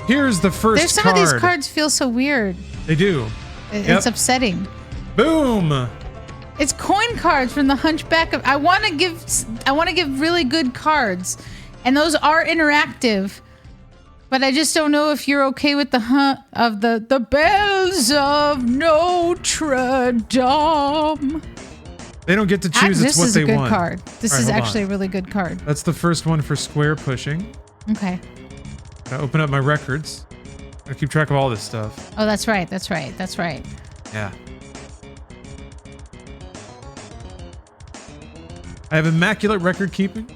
Here's the first There's some card. of these cards feel so weird. They do. It's upsetting. Boom! It's coin cards from the Hunchback of... I want to give really good cards. And those are interactive. But I just don't know if you're okay with the bells of Notre Dame. They don't get to choose. It's what they want. This is a good card. This All right, is hold actually on. a really good card. That's the first one for square pushing. Okay. I open up my records. I keep track of all this stuff. Oh, that's right. That's right. That's right. Yeah. I have immaculate record keeping.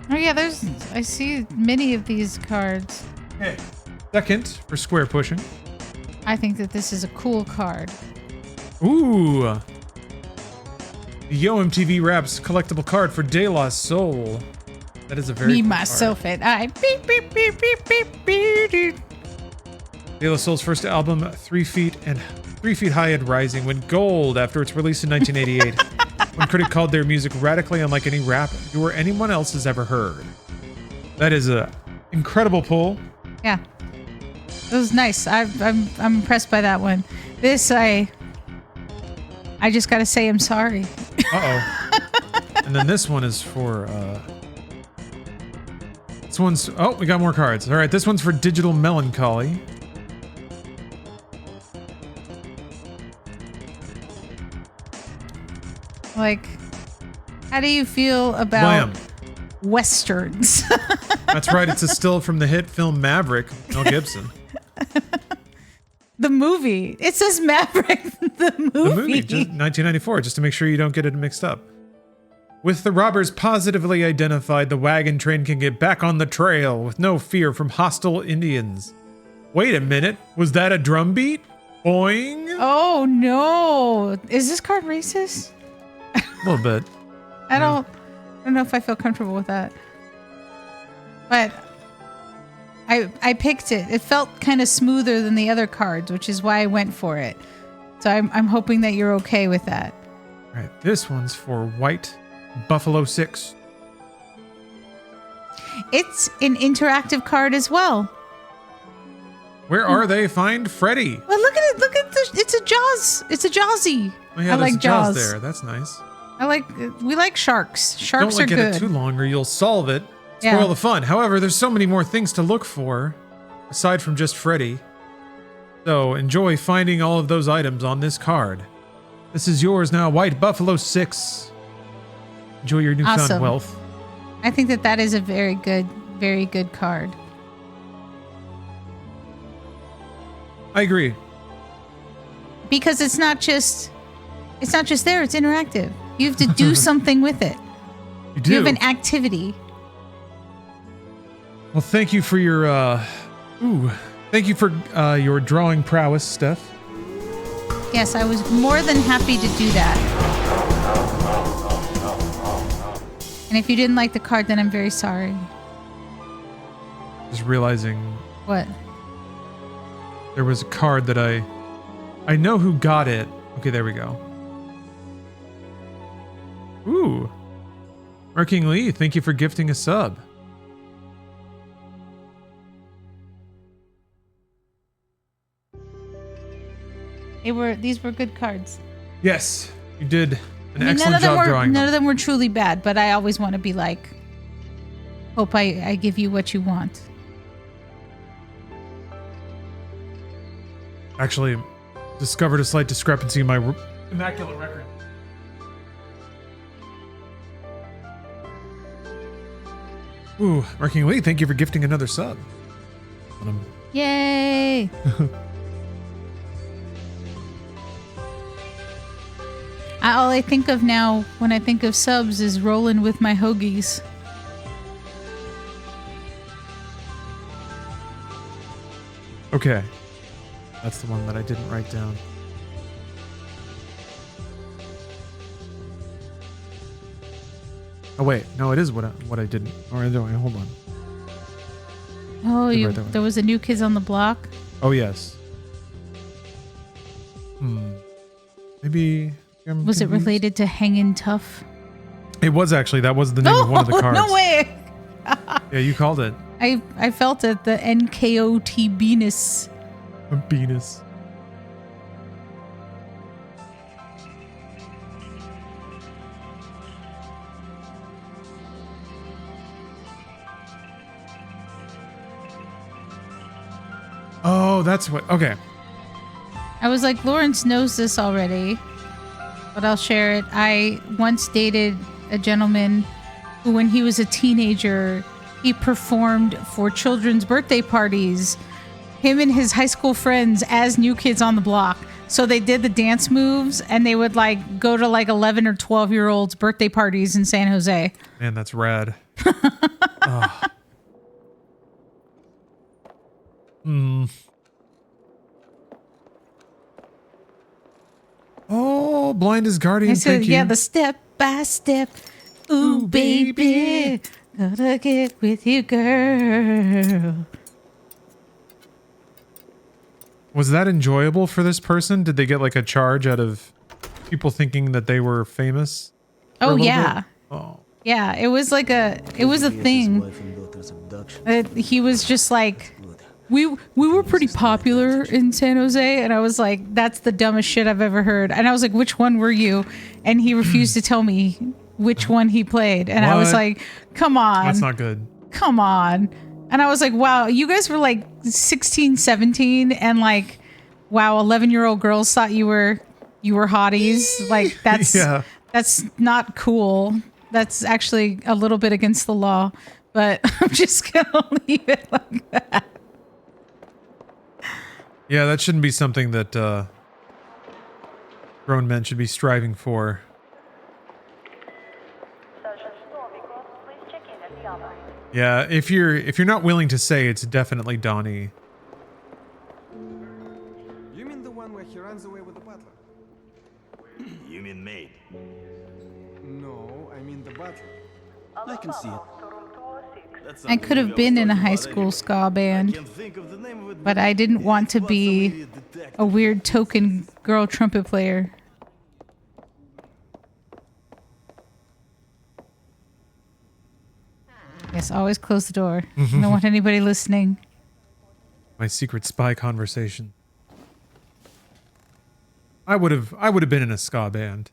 Oh yeah, I see many of these cards. Okay. Second for square pushing. I think that this is a cool card. Ooh. Yo MTV Raps collectible card for De La Soul. That is a very Me, cool myself, card. and I. Beep, beep, beep, beep, beep, beep. De La Soul's first album, 3 Feet High and Rising, went gold after its release in 1988. One critic called their music radically unlike any rap you or anyone else has ever heard. That is a incredible pull. Yeah, it was nice. I'm impressed by that one. This I just gotta say I'm sorry. Uh-oh. And then this one is for This one's... Oh, we got more cards. All right, this one's for Digital Melancholy. Like, how do you feel about Westerns? That's right. It's a still from the hit film Maverick, Mel Gibson. The movie. It says Maverick, the movie. The movie, just 1994, just to make sure you don't get it mixed up. With the robbers positively identified, the wagon train can get back on the trail with no fear from hostile Indians. Wait a minute. Was that a drum beat? Boing. Oh, no. Is this card racist? A little bit. I don't know if I feel comfortable with that. But I picked it. It felt kind of smoother than the other cards, which is why I went for it. So I'm hoping that you're okay with that. All right, this one's for White Buffalo 6. It's an interactive card as well. Where are they? Find Freddy. Well, look at it. Look at the. It's a Jaws. It's a Jawsy. Oh, yeah, I like Jaws Jaws there. That's nice. We like sharks. Sharks Don't are look good. at it too long or you'll solve it. Spoil Yeah. the fun. However, there's so many more things to look for aside from just Freddy. So enjoy finding all of those items on this card. This is yours now, White Buffalo 6. Enjoy your newfound Awesome. wealth. I think that is a very good card. I agree. Because it's not just there, it's interactive. You have to do something with it. You do. You have an activity. Well, thank you for your thank you for your drawing prowess, Steph. Yes, I was more than happy to do that. And if you didn't like the card, then I'm very sorry. Just realizing What? there was a card that I know who got it. Okay, there we go. Ooh. Marking Lee, thank you for gifting a sub. These were good cards. Yes, you did an I mean, excellent job drawing none them. of them were truly bad, but I always want to be like, hope I give you what you want. Actually, discovered a slight discrepancy in my immaculate record. Ooh, Marking Lee, thank you for gifting another sub. Yay! All I think of now when I think of subs is rolling with my hoagies. Okay. That's the one that I didn't write down. Oh wait, no, it is what I didn't. All right, hold on. Oh, There there was a New Kids on the Block? Oh yes. Maybe. Was it related to Hangin' Tough? It was actually. That was the name of one of the cards. No way! Yeah, you called it. I felt it, the NKOT Venus. Venus. Oh, that's what. Okay. I was like, Lawrence knows this already, but I'll share it. I once dated a gentleman who, when he was a teenager, he performed for children's birthday parties, him and his high school friends as New Kids on the Block. So they did the dance moves and they would like go to like 11 or 12-year-olds' birthday parties in San Jose. Man, that's rad. Oh. Oh, Blind as Guardian. I said, thank you. yeah, the step by step. Ooh, baby, gotta get with you, girl. Was that enjoyable for this person? Did they get like a charge out of people thinking that they were famous? for a Oh, little yeah. bit? Oh. Yeah, it was like it was a thing. He was just like, we were pretty popular in San Jose, and I was like, that's the dumbest shit I've ever heard. And I was like, which one were you? And he refused to tell me which one he played. And I was What? like, come on. That's not good. come on. And I was like, wow, you guys were like 16, 17 and like, wow, 11-year-old girls thought you were hotties. Like that's not cool. That's actually a little bit against the law, but I'm just going to leave it like that. Yeah, that shouldn't be something that grown men should be striving for. Yeah, if you're not willing to say, it's definitely Donnie. You mean the one where he runs away with the butler? You mean maid? No, I mean the butler. I can see it. I could have been in a high school ska band, but I didn't want to be a weird token girl trumpet player. Yes, always close the door. I don't want anybody listening. My secret spy conversation. I would have been in a ska band.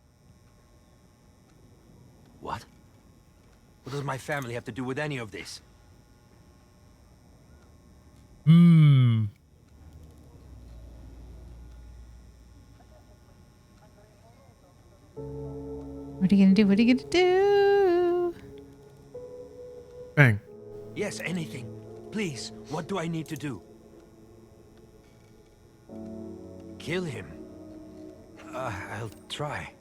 What? What does my family have to do with any of this? Hmm. What are you gonna do? What are you gonna do? Bang. Yes, anything. Please, what do I need to do? Kill him. I'll try.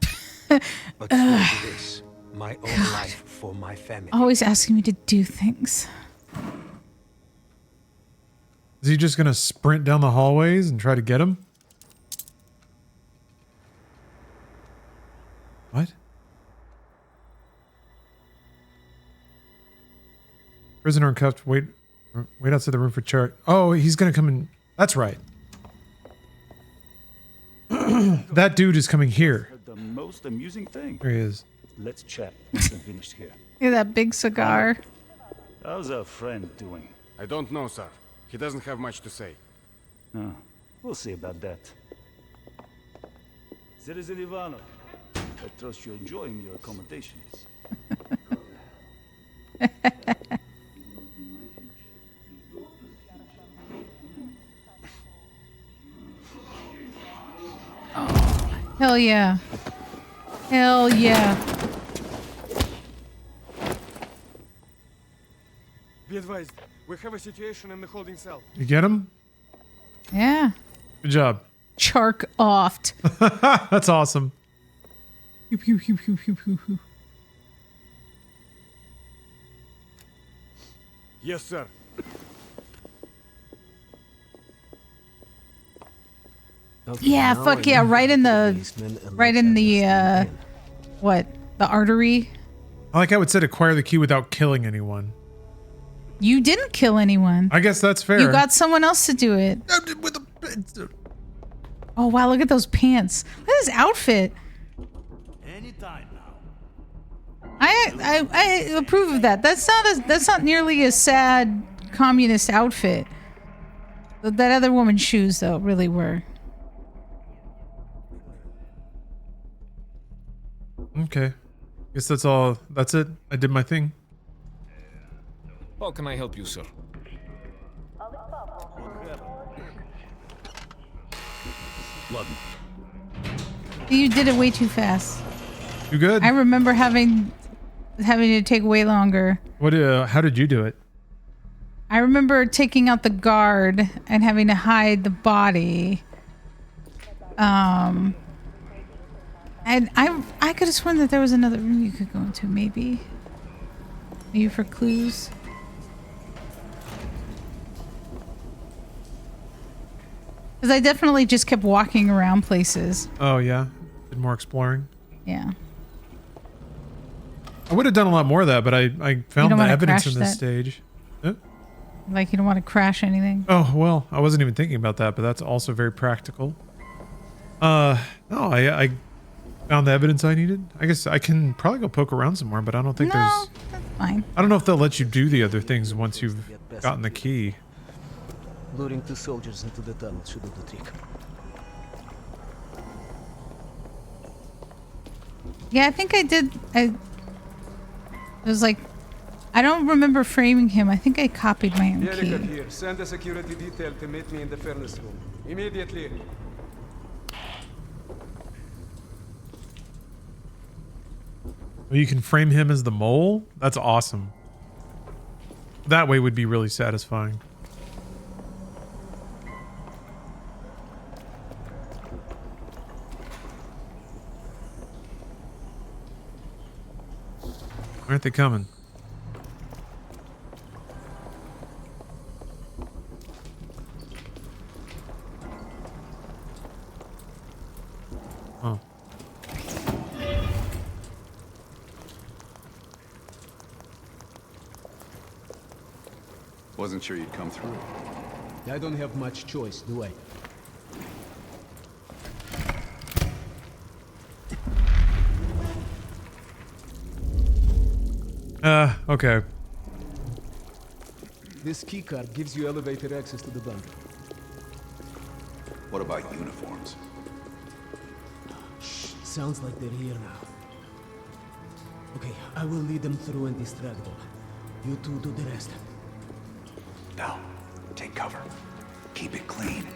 But for this, my own life for my family. Always asking me to do things. Is he just gonna sprint down the hallways and try to get him? What? Prisoner in cuffs. Wait outside the room for chart. Oh, he's gonna come in. That's right. That dude is coming here. The most amusing thing. There he is. Let's chat once I'm finished here. Look at that big cigar. How's our friend doing? I don't know, sir. He doesn't have much to say. Oh, we'll see about that. Citizen Ivanov, I trust you're enjoying your accommodations. Hell yeah. Hell yeah. Be advised, we have a situation in the holding cell. You get him? Yeah. Good job. Chark offed. That's awesome. Yes, sir. Yeah, fuck yeah, right in the what? The artery? I like how it said acquire the key without killing anyone. You didn't kill anyone. I guess that's fair. You got someone else to do it. Oh wow, look at those pants. Look at his outfit. Anytime now. I approve of that. That's not nearly a sad communist outfit. That other woman's shoes though really were. Okay. Guess that's all. That's it. I did my thing. How can I help you, sir? Ладно. You did it way too fast. You good? I remember having to take way longer. What? How did you do it? I remember taking out the guard and having to hide the body. And I could have sworn that there was another room you could go into, maybe for clues. Because I definitely just kept walking around places. Oh yeah, did more exploring. Yeah. I would have done a lot more of that, but I found the evidence in this stage. Like you don't want to crash anything. Oh well, I wasn't even thinking about that, but that's also very practical. No, I found the evidence I needed. I guess I can probably go poke around some more, but I don't think there's. That's fine. I don't know if they'll let you do the other things once you've gotten the key. Luring two soldiers into the tunnel should do the trick. Yeah, I think I did. It was like I don't remember framing him. I think I copied my own key. Here. Send a security detail to meet me in the furnace room. Immediately. Well, you can frame him as the mole? That's awesome. That way would be really satisfying. Aren't they coming? Oh. Wasn't sure you'd come through. I don't have much choice, do I? Okay. This keycard gives you elevator access to the bunker. What about uniforms? Shh, sounds like they're here now. Okay, I will lead them through and distract them. You two do the rest. Now, take cover. Keep it clean.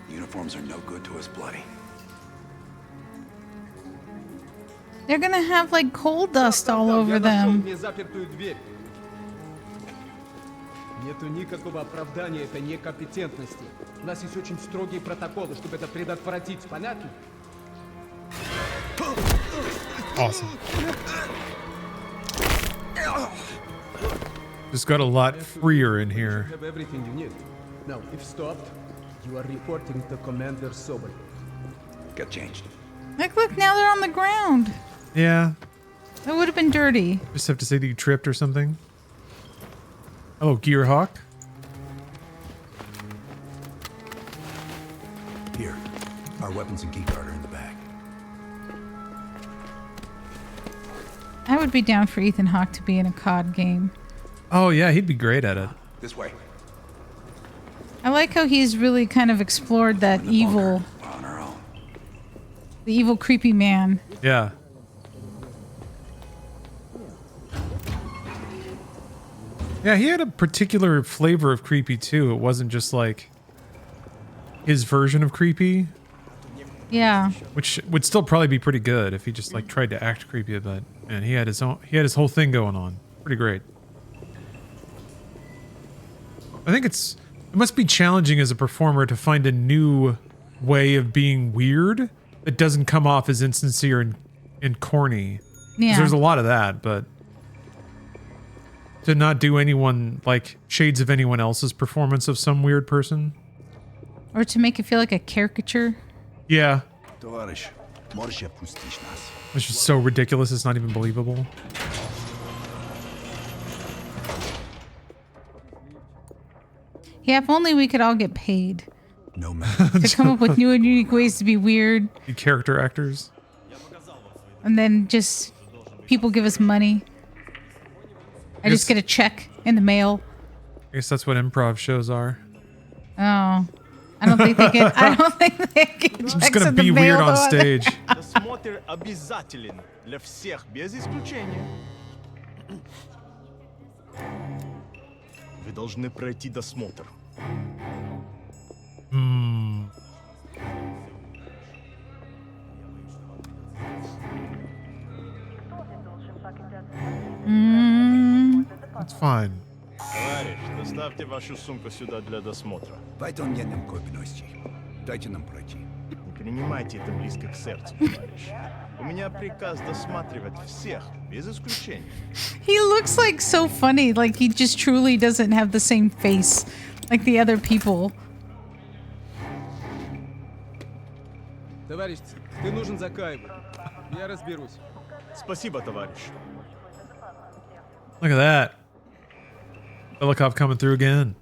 Uniforms are no good to us bloody. They're gonna have like coal dust all over them. Нету никакого оправдания этой некомпетентности. У нас есть очень строгие протоколы, чтобы это предотвратить. Понятно? Awesome. Just got a lot freer in here. You have everything you need. Now, if stopped, you are reporting to Commander Sobel. Get changed. Look, now they're on the ground. Yeah. That would have been dirty. Just have to say that you tripped or something. Oh, Gearhawk. Here, our weapons and keycard are in the bag. I would be down for Ethan Hawke to be in a COD game. Oh yeah, he'd be great at it. This way. I like how he's really kind of explored that evil, the evil creepy man. Yeah. Yeah, he had a particular flavor of creepy too. It wasn't just like his version of creepy. Yeah. Which would still probably be pretty good if he just like tried to act creepy, but man, he had his whole thing going on. Pretty great. I think it must be challenging as a performer to find a new way of being weird that doesn't come off as insincere and corny. 'Cause Yeah. there's a lot of that, but to not do anyone like shades of anyone else's performance of some weird person. Or to make it feel like a caricature. Yeah. Товарищ, можешь отпустить нас? It's just so ridiculous, it's not even believable. Yeah, if only we could all get paid. No matter. To come up with new and unique ways to be weird. The character actors. And then just people give us money. I just get a check in the mail. I guess that's what improv shows are. Oh. I don't think they can. I don't think they can. I'm just gonna be weird on stage. Досмотр обязателен для всех, без исключения. Вы должны пройти досмотр. That's fine. Товарищ, доставьте вашу сумку сюда для досмотра. Дайте нам пройти. Не принимайте это близко к сердцу, товарищ. У меня приказ досматривать всех, без исключения. He looks like so funny. Like he just truly doesn't have the same face like the other people. Товарищ, ты нужен за Кайбу. Я разберусь. Спасибо, товарищ. Look at that. Helicopter coming through again.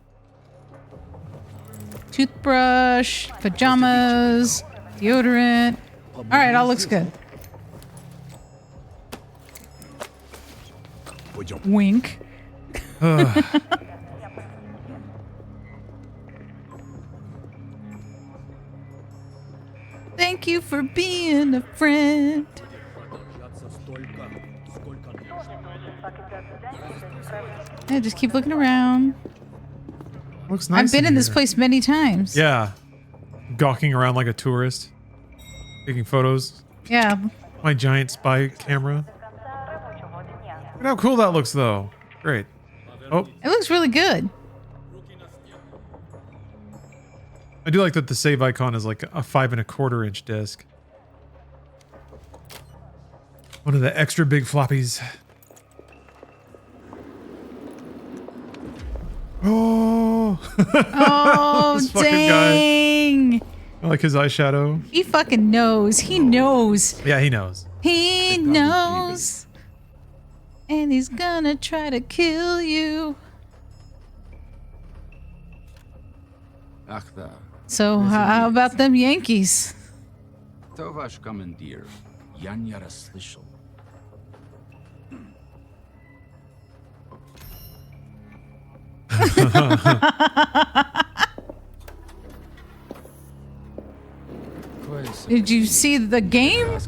Toothbrush, pajamas, deodorant. All right, all looks good. Wink. Thank you for being a friend. Yeah, just keep looking around. Looks nice. I've been in this here. place many times. Yeah. Gawking around like a tourist. Taking photos. Yeah. My giant spy camera. Look at how cool that looks, though. Great. Oh, It looks really good. I do like that the save icon is like a 5 1/4 inch disc. One of the extra big floppies. Oh. Oh, This fucking dang. I like his eyeshadow. He fucking knows. He knows. Yeah, he knows. He knows. And he's gonna try to kill you. Ach da. So how about them Yankees? To wasz komandir. Ja nie raz słyszał. Did you see the game?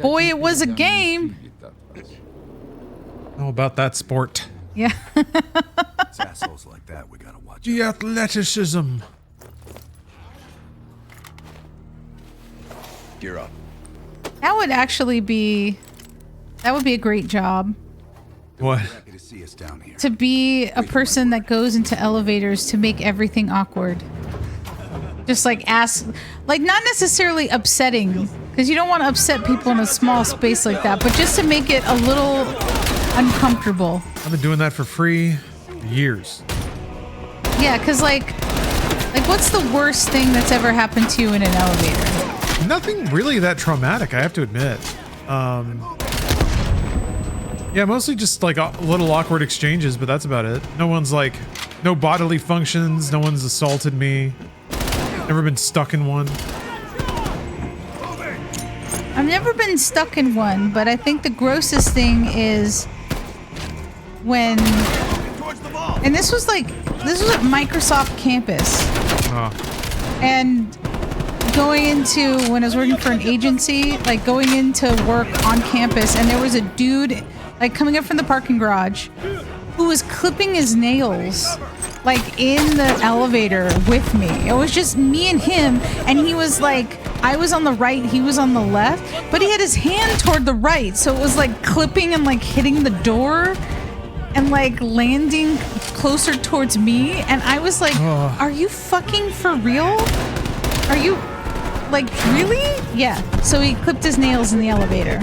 Boy, it was a game. How about that sport? Yeah. It's assholes like that we gotta watch. The athleticism. Gear up. That would actually be... That would be a great job. What? Happy to see us down here. To be a person that goes into elevators to make everything awkward. Just like ask... Like, not necessarily upsetting. Because you don't want to upset people in a small space like that. But just to make it a little uncomfortable. I've been doing that for free for years. Yeah, because like what's the worst thing that's ever happened to you in an elevator? Nothing really that traumatic, I have to admit. Yeah, mostly just like little awkward exchanges, but that's about it. No one's like, no bodily functions, no one's assaulted me. Never been stuck in one. I've never been stuck in one, but I think the grossest thing is when, and this was at Microsoft campus. And going into, when I was working for an agency, like going into work on campus, and there was a dude like coming up from the parking garage who was clipping his nails like in the elevator with me. It was just me and him, and he was like, I was on the right, he was on the left, but he had his hand toward the right, so it was like clipping and like hitting the door and like landing closer towards me, and I was like, are you fucking for real? Are you like really? Yeah. So he clipped his nails in the elevator.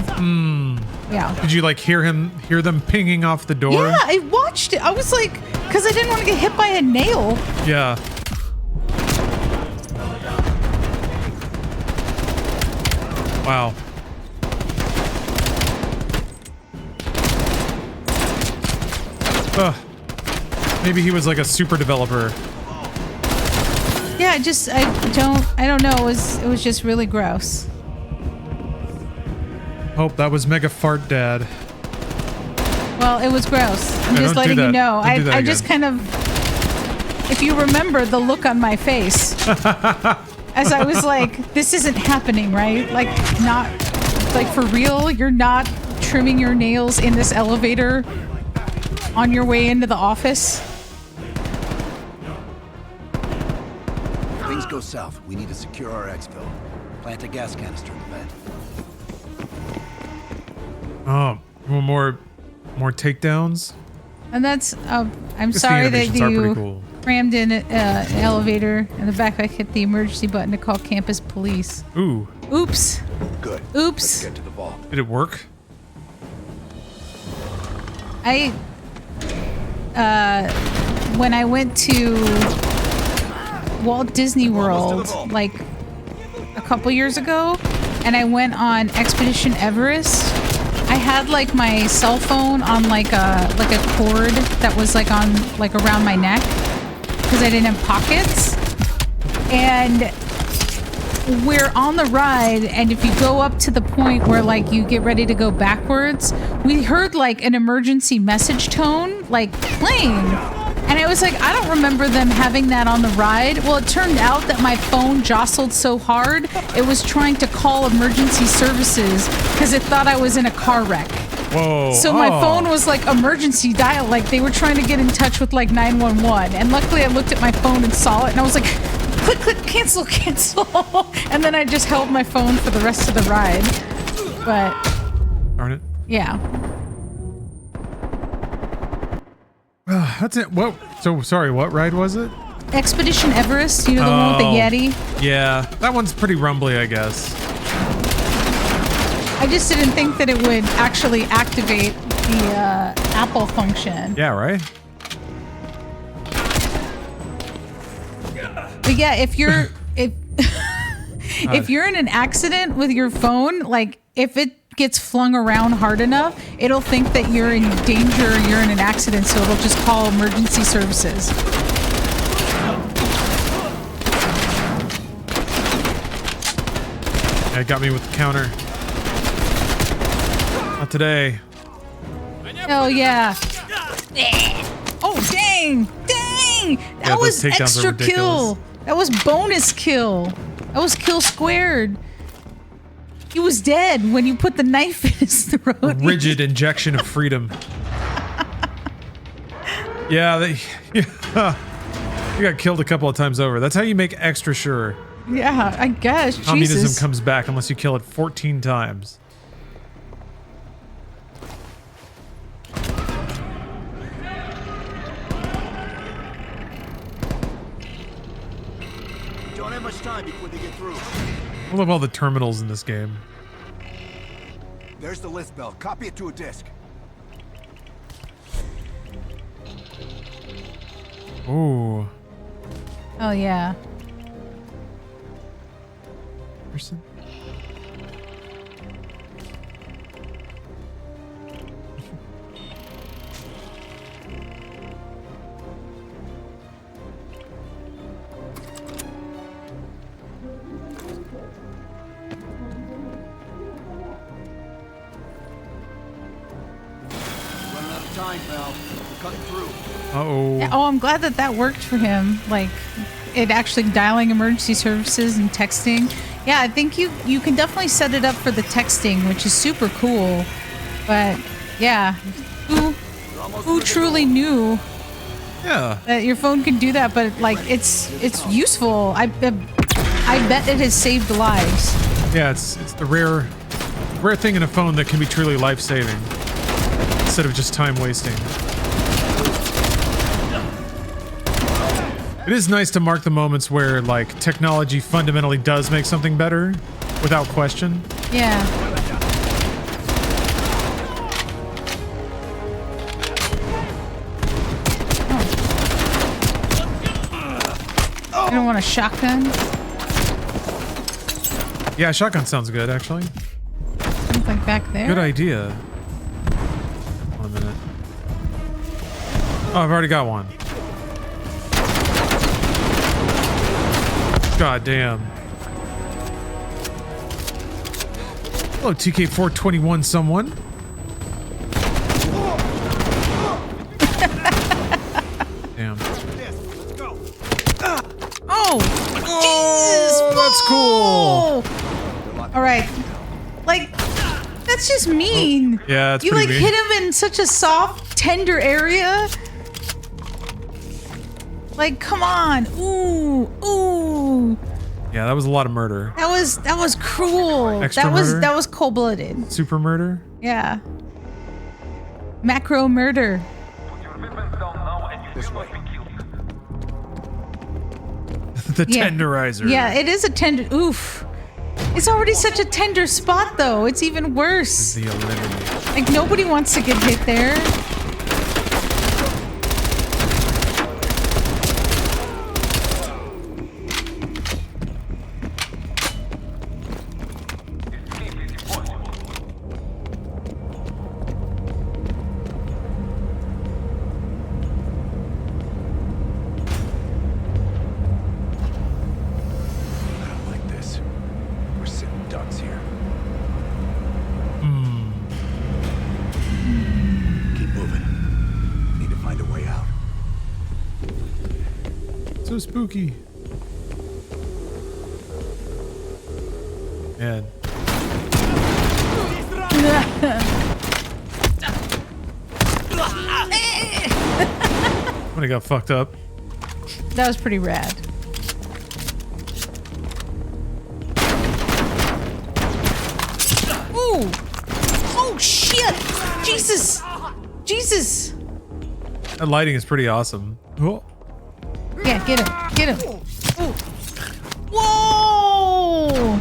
Yeah. Did you like hear them pinging off the door? Yeah, I watched it. I was like, because I didn't want to get hit by a nail. Yeah. Wow. Maybe he was like a super developer. Yeah, I don't know. It was just really gross. Hope that was Mega Fart Dad. Well, it was gross. I'm Yeah, just don't do letting you that. know. Don't do that I just kind of, if you remember the look on my face, as I was like, this isn't happening, right? Like, not, like for real, you're not trimming your nails in this elevator on your way into the office? If things go south, we need to secure our exfil. Plant a gas canister in the vent. Oh, more takedowns? And that's, I'm Guess sorry the that animations are pretty you cool. crammed in an elevator and the backpack hit the emergency button to call campus police. Ooh. Oops. Good. Oops. Let's get to the vault. Did it work? When I went to Walt Disney World, like a couple years ago, and I went on Expedition Everest, I had like my cell phone on like a cord that was like on like around my neck because I didn't have pockets. And we're on the ride, and if you go up to the point where like you get ready to go backwards, we heard like an emergency message tone like playing. And it was like, I don't remember them having that on the ride. Well, it turned out that my phone jostled so hard, it was trying to call emergency services because it thought I was in a car wreck. Whoa. So my phone was like emergency dial, like they were trying to get in touch with like 911. And luckily I looked at my phone and saw it and I was like, click, click, cancel, cancel. And then I just held my phone for the rest of the ride. But... Darn it. Yeah. That's it. Whoa. So, sorry, what ride was it? Expedition Everest, you know, the one with the Yeti? Yeah, that one's pretty rumbly, I guess. I just didn't think that it would actually activate the Apple function. Yeah, right? But yeah, if you're if you're in an accident with your phone, like if it gets flung around hard enough, it'll think that you're in danger or you're in an accident, so it'll just call emergency services. Yeah, it got me with the counter. Not today. Oh yeah. Oh dang! Dang! That was extra kill. That was bonus kill. That was kill squared. He was dead when you put the knife in his throat. Rigid injection of freedom. Yeah, you got killed a couple of times over. That's how you make extra sure. Yeah, I guess. Communism Jesus. comes back unless you kill it 14 times. Don't have much time before they get through. I love all the terminals in this game. There's the list bell. Copy it to a disk. Ooh. Oh yeah. Person? Running out of time, pal. We're cutting through. Uh-oh. Yeah, oh, I'm glad that that worked for him. Like, it actually dialing emergency services and texting. Yeah, I think you can definitely set it up for the texting, which is super cool. But yeah, who truly knew? Yeah. That your phone can do that, but like it's useful. I bet it has saved lives. Yeah, it's the rare thing in a phone that can be truly life-saving instead of just time wasting. It is nice to mark the moments where like technology fundamentally does make something better without question. Yeah. You don't want a shotgun? Yeah, shotgun sounds good, actually. Something back there. Good idea. Hold on a minute. Oh, I've already got one. God damn. Hello, TK421 someone. Damn. Oh! Jesus! That's cool. All right. Like, that's just mean. Yeah, it's you pretty like mean. hit him in such a soft, tender area. Like, come on. Ooh, ooh. Yeah, that was a lot of murder. That was cruel. Extra murder? That was cold-blooded. Super murder? Yeah. Macro murder. This way. The tenderizer. Yeah, it is a tender. Oof. It's already such a tender spot, though. It's even worse. The eliminate. Like, nobody wants to get hit there. Keep moving. so spooky. Man. When he got fucked up. That was pretty rad. Ooh! Oh shit! Jesus! Jesus! That lighting is pretty awesome. Oh. Yeah, get him! Get him! Ooh. Whoa!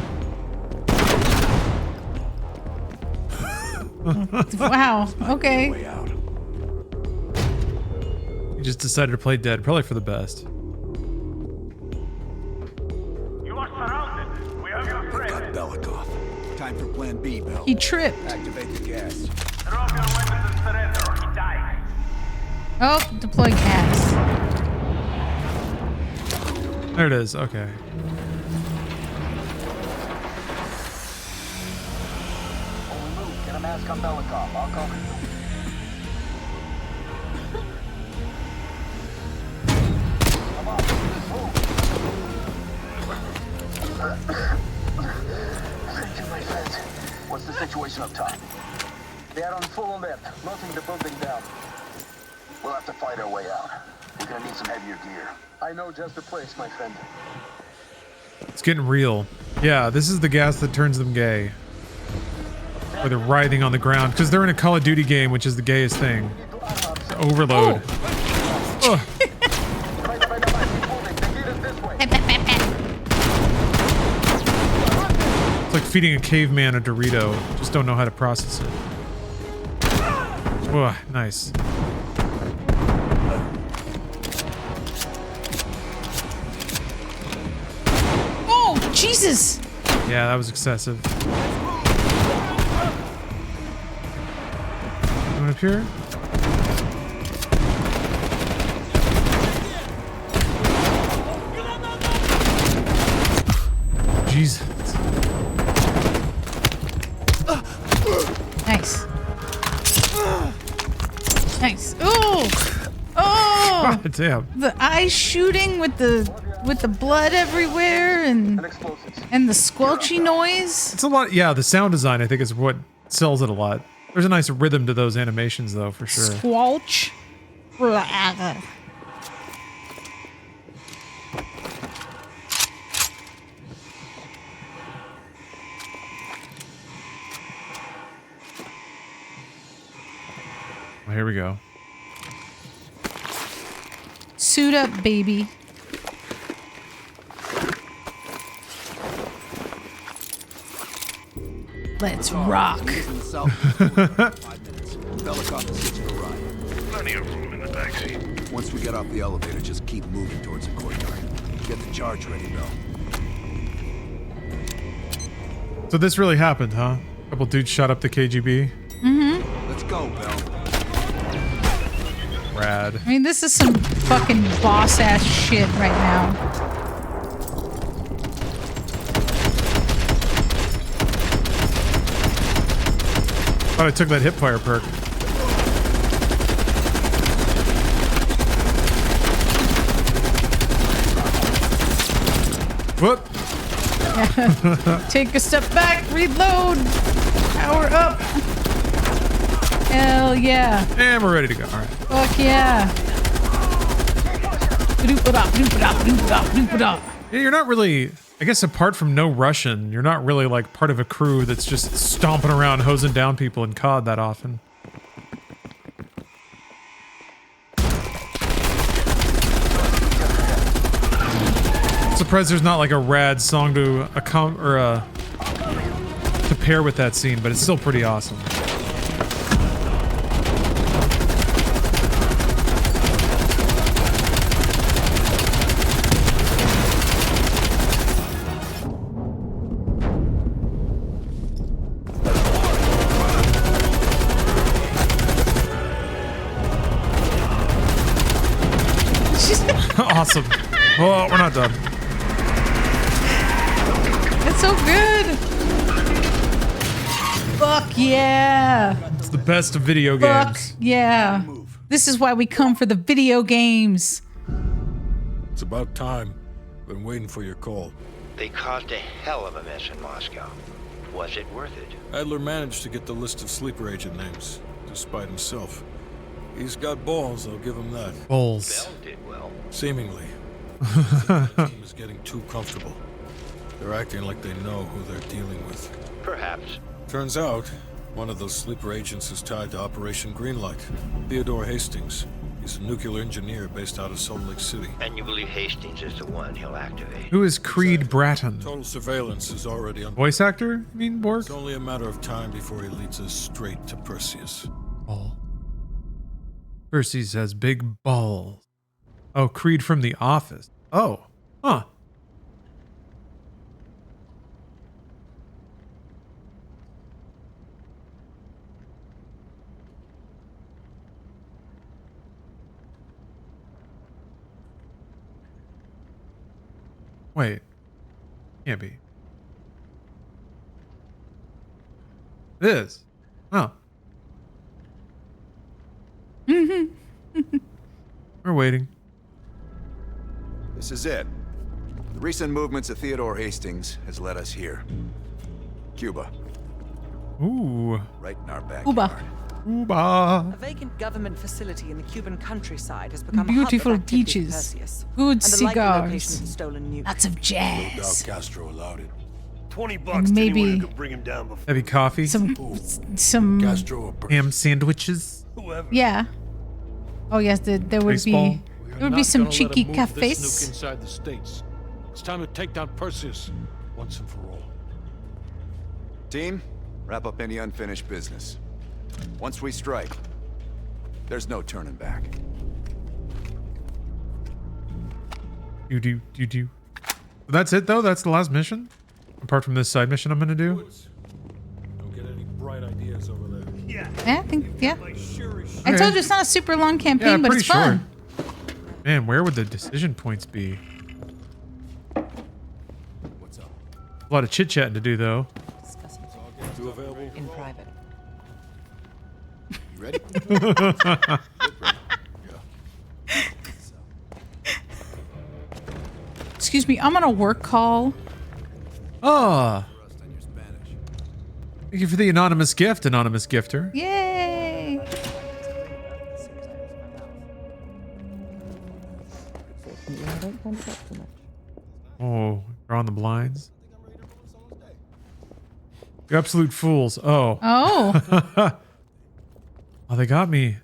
Wow. Okay. He just decided to play dead, probably for the best. They've got Belikov. Time for Plan B, Bell. He tripped. Activate the gas. Oh, deploy gas. There it is. Okay. Get a mask on Belikov. I'll cover you. Come on, move. Thank you, my friend. What's the situation up top? They are on full alert, locking the building down. We'll have to fight our way out. We're gonna need some heavier gear. I know just the place, my friend. It's getting real. Yeah, this is the gas that turns them gay. Where they're writhing on the ground. Because they're in a Call of Duty game, which is the gayest thing. Overload. Oh. It's like feeding a caveman a Dorito. Just don't know how to process it. Oh, nice. Oh, Jesus! Yeah, that was excessive. Coming up here? Jesus. Nice. Nice. Oh! Oh! God damn. The eye shooting with the blood everywhere and the squelchy noise. It's a lot. Yeah, the sound design I think is what sells it a lot. There's a nice rhythm to those animations though, for sure. Squelch. Well, here we go. Suit up, baby. Let's rock. Belikov is hitching a ride. Plenty of room in the backseat. Once we get off the elevator, just keep moving towards the courtyard. Get the charge ready, Bell. So this really happened, huh? A couple dudes shot up the KGB. Mm-hmm. Let's go, Bell. Rad. I mean, this is some fucking boss-ass shit right now. Thought I took that hipfire perk. Whoop. Take a step back, reload, power up. Hell yeah. And we're ready to go. All right. Fuck yeah. Yeah, you're not really, I guess apart from no Russian, you're not really like part of a crew that's just stomping around hosing down people in COD that often. Surprised there's not like a rad song to to pair with that scene, but it's still pretty awesome. Awesome. Oh, we're not done. It's so good. Fuck yeah. It's the best of video Fuck games. yeah. This is why we come for the video games. It's about time. Been waiting for your call. They caused a hell of a mess in Moscow. Was it worth it? Adler managed to get the list of sleeper agent names, despite himself. He's got balls, I'll give him that. Balls. Bell did well. Seemingly. The team is getting too comfortable. They're acting like they know who they're dealing with. Perhaps. Turns out, one of those sleeper agents is tied to Operation Greenlight. Theodore Hastings. He's a nuclear engineer based out of Salt Lake City. And you believe Hastings is the one he'll activate? Who is Creed Bratton? Total surveillance is already on. Voice actor? I mean, Borg? It's only a matter of time before he leads us straight to Perseus. Ball. Perseus has big balls. Oh, Creed from The Office. Oh. Huh. Wait. Can't be. It is. Oh. We're waiting. This is it. The recent movements of Theodore Hastings has led us here. Cuba. Ooh. Right in our backyard. Cuba. A vacant government facility in the Cuban countryside has become Beautiful a hub of activity for beaches. Perseus, Good and the likely location of cigars. the stolen nuke. Lots of No doubt jazz. Castro allowed it. 20 bucks And to maybe anyone who could bring him down before. Heavy coffee. Some Castro or Perseus? Ham sandwiches. Whoever. yeah. Oh yes, there would Baseball. be there would be some cheeky This nuke cafes. inside the States. It's time to take down Perseus once and for all. Team, wrap up any unfinished business. Once we strike, there's no turning back. Do. That's it though? That's the last mission? Apart from this side mission I'm gonna do? Don't get any bright ideas over there. Yeah. Yeah, I think yeah. I Okay. told you it's not a super long campaign, Yeah, but pretty it's fun. Man, where would the decision points be? What's up? A lot of chit-chatting to do though. You available? In private. You ready? Excuse me, I'm on a work call. Ah. Thank you for the anonymous gift, anonymous gifter. Yay! Oh, draw on the blinds. You absolute fools. Oh. Oh. Oh, they got me.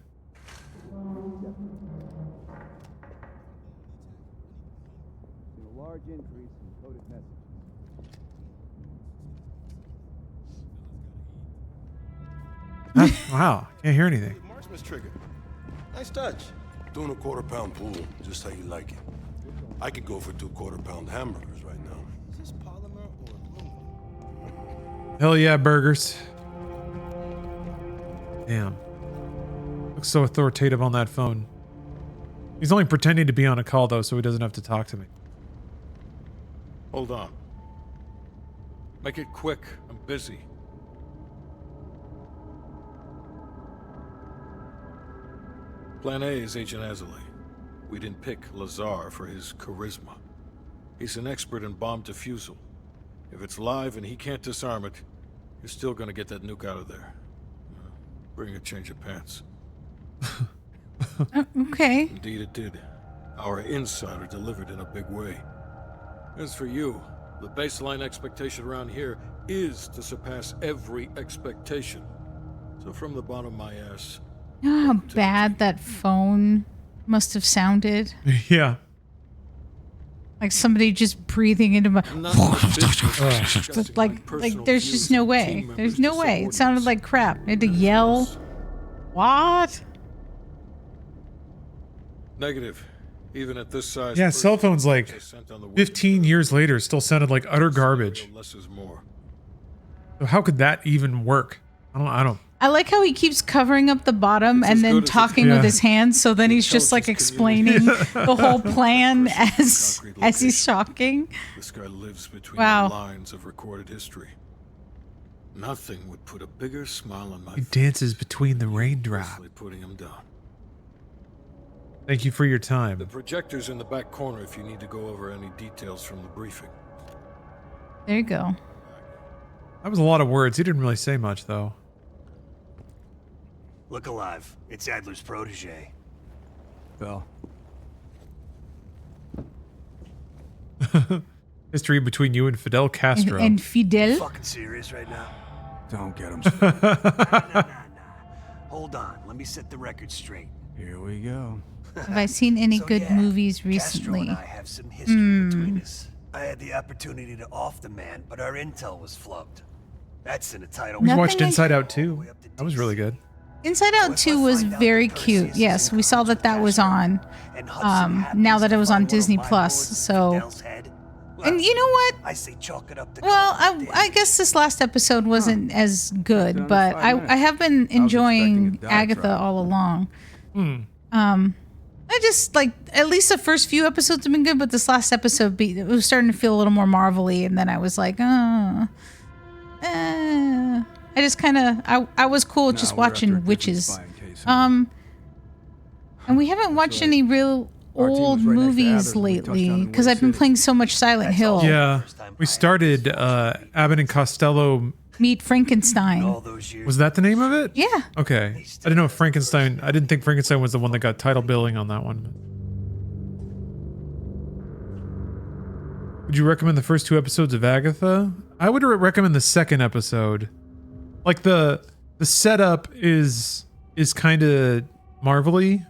Large increase in coded messages. Wow, can't hear anything. Marksman's trigger. Nice touch. Doing a quarter-pound pool, just how you like it. I could go for 2 quarter-pound hamburgers right now. Is this polymer or aluminum? Hell yeah, burgers. Damn. Looks so authoritative on that phone. He's only pretending to be on a call though, so he doesn't have to talk to me. Hold on. Make it quick. I'm busy. Plan A is Agent Azalea. We didn't pick Lazar for his charisma. He's an expert in bomb defusal. If it's live and he can't disarm it, you're still gonna get that nuke out of there. Bring a change of pants. Okay. Indeed it did. Our insider delivered in a big way. As for you, the baseline expectation around here is to surpass every expectation. So from the bottom of my ass, You know how bad that phone must have sounded? Yeah. Like somebody just breathing into my like there's just no way. There's no way. It sounded like crap. I had to yell. What? negative. Even at this size. Yeah, cell phones like 15 years later still sounded like utter garbage. Less is more. So how could that even work? I don't. I like how he keeps covering up the bottom and then talking with his hands, so then he's just like explaining the whole plan as he's talking. This guy lives between Wow. the lines of recorded history. Nothing would put a bigger smile on my He dances between the raindrops. putting him down. Thank you for your time. The projector's in the back corner if you need to go over any details from the briefing. There you go. That was a lot of words. He didn't really say much, though. Look alive. It's Adler's protege. Well. History between you and Fidel Castro. And Fidel. Fucking serious right now? Don't get him. Nah. Hold on. Let me set the record straight. Here we go. Have I seen any good movies Castro recently? and I have some history between us. I had the opportunity to off the man, but our intel was flubbed. That's in the title. We watched Inside Out 2. That was really good. Inside Out 2 was very cute. Yes, we saw that was on. Now that it was on Disney Plus, so. And you know what? I say chalk it up to well, I guess this last episode wasn't as good, but I have been enjoying Agatha all along. I just like at least the first few episodes have been good, but this last episode it was starting to feel a little more Marvel-y, and then I was like, I just kind of I was cool just watching witches. And we haven't watched any real old movies lately because I've been playing so much Silent Hill. Yeah, we started Abbott and Costello Meet Frankenstein. Was that the name of it? Yeah. Okay. I didn't know if Frankenstein. I didn't think Frankenstein was the one that got title billing on that one. Would you recommend the first 2 episodes of Agatha? I would recommend the second episode. Like the setup is kind of Marvel-y.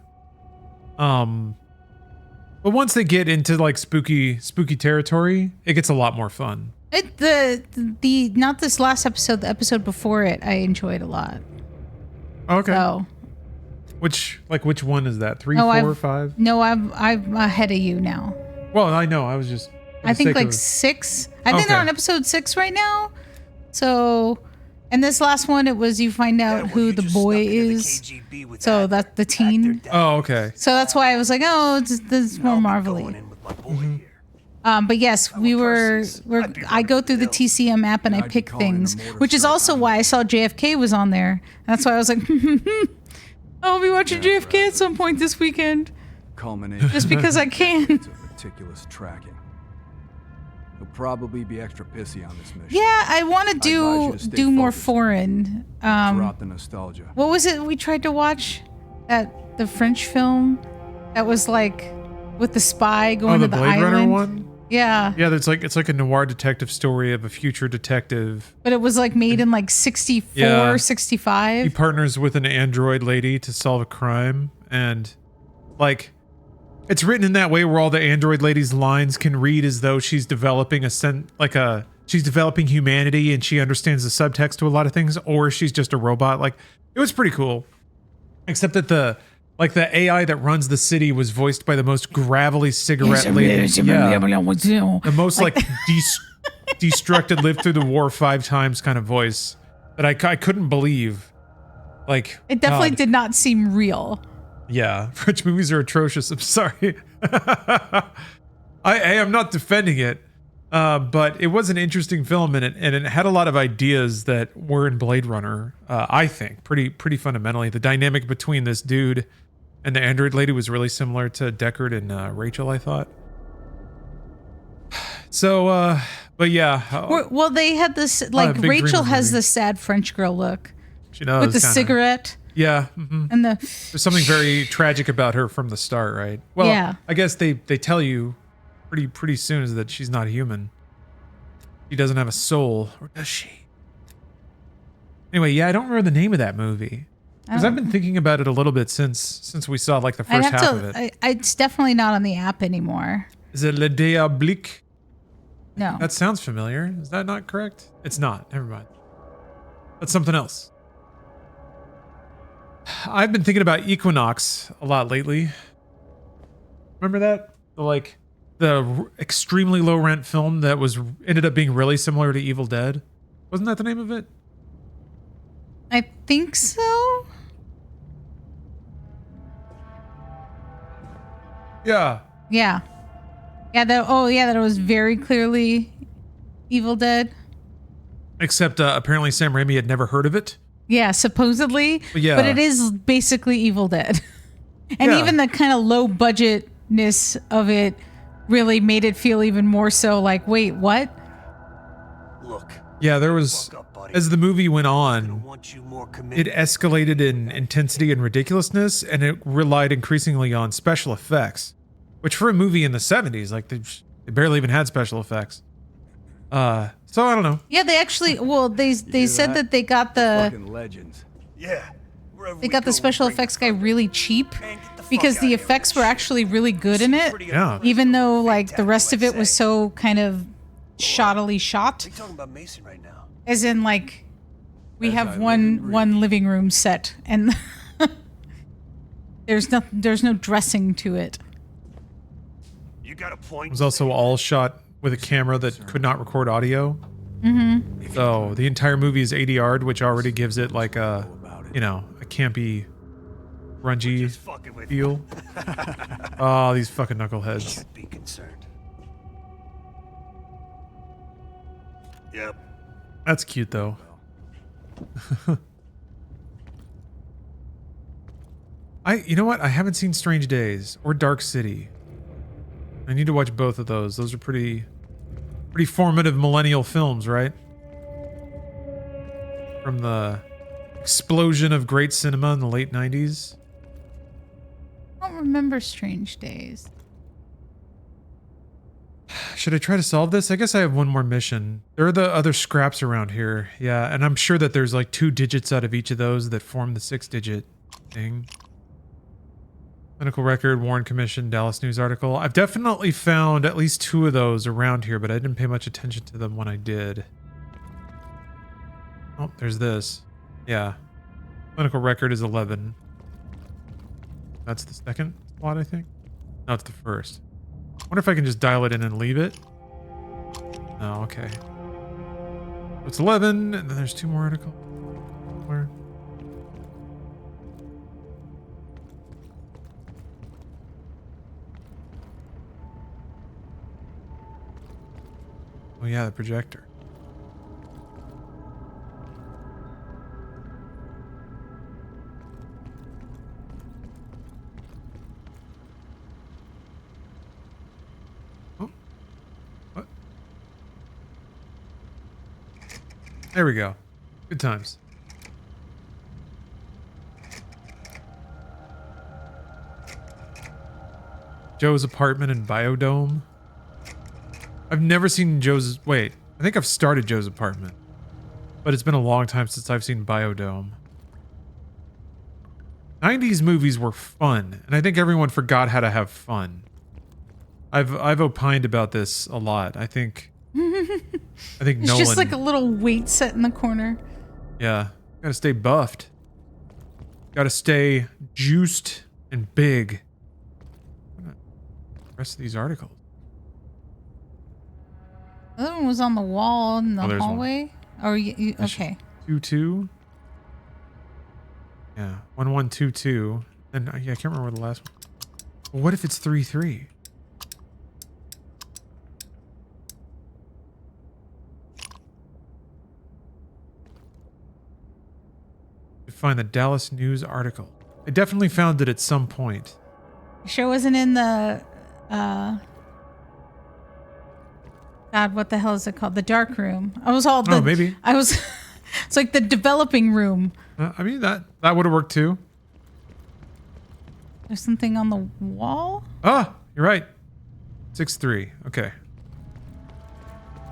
But once they get into like spooky territory, it gets a lot more fun. The not this last episode, the episode before it, I enjoyed a lot. Okay. So, which one is that? 3, 4, 5? No, I'm ahead of you now. Well, I know. I was just. I think like 6. I think they're on episode 6 right now. So, and this last one, it was you find out who the boy is. So that's the teen. Oh, okay. So that's why I was like, oh, this is more Marvel-y. But yes, I go through the TCM app and I pick things, which is also why I saw JFK was on there. That's why I was like, I'll be watching JFK at some point this weekend. Just because I can. Meticulous tracking. He'll probably be extra pissy on this mission. Yeah, I want to do more foreign. Drop the nostalgia. What was it we tried to watch? The French film that was like with the spy going to the Blade island. Runner one? Yeah. Yeah, it's like a noir detective story of a future detective. But it was like made in like 64, 65. He partners with an android lady to solve a crime, and like it's written in that way where all the android lady's lines can read as though she's developing she's developing humanity and she understands the subtext to a lot of things, or she's just a robot. Like it was pretty cool. Except that the AI that runs the city was voiced by the most gravelly cigarette lady. Yeah. The most like destructed, lived through the war 5 times kind of voice that I couldn't believe. Like it definitely did not seem real. Yeah, French movies are atrocious. I'm sorry. I am not defending it, but it was an interesting film, and it had a lot of ideas that were in Blade Runner. I think pretty fundamentally, the dynamic between this dude and the android lady was really similar to Deckard and Rachel, I thought. So, but yeah. Well, they had this like Rachel has this sad French girl look. She does, with the cigarette. Yeah. And there's something very tragic about her from the start, right? Well, yeah. I guess they tell you pretty soon is that she's not human. She doesn't have a soul, or does she? Anyway, yeah, I don't remember the name of that movie because I've been thinking about it a little bit since we saw like the first half of it. It's definitely not on the app anymore. Is it Le Diablique? No. That sounds familiar. Is that not correct? It's not. Never mind. That's something else. I've been thinking about Equinox a lot lately. Remember that? The extremely low rent film that ended up being really similar to Evil Dead. Wasn't that the name of it? I think so. Yeah. Yeah. Yeah. That it was very clearly Evil Dead. Except apparently Sam Raimi had never heard of it. Yeah, supposedly. Yeah. But it is basically Evil Dead. And Yeah. even the kind of low budgetness of it really made it feel even more so like, wait, what? Look, Yeah, there was, as the movie went on, it escalated in intensity and ridiculousness, and it relied increasingly on special effects, which for a movie in the 70s, like they barely even had special effects. So I don't know. Yeah, they actually, well, they said that they got Fucking the legends. Yeah. they got the special effects guy really cheap because the effects were actually really good in it. Yeah. Even though like the rest of it was so kind of shoddily shot. We're talking about Mason right now. As in like we have one living room set and there's no dressing to it. You got a point. It was also all shot with a camera that could not record audio. Mm-hmm. So the entire movie is ADR'd, which already gives it like a, you know, a campy, grungy feel. Oh, these fucking knuckleheads. Be concerned. Yep. That's cute though. You know what? I haven't seen Strange Days or Dark City. I need to watch both of those. Those are pretty formative millennial films, right? From the explosion of great cinema in the late 90s. I don't remember Strange Days. Should I try to solve this? I guess I have one more mission. There are the other scraps around here. Yeah, and I'm sure that there's like 2 digits out of each of those that form the 6-digit thing. Clinical record, Warren Commission, Dallas News article. I've definitely found at least 2 of those around here, but I didn't pay much attention to them when I did. Oh, there's this. Yeah. Clinical record is 11. That's the second slot, I think. No, it's the first. I wonder if I can just dial it in and leave it. Oh, okay. It's 11, and then there's 2 more articles. Where? Oh yeah, the projector. Oh. What? There we go. Good times. Joe's apartment in Biodome. I've never seen Joe's... Wait, I think I've started Joe's apartment. But it's been a long time since I've seen Biodome. 90s movies were fun, and I think everyone forgot how to have fun. I've opined about this a lot. I think It's Nolan... just like a little weight set in the corner. Yeah, gotta stay buffed. Gotta stay juiced and big. The rest of these articles. The other one was on the wall in the there's one. hallway. Or okay. 22. Yeah, 1122. And yeah, I can't remember the last one. Well, what if it's 33? To find the Dallas News article. I definitely found it at some point. Sure wasn't in the God, what the hell is it called? The dark room. I was all the, Oh, maybe. I was it's like the developing room. I mean, that would have worked too. There's something on the wall? Ah, you're right. 6-3. Okay.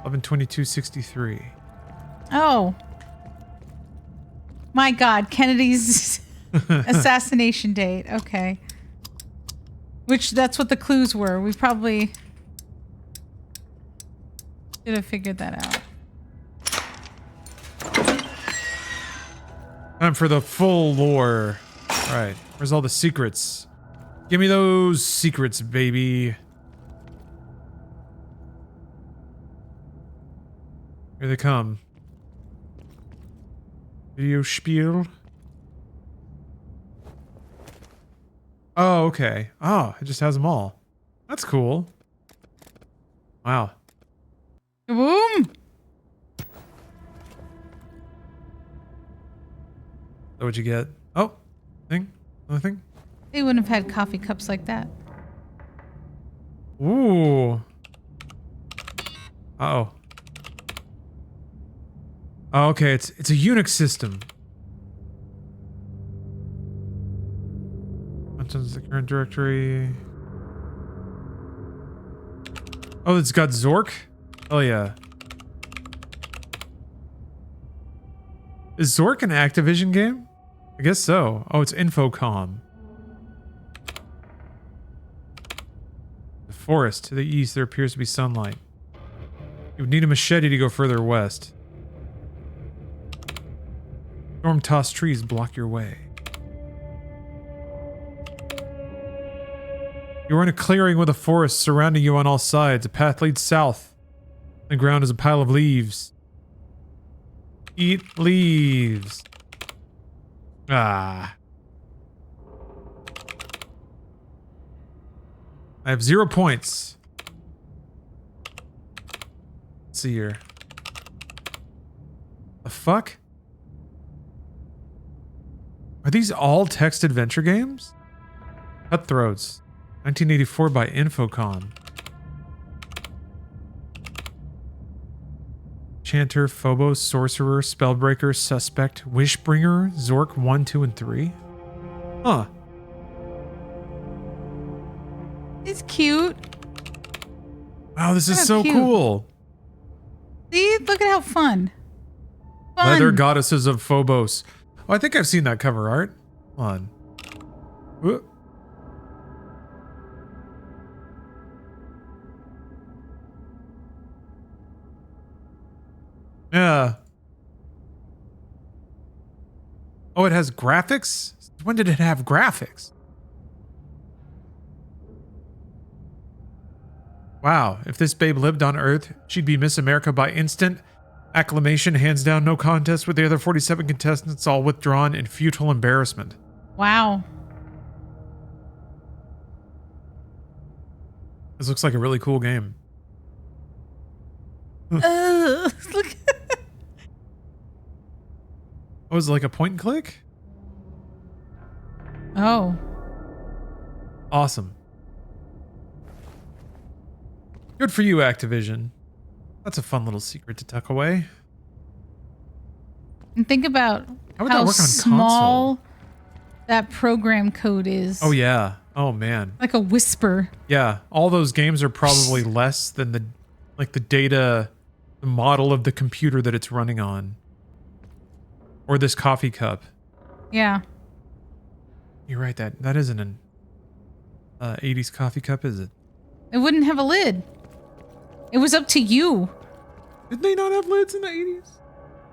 11/22/63. Oh. My God, Kennedy's assassination date. Okay. Which that's what the clues were. We probably should have figured that out. Time for the full lore. All right. Where's all the secrets? Give me those secrets, baby. Here they come. Video spiel. Oh, okay. Oh, it just has them all. That's cool. Wow. Boom! So what'd you get? Oh, thing? Another thing? They wouldn't have had coffee cups like that. Ooh. Uh-oh. Oh, okay, it's a Unix system. What's the current directory? Oh, it's got Zork? Oh yeah. Is Zork an Activision game? I guess so. Oh, it's Infocom. The forest. To the east, there appears to be sunlight. You would need a machete to go further west. Storm-tossed trees block your way. You are in a clearing with a forest surrounding you on all sides. A path leads south. The ground is a pile of leaves. Eat leaves. Ah. I have 0 points. Let's see here. The fuck? Are these all text adventure games? Cutthroats. 1984 by Infocom. Chanter, Phobos, Sorcerer, Spellbreaker, Suspect, Wishbringer, Zork 1, 2, and 3. Huh. It's cute. Wow, this is so cool. See, look at how fun. Leather Goddesses of Phobos. Oh, I think I've seen that cover art. Hold on. Whoop. Yeah. Oh, it has graphics? When did it have graphics? Wow, if this babe lived on Earth, she'd be Miss America by instant acclamation, hands down, no contest with the other 47 contestants, all withdrawn in futile embarrassment. Wow. This looks like a really cool game. Look. Oh, is it like a point and click? Oh. Awesome. Good for you, Activision. That's a fun little secret to tuck away. And think about How would that work on small console? that program code is. Oh yeah. Oh man. Like a whisper. Yeah. All those games are probably less than the data, the model of the computer that it's running on. Or this coffee cup. Yeah. You're right, that isn't an 80s coffee cup, is it? It wouldn't have a lid. It was up to you. Did they not have lids in the 80s?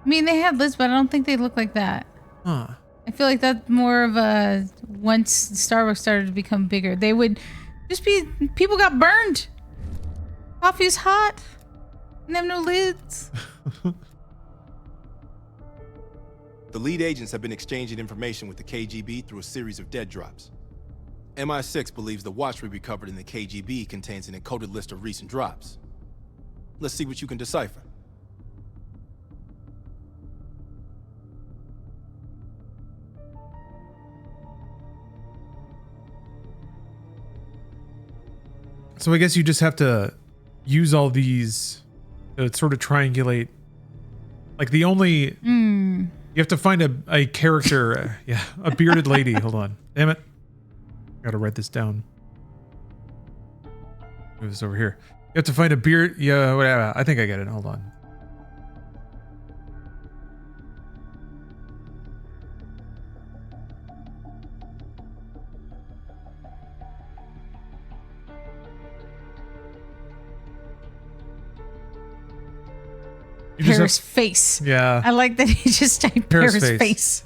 I mean, they had lids, but I don't think they look like that. Huh. I feel like that's more of a, once Starbucks started to become bigger, they would just be, people got burned. Coffee's hot. And have no lids. The lead agents have been exchanging information with the KGB through a series of dead drops. MI6 believes the watch we recovered in the KGB contains an encoded list of recent drops. Let's see what you can decipher. So I guess you just have to use all these to sort of triangulate. Like the only... You have to find a character. Yeah, a bearded lady. Hold on. Damn it. Gotta write this down. Move this over here. You have to find a beard. Yeah, whatever. I think I get it. Hold on. Paris face. Yeah. I like that he just typed Paris Paris face.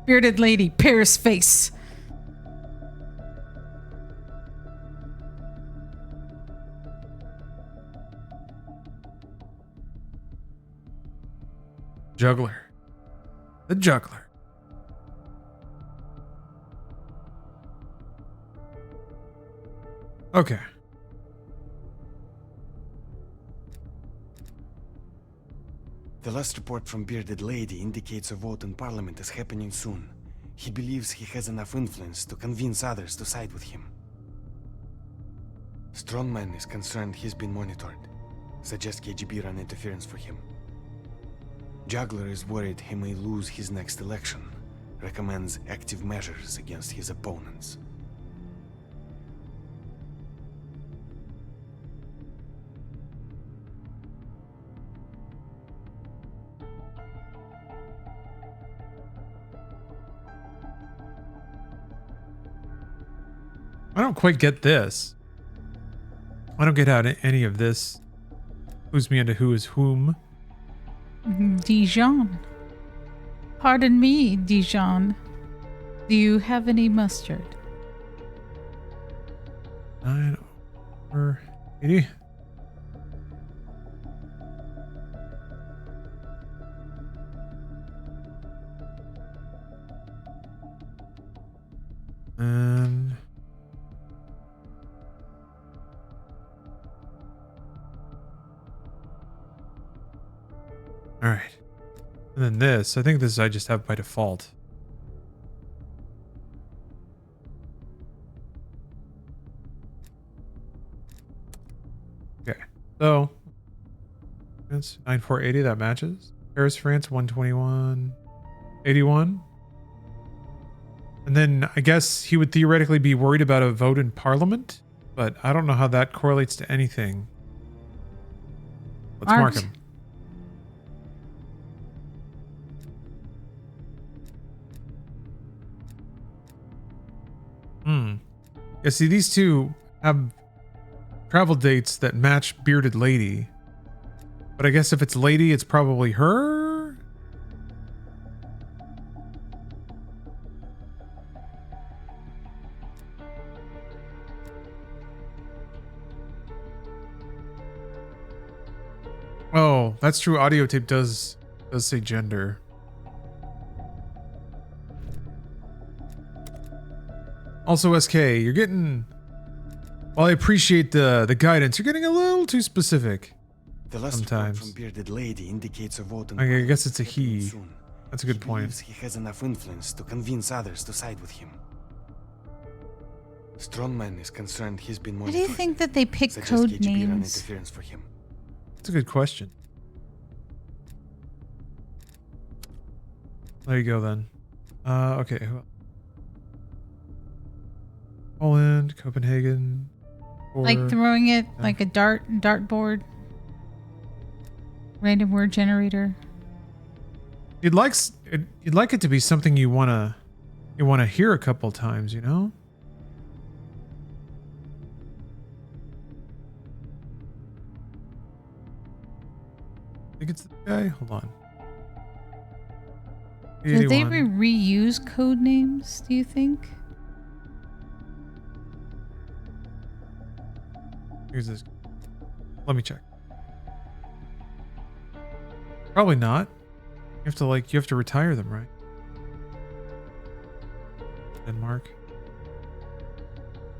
Bearded lady, Paris face. Juggler. The juggler. Okay. The last report from Bearded Lady indicates a vote in Parliament is happening soon. He believes he has enough influence to convince others to side with him. Strongman is concerned he's been monitored. Suggests KGB run interference for him. Juggler is worried he may lose his next election. Recommends active measures against his opponents. I don't quite get this. I don't get how any of this clues me into who is whom. Dijon. Pardon me, Dijon. Do you have any mustard? 9 over 80. And all right. And then this, I think this I just have by default. Okay. So that's 9480, that matches. Paris, France, 121, 81. And then I guess he would theoretically be worried about a vote in parliament, but I don't know how that correlates to anything. Let's mark him. Yeah, see, these two have travel dates that match Bearded Lady. But I guess if it's Lady, it's probably her? Oh, that's true. Audio tape does say gender. Also, SK, you're getting... While I appreciate the guidance, you're getting a little too specific. The last sometimes. report from Bearded Lady indicates a vote in I guess it's a he. That's a good point. Believes he has enough influence to convince others to side with him. Strongman is concerned he's been Why monitored. do you think that they pick Suggests code KGB run names? interference for him. That's a good question. There you go then. Okay. Poland, Copenhagen. Like throwing it like a dartboard. Random word generator. You'd like it to be something you wanna hear a couple times, you know? I think it's the guy. Hold on. Did they 81. reuse code names, do you think? Here's this. Let me check. Probably not. You have to retire them, right? Denmark.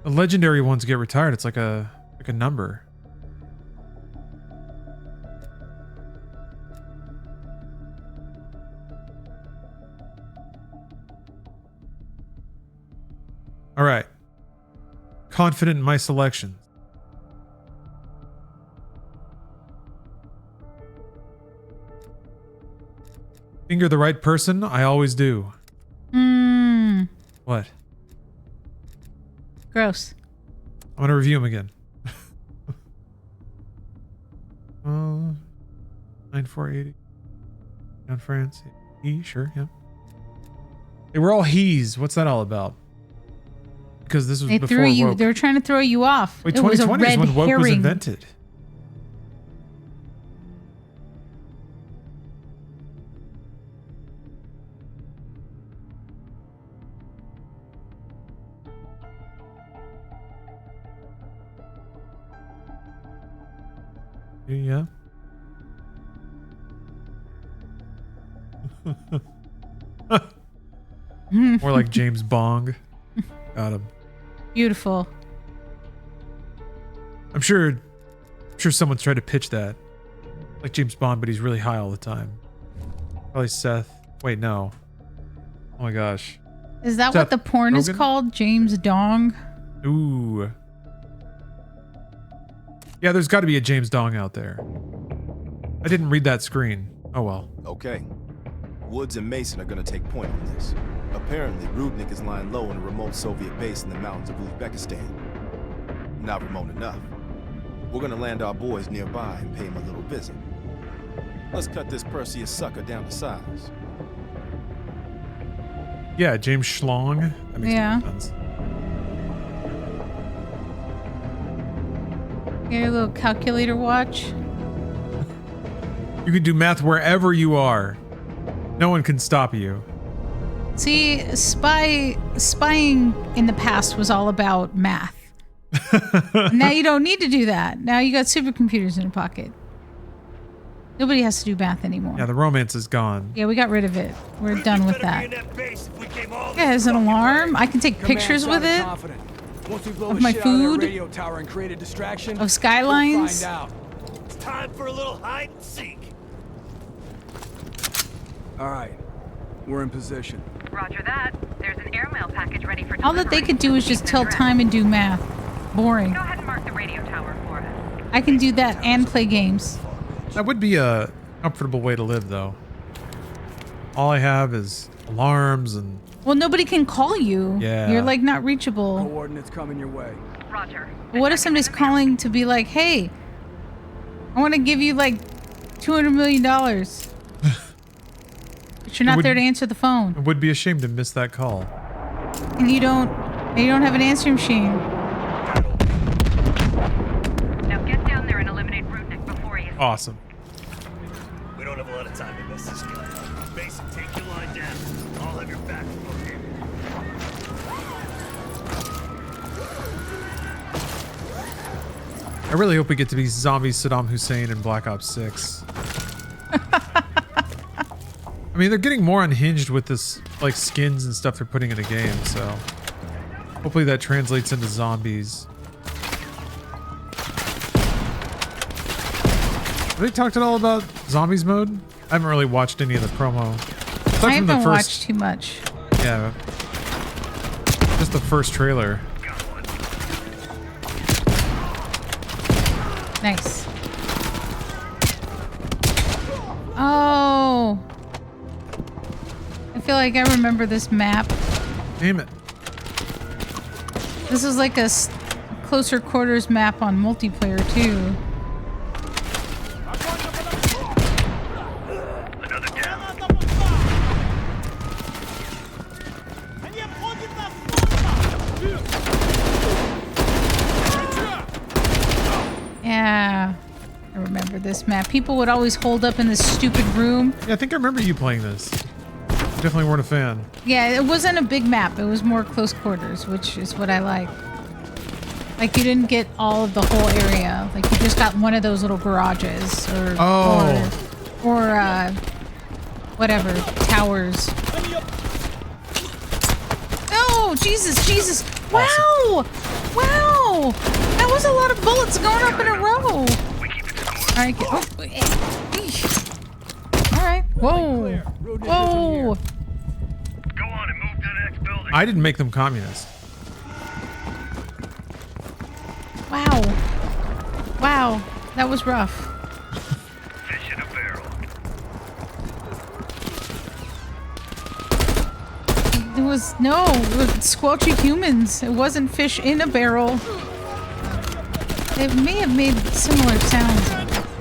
The legendary ones get retired. It's like a number. All right. Confident in my selections. Finger the right person? I always do. What? Gross. I'm gonna review them again. 9480. Down France. He, sure, yeah. They were all he's. What's that all about? Because this was before woke. They were trying to throw you off. Wait, it was a 2020 red is when woke herring. was invented. Yeah. More like James Bong. Got him. Beautiful. I'm sure someone's tried to pitch that. Like James Bond, but he's really high all the time. Probably Seth. Wait, no. Oh my gosh. Is that what the porn is called? James Dong? Ooh. Yeah, there's got to be a James Dong out there. I didn't read that screen. Oh well. Okay. Woods and Mason are gonna take point on this. Apparently, Rudnick is lying low in a remote Soviet base in the mountains of Uzbekistan. Not remote enough. We're gonna land our boys nearby and pay him a little visit. Let's cut this Perseus sucker down to size. Yeah, James Schlong. That makes more sense. Get your little calculator watch. You can do math wherever you are. No one can stop you. See, spying in the past was all about math. Now you don't need to do that. Now you got supercomputers in your pocket. Nobody has to do math anymore. Yeah, the romance is gone. Yeah, we got rid of it. We're done with that. Yeah, there's an alarm. I can take pictures with it. Of my food. Of skylines. It's time for a little hide and seek. All right, we're in position. Roger that. There's an airmail package ready for delivery. All that they could do is just tell time and do math. Boring. Go ahead and mark the radio tower for us. I can do that and play games. That would be a comfortable way to live, though. All I have is alarms and... Well, nobody can call you. Yeah. You're like not reachable. Coordinates coming your way. Roger. What if somebody's calling to be like, hey, I want to give you like $200 million. But you're not there to answer the phone. It would be a shame to miss that call. And you don't have an answering machine. Now get down there and eliminate Rudnick before he... Awesome. We don't have a lot of time to miss this guy. Mason, take your line down. I'll have your back from here. I really hope we get to be zombie Saddam Hussein in Black Ops 6. I mean, they're getting more unhinged with this, like, skins and stuff they're putting in the game, so hopefully that translates into zombies. Have they talked at all about zombies mode? I haven't really watched any of the promo. I haven't watched too much. Yeah. Just the first trailer. Nice. Oh. I feel like I remember this map. Damn it. This is like a closer quarters map on multiplayer too. Yeah, I remember this map. People would always hold up in this stupid room. Yeah, I think I remember you playing this. You definitely weren't a fan. Yeah, it wasn't a big map. It was more close quarters, which is what I like. Like, you didn't get all of the whole area. Like, you just got one of those little garages or whatever, towers. Oh, Jesus. Wow! Awesome. Wow! That was a lot of bullets going up in a row. Alright, Alright. Whoa. Whoa. Go on and move to the next building. I didn't make them communist. Wow. Wow. That was rough. Fish in a barrel. It was squelchy humans. It wasn't fish in a barrel. It may have made similar sounds.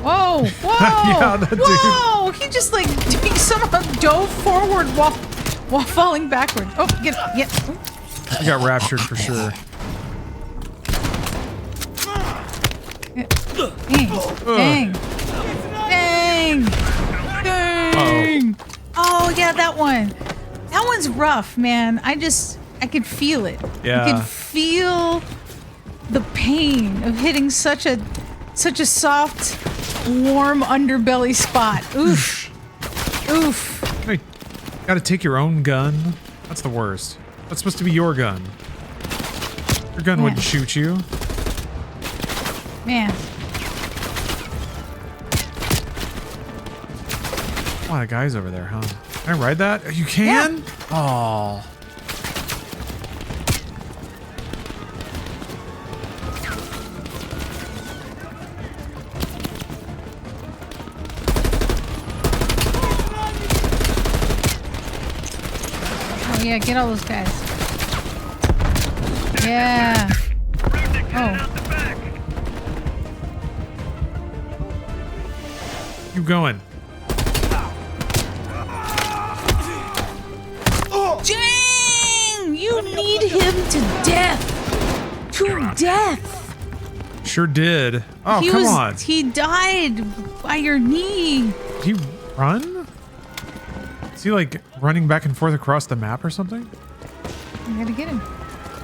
Whoa! Whoa! Yeah, that dude. Whoa! He just like he somehow dove forward while falling backward. Oh, get it! Yeah. I got raptured for sure. Dang! Oh yeah, that one. That one's rough, man. I could feel it. Yeah. I could feel the pain of hitting such a soft, warm underbelly spot. Oof. Oof. Hey, gotta take your own gun. That's the worst. That's supposed to be your gun. Your gun wouldn't shoot you. Man. A lot of guys over there, huh? Can I ride that? You can? Oh. yeah. Get all those guys. Yeah. Oh. Keep going. Dang! You need him to death. To death. Sure did. Oh, come on. He died by your knee. Did he run? Is he like running back and forth across the map or something? I gotta get him.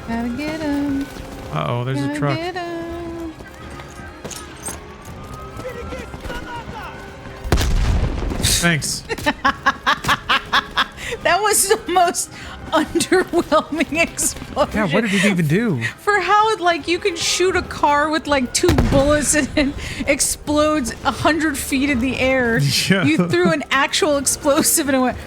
Gotta get him. Uh-oh, there's a truck. Get him. Thanks. That was the most underwhelming explosion. Yeah, what did it even do? For how, like, you can shoot a car with, like, 2 bullets and it explodes 100 feet in the air. Yeah. You threw an actual explosive and it went...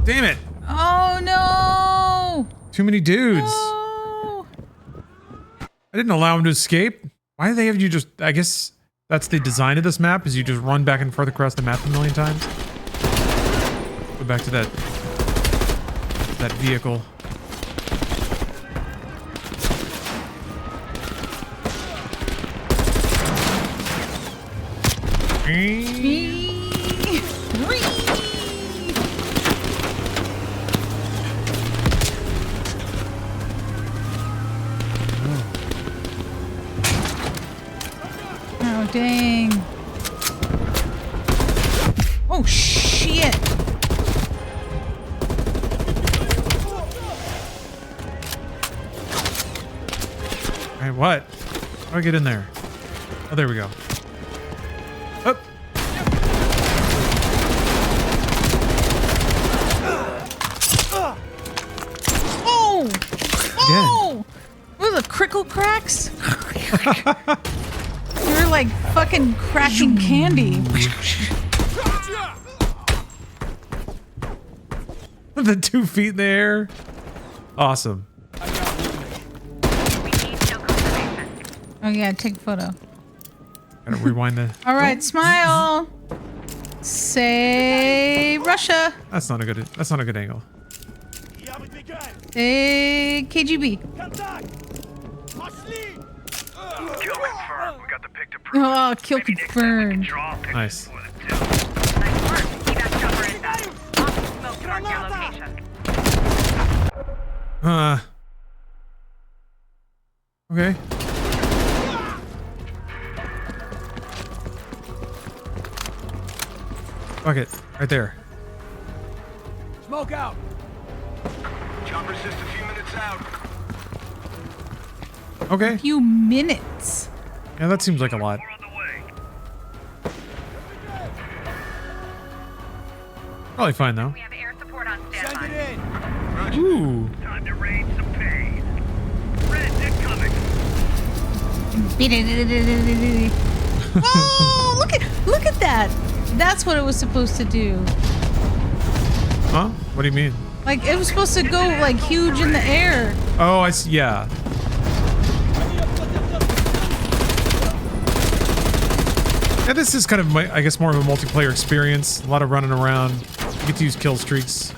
Damn it. Oh, no. Too many dudes. No. I didn't allow him to escape. Why do they have you just... I guess that's the design of this map, is you just run back and forth across the map a million times. Go back to that vehicle. Oh, dang. Oh, shit. Alright, what? How do I get in there? Oh, there we go. Up. Oh! Oh! What are the crickle cracks? You're like fucking cracking candy. The 2 feet in the air. Awesome. Oh yeah, take a photo. Gotta rewind the... All right, smile. Say Russia. That's not a good angle. Say KGB. Oh, kill confirmed. Nice. Okay. Fuck it. Right there. Smoke out. Chopper's just a few minutes out. Okay. A few minutes. Yeah, that seems like a lot. Probably fine though. We have air support on standby. Send it in. Ooh. Time to rain some pain. Red, they're coming. Oh, look at that. That's what it was supposed to do. Huh? What do you mean? Like it was supposed to go like huge in the air. Oh, I see. Yeah. Yeah, this is kind of, I guess, more of a multiplayer experience. A lot of running around. You get to use kill streaks.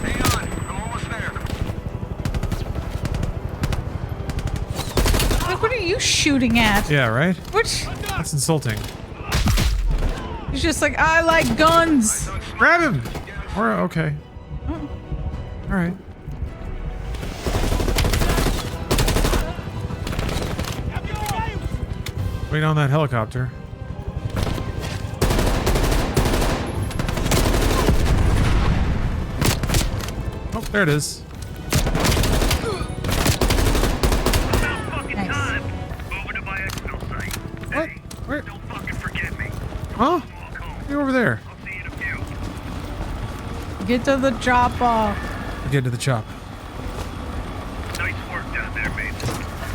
Hang on, I'm almost there. Like, what are you shooting at? Yeah, right? What? That's insulting. He's just like, I like guns. Grab him! Or, okay. Alright. Wait on that helicopter. Oh, there it is. Nice. What? Where? Don't fucking forget me. Huh? You're over there. Get to the chop off. Get to the chop. Nice work down there, mate.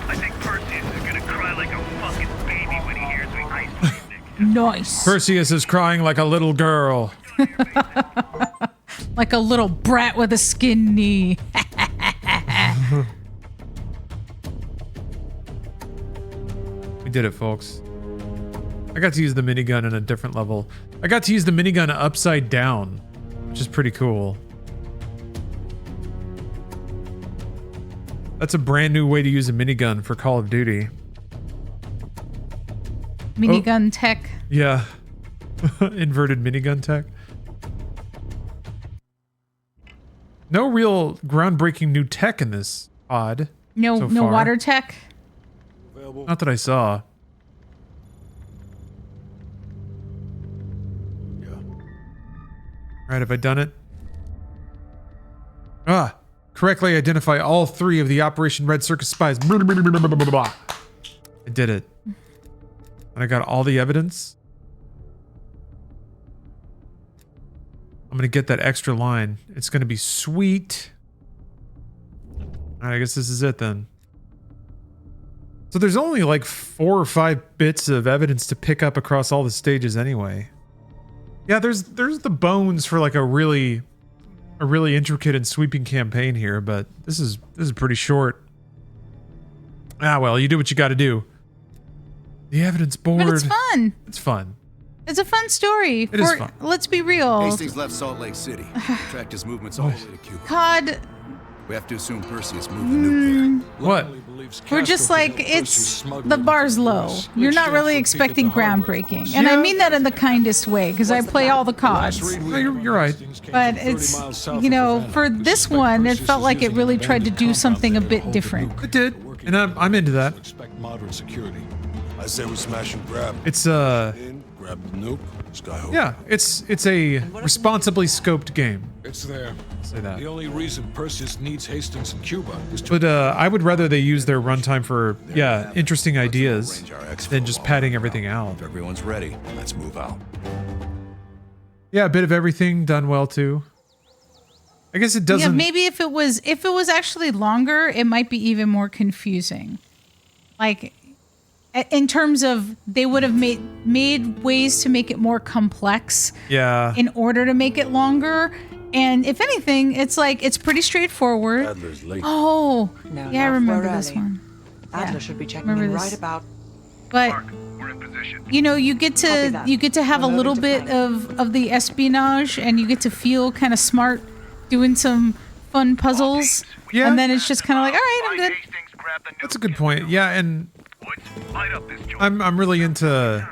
I think Perseus is gonna cry like a fucking baby when he hears we ice. Nice. Perseus is crying like a little girl. Like a little brat with a skin knee. We did it, folks. I got to use the minigun in a different level. I got to use the minigun upside down, which is pretty cool. That's a brand new way to use a minigun for Call of Duty. Minigun tech. Yeah. Inverted minigun tech. No real groundbreaking new tech in this pod. No, so no far. water tech. Not that I saw. Yeah. Alright, have I done it? Correctly identify all 3 of the Operation Red Circus spies. Blah, blah, blah, blah, blah, blah. I did it. And I got all the evidence. I'm gonna get that extra line. It's gonna be sweet. Alright, I guess this is it then. So there's only like 4 or 5 bits of evidence to pick up across all the stages anyway. Yeah, there's the bones for like a really intricate and sweeping campaign here, but this is pretty short. Ah well, you do what you gotta do. The evidence board. But it's fun. It's fun. It's a fun story. It is fun. Let's be real. Hastings left Salt Lake City. Tracked his movements all the way to Cuba. COD. We have to assume Perseus moved the nuke there. What? We're just like, it's the bar's low. You're not really expecting groundbreaking. And I mean that in the kindest way, because I play all the CODs. No, you're right. But it's, you know, for this one, it felt like it really tried to do something a bit different. It did. And I'm into that. Expect modern security. I say we smash and grab. It's Grab the nuke. Skyhook. yeah, it's a responsibly scoped game. It's there. Say that. The only reason Perseus needs Hastings in Cuba is to... But I would rather they use their runtime for interesting ideas than just padding everything out. If everyone's ready, let's move out. Yeah, a bit of everything done well too. I guess it doesn't. Yeah, maybe if it was actually longer, it might be even more confusing. Like, in terms of they would have made ways to make it more complex. Yeah. In order to make it longer, and if anything, it's like it's pretty straightforward. Adler's late. Oh, No, yeah, I not remember for this early. one. Adler Yeah, should be checking remember in this. right about. But you know, you get to have a little bit of the espionage, and you get to feel kind of smart doing some fun puzzles. Yeah. And then it's just kind of like, all right, I'm good. That's a good point. Yeah, and I'm really into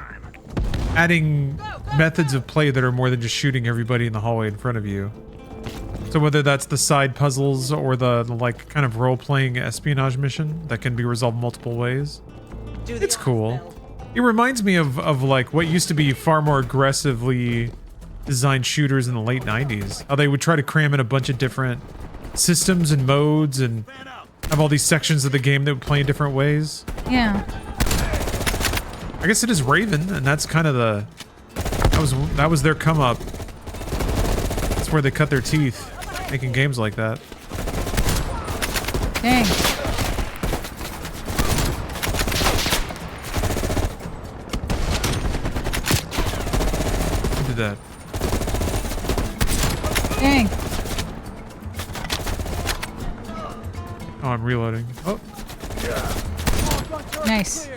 adding methods of play that are more than just shooting everybody in the hallway in front of you. So whether that's the side puzzles or the like kind of role-playing espionage mission that can be resolved multiple ways, it's cool. It reminds me of like what used to be far more aggressively designed shooters in the late 90s. How they would try to cram in a bunch of different systems and modes and have all these sections of the game that would play in different ways. Yeah. I guess it is Raven, and that's kind of that was their come up. That's where they cut their teeth, making games like that. Dang. Who did that? Dang. Oh, I'm reloading. Oh. Nice.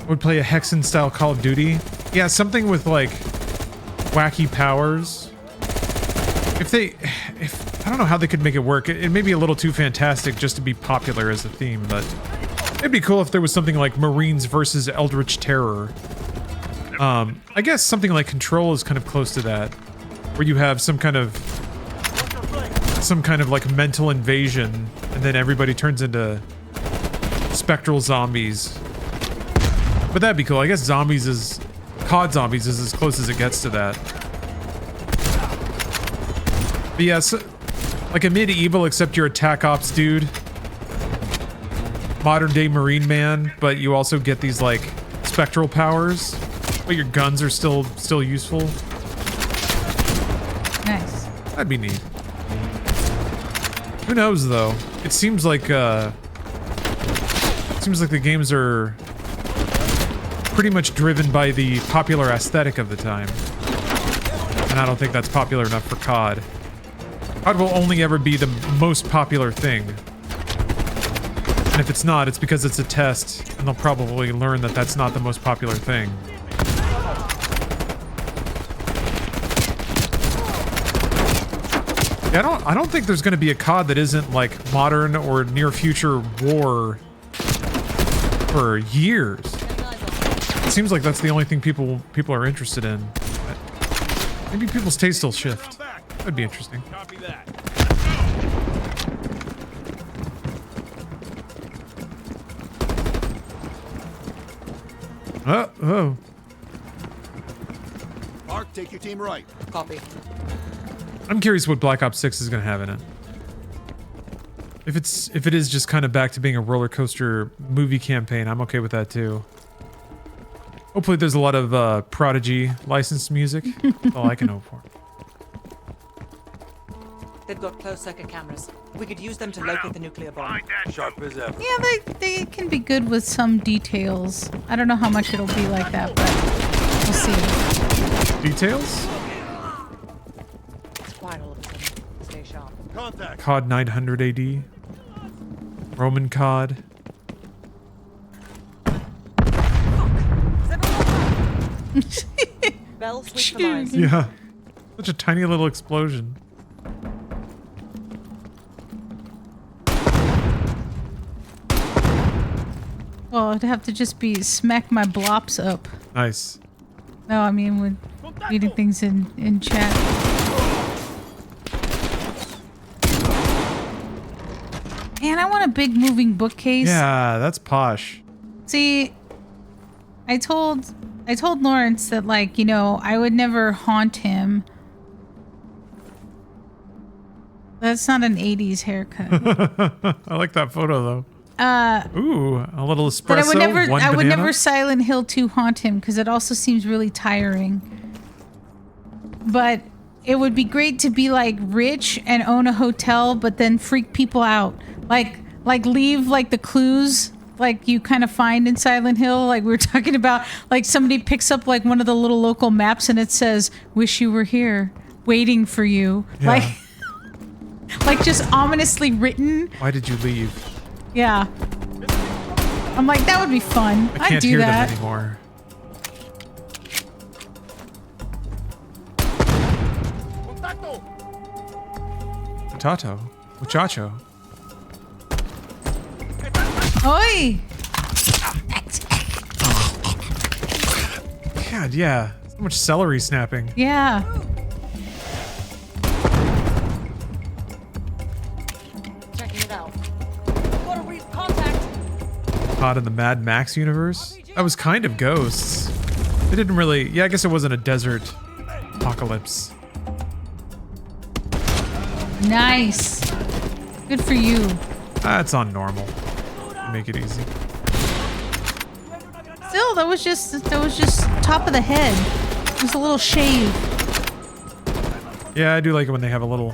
Would play a Hexen style Call of Duty. Yeah, something with like wacky powers. If I don't know how they could make it work. It may be a little too fantastic just to be popular as a theme, but it'd be cool if there was something like Marines versus Eldritch Terror. I guess something like Control is kind of close to that, where you have some kind of like mental invasion, and then everybody turns into spectral zombies. But that'd be cool. I guess COD Zombies is as close as it gets to that. But yeah, so, like a medieval, except you're a TAC Ops dude. Modern day Marine man, but you also get these like spectral powers, but your guns are still useful. Nice. That'd be neat. Who knows though? It seems like the games are pretty much driven by the popular aesthetic of the time. And and I don't think that's popular enough for COD. COD will only ever be the most popular thing. And if it's not, it's because it's a test, and they'll probably learn that that's not the most popular thing. Yeah, I don't think there's going to be a COD that isn't like modern or near future war for years. It seems like that's the only thing people are interested in. Maybe people's taste will shift. That'd be interesting. Copy that. Oh. Mark, take your team right. Copy. I'm curious what Black Ops 6 is going to have in it. If it is just kind of back to being a roller coaster movie campaign, I'm okay with that too. Hopefully there's a lot of Prodigy licensed music. That's all I can hope for. They've got closed circuit cameras. We could use them to locate the nuclear bomb. Sharp as ever. Yeah, they can be good with some details. I don't know how much it'll be like that, but we'll see. Details? It's quiet all of a sudden. Stay sharp. Contact. COD 900 AD. Roman COD. Bell, switch for mines. Yeah. Such a tiny little explosion. Well, it'd have to just be smack my blops up. Nice. No, I mean with reading things in chat. Man, I want a big moving bookcase. Yeah, that's posh. See, I told Lawrence that, like, you know, I would never haunt him. That's not an 80s haircut. I like that photo though. Ooh, a little espresso. But I would never banana. Silent Hill 2 haunt him because it also seems really tiring. But it would be great to be like rich and own a hotel, but then freak people out. Like leave like the clues like you kind of find in Silent Hill, like we were talking about. Like somebody picks up like one of the little local maps and it says, "Wish you were here, waiting for you." Yeah. Like just ominously written. Why did you leave? Yeah. I'm like, that would be fun. I can't I'd do hear that. them anymore. Potato. Muchacho. Oi! God, yeah. So much celery snapping. Yeah. Checking it out. Gotta read contact. COD in the Mad Max universe? That was kind of Ghosts. It didn't really... Yeah, I guess it wasn't a desert apocalypse. Nice. Good for you. That's on normal. Make it easy. Still, that was just top of the head. Just a little shave. Yeah, I do like it when they have a little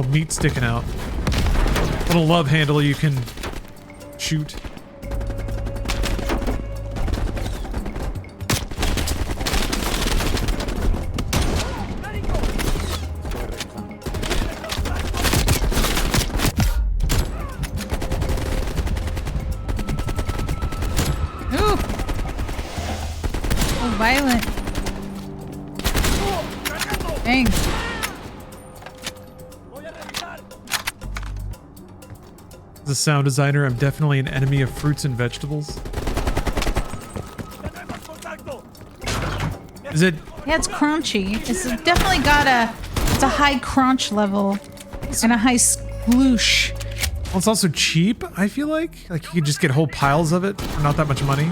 meat sticking out. Little love handle you can shoot. Violent. Dang. As a sound designer, I'm definitely an enemy of fruits and vegetables. Is it? Yeah, it's crunchy. It's definitely got it's a high crunch level and a high sploosh. Well, it's also cheap, I feel like. Like you could just get whole piles of it for not that much money.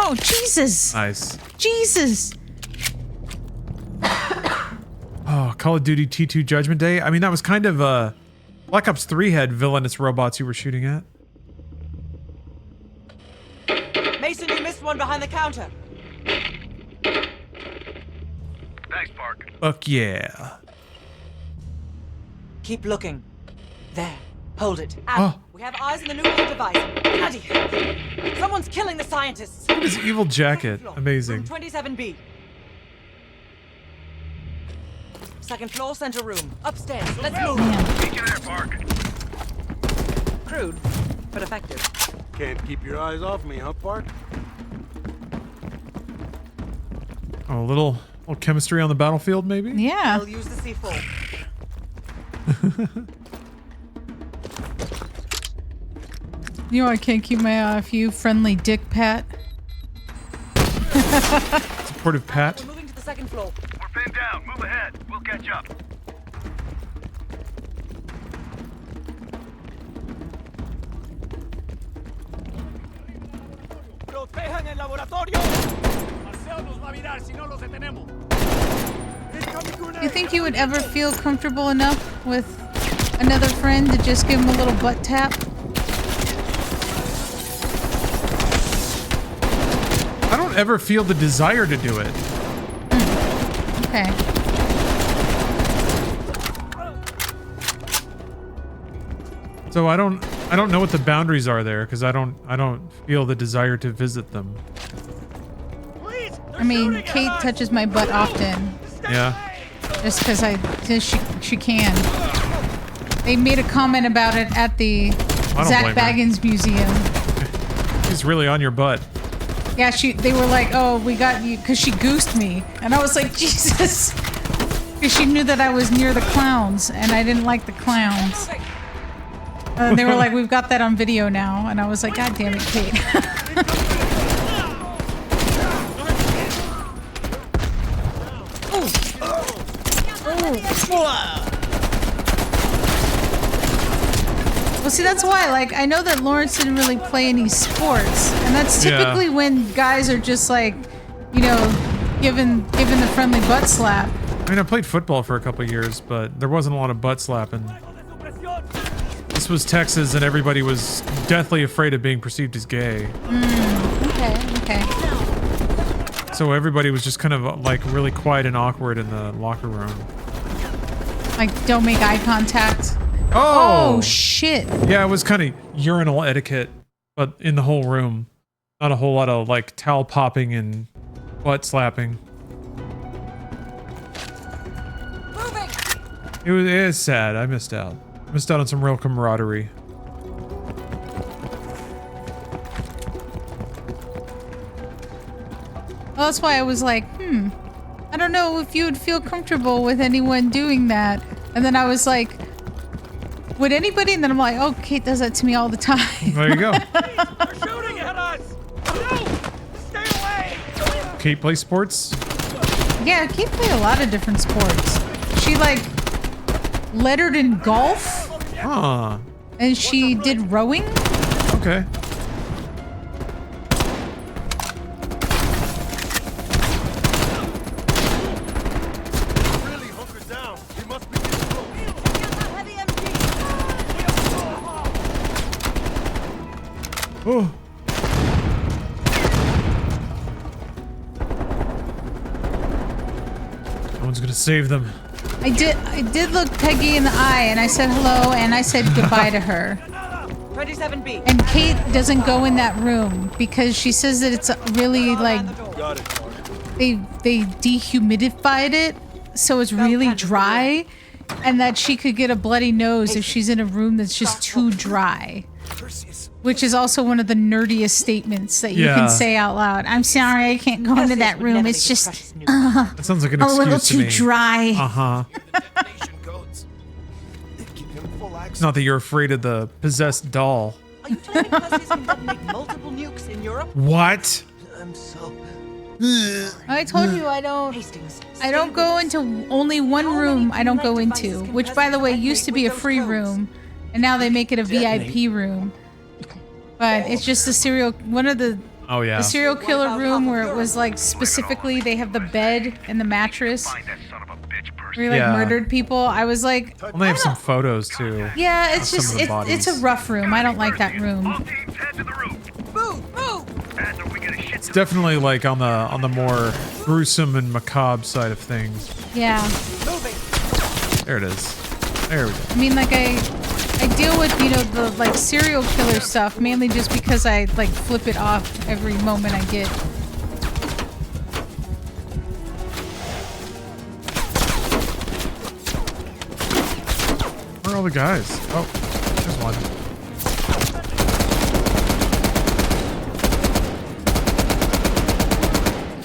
Oh, Jesus. Nice. Jesus. Oh, Call of Duty T2 Judgment Day. I mean, that was kind of Black Ops 3 had villainous robots you were shooting at. Mason, you missed one behind the counter. Thanks, Park. Fuck yeah. Keep looking. There. Hold it. Oh. We have eyes on the nuclear device. Bloody hell. Someone's killing the scientists. Look at his evil jacket. Amazing. Room 27B. Second floor, center room. Upstairs. Let's move. Get there, Park. Crude, but effective. Can't keep your eyes off me, huh, Park? Oh, a little chemistry on the battlefield, maybe? Yeah. I'll use the C4. You know I can't keep my eye off you, friendly dick Pat. Supportive Pat. We're moving to the second floor. We're pinned down. Move ahead. We'll catch up. ¡Protejan el laboratorio! Marcelo nos va a mirar si no los detenemos. You think you would ever feel comfortable enough with another friend to just give him a little butt tap? I don't ever feel the desire to do it. Okay. So I don't know what the boundaries are there because I don't feel the desire to visit them. I mean, Kate touches my butt often. Yeah. Just because she can. They made a comment about it at the Zach Baggins Museum. He's really on your butt. Yeah, they were like, "Oh, we got you," because she goosed me, and I was like, "Jesus," because she knew that I was near the clowns, and I didn't like the clowns. And they were like, "We've got that on video now," and I was like, "God damn it, Kate." Well, see, that's why, like, I know that Lawrence didn't really play any sports, and that's typically when guys are just like, you know, giving the friendly butt slap. I mean, I played football for a couple of years, but there wasn't a lot of butt slapping. This was Texas, and everybody was deathly afraid of being perceived as gay. Okay. So everybody was just kind of like really quiet and awkward in the locker room. Like, don't make eye contact. Oh shit. Yeah, it was kind of urinal etiquette, but in the whole room. Not a whole lot of like towel popping and butt slapping. It is sad. I missed out. Missed out on some real camaraderie. Well, that's why I was like, I don't know if you would feel comfortable with anyone doing that. And then I was like, would anybody? And then I'm like, oh, Kate does that to me all the time. There you go. They're shooting at us! No! Stay away! Kate plays sports? Yeah, Kate played a lot of different sports. She like lettered in golf. Huh. And she did rowing. Okay. Oh. No one's gonna save them. I did look Peggy in the eye, and I said hello, and I said goodbye to her. 27B. And Kate doesn't go in that room because she says that it's really like they dehumidified it, so it's really dry, and that she could get a bloody nose if she's in a room that's just too dry. Which is also one of the nerdiest statements that you can say out loud. I'm sorry, I can't go into that room. It's just that sounds like an a excuse little to too me. dry. Uh-huh. It's not that you're afraid of the possessed doll. Are you telling me Perseus can detonate multiple nukes in Europe? What? I'm so... I told you I don't go into only one room I don't go into, which by the way used to be a free room, and now they make it a VIP room. But it's just the serial the serial killer room where it was like specifically they have the bed and the mattress where you like murdered people. I was like, well, they have some photos too. Yeah, it's of just some of the bodies. it's a rough room. I don't like that room. It's definitely like on the more gruesome and macabre side of things. Yeah. There it is. There we go. I mean, like I deal with, you know, the like serial killer stuff mainly just because I like flip it off every moment I get. Where are all the guys? Oh, there's one.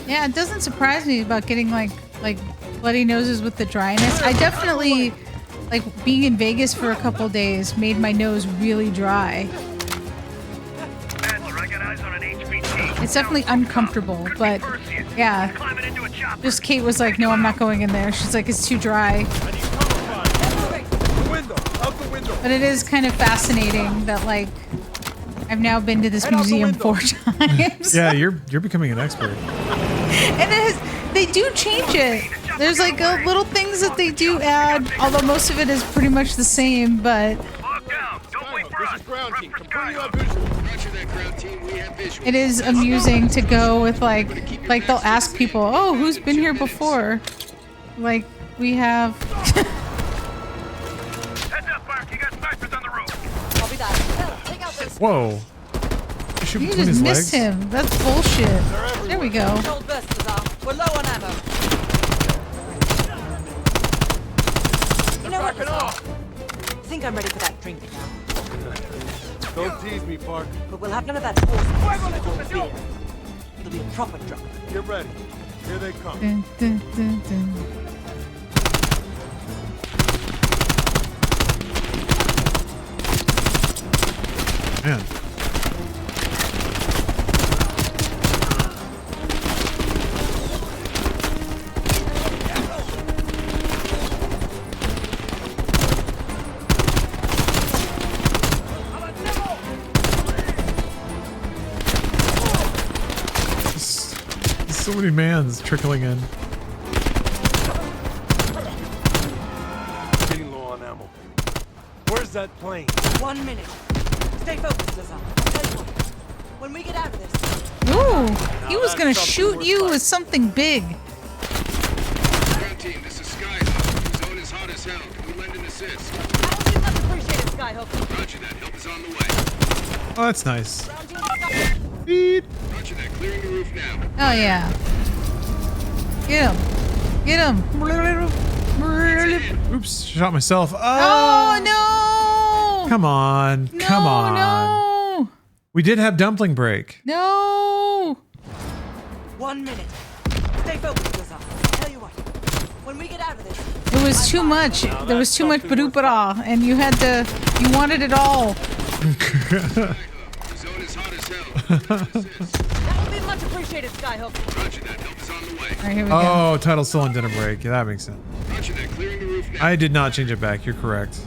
Yeah, it doesn't surprise me about getting like bloody noses with the dryness. I definitely, like, being in Vegas for a couple days made my nose really dry. It's definitely uncomfortable, but yeah. Just Kate was like, no, I'm not going in there. She's like, it's too dry. But it is kind of fascinating that, like, I've now been to this museum 4 times. Yeah, you're becoming an expert. And they do change it. There's like little things that they do add, although most of it is pretty much the same, but it is amusing to go with like they'll ask people, oh, who's been here before? Like, we have... Whoa. You just missed him. That's bullshit. There we go. We're low on ammo. You know what, Lazar? I think I'm ready for that drink now. Don't tease me, Park. But we'll have none of that force. It'll be a proper drunk. Get ready. Here they come. Dun, dun, dun, dun. Man. So many mans trickling in. Getting low on ammo. Where's that plane? 1 minute. Stay focused, Lazar. When we get out of this. Ooh, he was gonna shoot you with something big. Ground team, this is Skyhook. Zone is hot as hell. Can we lend an assist? Much appreciated, Skyhook. Roger that. Help is on the way. Oh, that's nice. Beep. Roger that. Clearing the roof now. Oh yeah. Get him. Get him. Oops, shot myself. Oh no! Come on. No, Come on. No. We did have dumpling break. No. 1 minute. Stay focused, Lazar. Tell you what. When we get out of this. It was too much. There was too much badoopara, and you had to. You wanted it all. Zone is hot as hell. That will be much appreciated, Skyhook. Roger that. Help is on the way. All right, here we go. Oh, title's still on dinner break. Yeah, that makes sense. Roger that. Clearing the roof now. I did not change it back. You're correct.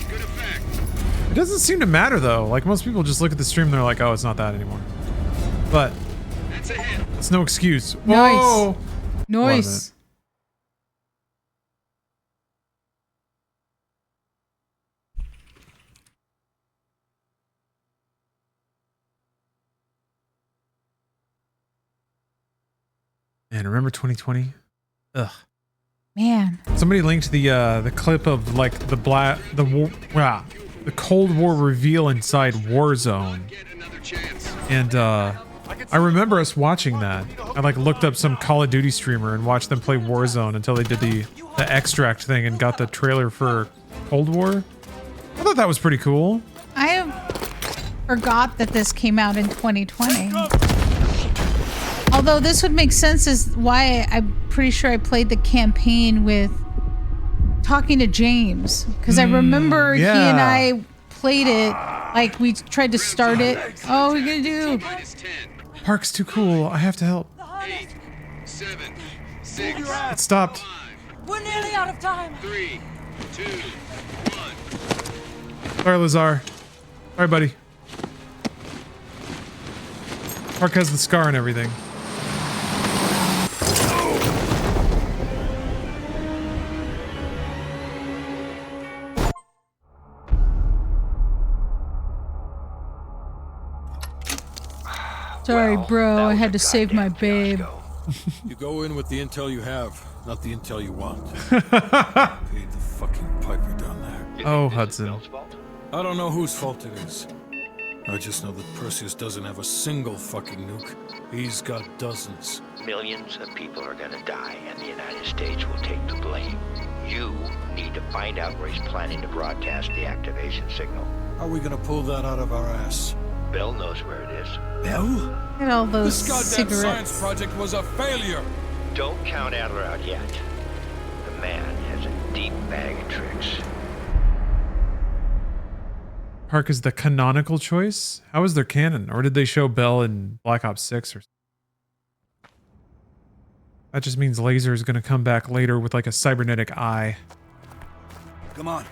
Good effect. It doesn't seem to matter though. Like, most people just look at the stream and they're like, oh, it's not that anymore. But That's a hit. it's no excuse. Nice. Whoa! Nice. Man, remember 2020? Ugh. Man. Somebody linked the clip of like the Cold War reveal inside Warzone, and I remember us watching that. I like looked up some Call of Duty streamer and watched them play Warzone until they did the extract thing and got the trailer for Cold War. I thought that was pretty cool. I forgot that this came out in 2020. Although this would make sense as why I'm pretty sure I played the campaign with talking to James. Because I remember he and I played it, like we tried to start it. Oh, what are we gonna do? Park's too cool. I have to help. 8, 7, 6. It stopped. We're nearly out of time. 3, 2, 1. Sorry, Lazar. Sorry, buddy. Park has the scar and everything. Sorry, bro. I had to save my babe. You go in with the intel you have, not the intel you want. Paid the fucking piper down there. Oh, Hudson. I don't know whose fault it is. I just know that Perseus doesn't have a single fucking nuke. He's got dozens. Millions of people are gonna die, and the United States will take the blame. You need to find out where he's planning to broadcast the activation signal. How are we gonna pull that out of our ass? Bell knows where it is. Bell? Look at all those This goddamn cigarettes. science project was a failure. Don't count Adler out yet. The man has a deep bag of tricks. Park is the canonical choice? How is their canon? Or did they show Bell in Black Ops 6 or something? That just means Laser is going to come back later with like a cybernetic eye. Come on,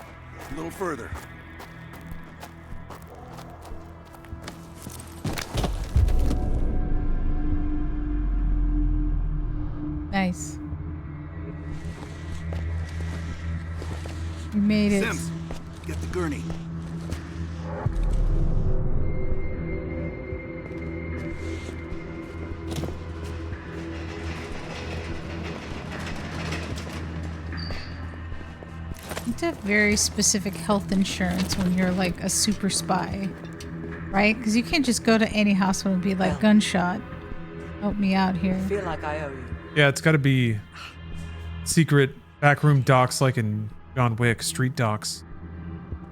a little further. Nice. We made it. Sims, get the gurney. You have to have very specific health insurance when you're like a super spy, right? Because you can't just go to any hospital and be like, gunshot, help me out here. I feel like I owe you. Yeah, it's got to be secret backroom docs like in John Wick, street docs.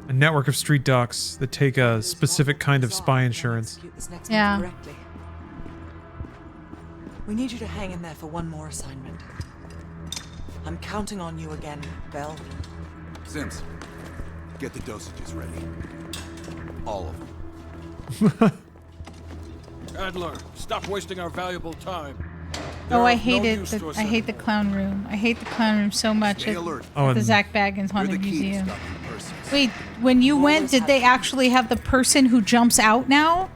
A network of street docs that take a specific kind of spy insurance. Yeah. We need you to hang in there for one more assignment. I'm counting on you again, Bell. Sims, get the dosages ready. All of them. Adler, stop wasting our valuable time. Oh, I hate it. I hate the clown room. I hate the clown room so much. At the Zach Baggins Haunted Museum. Wait, when you went, did they actually have the person who jumps out now?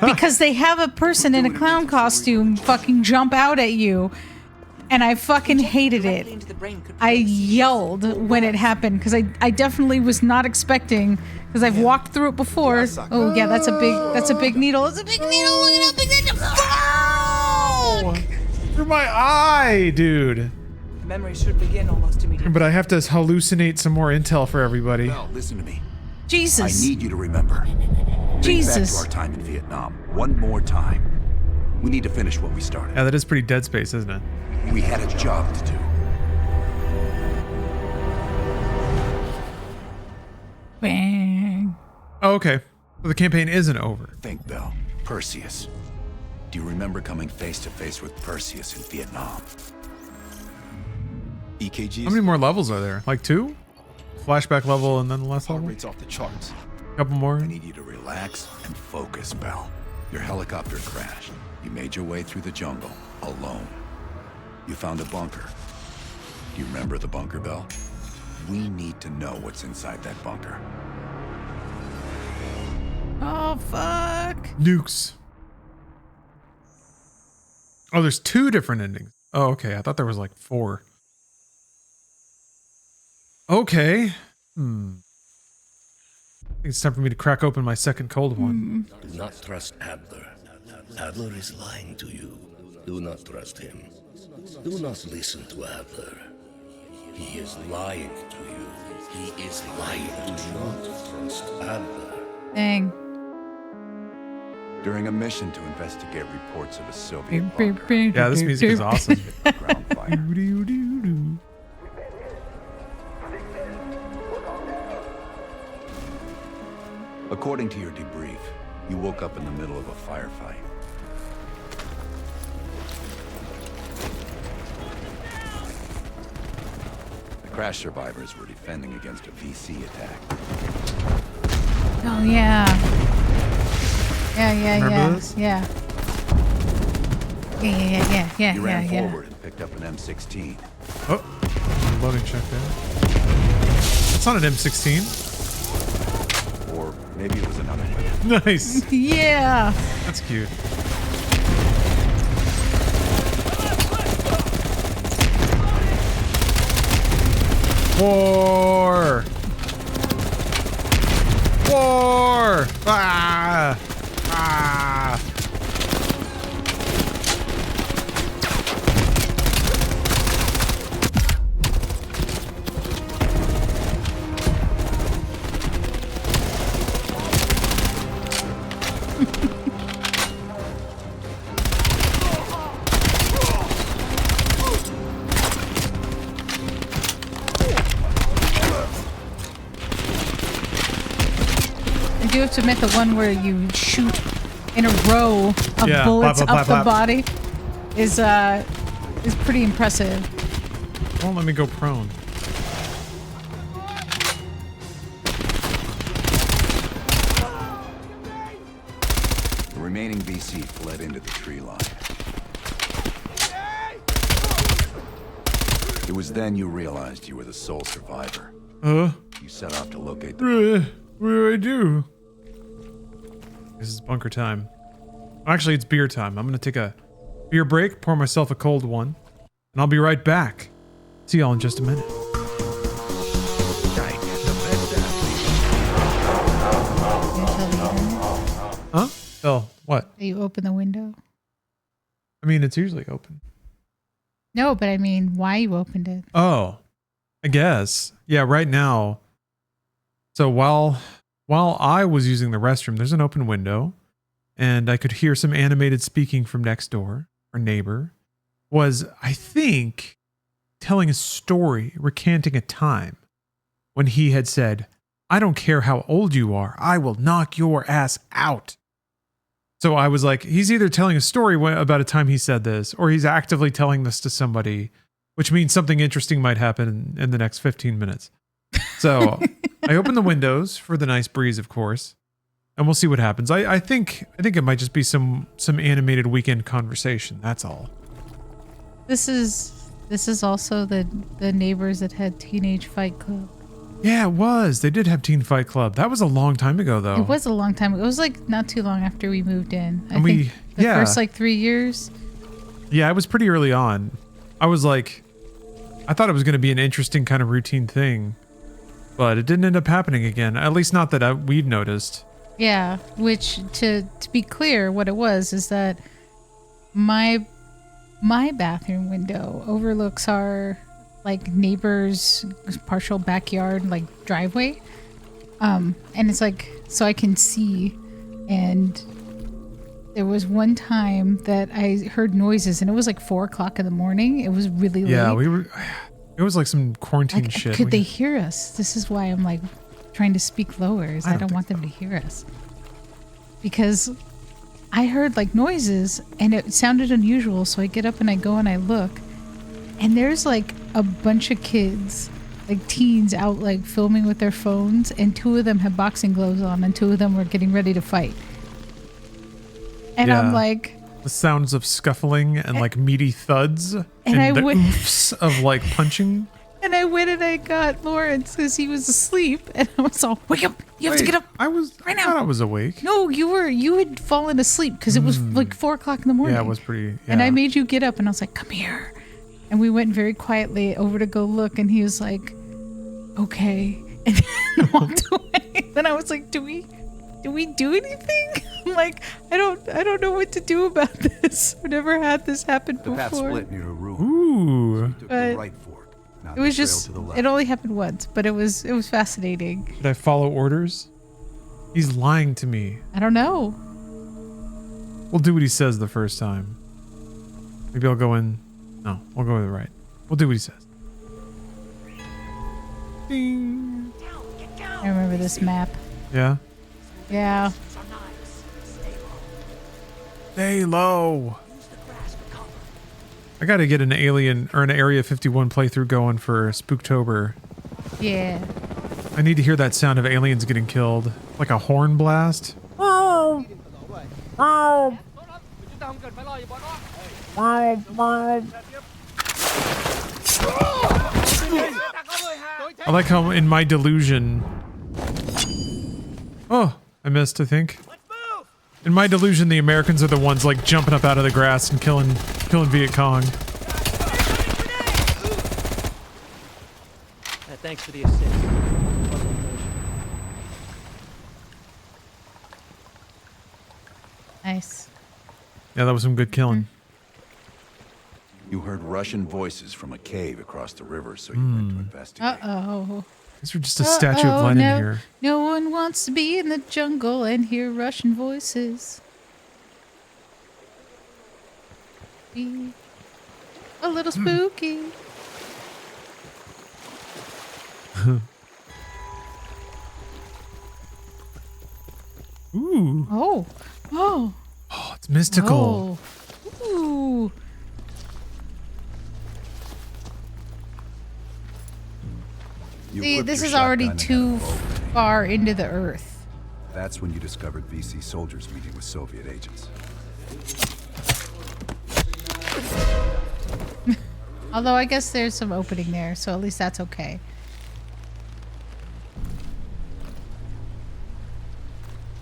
Because they have a person in a clown costume fucking jump out at you. And I fucking hated it. I yelled when it happened because I definitely was not expecting, because I've walked through it before. Oh yeah, that's a big needle. It's a big needle. Look at how big that is. Through my eye, dude. Memory should begin almost immediately. But I have to hallucinate some more intel for everybody. Bell, listen to me. Jesus. I need you to remember. Jesus. Think back to our time in Vietnam. One more time. We need to finish what we started. Yeah, that is pretty Dead Space, isn't it? We had a job to do. Bang. Oh, okay. So the campaign isn't over. Think, Bell. Perseus. Do you remember coming face to face with Perseus in Vietnam? EKGs? How many more levels are there? Like 2? Flashback level and then the last level? Rates off the charts. Couple more? I need you to relax and focus, Bell. Your helicopter crashed. You made your way through the jungle, alone. You found a bunker. Do you remember the bunker, Bell? We need to know what's inside that bunker. Oh, fuck. Nukes. Oh, there's 2 different endings. Oh, okay. I thought there was like 4. Okay. I think it's time for me to crack open my second cold one. Do not trust Adler. Adler is lying to you. Do not trust him. Do not listen to Adler. He is lying to you. He is lying. Do not trust Adler. Dang. During a mission to investigate reports of a Soviet bunker. Yeah, this music is awesome. Ground fire. According to your debrief, you woke up in the middle of a firefight. The crash survivors were defending against a VC attack. Oh yeah. Remember Yeah. this? Yeah. Yeah. You ran forward and picked up an M16. Oh, loading check there. It's not an M16. Or maybe it was another weapon. Nice. Yeah. That's cute. War! War! Ah! Ah! have to admit the one where you shoot in a row of bullets up the body is pretty impressive. Won't let me go prone. The remaining VC fled into the tree line. It was then you realized you were the sole survivor. You set off to locate the what do I do? This is bunker time. Actually, it's beer time. I'm gonna take a beer break, pour myself a cold one, and I'll be right back. See y'all in just a minute. Huh? Oh, what? You open the window? I mean, it's usually open. No, but I mean, why you opened it? Oh, I guess. Yeah, right now. So while I was using the restroom, there's an open window, and I could hear some animated speaking from next door. Our neighbor was, I think, telling a story, recanting a time when he had said, "I don't care how old you are, I will knock your ass out." So I was like, he's either telling a story about a time he said this, or he's actively telling this to somebody, which means something interesting might happen in the next 15 minutes. So I open the windows for the nice breeze, of course, and we'll see what happens. I think it might just be some animated weekend conversation. That's all. This is also the neighbors that had Teenage Fight Club. Yeah, it was. They did have Teen Fight Club. That was a long time ago, though. It was a long time ago. It was like not too long after we moved in. I think the first like 3 years. Yeah, it was pretty early on. I was like, I thought it was going to be an interesting kind of routine thing, but it didn't end up happening again. At least not that we've noticed. Yeah, which to be clear, what it was is that my bathroom window overlooks our like neighbor's partial backyard, like driveway. And it's like, so I can see. And there was one time that I heard noises and it was like 4 o'clock in the morning. It was really late. Yeah, it was like some quarantine shit. Could they hear us? This is why I'm like trying to speak lower, is I don't want them to hear us. Because I heard like noises and it sounded unusual. So I get up and I go and I look. And there's like a bunch of kids, like teens out like filming with their phones, and 2 of them have boxing gloves on and 2 of them were getting ready to fight. And I'm like, the sounds of scuffling and like meaty thuds and the oofs of like punching. And I went and I got Lawrence because he was asleep, and I was all, wake up! You have to get up! I thought I was awake. No, you had fallen asleep because it was like 4 o'clock in the morning. Yeah, it was pretty. Yeah. And I made you get up, and I was like, come here. And we went very quietly over to go look, and he was like, okay, and then walked away. Then I was like, do we do anything? I'm like, I don't know what to do about this. I've never had this happen before. The path split near a room. Ooh. But right fork, it was just, it only happened once, but it was fascinating. Did I follow orders? He's lying to me. I don't know. We'll do what he says the first time. Maybe I'll go in. No, we'll go to the right. We'll do what he says. Ding. I remember this map. Yeah? Yeah. Stay low. I gotta get an Alien or an Area 51 playthrough going for Spooktober. Yeah. I need to hear that sound of aliens getting killed. Like a horn blast. Oh. Oh. I like how in my delusion... Oh, I missed, I think. In my delusion, the Americans are the ones like jumping up out of the grass and killing Viet Cong. Thanks for the assist. Nice. Yeah, that was some good killing. You heard Russian voices from a cave across the river, so you went to investigate. Uh-oh. These are just a statue of Lenin here. No one wants to be in the jungle and hear Russian voices. Be a little spooky. Ooh. Oh. Oh. Oh, it's mystical. Oh. Ooh. See, this is already too far into the earth. That's when you discovered VC soldiers meeting with Soviet agents. Although I guess there's some opening there, so at least that's okay.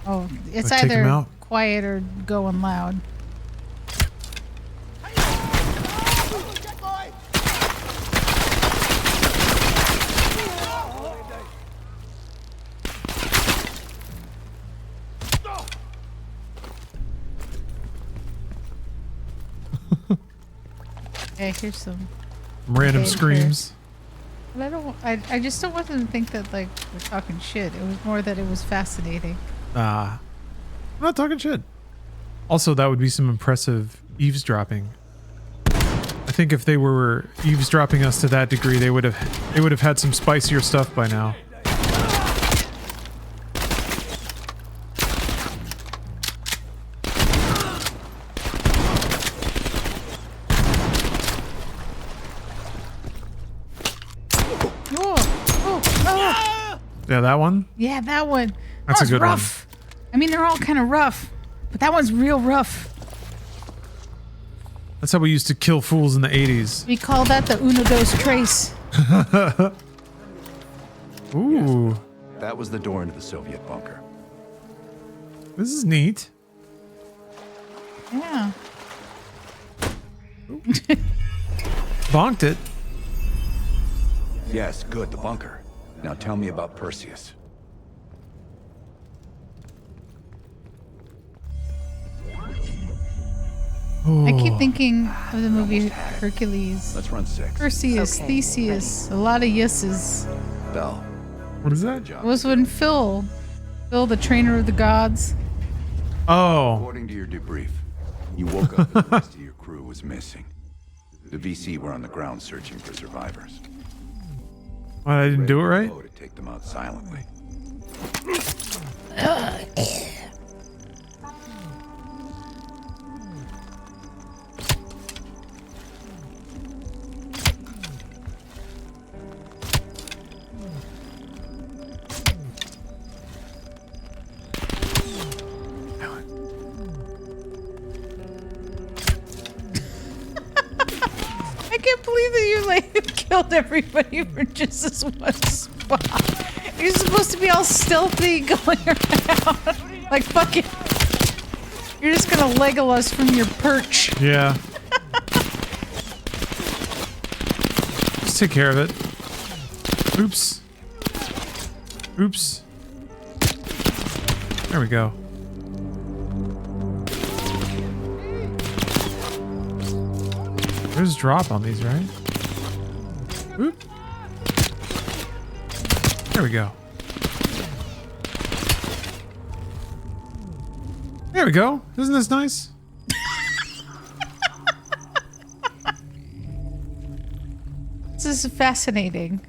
Oh, it's Take him either out. quiet or going loud. Okay, here's some Random danger. screams. But I just don't want them to think that like we're talking shit. It was more that it was fascinating. I'm not talking shit. Also, that would be some impressive eavesdropping. I think if they were eavesdropping us to that degree, they would have had some spicier stuff by now. Yeah, that one? Yeah, that one. That's a That was good rough. I mean, they're all kind of rough, but that one's real rough. That's how we used to kill fools in the 80s. We call that the uno dos tres. Ooh. That was the door into the Soviet bunker. This is neat. Yeah. Bonked it. Yes, good, the bunker. Now tell me about Perseus. I keep thinking of the movie Hercules. Let's run 6. Perseus, Theseus, a lot of yeses. Bell. What is that? It was when Phil, the trainer of the gods. Oh. According to your debrief, you woke up and the rest of your crew was missing. The VC were on the ground searching for survivors. What, I didn't do it right? To take them out silently. I can't believe that you like killed everybody for just this one spot. You're supposed to be all stealthy going around. Like, fuck it. You're just gonna Legolas from your perch. Yeah. Just take care of it. Oops. Oops. There we go. There's a drop on these, right? Oop. There we go. There we go. Isn't this nice? This is fascinating.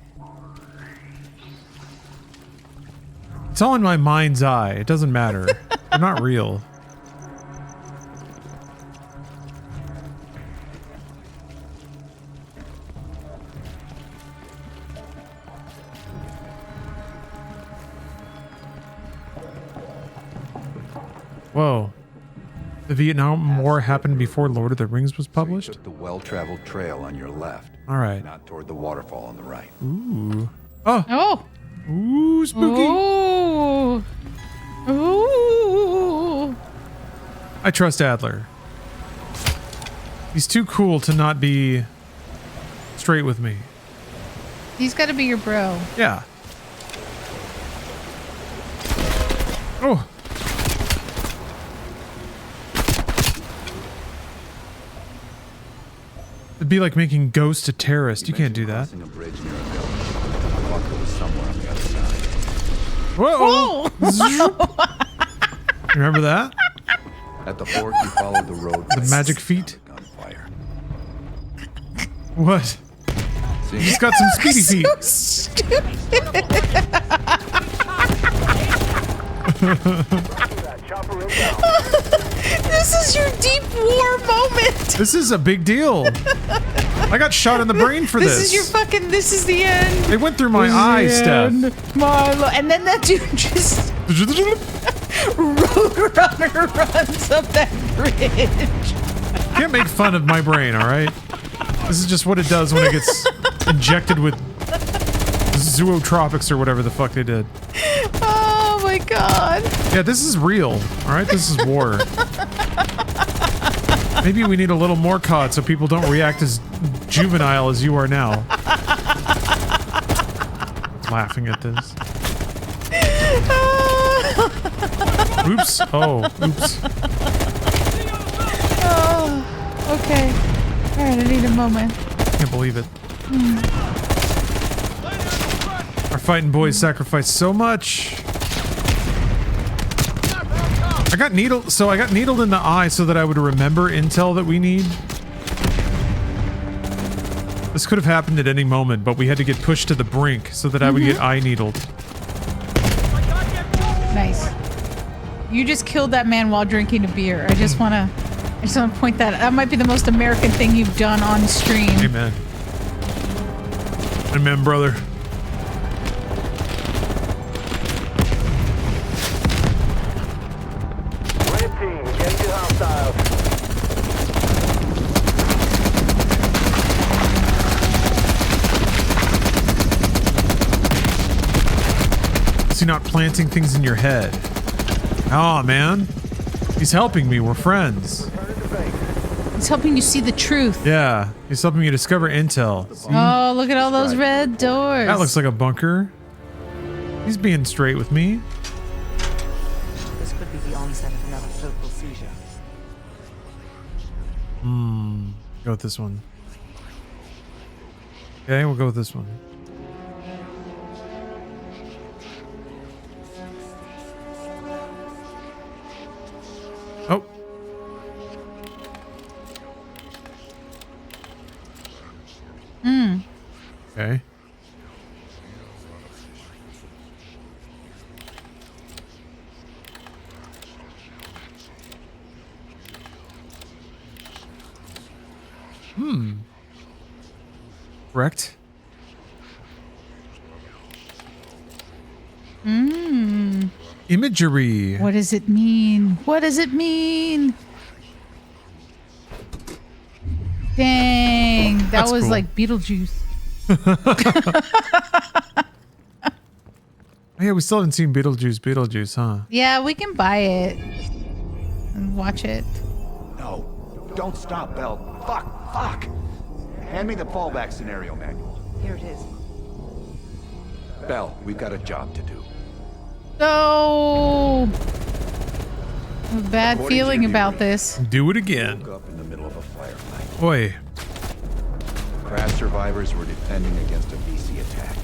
It's all in my mind's eye. It doesn't matter. They're not real. Whoa. The Vietnam War happened before Lord of the Rings was published? So you took the well-traveled trail on your left. All right. Not toward the waterfall on the right. Ooh. Oh. Oh. Ooh, spooky. Ooh. Ooh. I trust Adler. He's too cool to not be straight with me. He's got to be your bro. Yeah. Oh. It'd be like making Ghost a terrorist. You can't do that. Crossing a bridge near a village. The bunker was somewhere on the other side. Whoa! Remember that? At the fort, you followed the road. The magic feet. Gunfire. What? See? He's got some speedy feet. So stupid. This is your deep war moment. This is a big deal. I got shot in the brain for this. This is your fucking. This is the end. It went through my eye, Steph. And then that dude just Roadrunner runs up that bridge. Can't make fun of my brain, all right? This is just what it does when it gets injected with zootropics or whatever the fuck they did. Oh my god. Yeah, this is real, all right? This is war. Maybe we need a little more COD so people don't react as juvenile as you are now. Laughing at this. Oops. Oh, oops. Oh, okay. Alright, I need a moment. Can't believe it. Our fighting boys sacrificed so much. I got needled in the eye so that I would remember intel that we need. This could have happened at any moment, but we had to get pushed to the brink so that I would get eye needled. Nice. You just killed that man while drinking a beer. I just wanna point that out. That might be the most American thing you've done on stream. Amen. Amen, brother. Red team, get to hostiles. So you're not planting things in your head. Oh man. He's helping me. We're friends. He's helping you see the truth. Yeah. He's helping me discover intel. See? Oh, look at all those red doors. That looks like a bunker. He's being straight with me. This could be the onset of another focal seizure. Go with this one. Okay, we'll go with this one. Oh. Okay. Correct. Imagery. What does it mean? What does it mean? Dang, that That's was cool. like Beetlejuice. Oh, yeah, we still haven't seen Beetlejuice, huh? Yeah, we can buy it and watch it. No, don't stop, Bell. Fuck. Hand me the fallback scenario manual. Here it is. Bell, we've got a job to do. No. I have a bad According to feeling your about debrief, this. Do it again. Woke up in the middle of a firefight. Oi. Crash survivors were defending against a VC attack.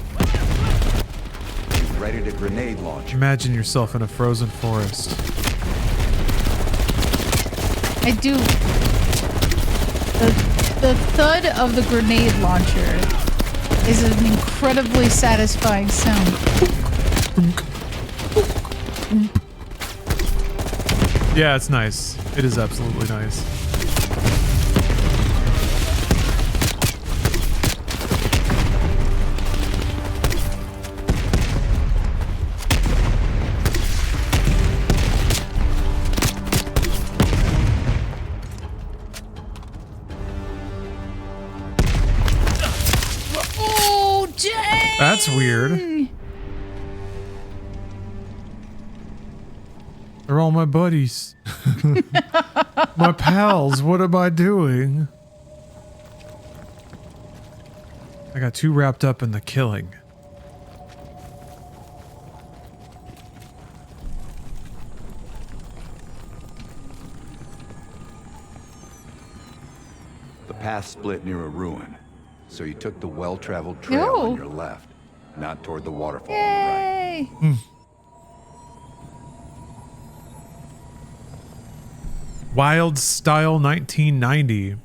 He's ready to grenade launch. Imagine yourself in a frozen forest. I do. The thud of the grenade launcher is an incredibly satisfying sound. Yeah, it's nice. It is absolutely nice. Oh, dang! That's weird. They're all my buddies. My pals, what am I doing? I got too wrapped up in the killing. The path split near a ruin, so you took the well-traveled trail on your left, not toward the waterfall on the right. Yay! Wild Style 1990.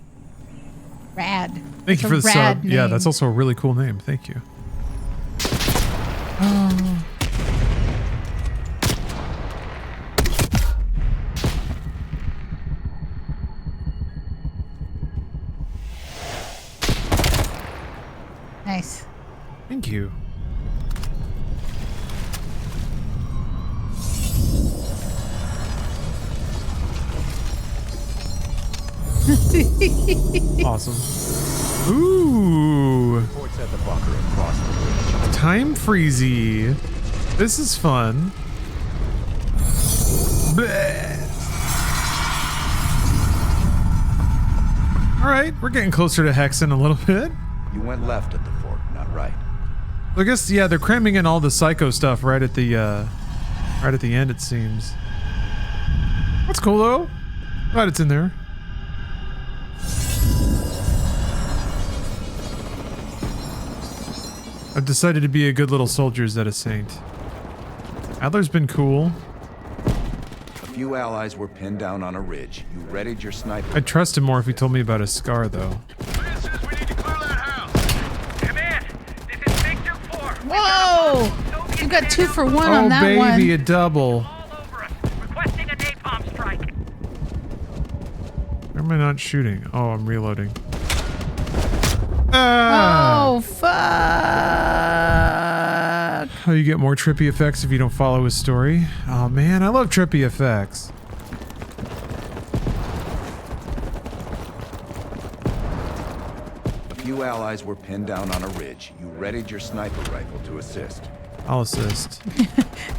Rad. Thank you for the sub. Yeah, that's also a really cool name. Thank you. Nice. Thank you. Awesome. Ooh. Reports at the bunker across the bridge. Time freezy. This is fun. Bleh. All right, we're getting closer to Hexen a little bit. You went left at the fort, not right. I guess yeah, they're cramming in all the psycho stuff right at the end. It seems. That's cool though. Glad it's in there. I've decided to be a good little soldier instead of saint. Adler's been cool. A few allies were pinned down on a ridge. You readied your sniper. I'd trust him more if he told me about his scar, though. Whoa! You got 2 for 1 on that baby, one. Oh, baby, a double. Where am I not shooting? Oh, I'm reloading. Oh, fuck. Oh, you get more trippy effects if you don't follow his story. Oh, man, I love trippy effects. A few allies were pinned down on a ridge. You readied your sniper rifle to assist. I'll assist.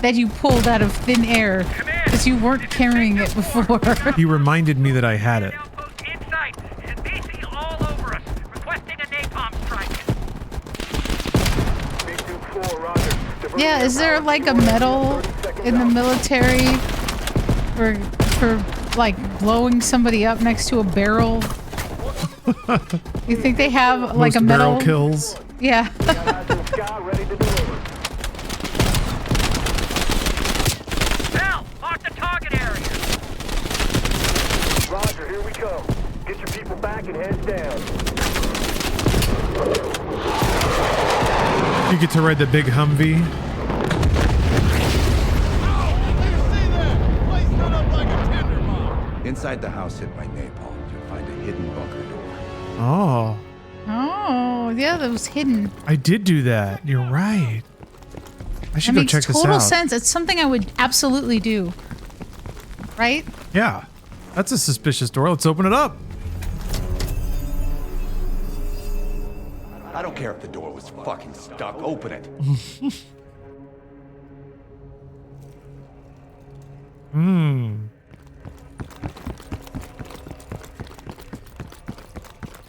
That you pulled out of thin air because you weren't carrying it before. He reminded me that I had it. Yeah, is there like a medal in the military for like blowing somebody up next to a barrel? You think they have like a medal? Barrel kills. Yeah. Bell, mark the target area. Roger, here we go. Get your people back and head down. You get to ride the big Humvee. Inside the house hit by napalm, you'll find a hidden bunker door. Oh. Oh, yeah, that was hidden. I did do that. You're right. I should That go makes check this out. total sense. It's something I would absolutely do. Right? Yeah. That's a suspicious door. Let's open it up. I don't care if the door was fucking stuck. Open it.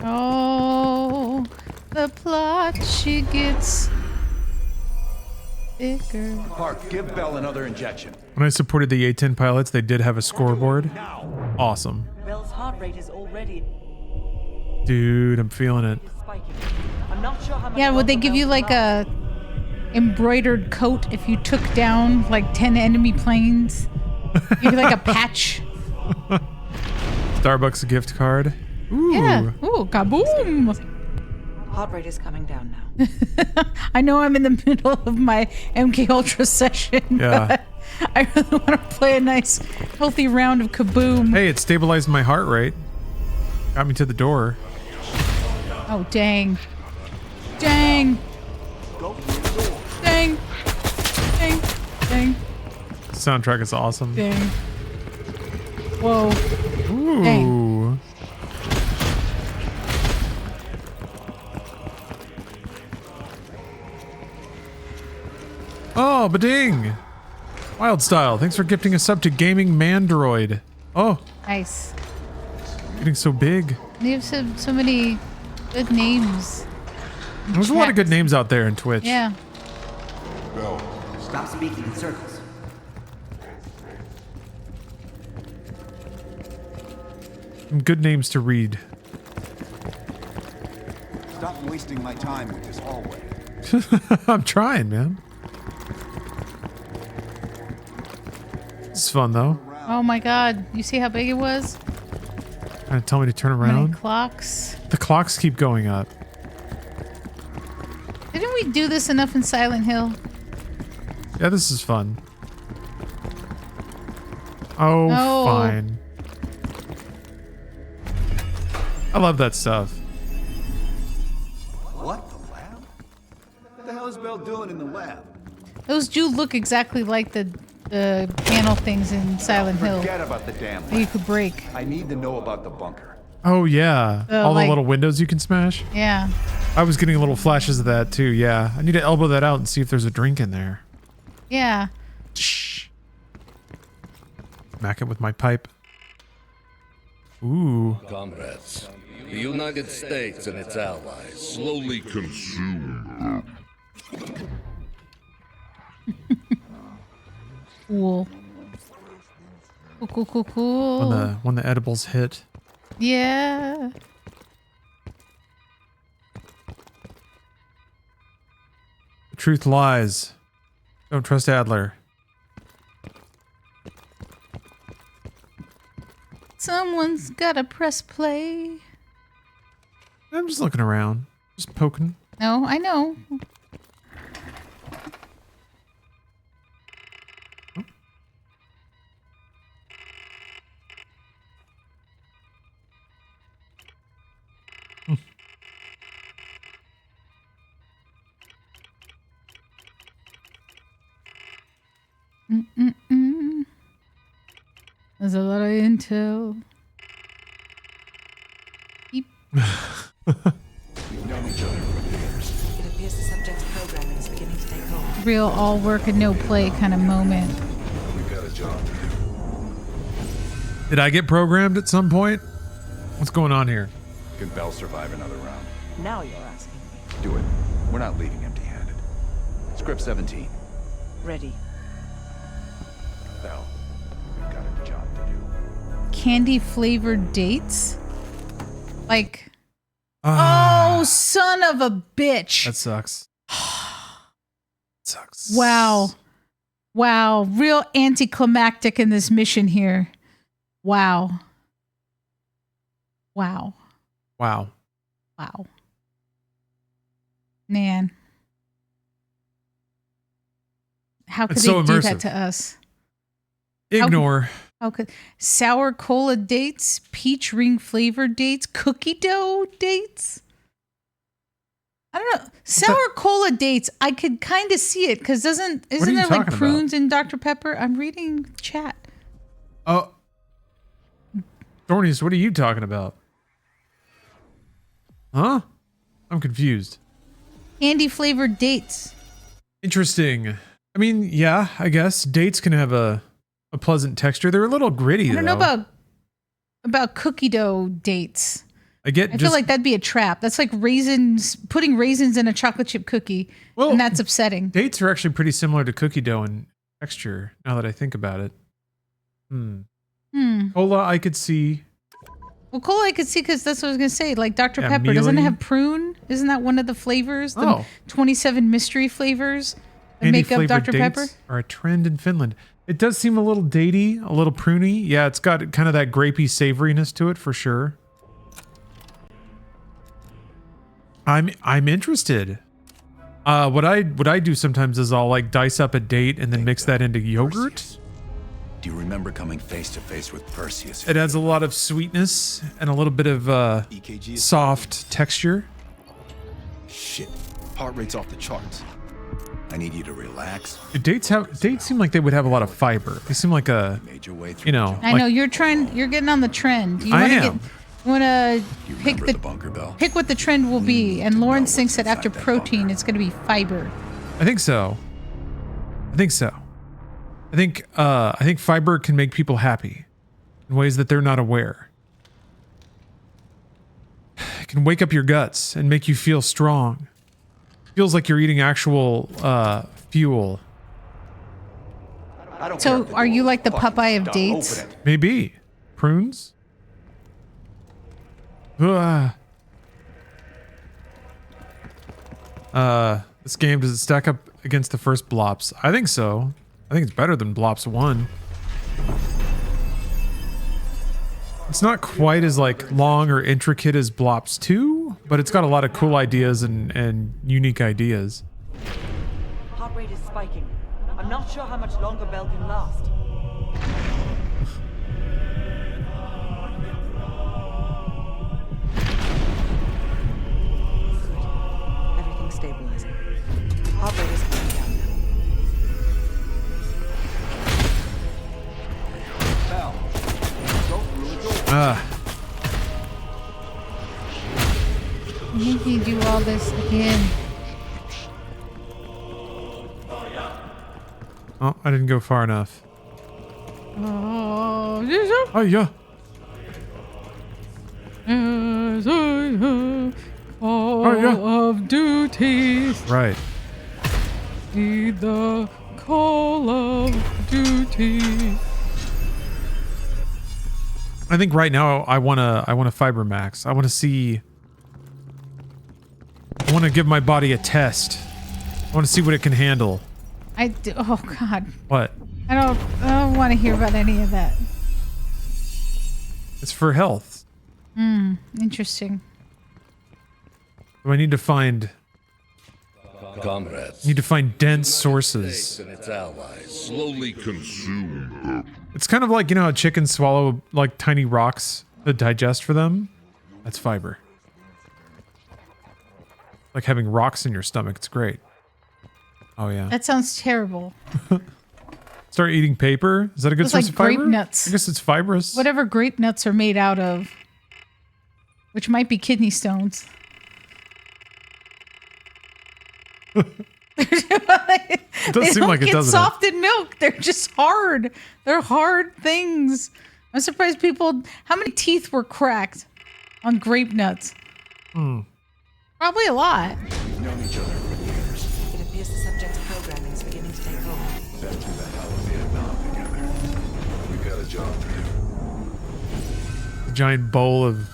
Oh, the plot, she gets bigger. Park, give Bell another injection. When I supported the A-10 pilots, they did have a scoreboard. Awesome. Bell's heart rate is already Dude, I'm feeling it. spiking. I'm not sure how much Yeah, would they longer give you Bell's like a embroidered coat if you took down like 10 enemy planes? Give you like a patch. Starbucks gift card. Ooh. Yeah. Ooh, kaboom. Heart rate is coming down now. I know I'm in the middle of my MK Ultra session, Yeah. but I really want to play a nice, healthy round of kaboom. Hey, it stabilized my heart rate. Got me to the door. Oh, dang. Dang. Dang. Dang. Dang. Soundtrack is awesome. Dang. Whoa. Ooh. Dang. Oh, bading. Wild Style. Thanks for gifting us up to Gaming Mandroid. Oh, Nice. getting so big. You have so many good names. There's a lot of good names out there in Twitch. Yeah. Stop speaking in circles. Some good names to read. Stop wasting my time with this hallway. I'm trying, man. It's fun though. Oh my god. You see how big it was? Trying to tell me to turn How many around. clocks? The clocks keep going up. Didn't we do this enough in Silent Hill? Yeah, this is fun. Oh, No. fine. I love that stuff. What the lab? chilling in the lab. Those do look exactly like the panel things in Silent Hill. Forget about the damn that you could break. I need to know about the bunker. Oh yeah, all the little windows you can smash. Yeah. I was getting little flashes of that too. Yeah, I need to elbow that out and see if there's a drink in there. Yeah. Smack it with my pipe. Ooh. Comrades, the United States and its allies slowly consume. Cool. Cool. When the edibles hit. Yeah. The truth lies. Don't trust Adler. Someone's gotta press play. I'm just looking around. Just poking. No, I know. There's a lot of intel. Beep. We've known each other for years. It appears the subject's programming is beginning to take hold. Real all work and no play kind of moment. We've got a job to do. Did I get programmed at some point? What's going on here? Can Bell survive another round? Now you're asking me. Do it. We're not leaving empty-handed. Script 17. Ready. Bell, we've got a job to do. Candy flavored dates? Like, oh, son of a bitch. That sucks. Sucks. Wow. Wow. Real anticlimactic in this mission here. Wow. Wow. Wow. Wow. Man. How could It's they so do immersive. that to us? Ignore. How could sour cola dates, peach ring flavored dates, cookie dough dates? I don't know. Sour cola dates, I could kind of see it because isn't there like talking prunes in Dr. Pepper? I'm reading chat. Oh. Thornies, what are you talking about? Huh? I'm confused. Candy flavored dates. Interesting. I mean, yeah, I guess dates can have a pleasant texture. They're a little gritty, I don't know about cookie dough dates. I feel like that'd be a trap. That's like raisins, putting raisins in a chocolate chip cookie, and that's upsetting. Dates are actually pretty similar to cookie dough in texture, now that I think about it. Cola, I could see. Well, cola I could see because that's what I was going to say. Like Dr. Yeah, Pepper, doesn't it mealy. have prune? Isn't that one of the flavors? The Oh. 27 mystery flavors that Candy make up flavored Dr. Pepper? dates are a trend in Finland. It does seem a little datey, a little pruny. Yeah, it's got kind of that grapey savoriness to it for sure. I'm interested. What I do sometimes is I'll like dice up a date and then mix that into yogurt. Do you remember coming face to face with Perseus? It adds a lot of sweetness and a little bit of soft texture. Shit, heart rate's off the charts. I need you to relax. Dates seem like they would have a lot of fiber. They seem like you know. I know you're getting on the trend. You I wanna am. You want to pick the bunker bell? Pick what the trend will be, and Lawrence thinks that after protein, it's going to be fiber. I think so. I think fiber can make people happy in ways that they're not aware. It can wake up your guts and make you feel strong. Feels like you're eating actual fuel. So, are you like the Popeye of dates? Maybe. Prunes? This game, does it stack up against the first Blops? I think so. I think it's better than Blops 1. It's not quite as like long or intricate as Blops 2, but it's got a lot of cool ideas and unique ideas. Heart rate is spiking. I'm not sure how much longer Bell can last. Everything's stabilizing. Heart rate is Make me do all this again. Oh, I didn't go far enough. Oh, yeah. Call of duty. Right. Need the call of duty. I think right now I wanna fiber max. I wanna see. I wanna give my body a test. I wanna see what it can handle. I do. Oh God. What? I don't want to hear about any of that. It's for health. Interesting. So I need to find. Comrades. Need to find dense sources. And its allies slowly consume them. It's kind of like, you know how chickens swallow like tiny rocks to digest for them? That's fiber. Like having rocks in your stomach. It's great. Oh yeah. That sounds terrible. Start eating paper? Is that a good It's source like of fiber? grape nuts. I guess it's fibrous. Whatever grape nuts are made out of, which might be kidney stones. It does seem like it get doesn't. soft in milk. They're just hard. They're hard things. I'm surprised people. How many teeth were cracked on grape nuts? Probably a lot. We've known each other for years. It appears the subject's programming is beginning to take hold. Been through the hell of Vietnam together. We've got a job to do. A giant bowl of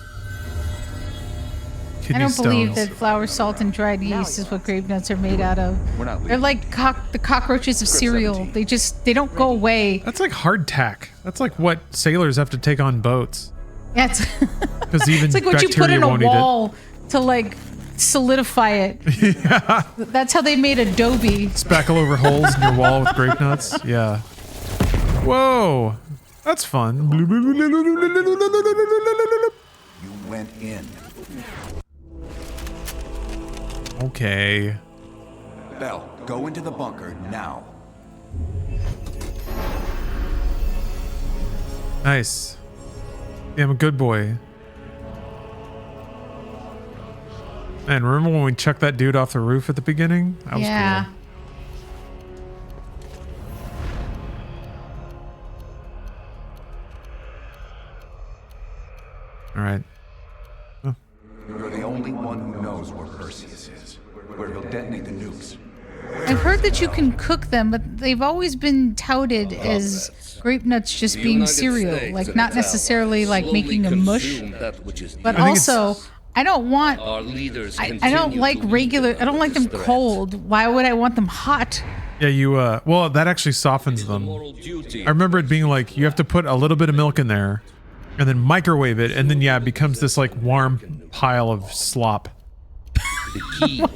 kidney I don't believe stones. that flour, salt, and dried yeast is what grape nuts are made out of. We're not They're like the cockroaches of cereal. They don't go away. That's like hardtack. That's like what sailors have to take on boats. Yeah, it's, Because even it's like what you put bacteria in a won't eat it. wall to like solidify it. Yeah. That's how they made Adobe. Spackle over holes in your wall with grape nuts. Yeah. Whoa. That's fun. You went in. Okay. Bell, go into the bunker now. Nice. Yeah, I'm a good boy. Man, remember when we chucked that dude off the roof at the beginning? That was Yeah. cool. All right. You're the only one who knows where Perseus is, where he'll detonate the nukes. I've heard that you can cook them, but they've always been touted as grape nuts just The being United cereal, States like and not its necessarily allies like slowly making a mush. consume that which is But needed. also, I don't want. Our leaders I don't continue like to regular. weaken I don't like them this threat. cold. Why would I want them hot? Yeah, you, well, that actually softens them. I remember it being like, you have to put a little bit of milk in there and then microwave it, and then, yeah, it becomes this, like, warm pile of slop.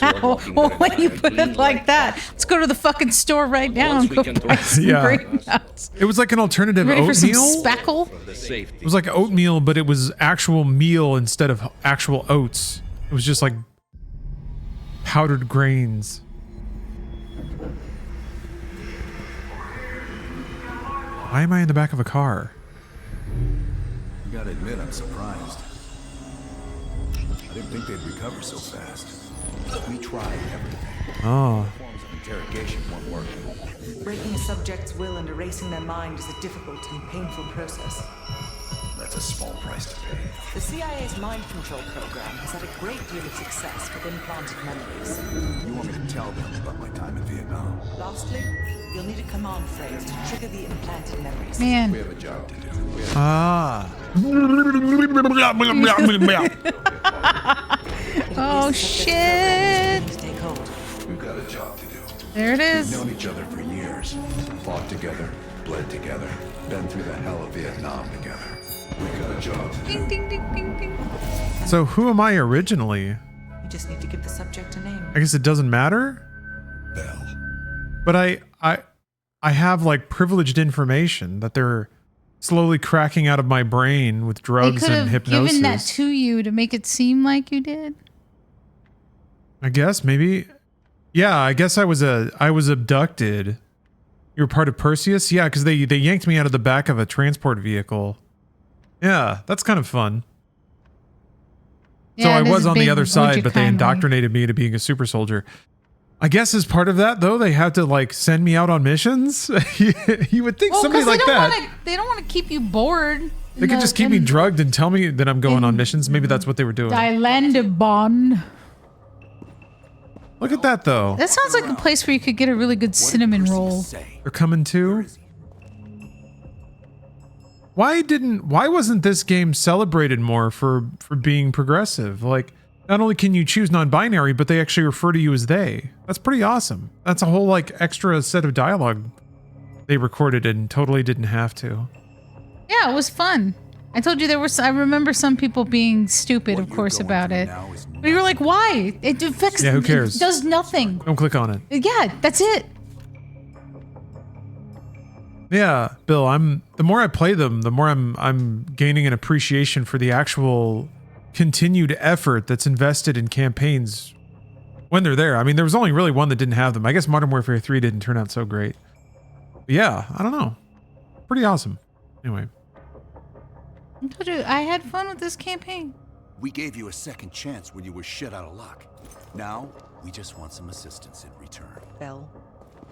Wow, well, when you put it like that, let's go to the fucking store right now and go buy some Yeah. grape nuts. It was like an alternative Ready for some oatmeal. speckle? It was like oatmeal, but it was actual meal instead of actual oats. It was just like powdered grains. Why am I in the back of a car? You gotta admit, I'm surprised. I didn't think they'd recover so fast. We tried everything. Oh. Forms of interrogation weren't working. Breaking a subject's will and erasing their mind is a difficult and painful process. That's a small price to pay. The CIA's mind control program has had a great deal of success with implanted memories. You want me to tell them about my time in Vietnam? Lastly, you'll need a command phrase to trigger the implanted memories. Man. We have a job to do. Ah. Oh shit! Take hold. We've got a job to do. There it is. We've known each other for years. Fought together, bled together, been through the hell of Vietnam together. We've got a job to do. Ding ding ding ding ding. So who am I originally? You just need to give the subject a name. I guess it doesn't matter? Bell. But I have like privileged information that they're slowly cracking out of my brain with They drugs could and have hypnosis. given that to you to make it seem like you did. I guess maybe. Yeah, I guess I was abducted. You were part of Perseus? Yeah, because they yanked me out of the back of a transport vehicle. Yeah, that's kind of fun. So Yeah, I it was is on the big, other side, would you but they kindly. indoctrinated me to being a super soldier. I guess as part of that, though, they have to like send me out on missions. You would think somebody like that. They don't want to keep you bored. They could just keep me drugged and tell me that I'm going on missions. Maybe that's what they were doing. Bond. Look at that, though. That sounds like a place where you could get a really good cinnamon roll. They're coming too. Why wasn't this game celebrated more for being progressive? Like, not only can you choose non-binary, but they actually refer to you as they. That's pretty awesome. That's a whole like extra set of dialogue they recorded and totally didn't have to. Yeah, it was fun. I told you I remember some people being stupid, of course, about it. But you were like, why? It affects. Yeah, who cares? It does nothing. Don't click on it. Yeah, that's it. Yeah, Bill, the more I play them, the more I'm gaining an appreciation for the actual continued effort that's invested in campaigns when they're there. I mean, there was only really one that didn't have them. I guess Modern Warfare 3 didn't turn out so great. But yeah, I don't know. Pretty awesome. Anyway. I told you, I had fun with this campaign. We gave you a second chance when you were shit out of luck. Now, we just want some assistance in return. Bell,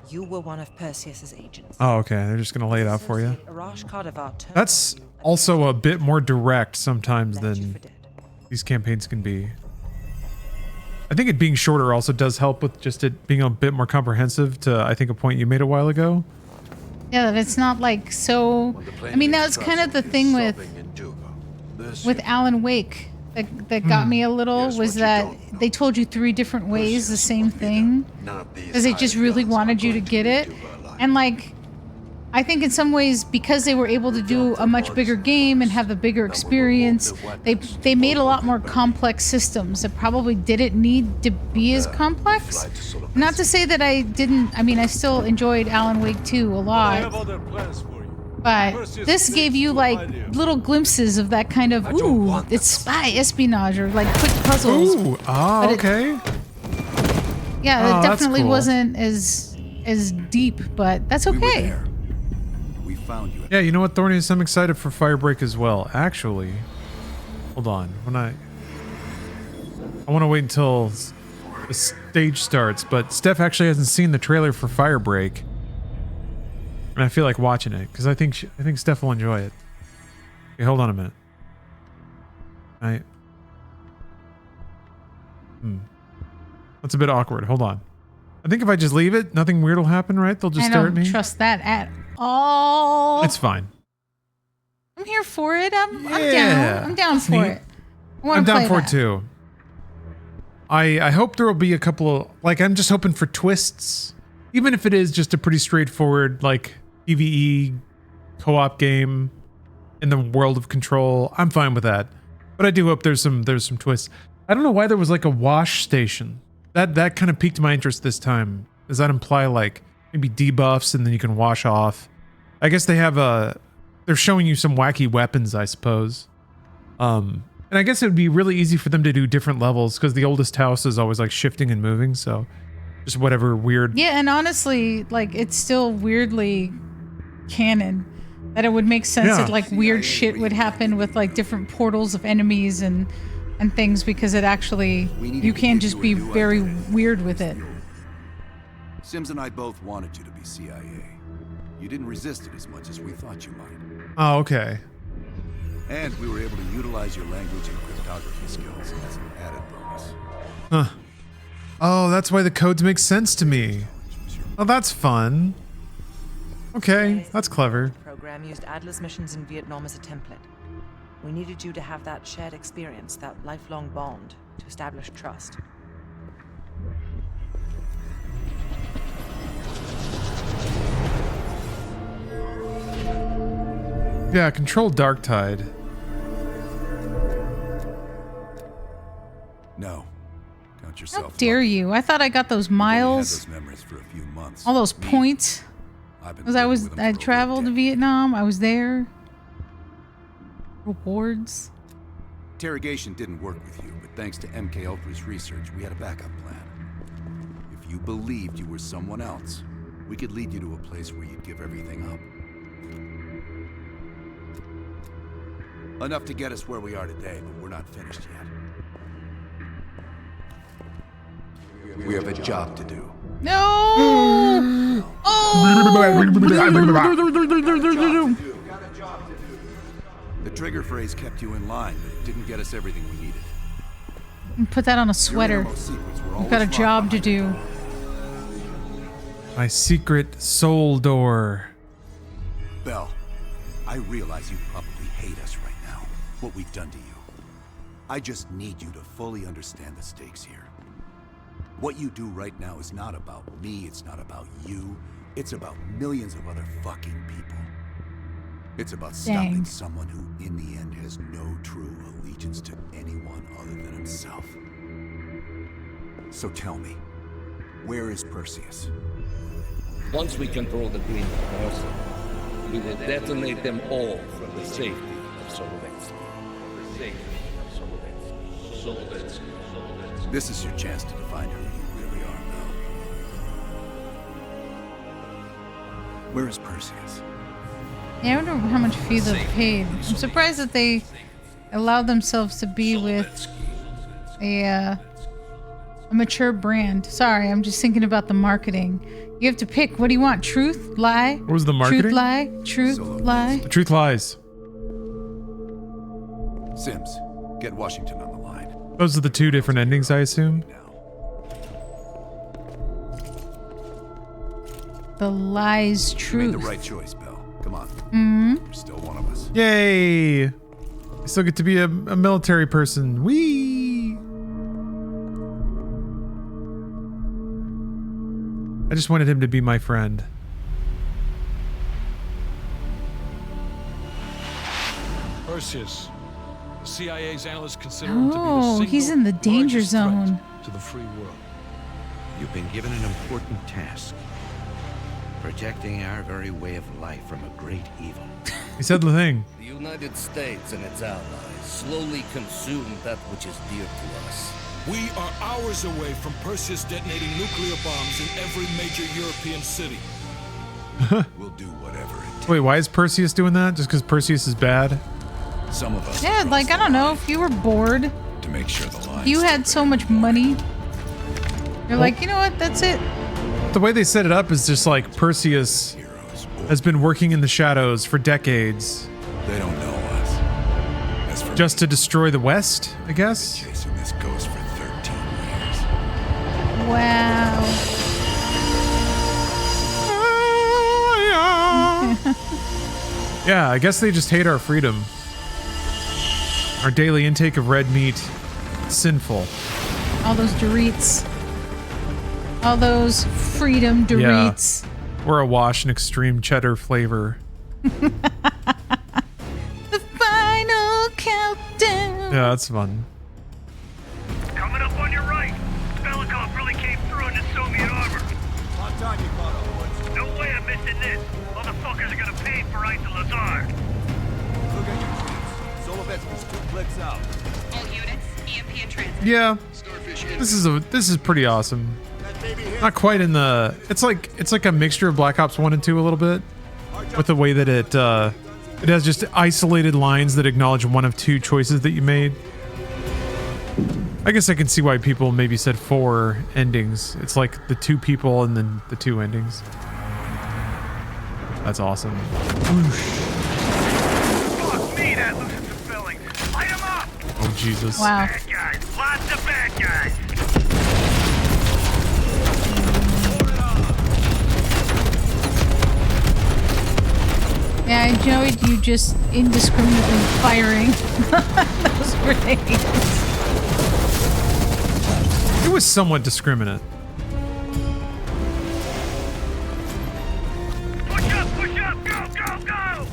you were one of Perseus's agents. Oh, okay. They're just going to lay it out for you. Arash Kadivar turned That's also a bit more direct sometimes than these campaigns can be. I think it being shorter also does help with just it being a bit more comprehensive to, I think, a point you made a while ago. Yeah, that it's not like so. I mean, that was kind of the thing with Alan Wake that got me a little was that they told you 3 different ways the same thing because they just really wanted you to get it. And like, I think in some ways because they were able to do a much bigger game and have a bigger experience, they made a lot more complex systems that probably didn't need to be as complex. Not to say that I didn't. I mean, I still enjoyed Alan Wake 2 a lot. But this gave you like little glimpses of that kind of it's spy espionage or like quick puzzles. Ooh, okay. Yeah, it definitely cool. wasn't as deep, but that's okay. We found you. Yeah, you know what, Thornius? I'm excited for Firebreak as well. Actually, hold on. I want to wait until the stage starts, but Steph actually hasn't seen the trailer for Firebreak. And I feel like watching it because I think Steph will enjoy it. Okay, hold on a minute. That's a bit awkward. Hold on. I think if I just leave it, nothing weird will happen, right? They'll just stare at me. I don't trust that at all. It's fine. I'm here for it. I'm down. I'm down for it. I'm down for it too. I hope there will be a couple of I'm just hoping for twists. Even if it is just a pretty straightforward, like, PvE co-op game in the world of Control, I'm fine with that. But I do hope there's some twists. I don't know why there was like a wash station. That kind of piqued my interest this time. Does that imply like maybe debuffs and then you can wash off? I guess they have they're showing you some wacky weapons, I suppose. And I guess it would be really easy for them to do different levels because the oldest house is always like shifting and moving, so just whatever weird. Yeah, and honestly, like it's still weirdly canon that it would make sense that like weird shit would happen with like different portals of enemies and things because it actually you can just be very weird with it. Sims and I both wanted you to be CIA. You didn't resist it as much as we thought you might. Oh, okay. And we were able to utilize your language and cryptography skills as an added bonus. Huh. Oh, that's why the codes make sense to me. Oh, that's fun. Okay, that's clever. The program used Adler's missions in Vietnam as a template. We needed you to have that shared experience, that lifelong bond, to establish trust. Yeah, control Darktide. No. Count yourself. How dare you? I thought I got those miles. Those memories for a few months. All those points. Because I traveled to Vietnam. I was there. Rewards. Interrogation didn't work with you, but thanks to MK Ultra's research, we had a backup plan. If you believed you were someone else, we could lead you to a place where you'd give everything up. Enough to get us where we are today, but we're not finished yet. We have a job to do. No! The trigger phrase kept you in line, but it didn't get us everything we needed. Put that on a sweater. We've got a job to do. My secret soul door. Bell, I realize you probably hate us right now, what we've done to you. I just need you to fully understand the stakes here. What you do right now is not about me, it's not about you, it's about millions of other fucking people. It's about stopping someone who, in the end, has no true allegiance to anyone other than himself. So tell me, where is Perseus? Once we control the Green Force, we will detonate them all from the safety of Solovetsky. This is your chance to define who you really are, Bell. Where is Perseus? Yeah, I wonder how much fee they've paid. I'm surprised that they allowed themselves to be with a mature brand. Sorry, I'm just thinking about the marketing. You have to pick. What do you want? Truth? Lie? What was the marketing? Truth? Lie? Truth? Lie? The truth lies. Sims, get Washington on the line. Those are the two different endings, I assume. The lies, You truth. made the right choice, Bell. Come on. You're still one of us. Yay! I still get to be a military person. Whee! I just wanted him to be my friend. Perseus. The CIA's analysts consider him to be the Oh, single he's in the danger largest zone. threat to the free world. You've been given an important task. Protecting our very way of life from a great evil. He said the thing. The United States and its allies slowly consume that which is dear to us. We are hours away from Perseus detonating nuclear bombs in every major European city. We'll do whatever it takes. Wait, why is Perseus doing that? Just because Perseus is bad? Some of us. Yeah, like, I don't know. If you were bored, To make sure the line. you had so much money. You're like, you know what? That's it. The way they set it up is just like Perseus has been working in the shadows for decades. They don't know us. As for Just to destroy the West, I guess? chasing this ghost for 13 years. Wow. Yeah, I guess they just hate our freedom. Our daily intake of red meat. Sinful. All those Doritos. All those freedom Doritos. Yeah. We're awash in extreme cheddar flavor. The final countdown. Yeah, that's fun. Coming up on your right. Belikov really came through in the Soviet armor. On time you caught up, Woods. No way I'm missing this. Motherfuckers are gonna pay for Ice and Lazar. Look at your tweets. Solovetsky's 2 clicks out. All units, EMP in transit. Yeah. This is pretty awesome. Not quite in the it's like a mixture of Black Ops 1 and 2 a little bit. With the way that it has just isolated lines that acknowledge one of two choices that you made. I guess I can see why people maybe said 4 endings. It's like the 2 people and then the 2 endings. That's awesome. Fuck me, that loosens some fillings. Light 'em up! Oh, Jesus. Wow. Bad guys. Lots of bad guys. Yeah, I enjoyed you just indiscriminately firing those grenades. It was somewhat discriminate. Push up, go, go, go!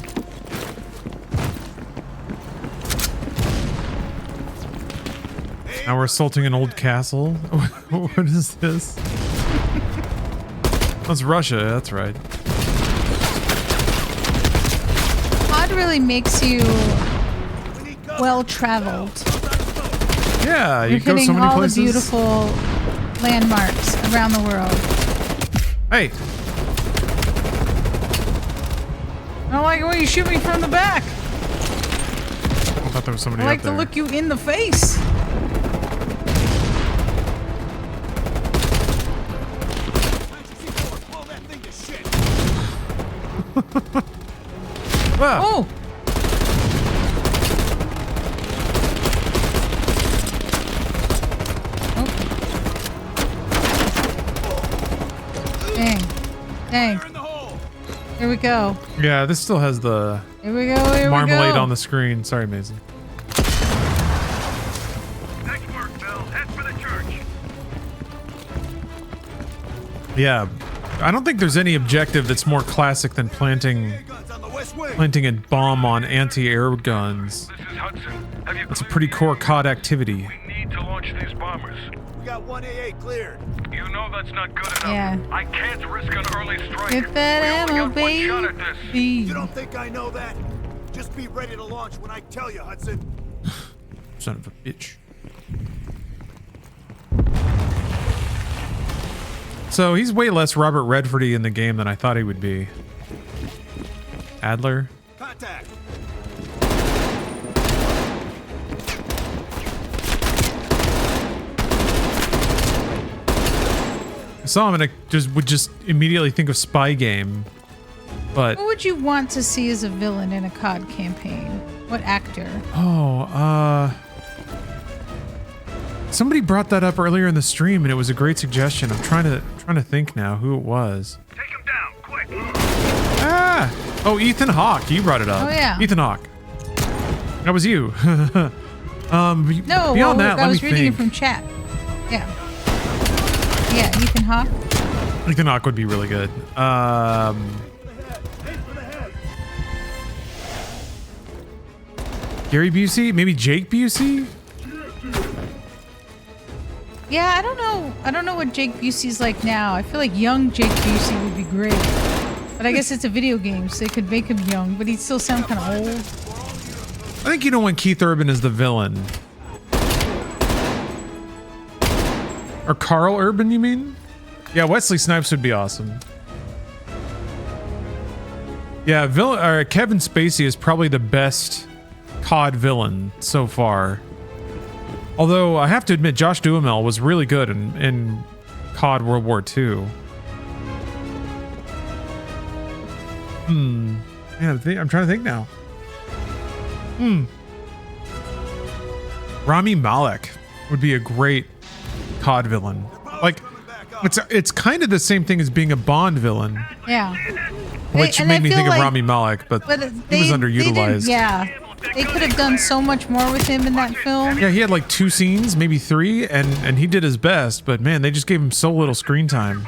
Now we're assaulting an old castle. What is this? That's Russia, that's right. COD really makes you well-traveled. Yeah, You're you go hitting so many all places. the beautiful landmarks around the world. Hey! I don't like it when you shoot me from the back. I thought there was somebody I like up to there. look you in the face. up. Oh. Dang. Dang. Here we go. Yeah, this still has the Here we go. Here marmalade we go. on the screen. Sorry, Mason. Nice work, Bill. Head for the church. Yeah, I don't think there's any objective that's more classic than planting a bomb on anti-air guns. This is Hudson. Have you That's a pretty core COD activity. need to launch these bombers? We got 1 AA cleared. You know that's not good enough. Yeah. I can't risk an early strike. Get that We only ammo, got one shot at this. baby. You don't think I know that? Just be ready to launch when I tell you, Hudson. Son of a bitch. So he's way less Robert Redfordy in the game than I thought he would be. Adler. Contact. I saw him and I would just immediately think of Spy Game, but Who would you want to see as a villain in a COD campaign? What actor? Somebody brought that up earlier in the stream and it was a great suggestion. I'm trying to think now who it was. Take him down, quick. Ah! Oh, Ethan Hawke. You brought it up. Oh, yeah. Ethan Hawke. That was you. No, beyond that, I was let me reading think. it from chat. Yeah. Yeah, Ethan Hawke. Ethan Hawke would be really good. Gary Busey? Maybe Jake Busey? Yeah, I don't know. I don't know what Jake Busey's like now. I feel like young Jake Busey would be great. But I guess it's a video game, so they could make him young, but he'd still sound kind of old. I think you don't want Keith Urban as the villain. Or Carl Urban, you mean? Yeah, Wesley Snipes would be awesome. Yeah, Kevin Spacey is probably the best COD villain so far. Although I have to admit, Josh Duhamel was really good in COD World War II. Yeah, I'm trying to think now. Rami Malek would be a great COD villain. Like, it's kind of the same thing as being a Bond villain, Yeah. which And made I me feel think of like- Rami Malek, but he was They didn't- underutilized. yeah. They could have done so much more with him in that film. Yeah, he had like 2 scenes, maybe 3, and he did his best, but man, they just gave him so little screen time.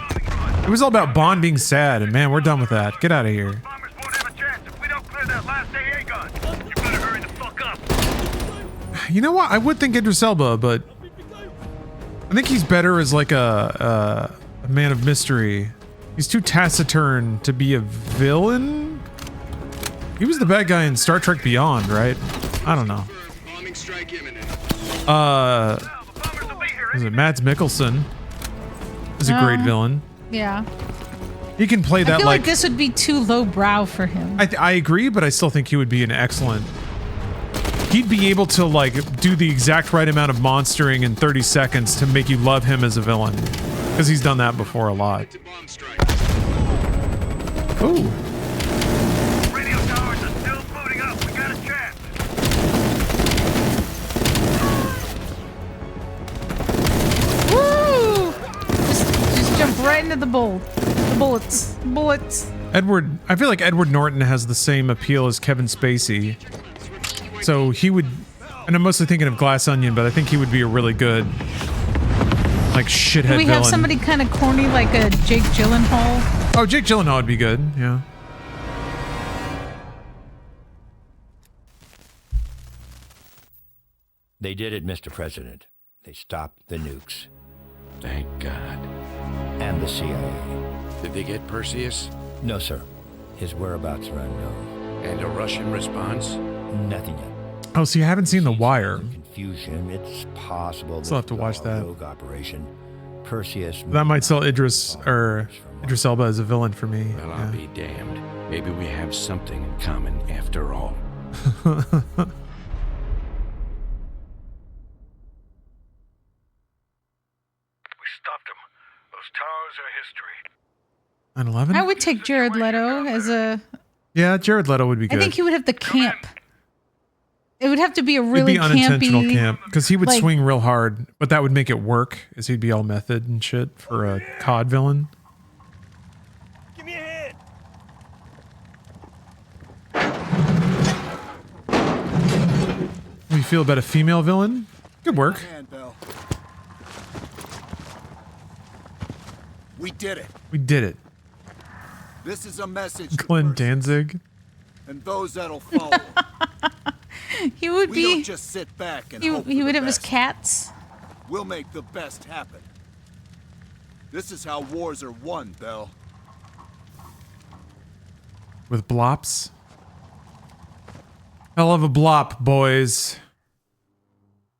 It was all about Bond being sad, and man, we're done with that. Get out of here. You know what? I would think Idris Elba, but I think he's better as like a man of mystery. He's too taciturn to be a villain. He was the bad guy in Star Trek Beyond, right? I don't know. Was it Mads Mikkelsen? Is a great villain. Yeah. He can play I that feel like. like this would be too lowbrow for him. I agree, but I still think he would be an excellent. He'd be able to like do the exact right amount of monstering in 30 seconds to make you love him as a villain, because he's done that before a lot. Ooh. Radio towers are still booting up. We got a chance. Woo! Just jump right into the bullets. I feel like Edward Norton has the same appeal as Kevin Spacey. So he would, and I'm mostly thinking of Glass Onion, but I think he would be a really good, like, shithead Can we have villain. somebody kind of corny like a Jake Gyllenhaal? Oh, Jake Gyllenhaal would be good, yeah. They did it, Mr. President. They stopped the nukes. Thank God. And the CIA. Did they get Perseus? No, sir. His whereabouts are unknown. And a Russian response? Nothing yet. Oh, so you haven't seen The Wire. Confusion. It's possible. Still have to watch that. Rogue operation. Perseus. That might sell Idris Elba as a villain for me. Well, I'll be damned. Maybe we have something in common after all. Stopped him. Those towers are history. 9/11? I would take Jared Leto as a Yeah, Jared Leto would be good. I think he would have the camp. It would have to be a really It'd be unintentional campy, camp because he would like- swing real hard, but that would make it work. As he'd be all method and shit for a COD villain. Give me a hand. What do you feel about a female villain? Good work. We did it. We did it. This is a message to Glenn Percy Danzig. and those that'll follow. He would we be. don't just sit back and He, hope he for would the have his best. cats. We'll make the best happen. This is how wars are won, Bell. With blops. Hell of a blop, boys.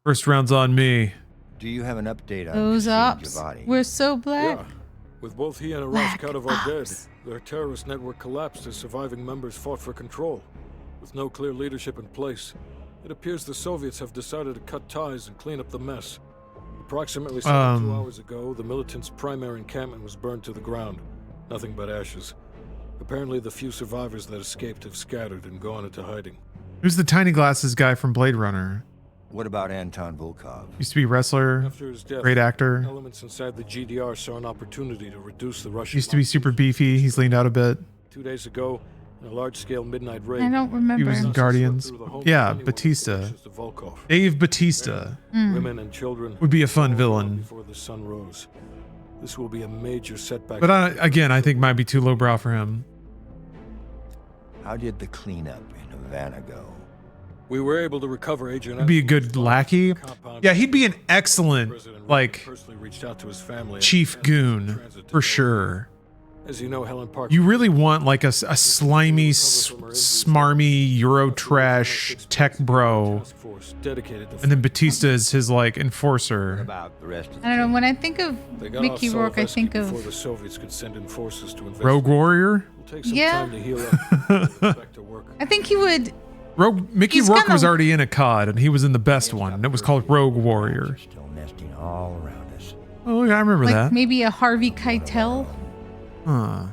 First round's on me. Do you have an update on Those Hussein ops. Javadi? We're so black. Yeah. With both he and Arash Kadavar dead, their terrorist network collapsed as surviving members fought for control. With no clear leadership in place, it appears the Soviets have decided to cut ties and clean up the mess. Approximately 72 hours ago, the militants' primary encampment was burned to the ground. Nothing but ashes. Apparently, the few survivors that escaped have scattered and gone into hiding. Who's the tiny glasses guy from Blade Runner? What about Anton Volkov? Used to be a wrestler. After his death, Great actor. elements inside the GDR saw an opportunity to reduce the Russian. Used to be super beefy. He's leaned out a bit. 2 days ago, in a large-scale midnight raid. I don't remember. He was in Guardians. Yeah, Batista. Dave Batista. Women and children Would be a fun villain. before the sun rose. This will be a major setback. But again, I think might be too lowbrow for him. How did the cleanup in Havana go? We were able to recover Agent. He'd be a good lackey. Yeah, he'd be an excellent, like, personally reached out to his family. chief goon for sure. As you know, Helen Park. You really want like a slimy, smarmy Euro trash tech bro, and then Batista is his like enforcer. About the rest of I don't know. When I think of They got Mickey off Rourke, I Solovetsky think before of the Soviets could send in forces to investigate. Rogue Warrior. It'll take some Yeah. time to heal up. Back to work. I think he would. Mickey He's Rourke kinda- was already in a COD, and he was in the best one, and it was called Rogue Warrior. Still nesting all around us. Oh yeah, I remember Like that. maybe a Harvey Keitel. Huh.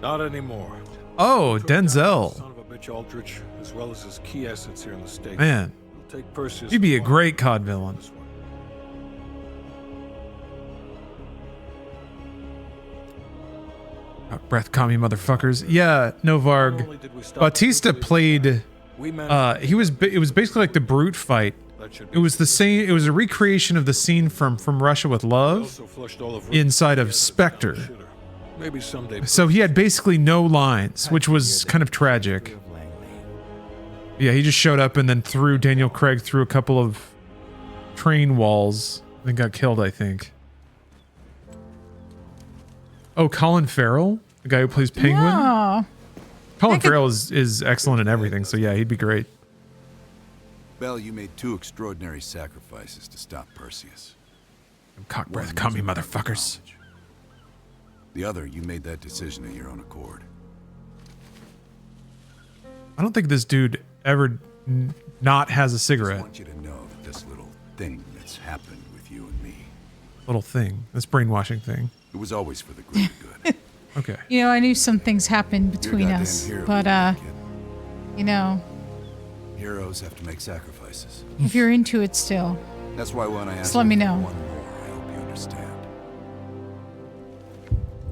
Not anymore. Oh, Took down the Denzel. Son of a bitch Aldrich, as well as his key assets here in the States. Man, It'll take Perseus he'd be a to great COD villain. Breath commie motherfuckers. Yeah, no Varg. Batista played. It was basically like the Brute fight. It was the same. It was a recreation of the scene from Russia with Love inside of Spectre. Maybe someday. So he had basically no lines, which was kind of tragic. Yeah, he just showed up and then threw Daniel Craig through a couple of train walls and got killed, I think. Oh, Colin Farrell, the guy who plays Penguin. Oh. Colin Farrell is excellent in everything, so yeah, he'd be great. Bell, you made 2 extraordinary sacrifices to stop Perseus. Cock breath, commie motherfuckers. The other, you made that decision of your own accord. I don't think this dude ever not has a I just cigarette. want you to know that this little thing that's happened with you and me, Little thing, this brainwashing thing. it was always for the greater good. Okay. You know, I knew some things happened between goddamn us, hero, but you know, Heroes have to make sacrifices. if you're into it still, That's why when I asked just let me you for know. one more, I hope you understand.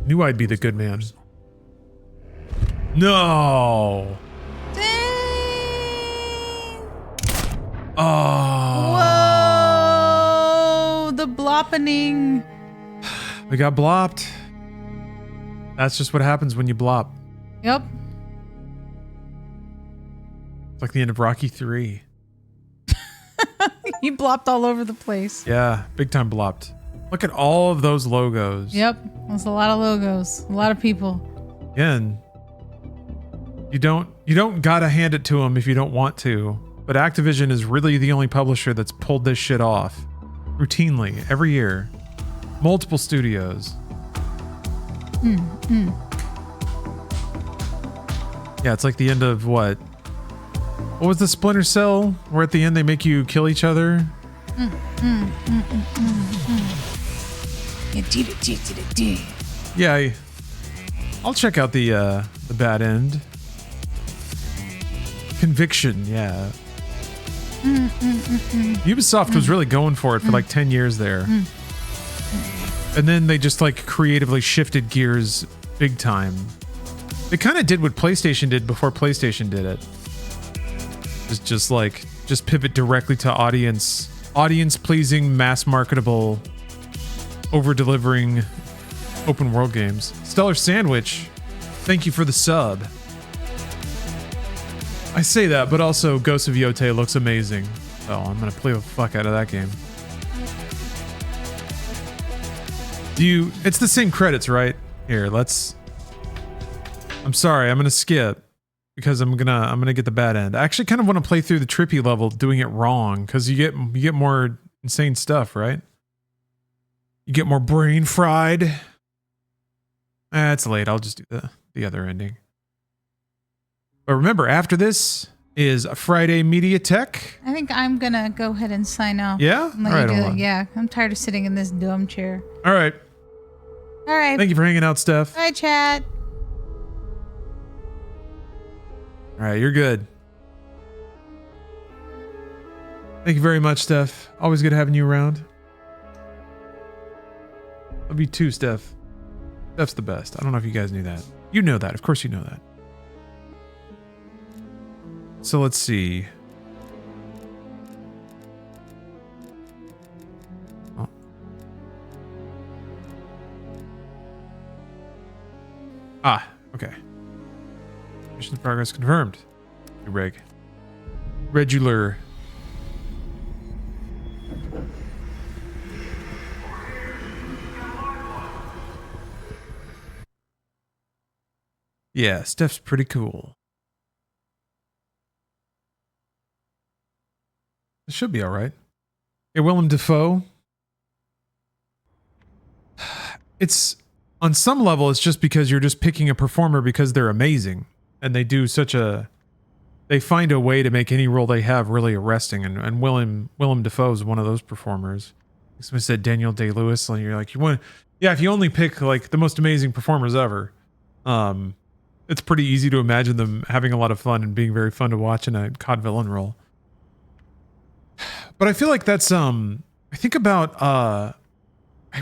Knew I'd be the good man. No. Oh. Whoa! The bloppening. We got blopped. That's just what happens when you blop. Yep. It's like the end of Rocky 3. He blopped all over the place. Yeah, big time blopped. Look at all of those logos. Yep. There's a lot of logos. A lot of people. Again, you don't gotta hand it to them if you don't want to. But Activision is really the only publisher that's pulled this shit off routinely every year. Multiple studios. Yeah, it's like the end of what? What was the Splinter Cell? Where at the end they make you kill each other? Yeah, I'll check out the bad end. Conviction, yeah. Ubisoft was really going for it for like 10 years there. And then they just like creatively shifted gears big time. They kind of did what PlayStation did before PlayStation did it. Just pivot directly to audience pleasing, mass marketable, over delivering open world games. Stellar Sandwich, thank you for the sub. I say that, but also Ghost of Yote looks amazing. So I'm gonna play the fuck out of that game. It's the same credits, right? Here, I'm sorry, I'm gonna skip because I'm gonna get the bad end. I actually kind of want to play through the trippy level doing it wrong, because you get more insane stuff, right? You get more brain fried. It's late. I'll just do the other ending. But remember, after this is a Friday Media Tech. I think I'm gonna go ahead and sign off. Yeah? And let All right, you do hold it. on. Yeah, I'm tired of sitting in this dumb chair. All right. All right. Thank you for hanging out, Steph. Bye, chat. All right, you're good. Thank you very much, Steph. Always good having you around. Love you too, Steph. Steph's the best. I don't know if you guys knew that. You know that. Of course you know that. So let's see. Oh. Okay. Mission progress confirmed. Regular. Yeah, Steph's pretty cool. It should be all right. Hey, Willem Dafoe. It's on some level, it's just because you're just picking a performer because they're amazing, and they do they find a way to make any role they have really arresting. And Willem Dafoe is one of those performers. Someone said Daniel Day-Lewis, and you're like, if you only pick like the most amazing performers ever, it's pretty easy to imagine them having a lot of fun and being very fun to watch in a COD villain role. But I feel like that's I think about I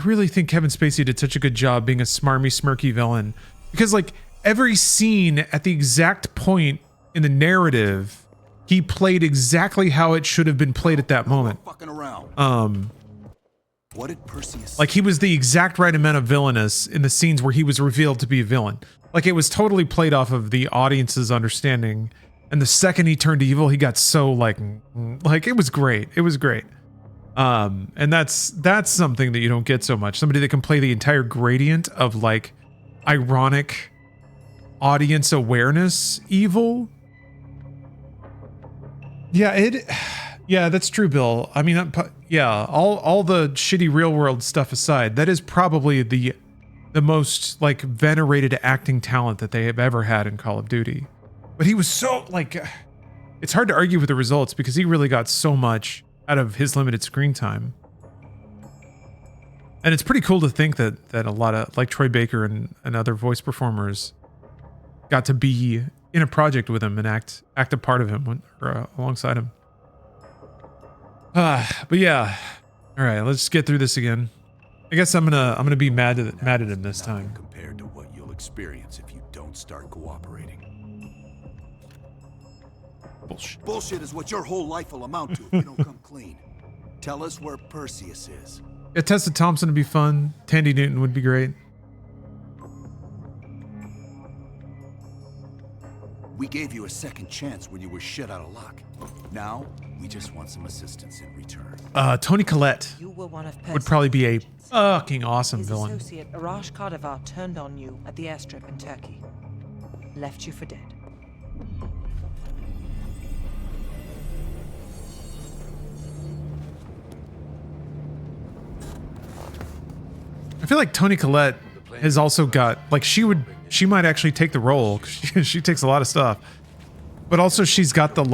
really think Kevin Spacey did such a good job being a smarmy, smirky villain, because like every scene at the exact point in the narrative, he played exactly how it should have been played at that moment. Fucking around. What did Perseus like he was the exact right amount of villainous in the scenes where he was revealed to be a villain. Like it was totally played off of the audience's understanding. And the second he turned evil, he got so like it was great. It was great. And that's something that you don't get so much. Somebody that can play the entire gradient of like ironic audience awareness evil. Yeah, that's true, Bill. I mean, yeah, all the shitty real world stuff aside, that is probably the most like venerated acting talent that they have ever had in Call of Duty. But he was so like, it's hard to argue with the results because he really got so much out of his limited screen time. And it's pretty cool to think that a lot of like Troy Baker and other voice performers got to be in a project with him and act a part of him alongside him. But yeah, all right, let's just get through this again. I guess I'm gonna be mad at him this time. Compared to what you'll experience if you don't start cooperating. Bullshit. Bullshit is what your whole life will amount to if you don't come clean. Tell us where Perseus is. Yeah, Tessa Thompson would be fun. Tandy Newton would be great. We gave you a second chance when you were shit out of luck. Now, we just want some assistance in return. Tony Collette would probably be a fucking awesome His villain. associate Arash Kardivar turned on you at the airstrip in Turkey. Left you for dead. I feel like Tony Collette has also got like she might actually take the role. She takes a lot of stuff, but also she's got the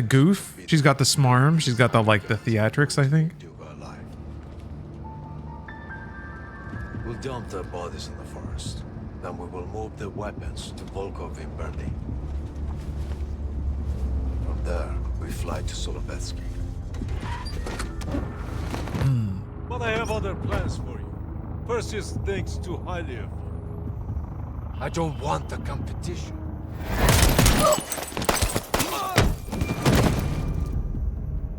goof, she's got the smarm, she's got the theatrics. I think. We'll dump the bodies in the forest. Then we will move the weapons to Volkov in Berlin. there, we fly to Solovetsky. But I have other plans for you. Perseus thinks too highly of you. I don't want the competition.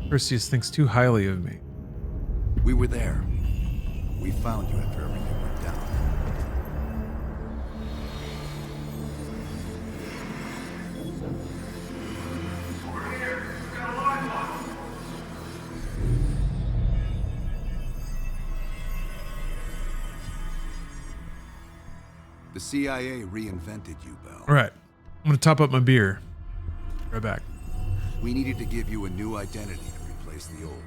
Perseus thinks too highly of me. We were there. We found you after everything went down. The CIA reinvented you, Bell. All right. I'm going to top up my beer. Right back. We needed to give you a new identity to replace the old.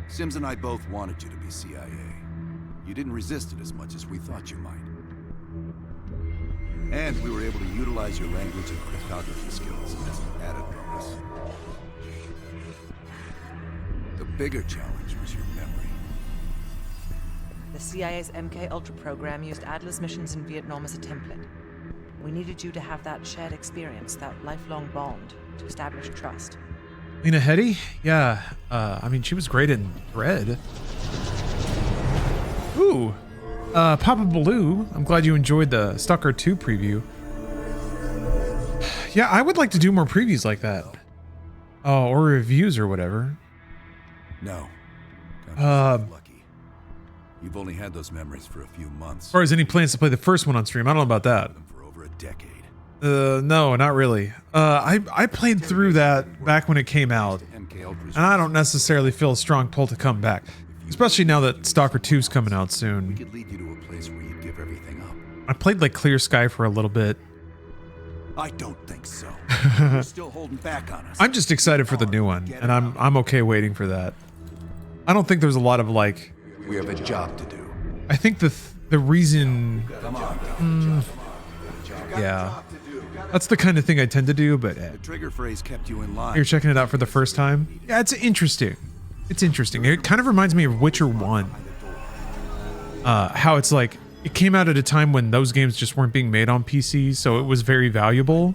Sims and I both wanted you to be CIA. You didn't resist it as much as we thought you might. And we were able to utilize your language and cryptography skills as an added bonus. The bigger challenge was your memory. The CIA's MK Ultra program used Adler's missions in Vietnam as a template. We needed you to have that shared experience, that lifelong bond, to establish trust. Lena Headey? Yeah. I mean, she was great in Dread. Ooh. Papa Baloo, I'm glad you enjoyed the Stalker 2 preview. Yeah, I would like to do more previews like that. Oh, or reviews or whatever. No. Lucky. You've only had those memories for a few months. As far as any plans to play the first one on stream, I don't know about that. For over a decade. No, not really. I played through that back when it came out, and I don't necessarily feel a strong pull to come back, especially now that Stalker 2's coming out soon. We could lead you to a place where you give everything up. I played like Clear Sky for a little bit. I don't think so. You're still holding back on us. I'm just excited for the new one, and I'm okay waiting for that. I don't think there's a lot of like. We have a job to do. I think the reason. Come on. Yeah. That's the kind of thing I tend to do, but the trigger phrase kept you in line. You're checking it out for the first time? Yeah, it's interesting. It's interesting. It kind of reminds me of Witcher 1. How it's like, it came out at a time when those games just weren't being made on PC, so it was very valuable.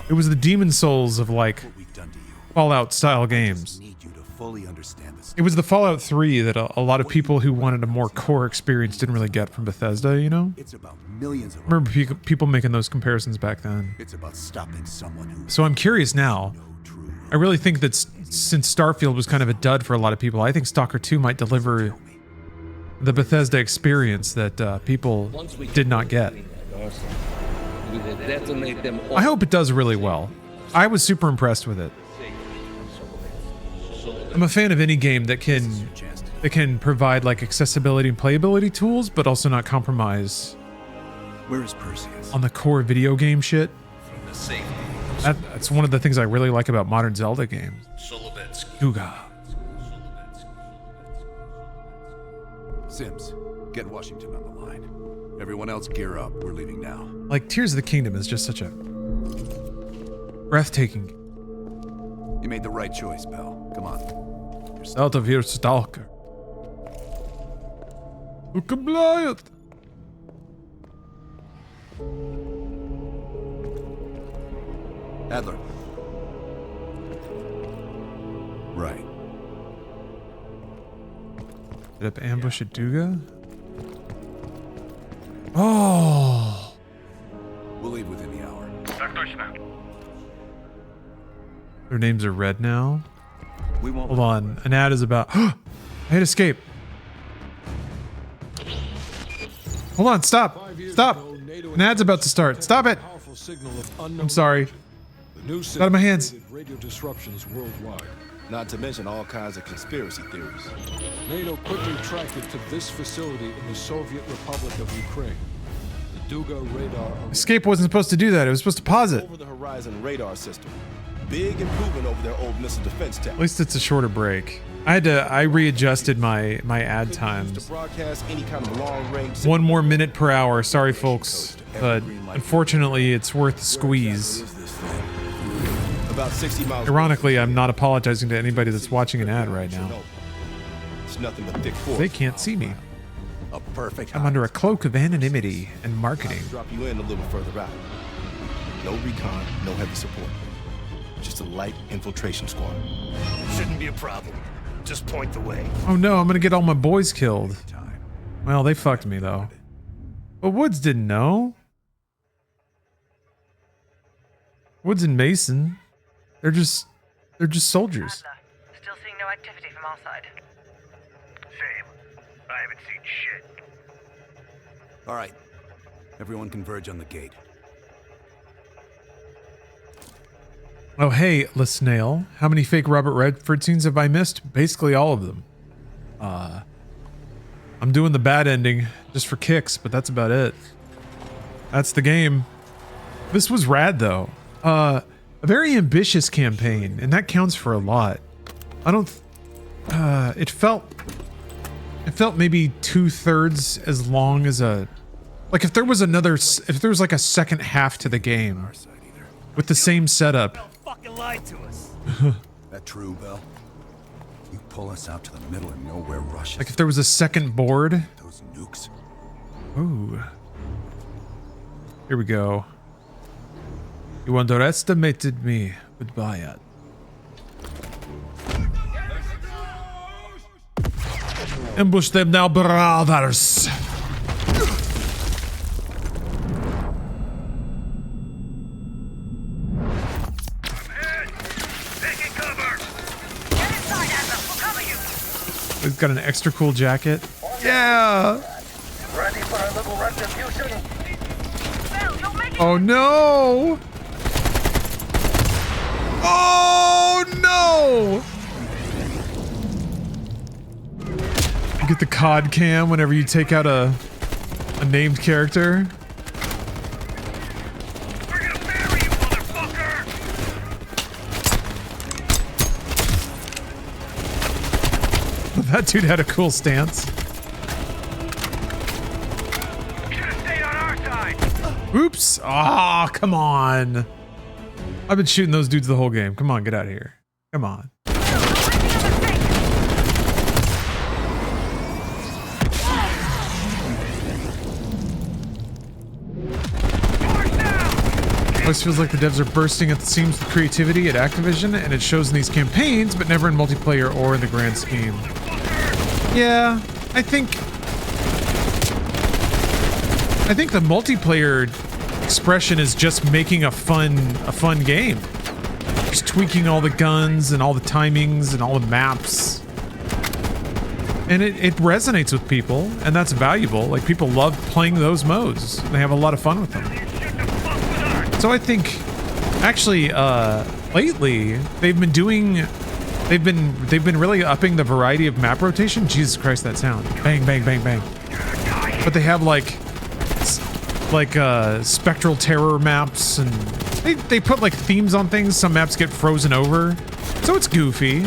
It was the Demon Souls of like Fallout style games. It was the Fallout 3 that a lot of people who wanted a more core experience didn't really get from Bethesda, you know? It's about millions of I remember people making those comparisons back then. It's about stopping someone who. So I'm curious now. I really think that since Starfield was kind of a dud for a lot of people, I think Stalker 2 might deliver the Bethesda experience that people did not get. I hope it does really well. I was super impressed with it. I'm a fan of any game that can provide like accessibility and playability tools, but also not compromise Where is Perseus? on the core video game shit. That's one of the things I really like about modern Zelda games. Duga. Sims, get Washington on the line. Everyone else gear up. We're leaving now. Like Tears of the Kingdom is just such a breathtaking. You made the right choice, Bell. Come on. Out of here, Stalker. Look at Adler. Right. Set up ambush at Duga? Oh. We'll leave within the hour. Their names are red now. We won't. Hold on. An ad is about. I hit escape. Hold on. Stop. Stop. An ad's about to start. Stop it. I'm sorry. It's out of my hands. Radio disruptions worldwide. Not to mention all kinds of conspiracy theories. NATO quickly tracked it to this facility in the Soviet Republic of Ukraine. The Duga radar. Escape wasn't supposed to do that. It was supposed to pause it. Over the horizon radar system. Big improvement over their old missile defense tech. At least it's a shorter break. I readjusted my ad times. To broadcast any kind of long range. 1 more minute per hour. Sorry, folks, but unfortunately, it's worth the squeeze. About 60 miles. Ironically, I'm not apologizing to anybody that's watching an ad right now. It's nothing but thick force. They can't see me. A perfect. I'm under a cloak of anonymity and marketing. Drop you in a little further out. No recon, no heavy support. just a light infiltration squad. Shouldn't be a problem. Just point the way. Oh no, I'm gonna get all my boys killed. Well, they fucked me though. But Woods didn't know. Woods and Mason, they're just soldiers. Still seeing no activity from our side. Same. I haven't seen shit. All right. Everyone converge on the gate. Oh hey, LaSnail, how many fake Robert Redford scenes have I missed? Basically all of them. I'm doing the bad ending just for kicks, but that's about it. That's the game. This was rad though. A very ambitious campaign, and that counts for a lot. I don't. It felt maybe 2/3 as long as a. Like if there was like a second half to the game, with the same setup. Fucking lied to us. That true, Bell? You pull us out to the middle of nowhere, Russia. Like if there was a second board. Those nukes. Ooh. Here we go. You underestimated me. Goodbye, Ed. Ambush them now, brothers. He's got an extra cool jacket. Yeah. Ready for a little retribution? Oh no! Oh no! You get the COD cam whenever you take out a named character. We're gonna bury you, motherfucker! That dude had a cool stance. Oops. Ah, come on. I've been shooting those dudes the whole game. Come on, get out of here. Come on. Always feels like the devs are bursting at the seams with creativity at Activision, and it shows in these campaigns, but never in multiplayer or in the grand scheme. Yeah, I think the multiplayer expression is just making a fun game. Just tweaking all the guns and all the timings and all the maps. And it resonates with people, and that's valuable. Like, people love playing those modes. They have a lot of fun with them. So I think, actually, lately, they've been really upping the variety of map rotation. Jesus Christ, that sound. Bang, bang, bang, bang. But they have like spectral terror maps, and they put like themes on things. Some maps get frozen over, so it's goofy.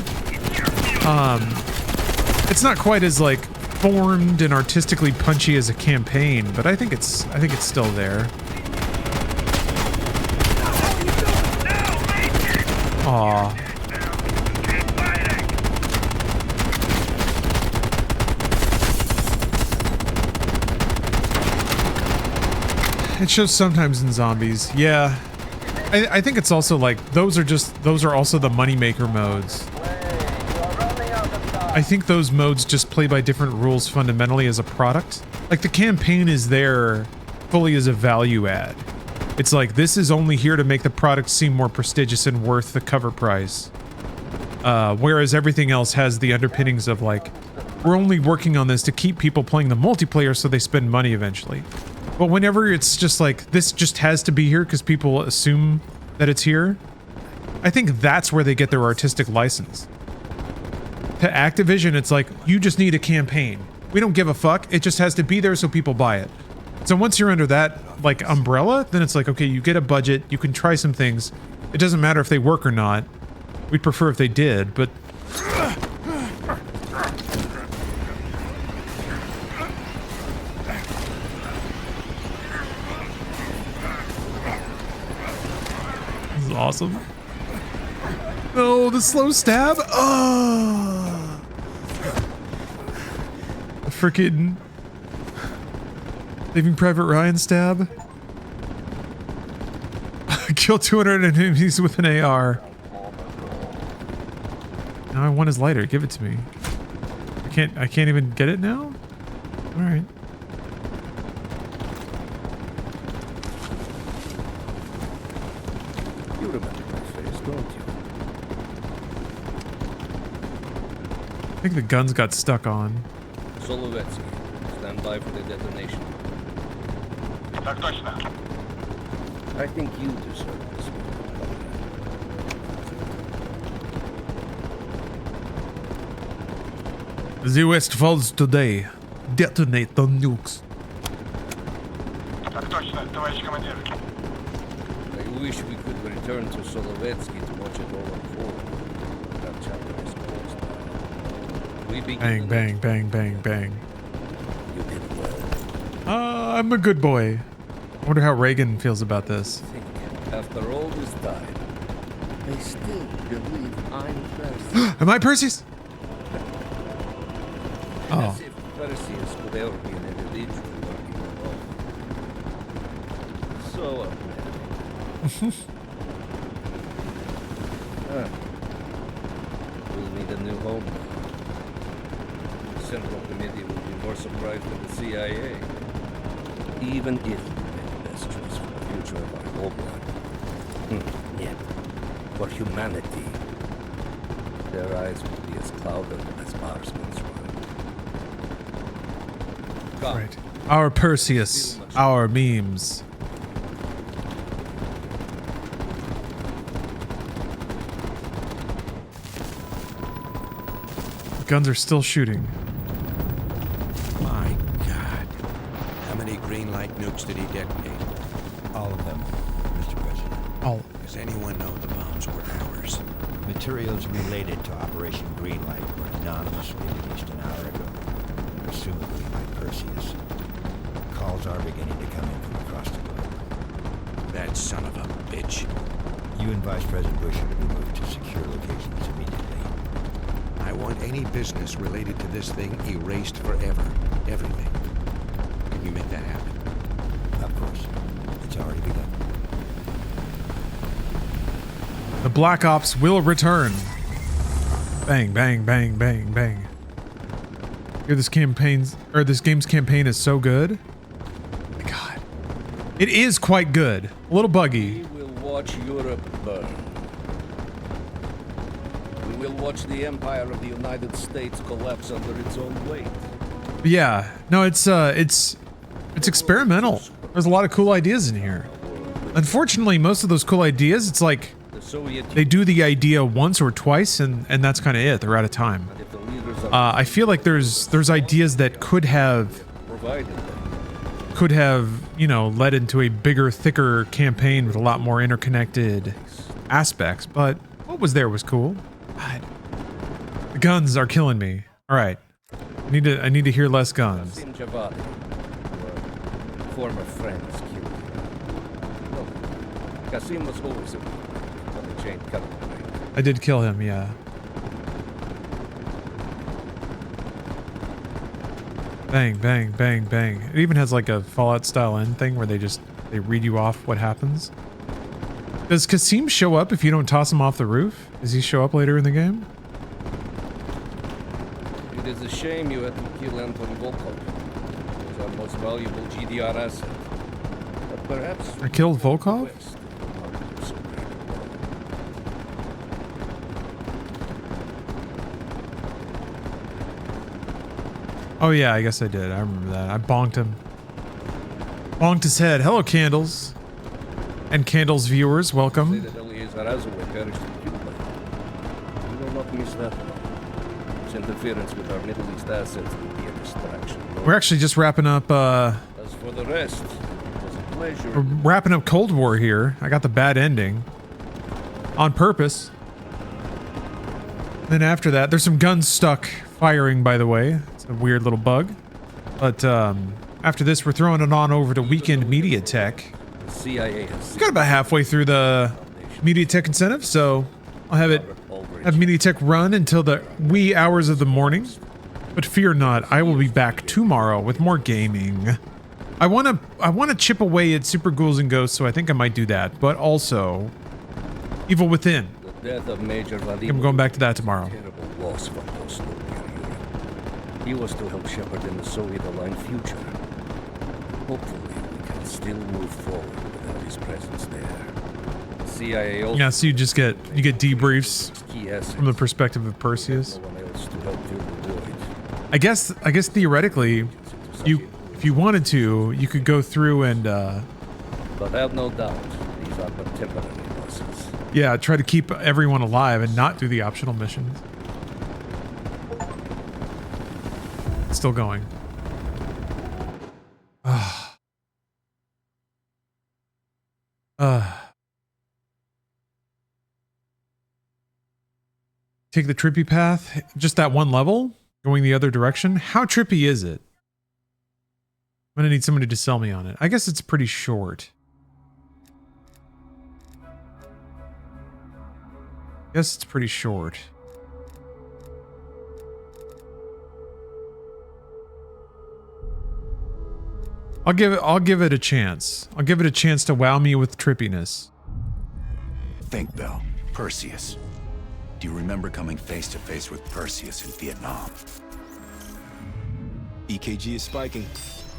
It's not quite as like formed and artistically punchy as a campaign, but I think it's still there. Aw. It shows sometimes in zombies. Yeah. I think it's also like those are also the moneymaker modes. I think those modes just play by different rules fundamentally as a product. Like the campaign is there fully as a value add. It's like this is only here to make the product seem more prestigious and worth the cover price. Whereas everything else has the underpinnings of like, we're only working on this to keep people playing the multiplayer so they spend money eventually. But whenever it's just like, this just has to be here because people assume that it's here, I think that's where they get their artistic license. To Activision, it's like, you just need a campaign. We don't give a fuck. It just has to be there so people buy it. So once you're under that, like, umbrella, then it's like, okay, you get a budget, you can try some things. It doesn't matter if they work or not. We'd prefer if they did, but... This is awesome. No, the slow stab. Oh, the freaking Saving Private Ryan stab. Kill 200 enemies with an AR. want his lighter. Give it to me. I can't even get it now? Alright. You remember my face, don't you? I think the guns got stuck on. Solovetsky, stand by for the detonation. I think you deserve this one. The West falls today. Detonate the nukes. I wish we could return to Solovetsky to watch it all unfold. That chapter is closed now. We begin. Bang, bang, bang, bang, bang. You did well. I'm a good boy. I wonder how Reagan feels about this. After all this time, I still believe I'm Perseus. Am I Perseus? Oh. As if Perseus could ever be an individual working alone. So we'll need a new home now. The Central Committee will be more surprised than the CIA. Even if we make the best choice for the future of our homeland. Yet, for humanity, their eyes will be as clouded as Marsman's were. Right. Our Perseus. Our memes. The guns are still shooting. My God. How many green light nukes did he detonate? All of them, Mr. President. All. Does anyone know the bombs were ours? Materials related to Operation Greenlight were anonymously released an hour ago, presumably by Perseus. Calls are beginning to come in from across the globe. That son of a bitch. You and Vice President Bush are to be moved to secure locations immediately. I want any business related to this thing erased forever. Everything. Can you make that happen? Of course. It's already begun. The Black Ops will return. Bang, bang, bang, bang, bang. Here, this game's campaign is so good. My God. It is quite good. A little buggy. We will watch Europe burn. We will watch the empire of the United States collapse under its own weight. But yeah. No, it's experimental. There's a lot of cool ideas in here. Unfortunately, most of those cool ideas, it's like they do the idea once or twice, and that's kind of it. They're out of time. I feel like there's ideas that could have, you know, led into a bigger, thicker campaign with a lot more interconnected aspects. But what was there was cool. God. The guns are killing me. All right, I need to hear less guns. Former friends killed him. No, Kasim was always a chain cut. I did kill him, yeah. Bang, bang, bang, bang. It even has like a Fallout style end thing where they read you off what happens. Does Kasim show up if you don't toss him off the roof? Does he show up later in the game? It is a shame you had to kill Anton Volkov. He was our most valuable GDR asset. But perhaps I killed Volkov? Oh yeah, I guess I did. I remember that. I bonked him. Bonked his head. Hello, Candles. And Candles viewers, welcome. We will not miss that one. Its interference with our Middle East assets will be a distraction. We're actually just wrapping up, As for the rest, it was a pleasure. we're wrapping up Cold War here. I got the bad ending. On purpose. Then after that, there's some guns stuck firing, by the way. It's a weird little bug. But after this, we're throwing it on over to Weekend Media Tech. CIA Got about halfway through the Media Tech incentive, so I'll have Media Tech run until the wee hours of the morning. But fear not, I will be back tomorrow with more gaming. I wanna chip away at Super Ghouls and Ghosts, so I think I might do that. But also, Evil Within. The death of Major Vladimir. I'm going back to that tomorrow. Terrible. loss for post-nuclear Europe. He was to help shepherd in the Soviet-aligned future. Hopefully, we can still move forward without his presence there. The CIA also... Yeah, so you get debriefs from the perspective of Perseus. I guess theoretically, if you wanted to, you could go through and but have no doubt, these are but temporary losses. Yeah, try to keep everyone alive and not do the optional missions. Still going. Take the trippy path, just that one level, going the other direction. How trippy is it? I'm gonna need somebody to sell me on it. I guess it's pretty short. Guess it's pretty short. I'll give it a chance. I'll give it a chance to wow me with trippiness. Think, Bell. Perseus. Do you remember coming face to face with Perseus in Vietnam? EKG is spiking.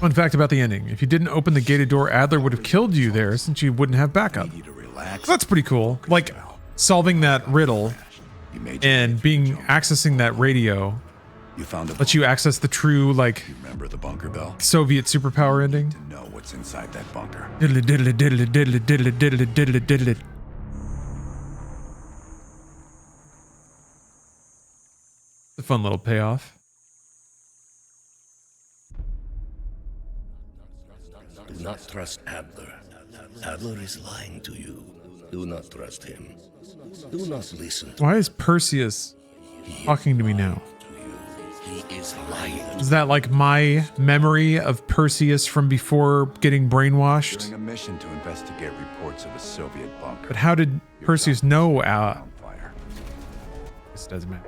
Fun fact about the ending. If you didn't open the gated door, Adler would have killed you there since you wouldn't have backup. So that's pretty cool. Like solving that riddle and accessing that radio lets you access the true, like, remember the bunker, Bell? Soviet superpower ending. To know what's inside that bunker. Diddle diddle diddle diddle diddle diddle diddle diddle. A fun little payoff. Do not trust Adler. Adler is lying to you. Do not trust him. Do not listen to Why is Perseus talking to me now? He is lying. Is that like my memory of Perseus from before getting brainwashed? During a mission to investigate reports of a Soviet bunker. But how did Perseus know? This doesn't matter.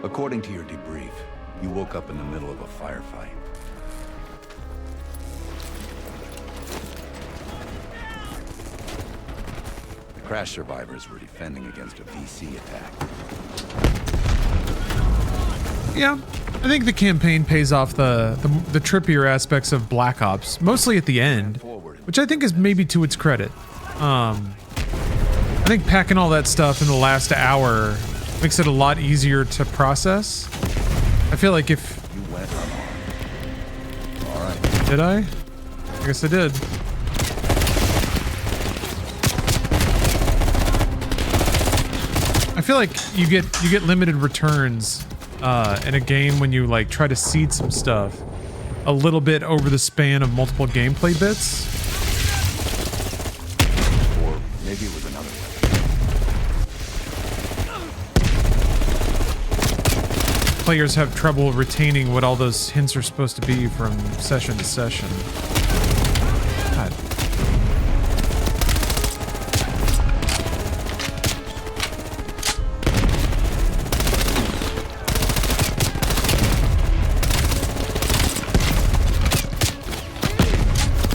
According to your debrief, you woke up in the middle of a firefight. The crash survivors were defending against a VC attack. Yeah, I think the campaign pays off the trippier aspects of Black Ops, mostly at the end, which I think is maybe to its credit. I think packing all that stuff in the last hour makes it a lot easier to process. I feel like if... You went unarmed. Alright. Did I? I guess I did. I feel like you get limited returns in a game when you like try to seed some stuff a little bit over the span of multiple gameplay bits. Or maybe it was another way. Players have trouble retaining what all those hints are supposed to be from session to session. God.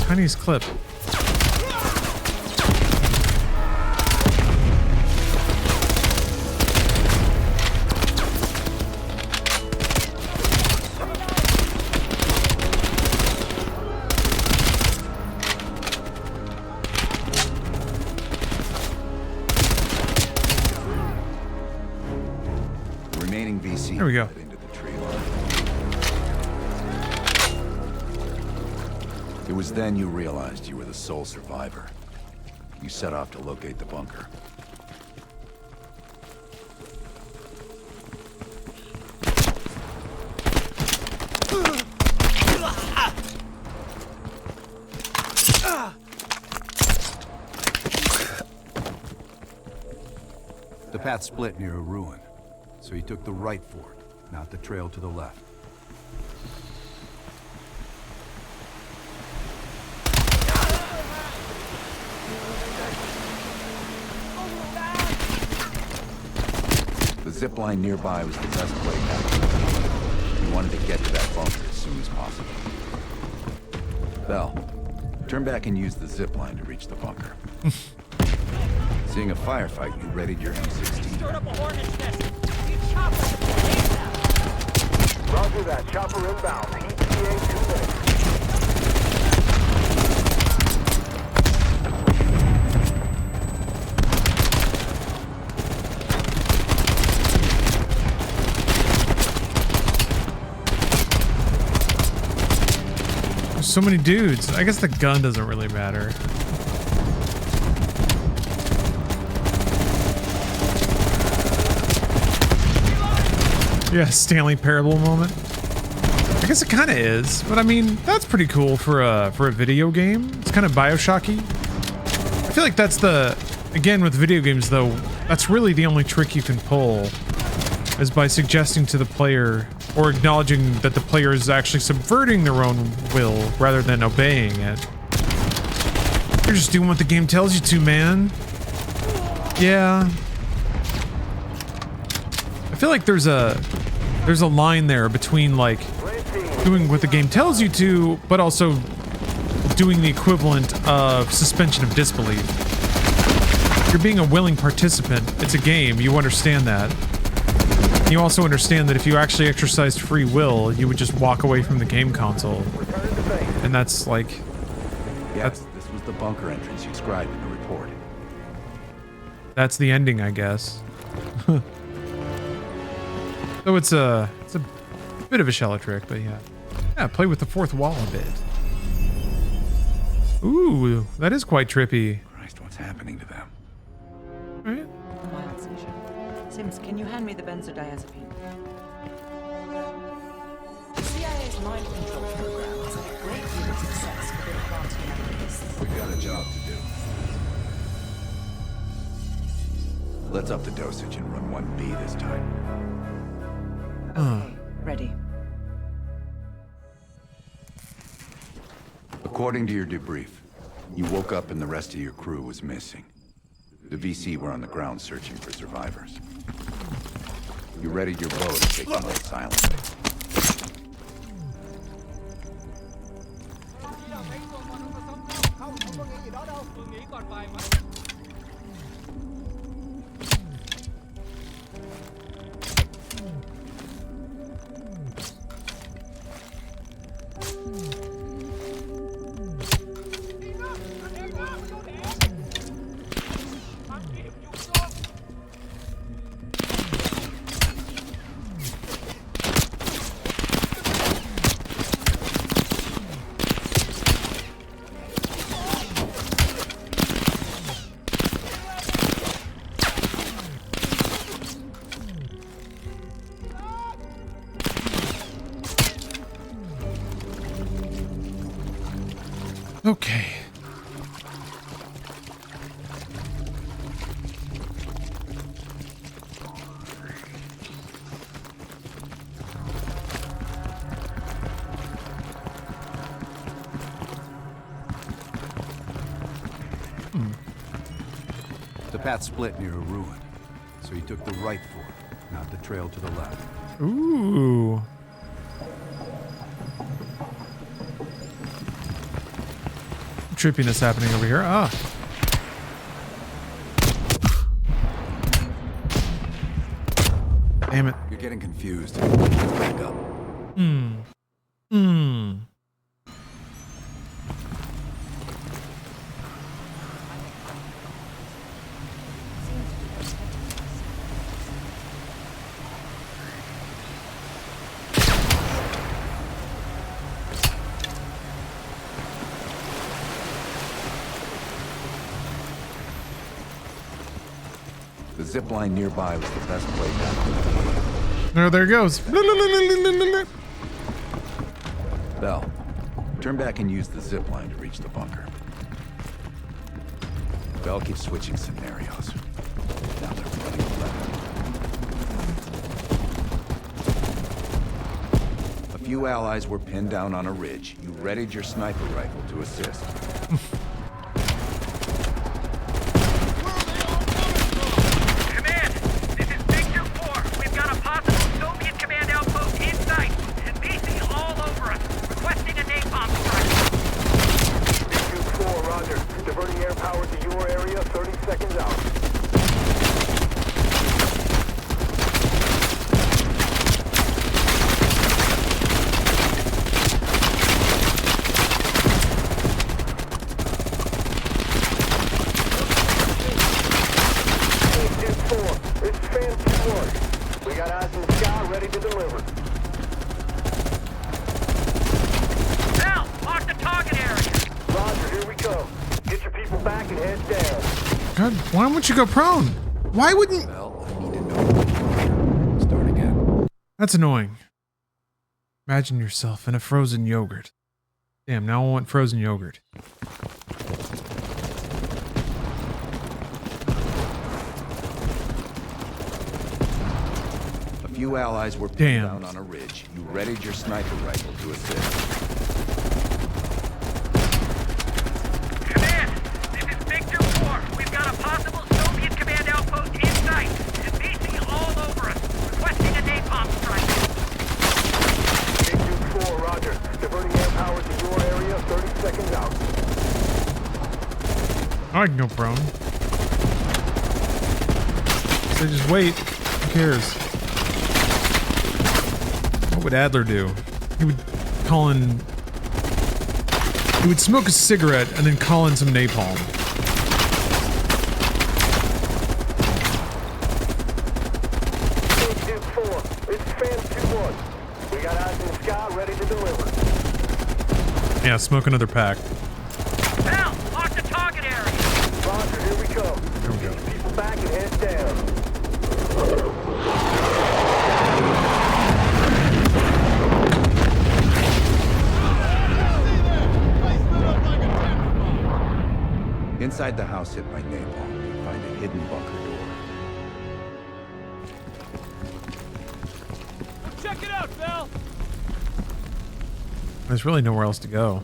Tiniest clip. There we go. It was then you realized you were the sole survivor. You set off to locate the bunker. The path split near a ruin, so he took the right fork, not the trail to the left. The zip line nearby was the best way back. You wanted to get to that bunker as soon as possible. Bell, turn back and use the zip line to reach the bunker. Seeing a firefight, you readied your M16. Stirred up a hornet's nest. You chop it. Roger that. Chopper inbound. ETA 2 minutes. There's so many dudes. I guess the gun doesn't really matter. Yeah, Stanley Parable moment. I guess it kind of is, but I mean, that's pretty cool for a video game. It's kind of BioShocky. I feel like that's again with video games though, that's really the only trick you can pull, is by suggesting to the player or acknowledging that the player is actually subverting their own will rather than obeying it. You're just doing what the game tells you to, man. Yeah. I feel like there's a line there between like doing what the game tells you to, but also doing the equivalent of suspension of disbelief. You're being a willing participant. It's a game. You understand that. You also understand that if you actually exercised free will, you would just walk away from the game console. And that's like... Yes, this was the bunker entrance you described in the report. That's the ending, I guess. So it's a bit of a shallow trick, but yeah. Yeah, play with the fourth wall a bit. Ooh, that is quite trippy. Christ, what's happening to them? Right. Mild seizure. Sims, can you hand me the benzodiazepine? The CIA's mind control program has had a great deal of success with implanted memories. We've got a job to do. Let's up the dosage and run 1B this time. Okay, ready. According to your debrief, you woke up and the rest of your crew was missing. The VC were on the ground searching for survivors. You readied your bow to take them out silently. Okay. The path split near a ruin, so he took the right fork, not the trail to the left. Ooh. Trippiness happening over here. Ah. Damn it. You're getting confused. Back up. The zip line nearby was the best way down. Oh, there it goes. Bell, turn back and use the zip line to reach the bunker. Bell keeps switching scenarios. Now they're running left. A few allies were pinned down on a ridge. You readied your sniper rifle to assist. Diverting air power to your area, 30 seconds out. 2-1. We got eyes in the sky ready to deliver. Now, mark the target area. Roger, here we come. Get your people back and head down. God, why wouldn't you go prone? Why wouldn't... Well, I need to know. Start again. That's annoying. Imagine yourself in a frozen yogurt. Damn, now I want frozen yogurt. A few allies were pinned down on a ridge. You readied your sniper rifle to assist. Command, this is Victor 4. We've got a possible Soviet command outpost in sight. And BC all over us. Requesting a napalm strike. Big 4, roger. Diverting air power to your area, 30 seconds out. I can go prone. So just wait. Who cares? What would Adler do? He would call in... He would smoke a cigarette and then call in some napalm. Big Duke 4, it's Fan 2-1. We got eyes in the sky ready to deliver. Yeah, smoke another pack. Now, mark the target area. Roger, here we come. Here we go. Get your people back and head down. Inside the house hit by napalm, find a hidden bunker door. Check it out, Val. There's really nowhere else to go.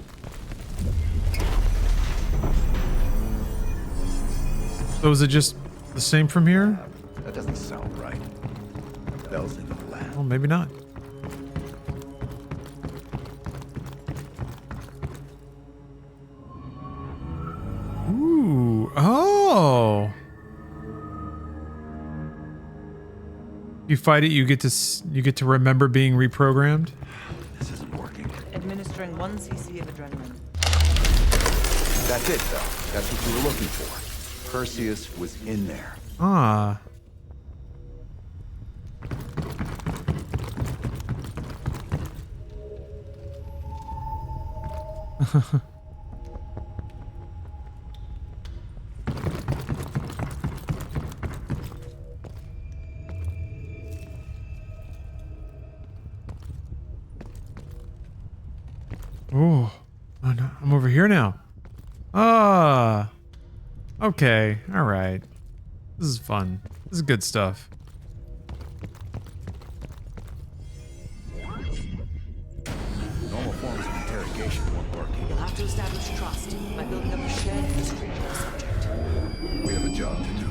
So is it just the same from here? That doesn't sound right. Bell's in the lab. Well, maybe not. Ooh, oh. You fight it, you get to remember being reprogrammed. This isn't working. Administering 1 cc of adrenaline. That's it, Bell. That's what you were looking for. Perseus was in there. Ah. Oh, no, I'm over here now. Ah. Okay, all right. This is fun. This is good stuff. Normal forms of interrogation won't work. You'll have to establish trust by building up a shared history of the subject. We have a job to do.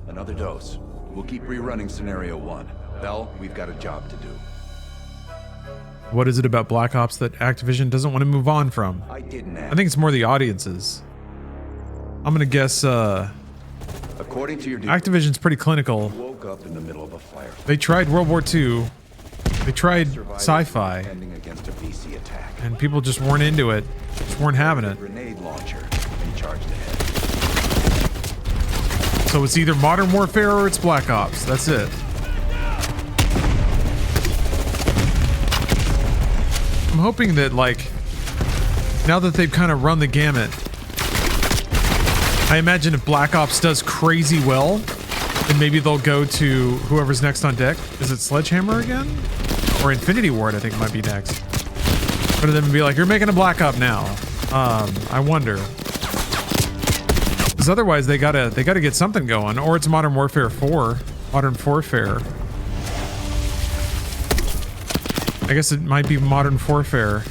Another dose. We'll keep rerunning scenario 1. Bell, we've got a job to do. What is it about Black Ops that Activision doesn't want to move on from? I didn't ask. I think it's more the audiences. I'm gonna guess According to your Activision's pretty clinical. woke up in the middle of a fire. They tried World War II. They tried sci-fi. Ending against a VC attack. And people just weren't into it. Just weren't having it. Grenade launcher and charged ahead. So it's either Modern Warfare or it's Black Ops. That's it. I'm hoping that, like, now that they've kind of run the gamut, I imagine if Black Ops does crazy well, then maybe they'll go to whoever's next on deck. Is it Sledgehammer again? Or Infinity Ward, I think might be next. But then be like, you're making a Black Op now. I wonder. Because otherwise they gotta get something going. Or it's Modern Warfare 4. Modern Warfare. I guess it might be Modern Warfare.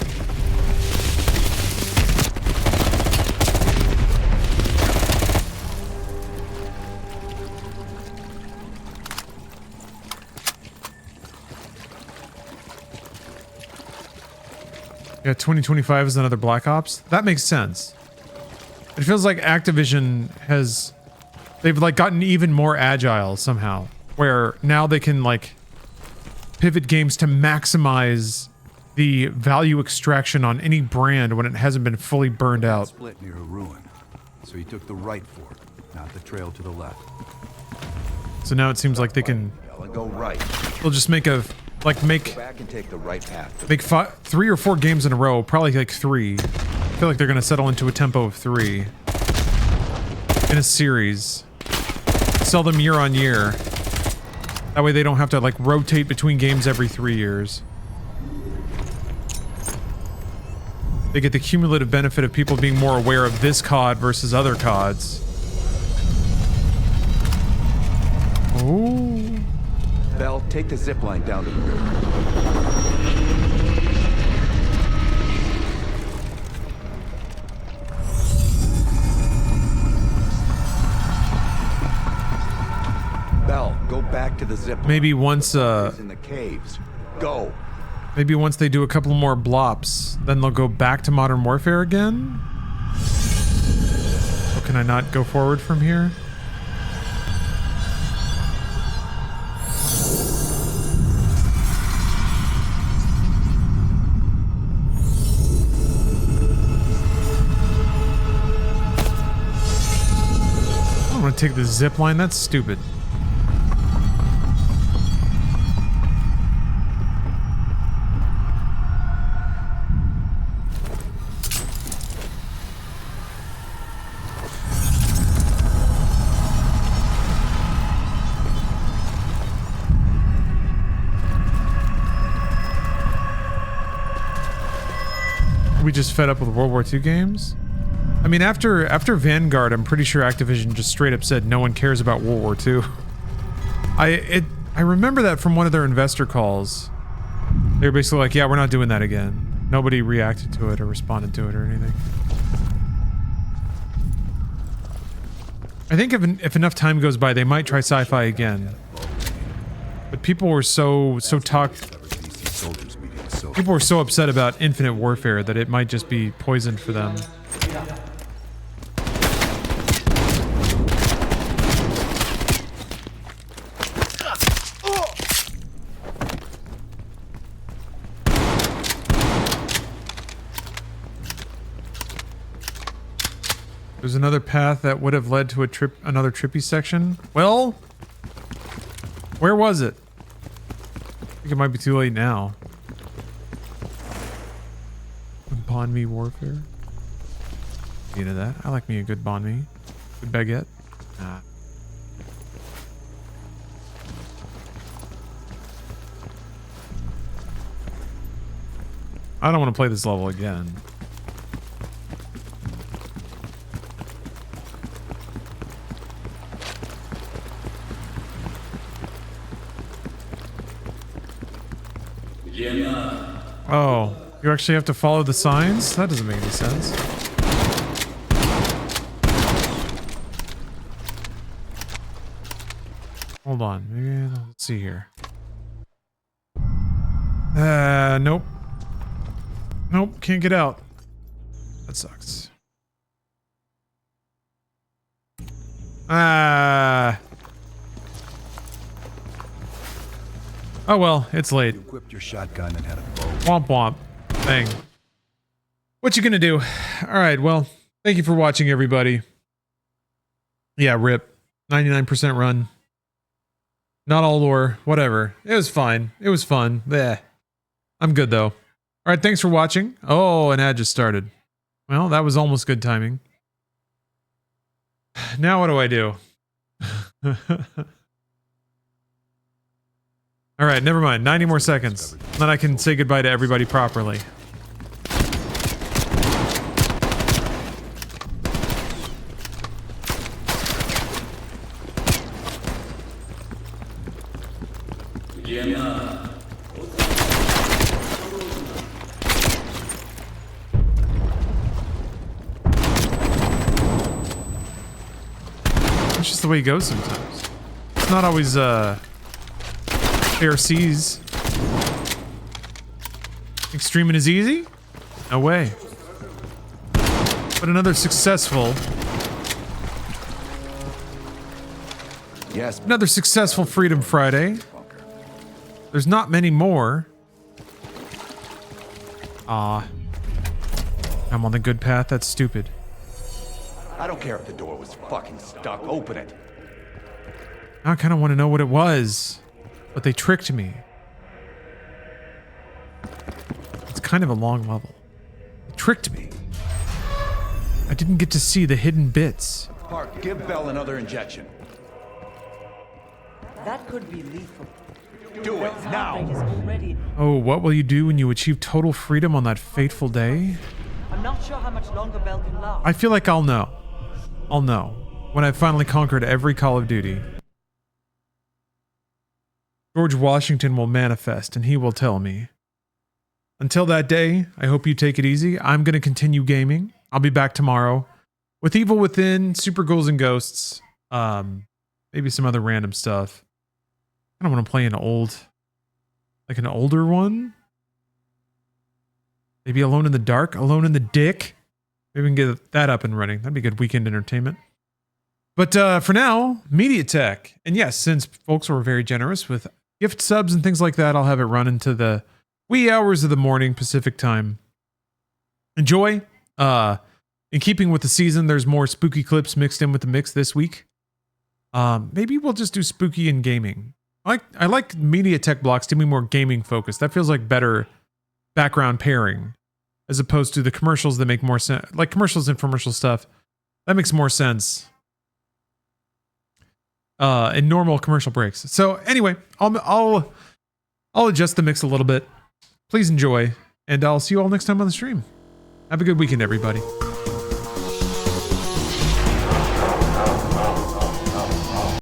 Yeah, 2025 is another Black Ops. That makes sense. It feels like Activision they've like gotten even more agile somehow, where now they can like pivot games to maximize the value extraction on any brand when it hasn't been fully burned out. Split near a ruin, so you took the right fork. Not the trail to the left. So now it seems like they can. Go right. They'll just make a make. Go back and take the right path. Make 3 or 4 games in a row. Probably like 3. I feel like they're gonna settle into a tempo of 3 in a series. Sell them year on year. That way they don't have to like rotate between games every 3 years. They get the cumulative benefit of people being more aware of this COD versus other CODs. Ooh. Bell, take the zip line down to the river. Bell, go back to the zip line. Maybe once in the caves. Go. Maybe once they do a couple more blops, then they'll go back to Modern Warfare again? Or can I not go forward from here? I don't want to take the zip line, that's stupid. We just fed up with World War II games? I mean, after Vanguard, I'm pretty sure Activision just straight up said no one cares about World War II. I remember that from one of their investor calls. They were basically like, yeah, we're not doing that again. Nobody reacted to it or responded to it or anything. I think if enough time goes by, they might try sci-fi again. But people were so people were so upset about Infinite Warfare that it might just be poisoned for them. There's another path that would have led to another trippy section. Well, where was it? I think it might be too late now. Banh mi warfare. You know that? I like me a good banh mi. Good baguette. Nah. I don't want to play this level again. Oh, you actually have to follow the signs? That doesn't make any sense. Hold on, maybe let's see here. Nope. Nope, can't get out. That sucks. Oh well, it's late. You equipped your shotgun and had a bow. Womp womp. Bang. What you gonna do? Alright, well, thank you for watching, everybody. Yeah, rip. 99% run. Not all lore. Whatever. It was fine. It was fun. Bleh. I'm good, though. Alright, thanks for watching. Oh, an ad just started. Well, that was almost good timing. Now what do I do? Alright, never mind. 90 more seconds. Then I can say goodbye to everybody properly. It's just the way it goes sometimes. It's not always, fair seas. Extreming is easy? No way. But another successful... Yes. Another successful Freedom Friday. There's not many more. I'm on the good path. That's stupid. I don't care if the door was fucking stuck. Open it. Now I kind of want to know what it was, but they tricked me. It's kind of a long level. They tricked me. I didn't get to see the hidden bits. Park, give Bell another injection. That could be lethal. Do it now. Oh, what will you do when you achieve total freedom on that fateful day? I'm not sure how much longer Bell can last. I feel like I'll know. I'll know when I've finally conquered every Call of Duty. George Washington will manifest and he will tell me. Until that day, I hope you take it easy. I'm going to continue gaming. I'll be back tomorrow with Evil Within, Super Ghouls and Ghosts, maybe some other random stuff. I don't want to play an older one. Maybe Alone in the Dark, Alone in the Dick. Maybe we can get that up and running. That'd be good weekend entertainment. But for now, MediaTek. And yes, since folks were very generous with gift subs and things like that, I'll have it run into the wee hours of the morning Pacific time. Enjoy. In keeping with the season, there's more spooky clips mixed in with the mix this week. Maybe we'll just do spooky and gaming. I like MediaTek blocks to be more gaming focused. That feels like better background pairing as opposed to the commercials that make more sense. Like commercials and infomercial stuff. That makes more sense in normal commercial breaks. So anyway, I'll adjust the mix a little bit. Please enjoy, and I'll see you all next time on the stream. Have a good weekend, everybody.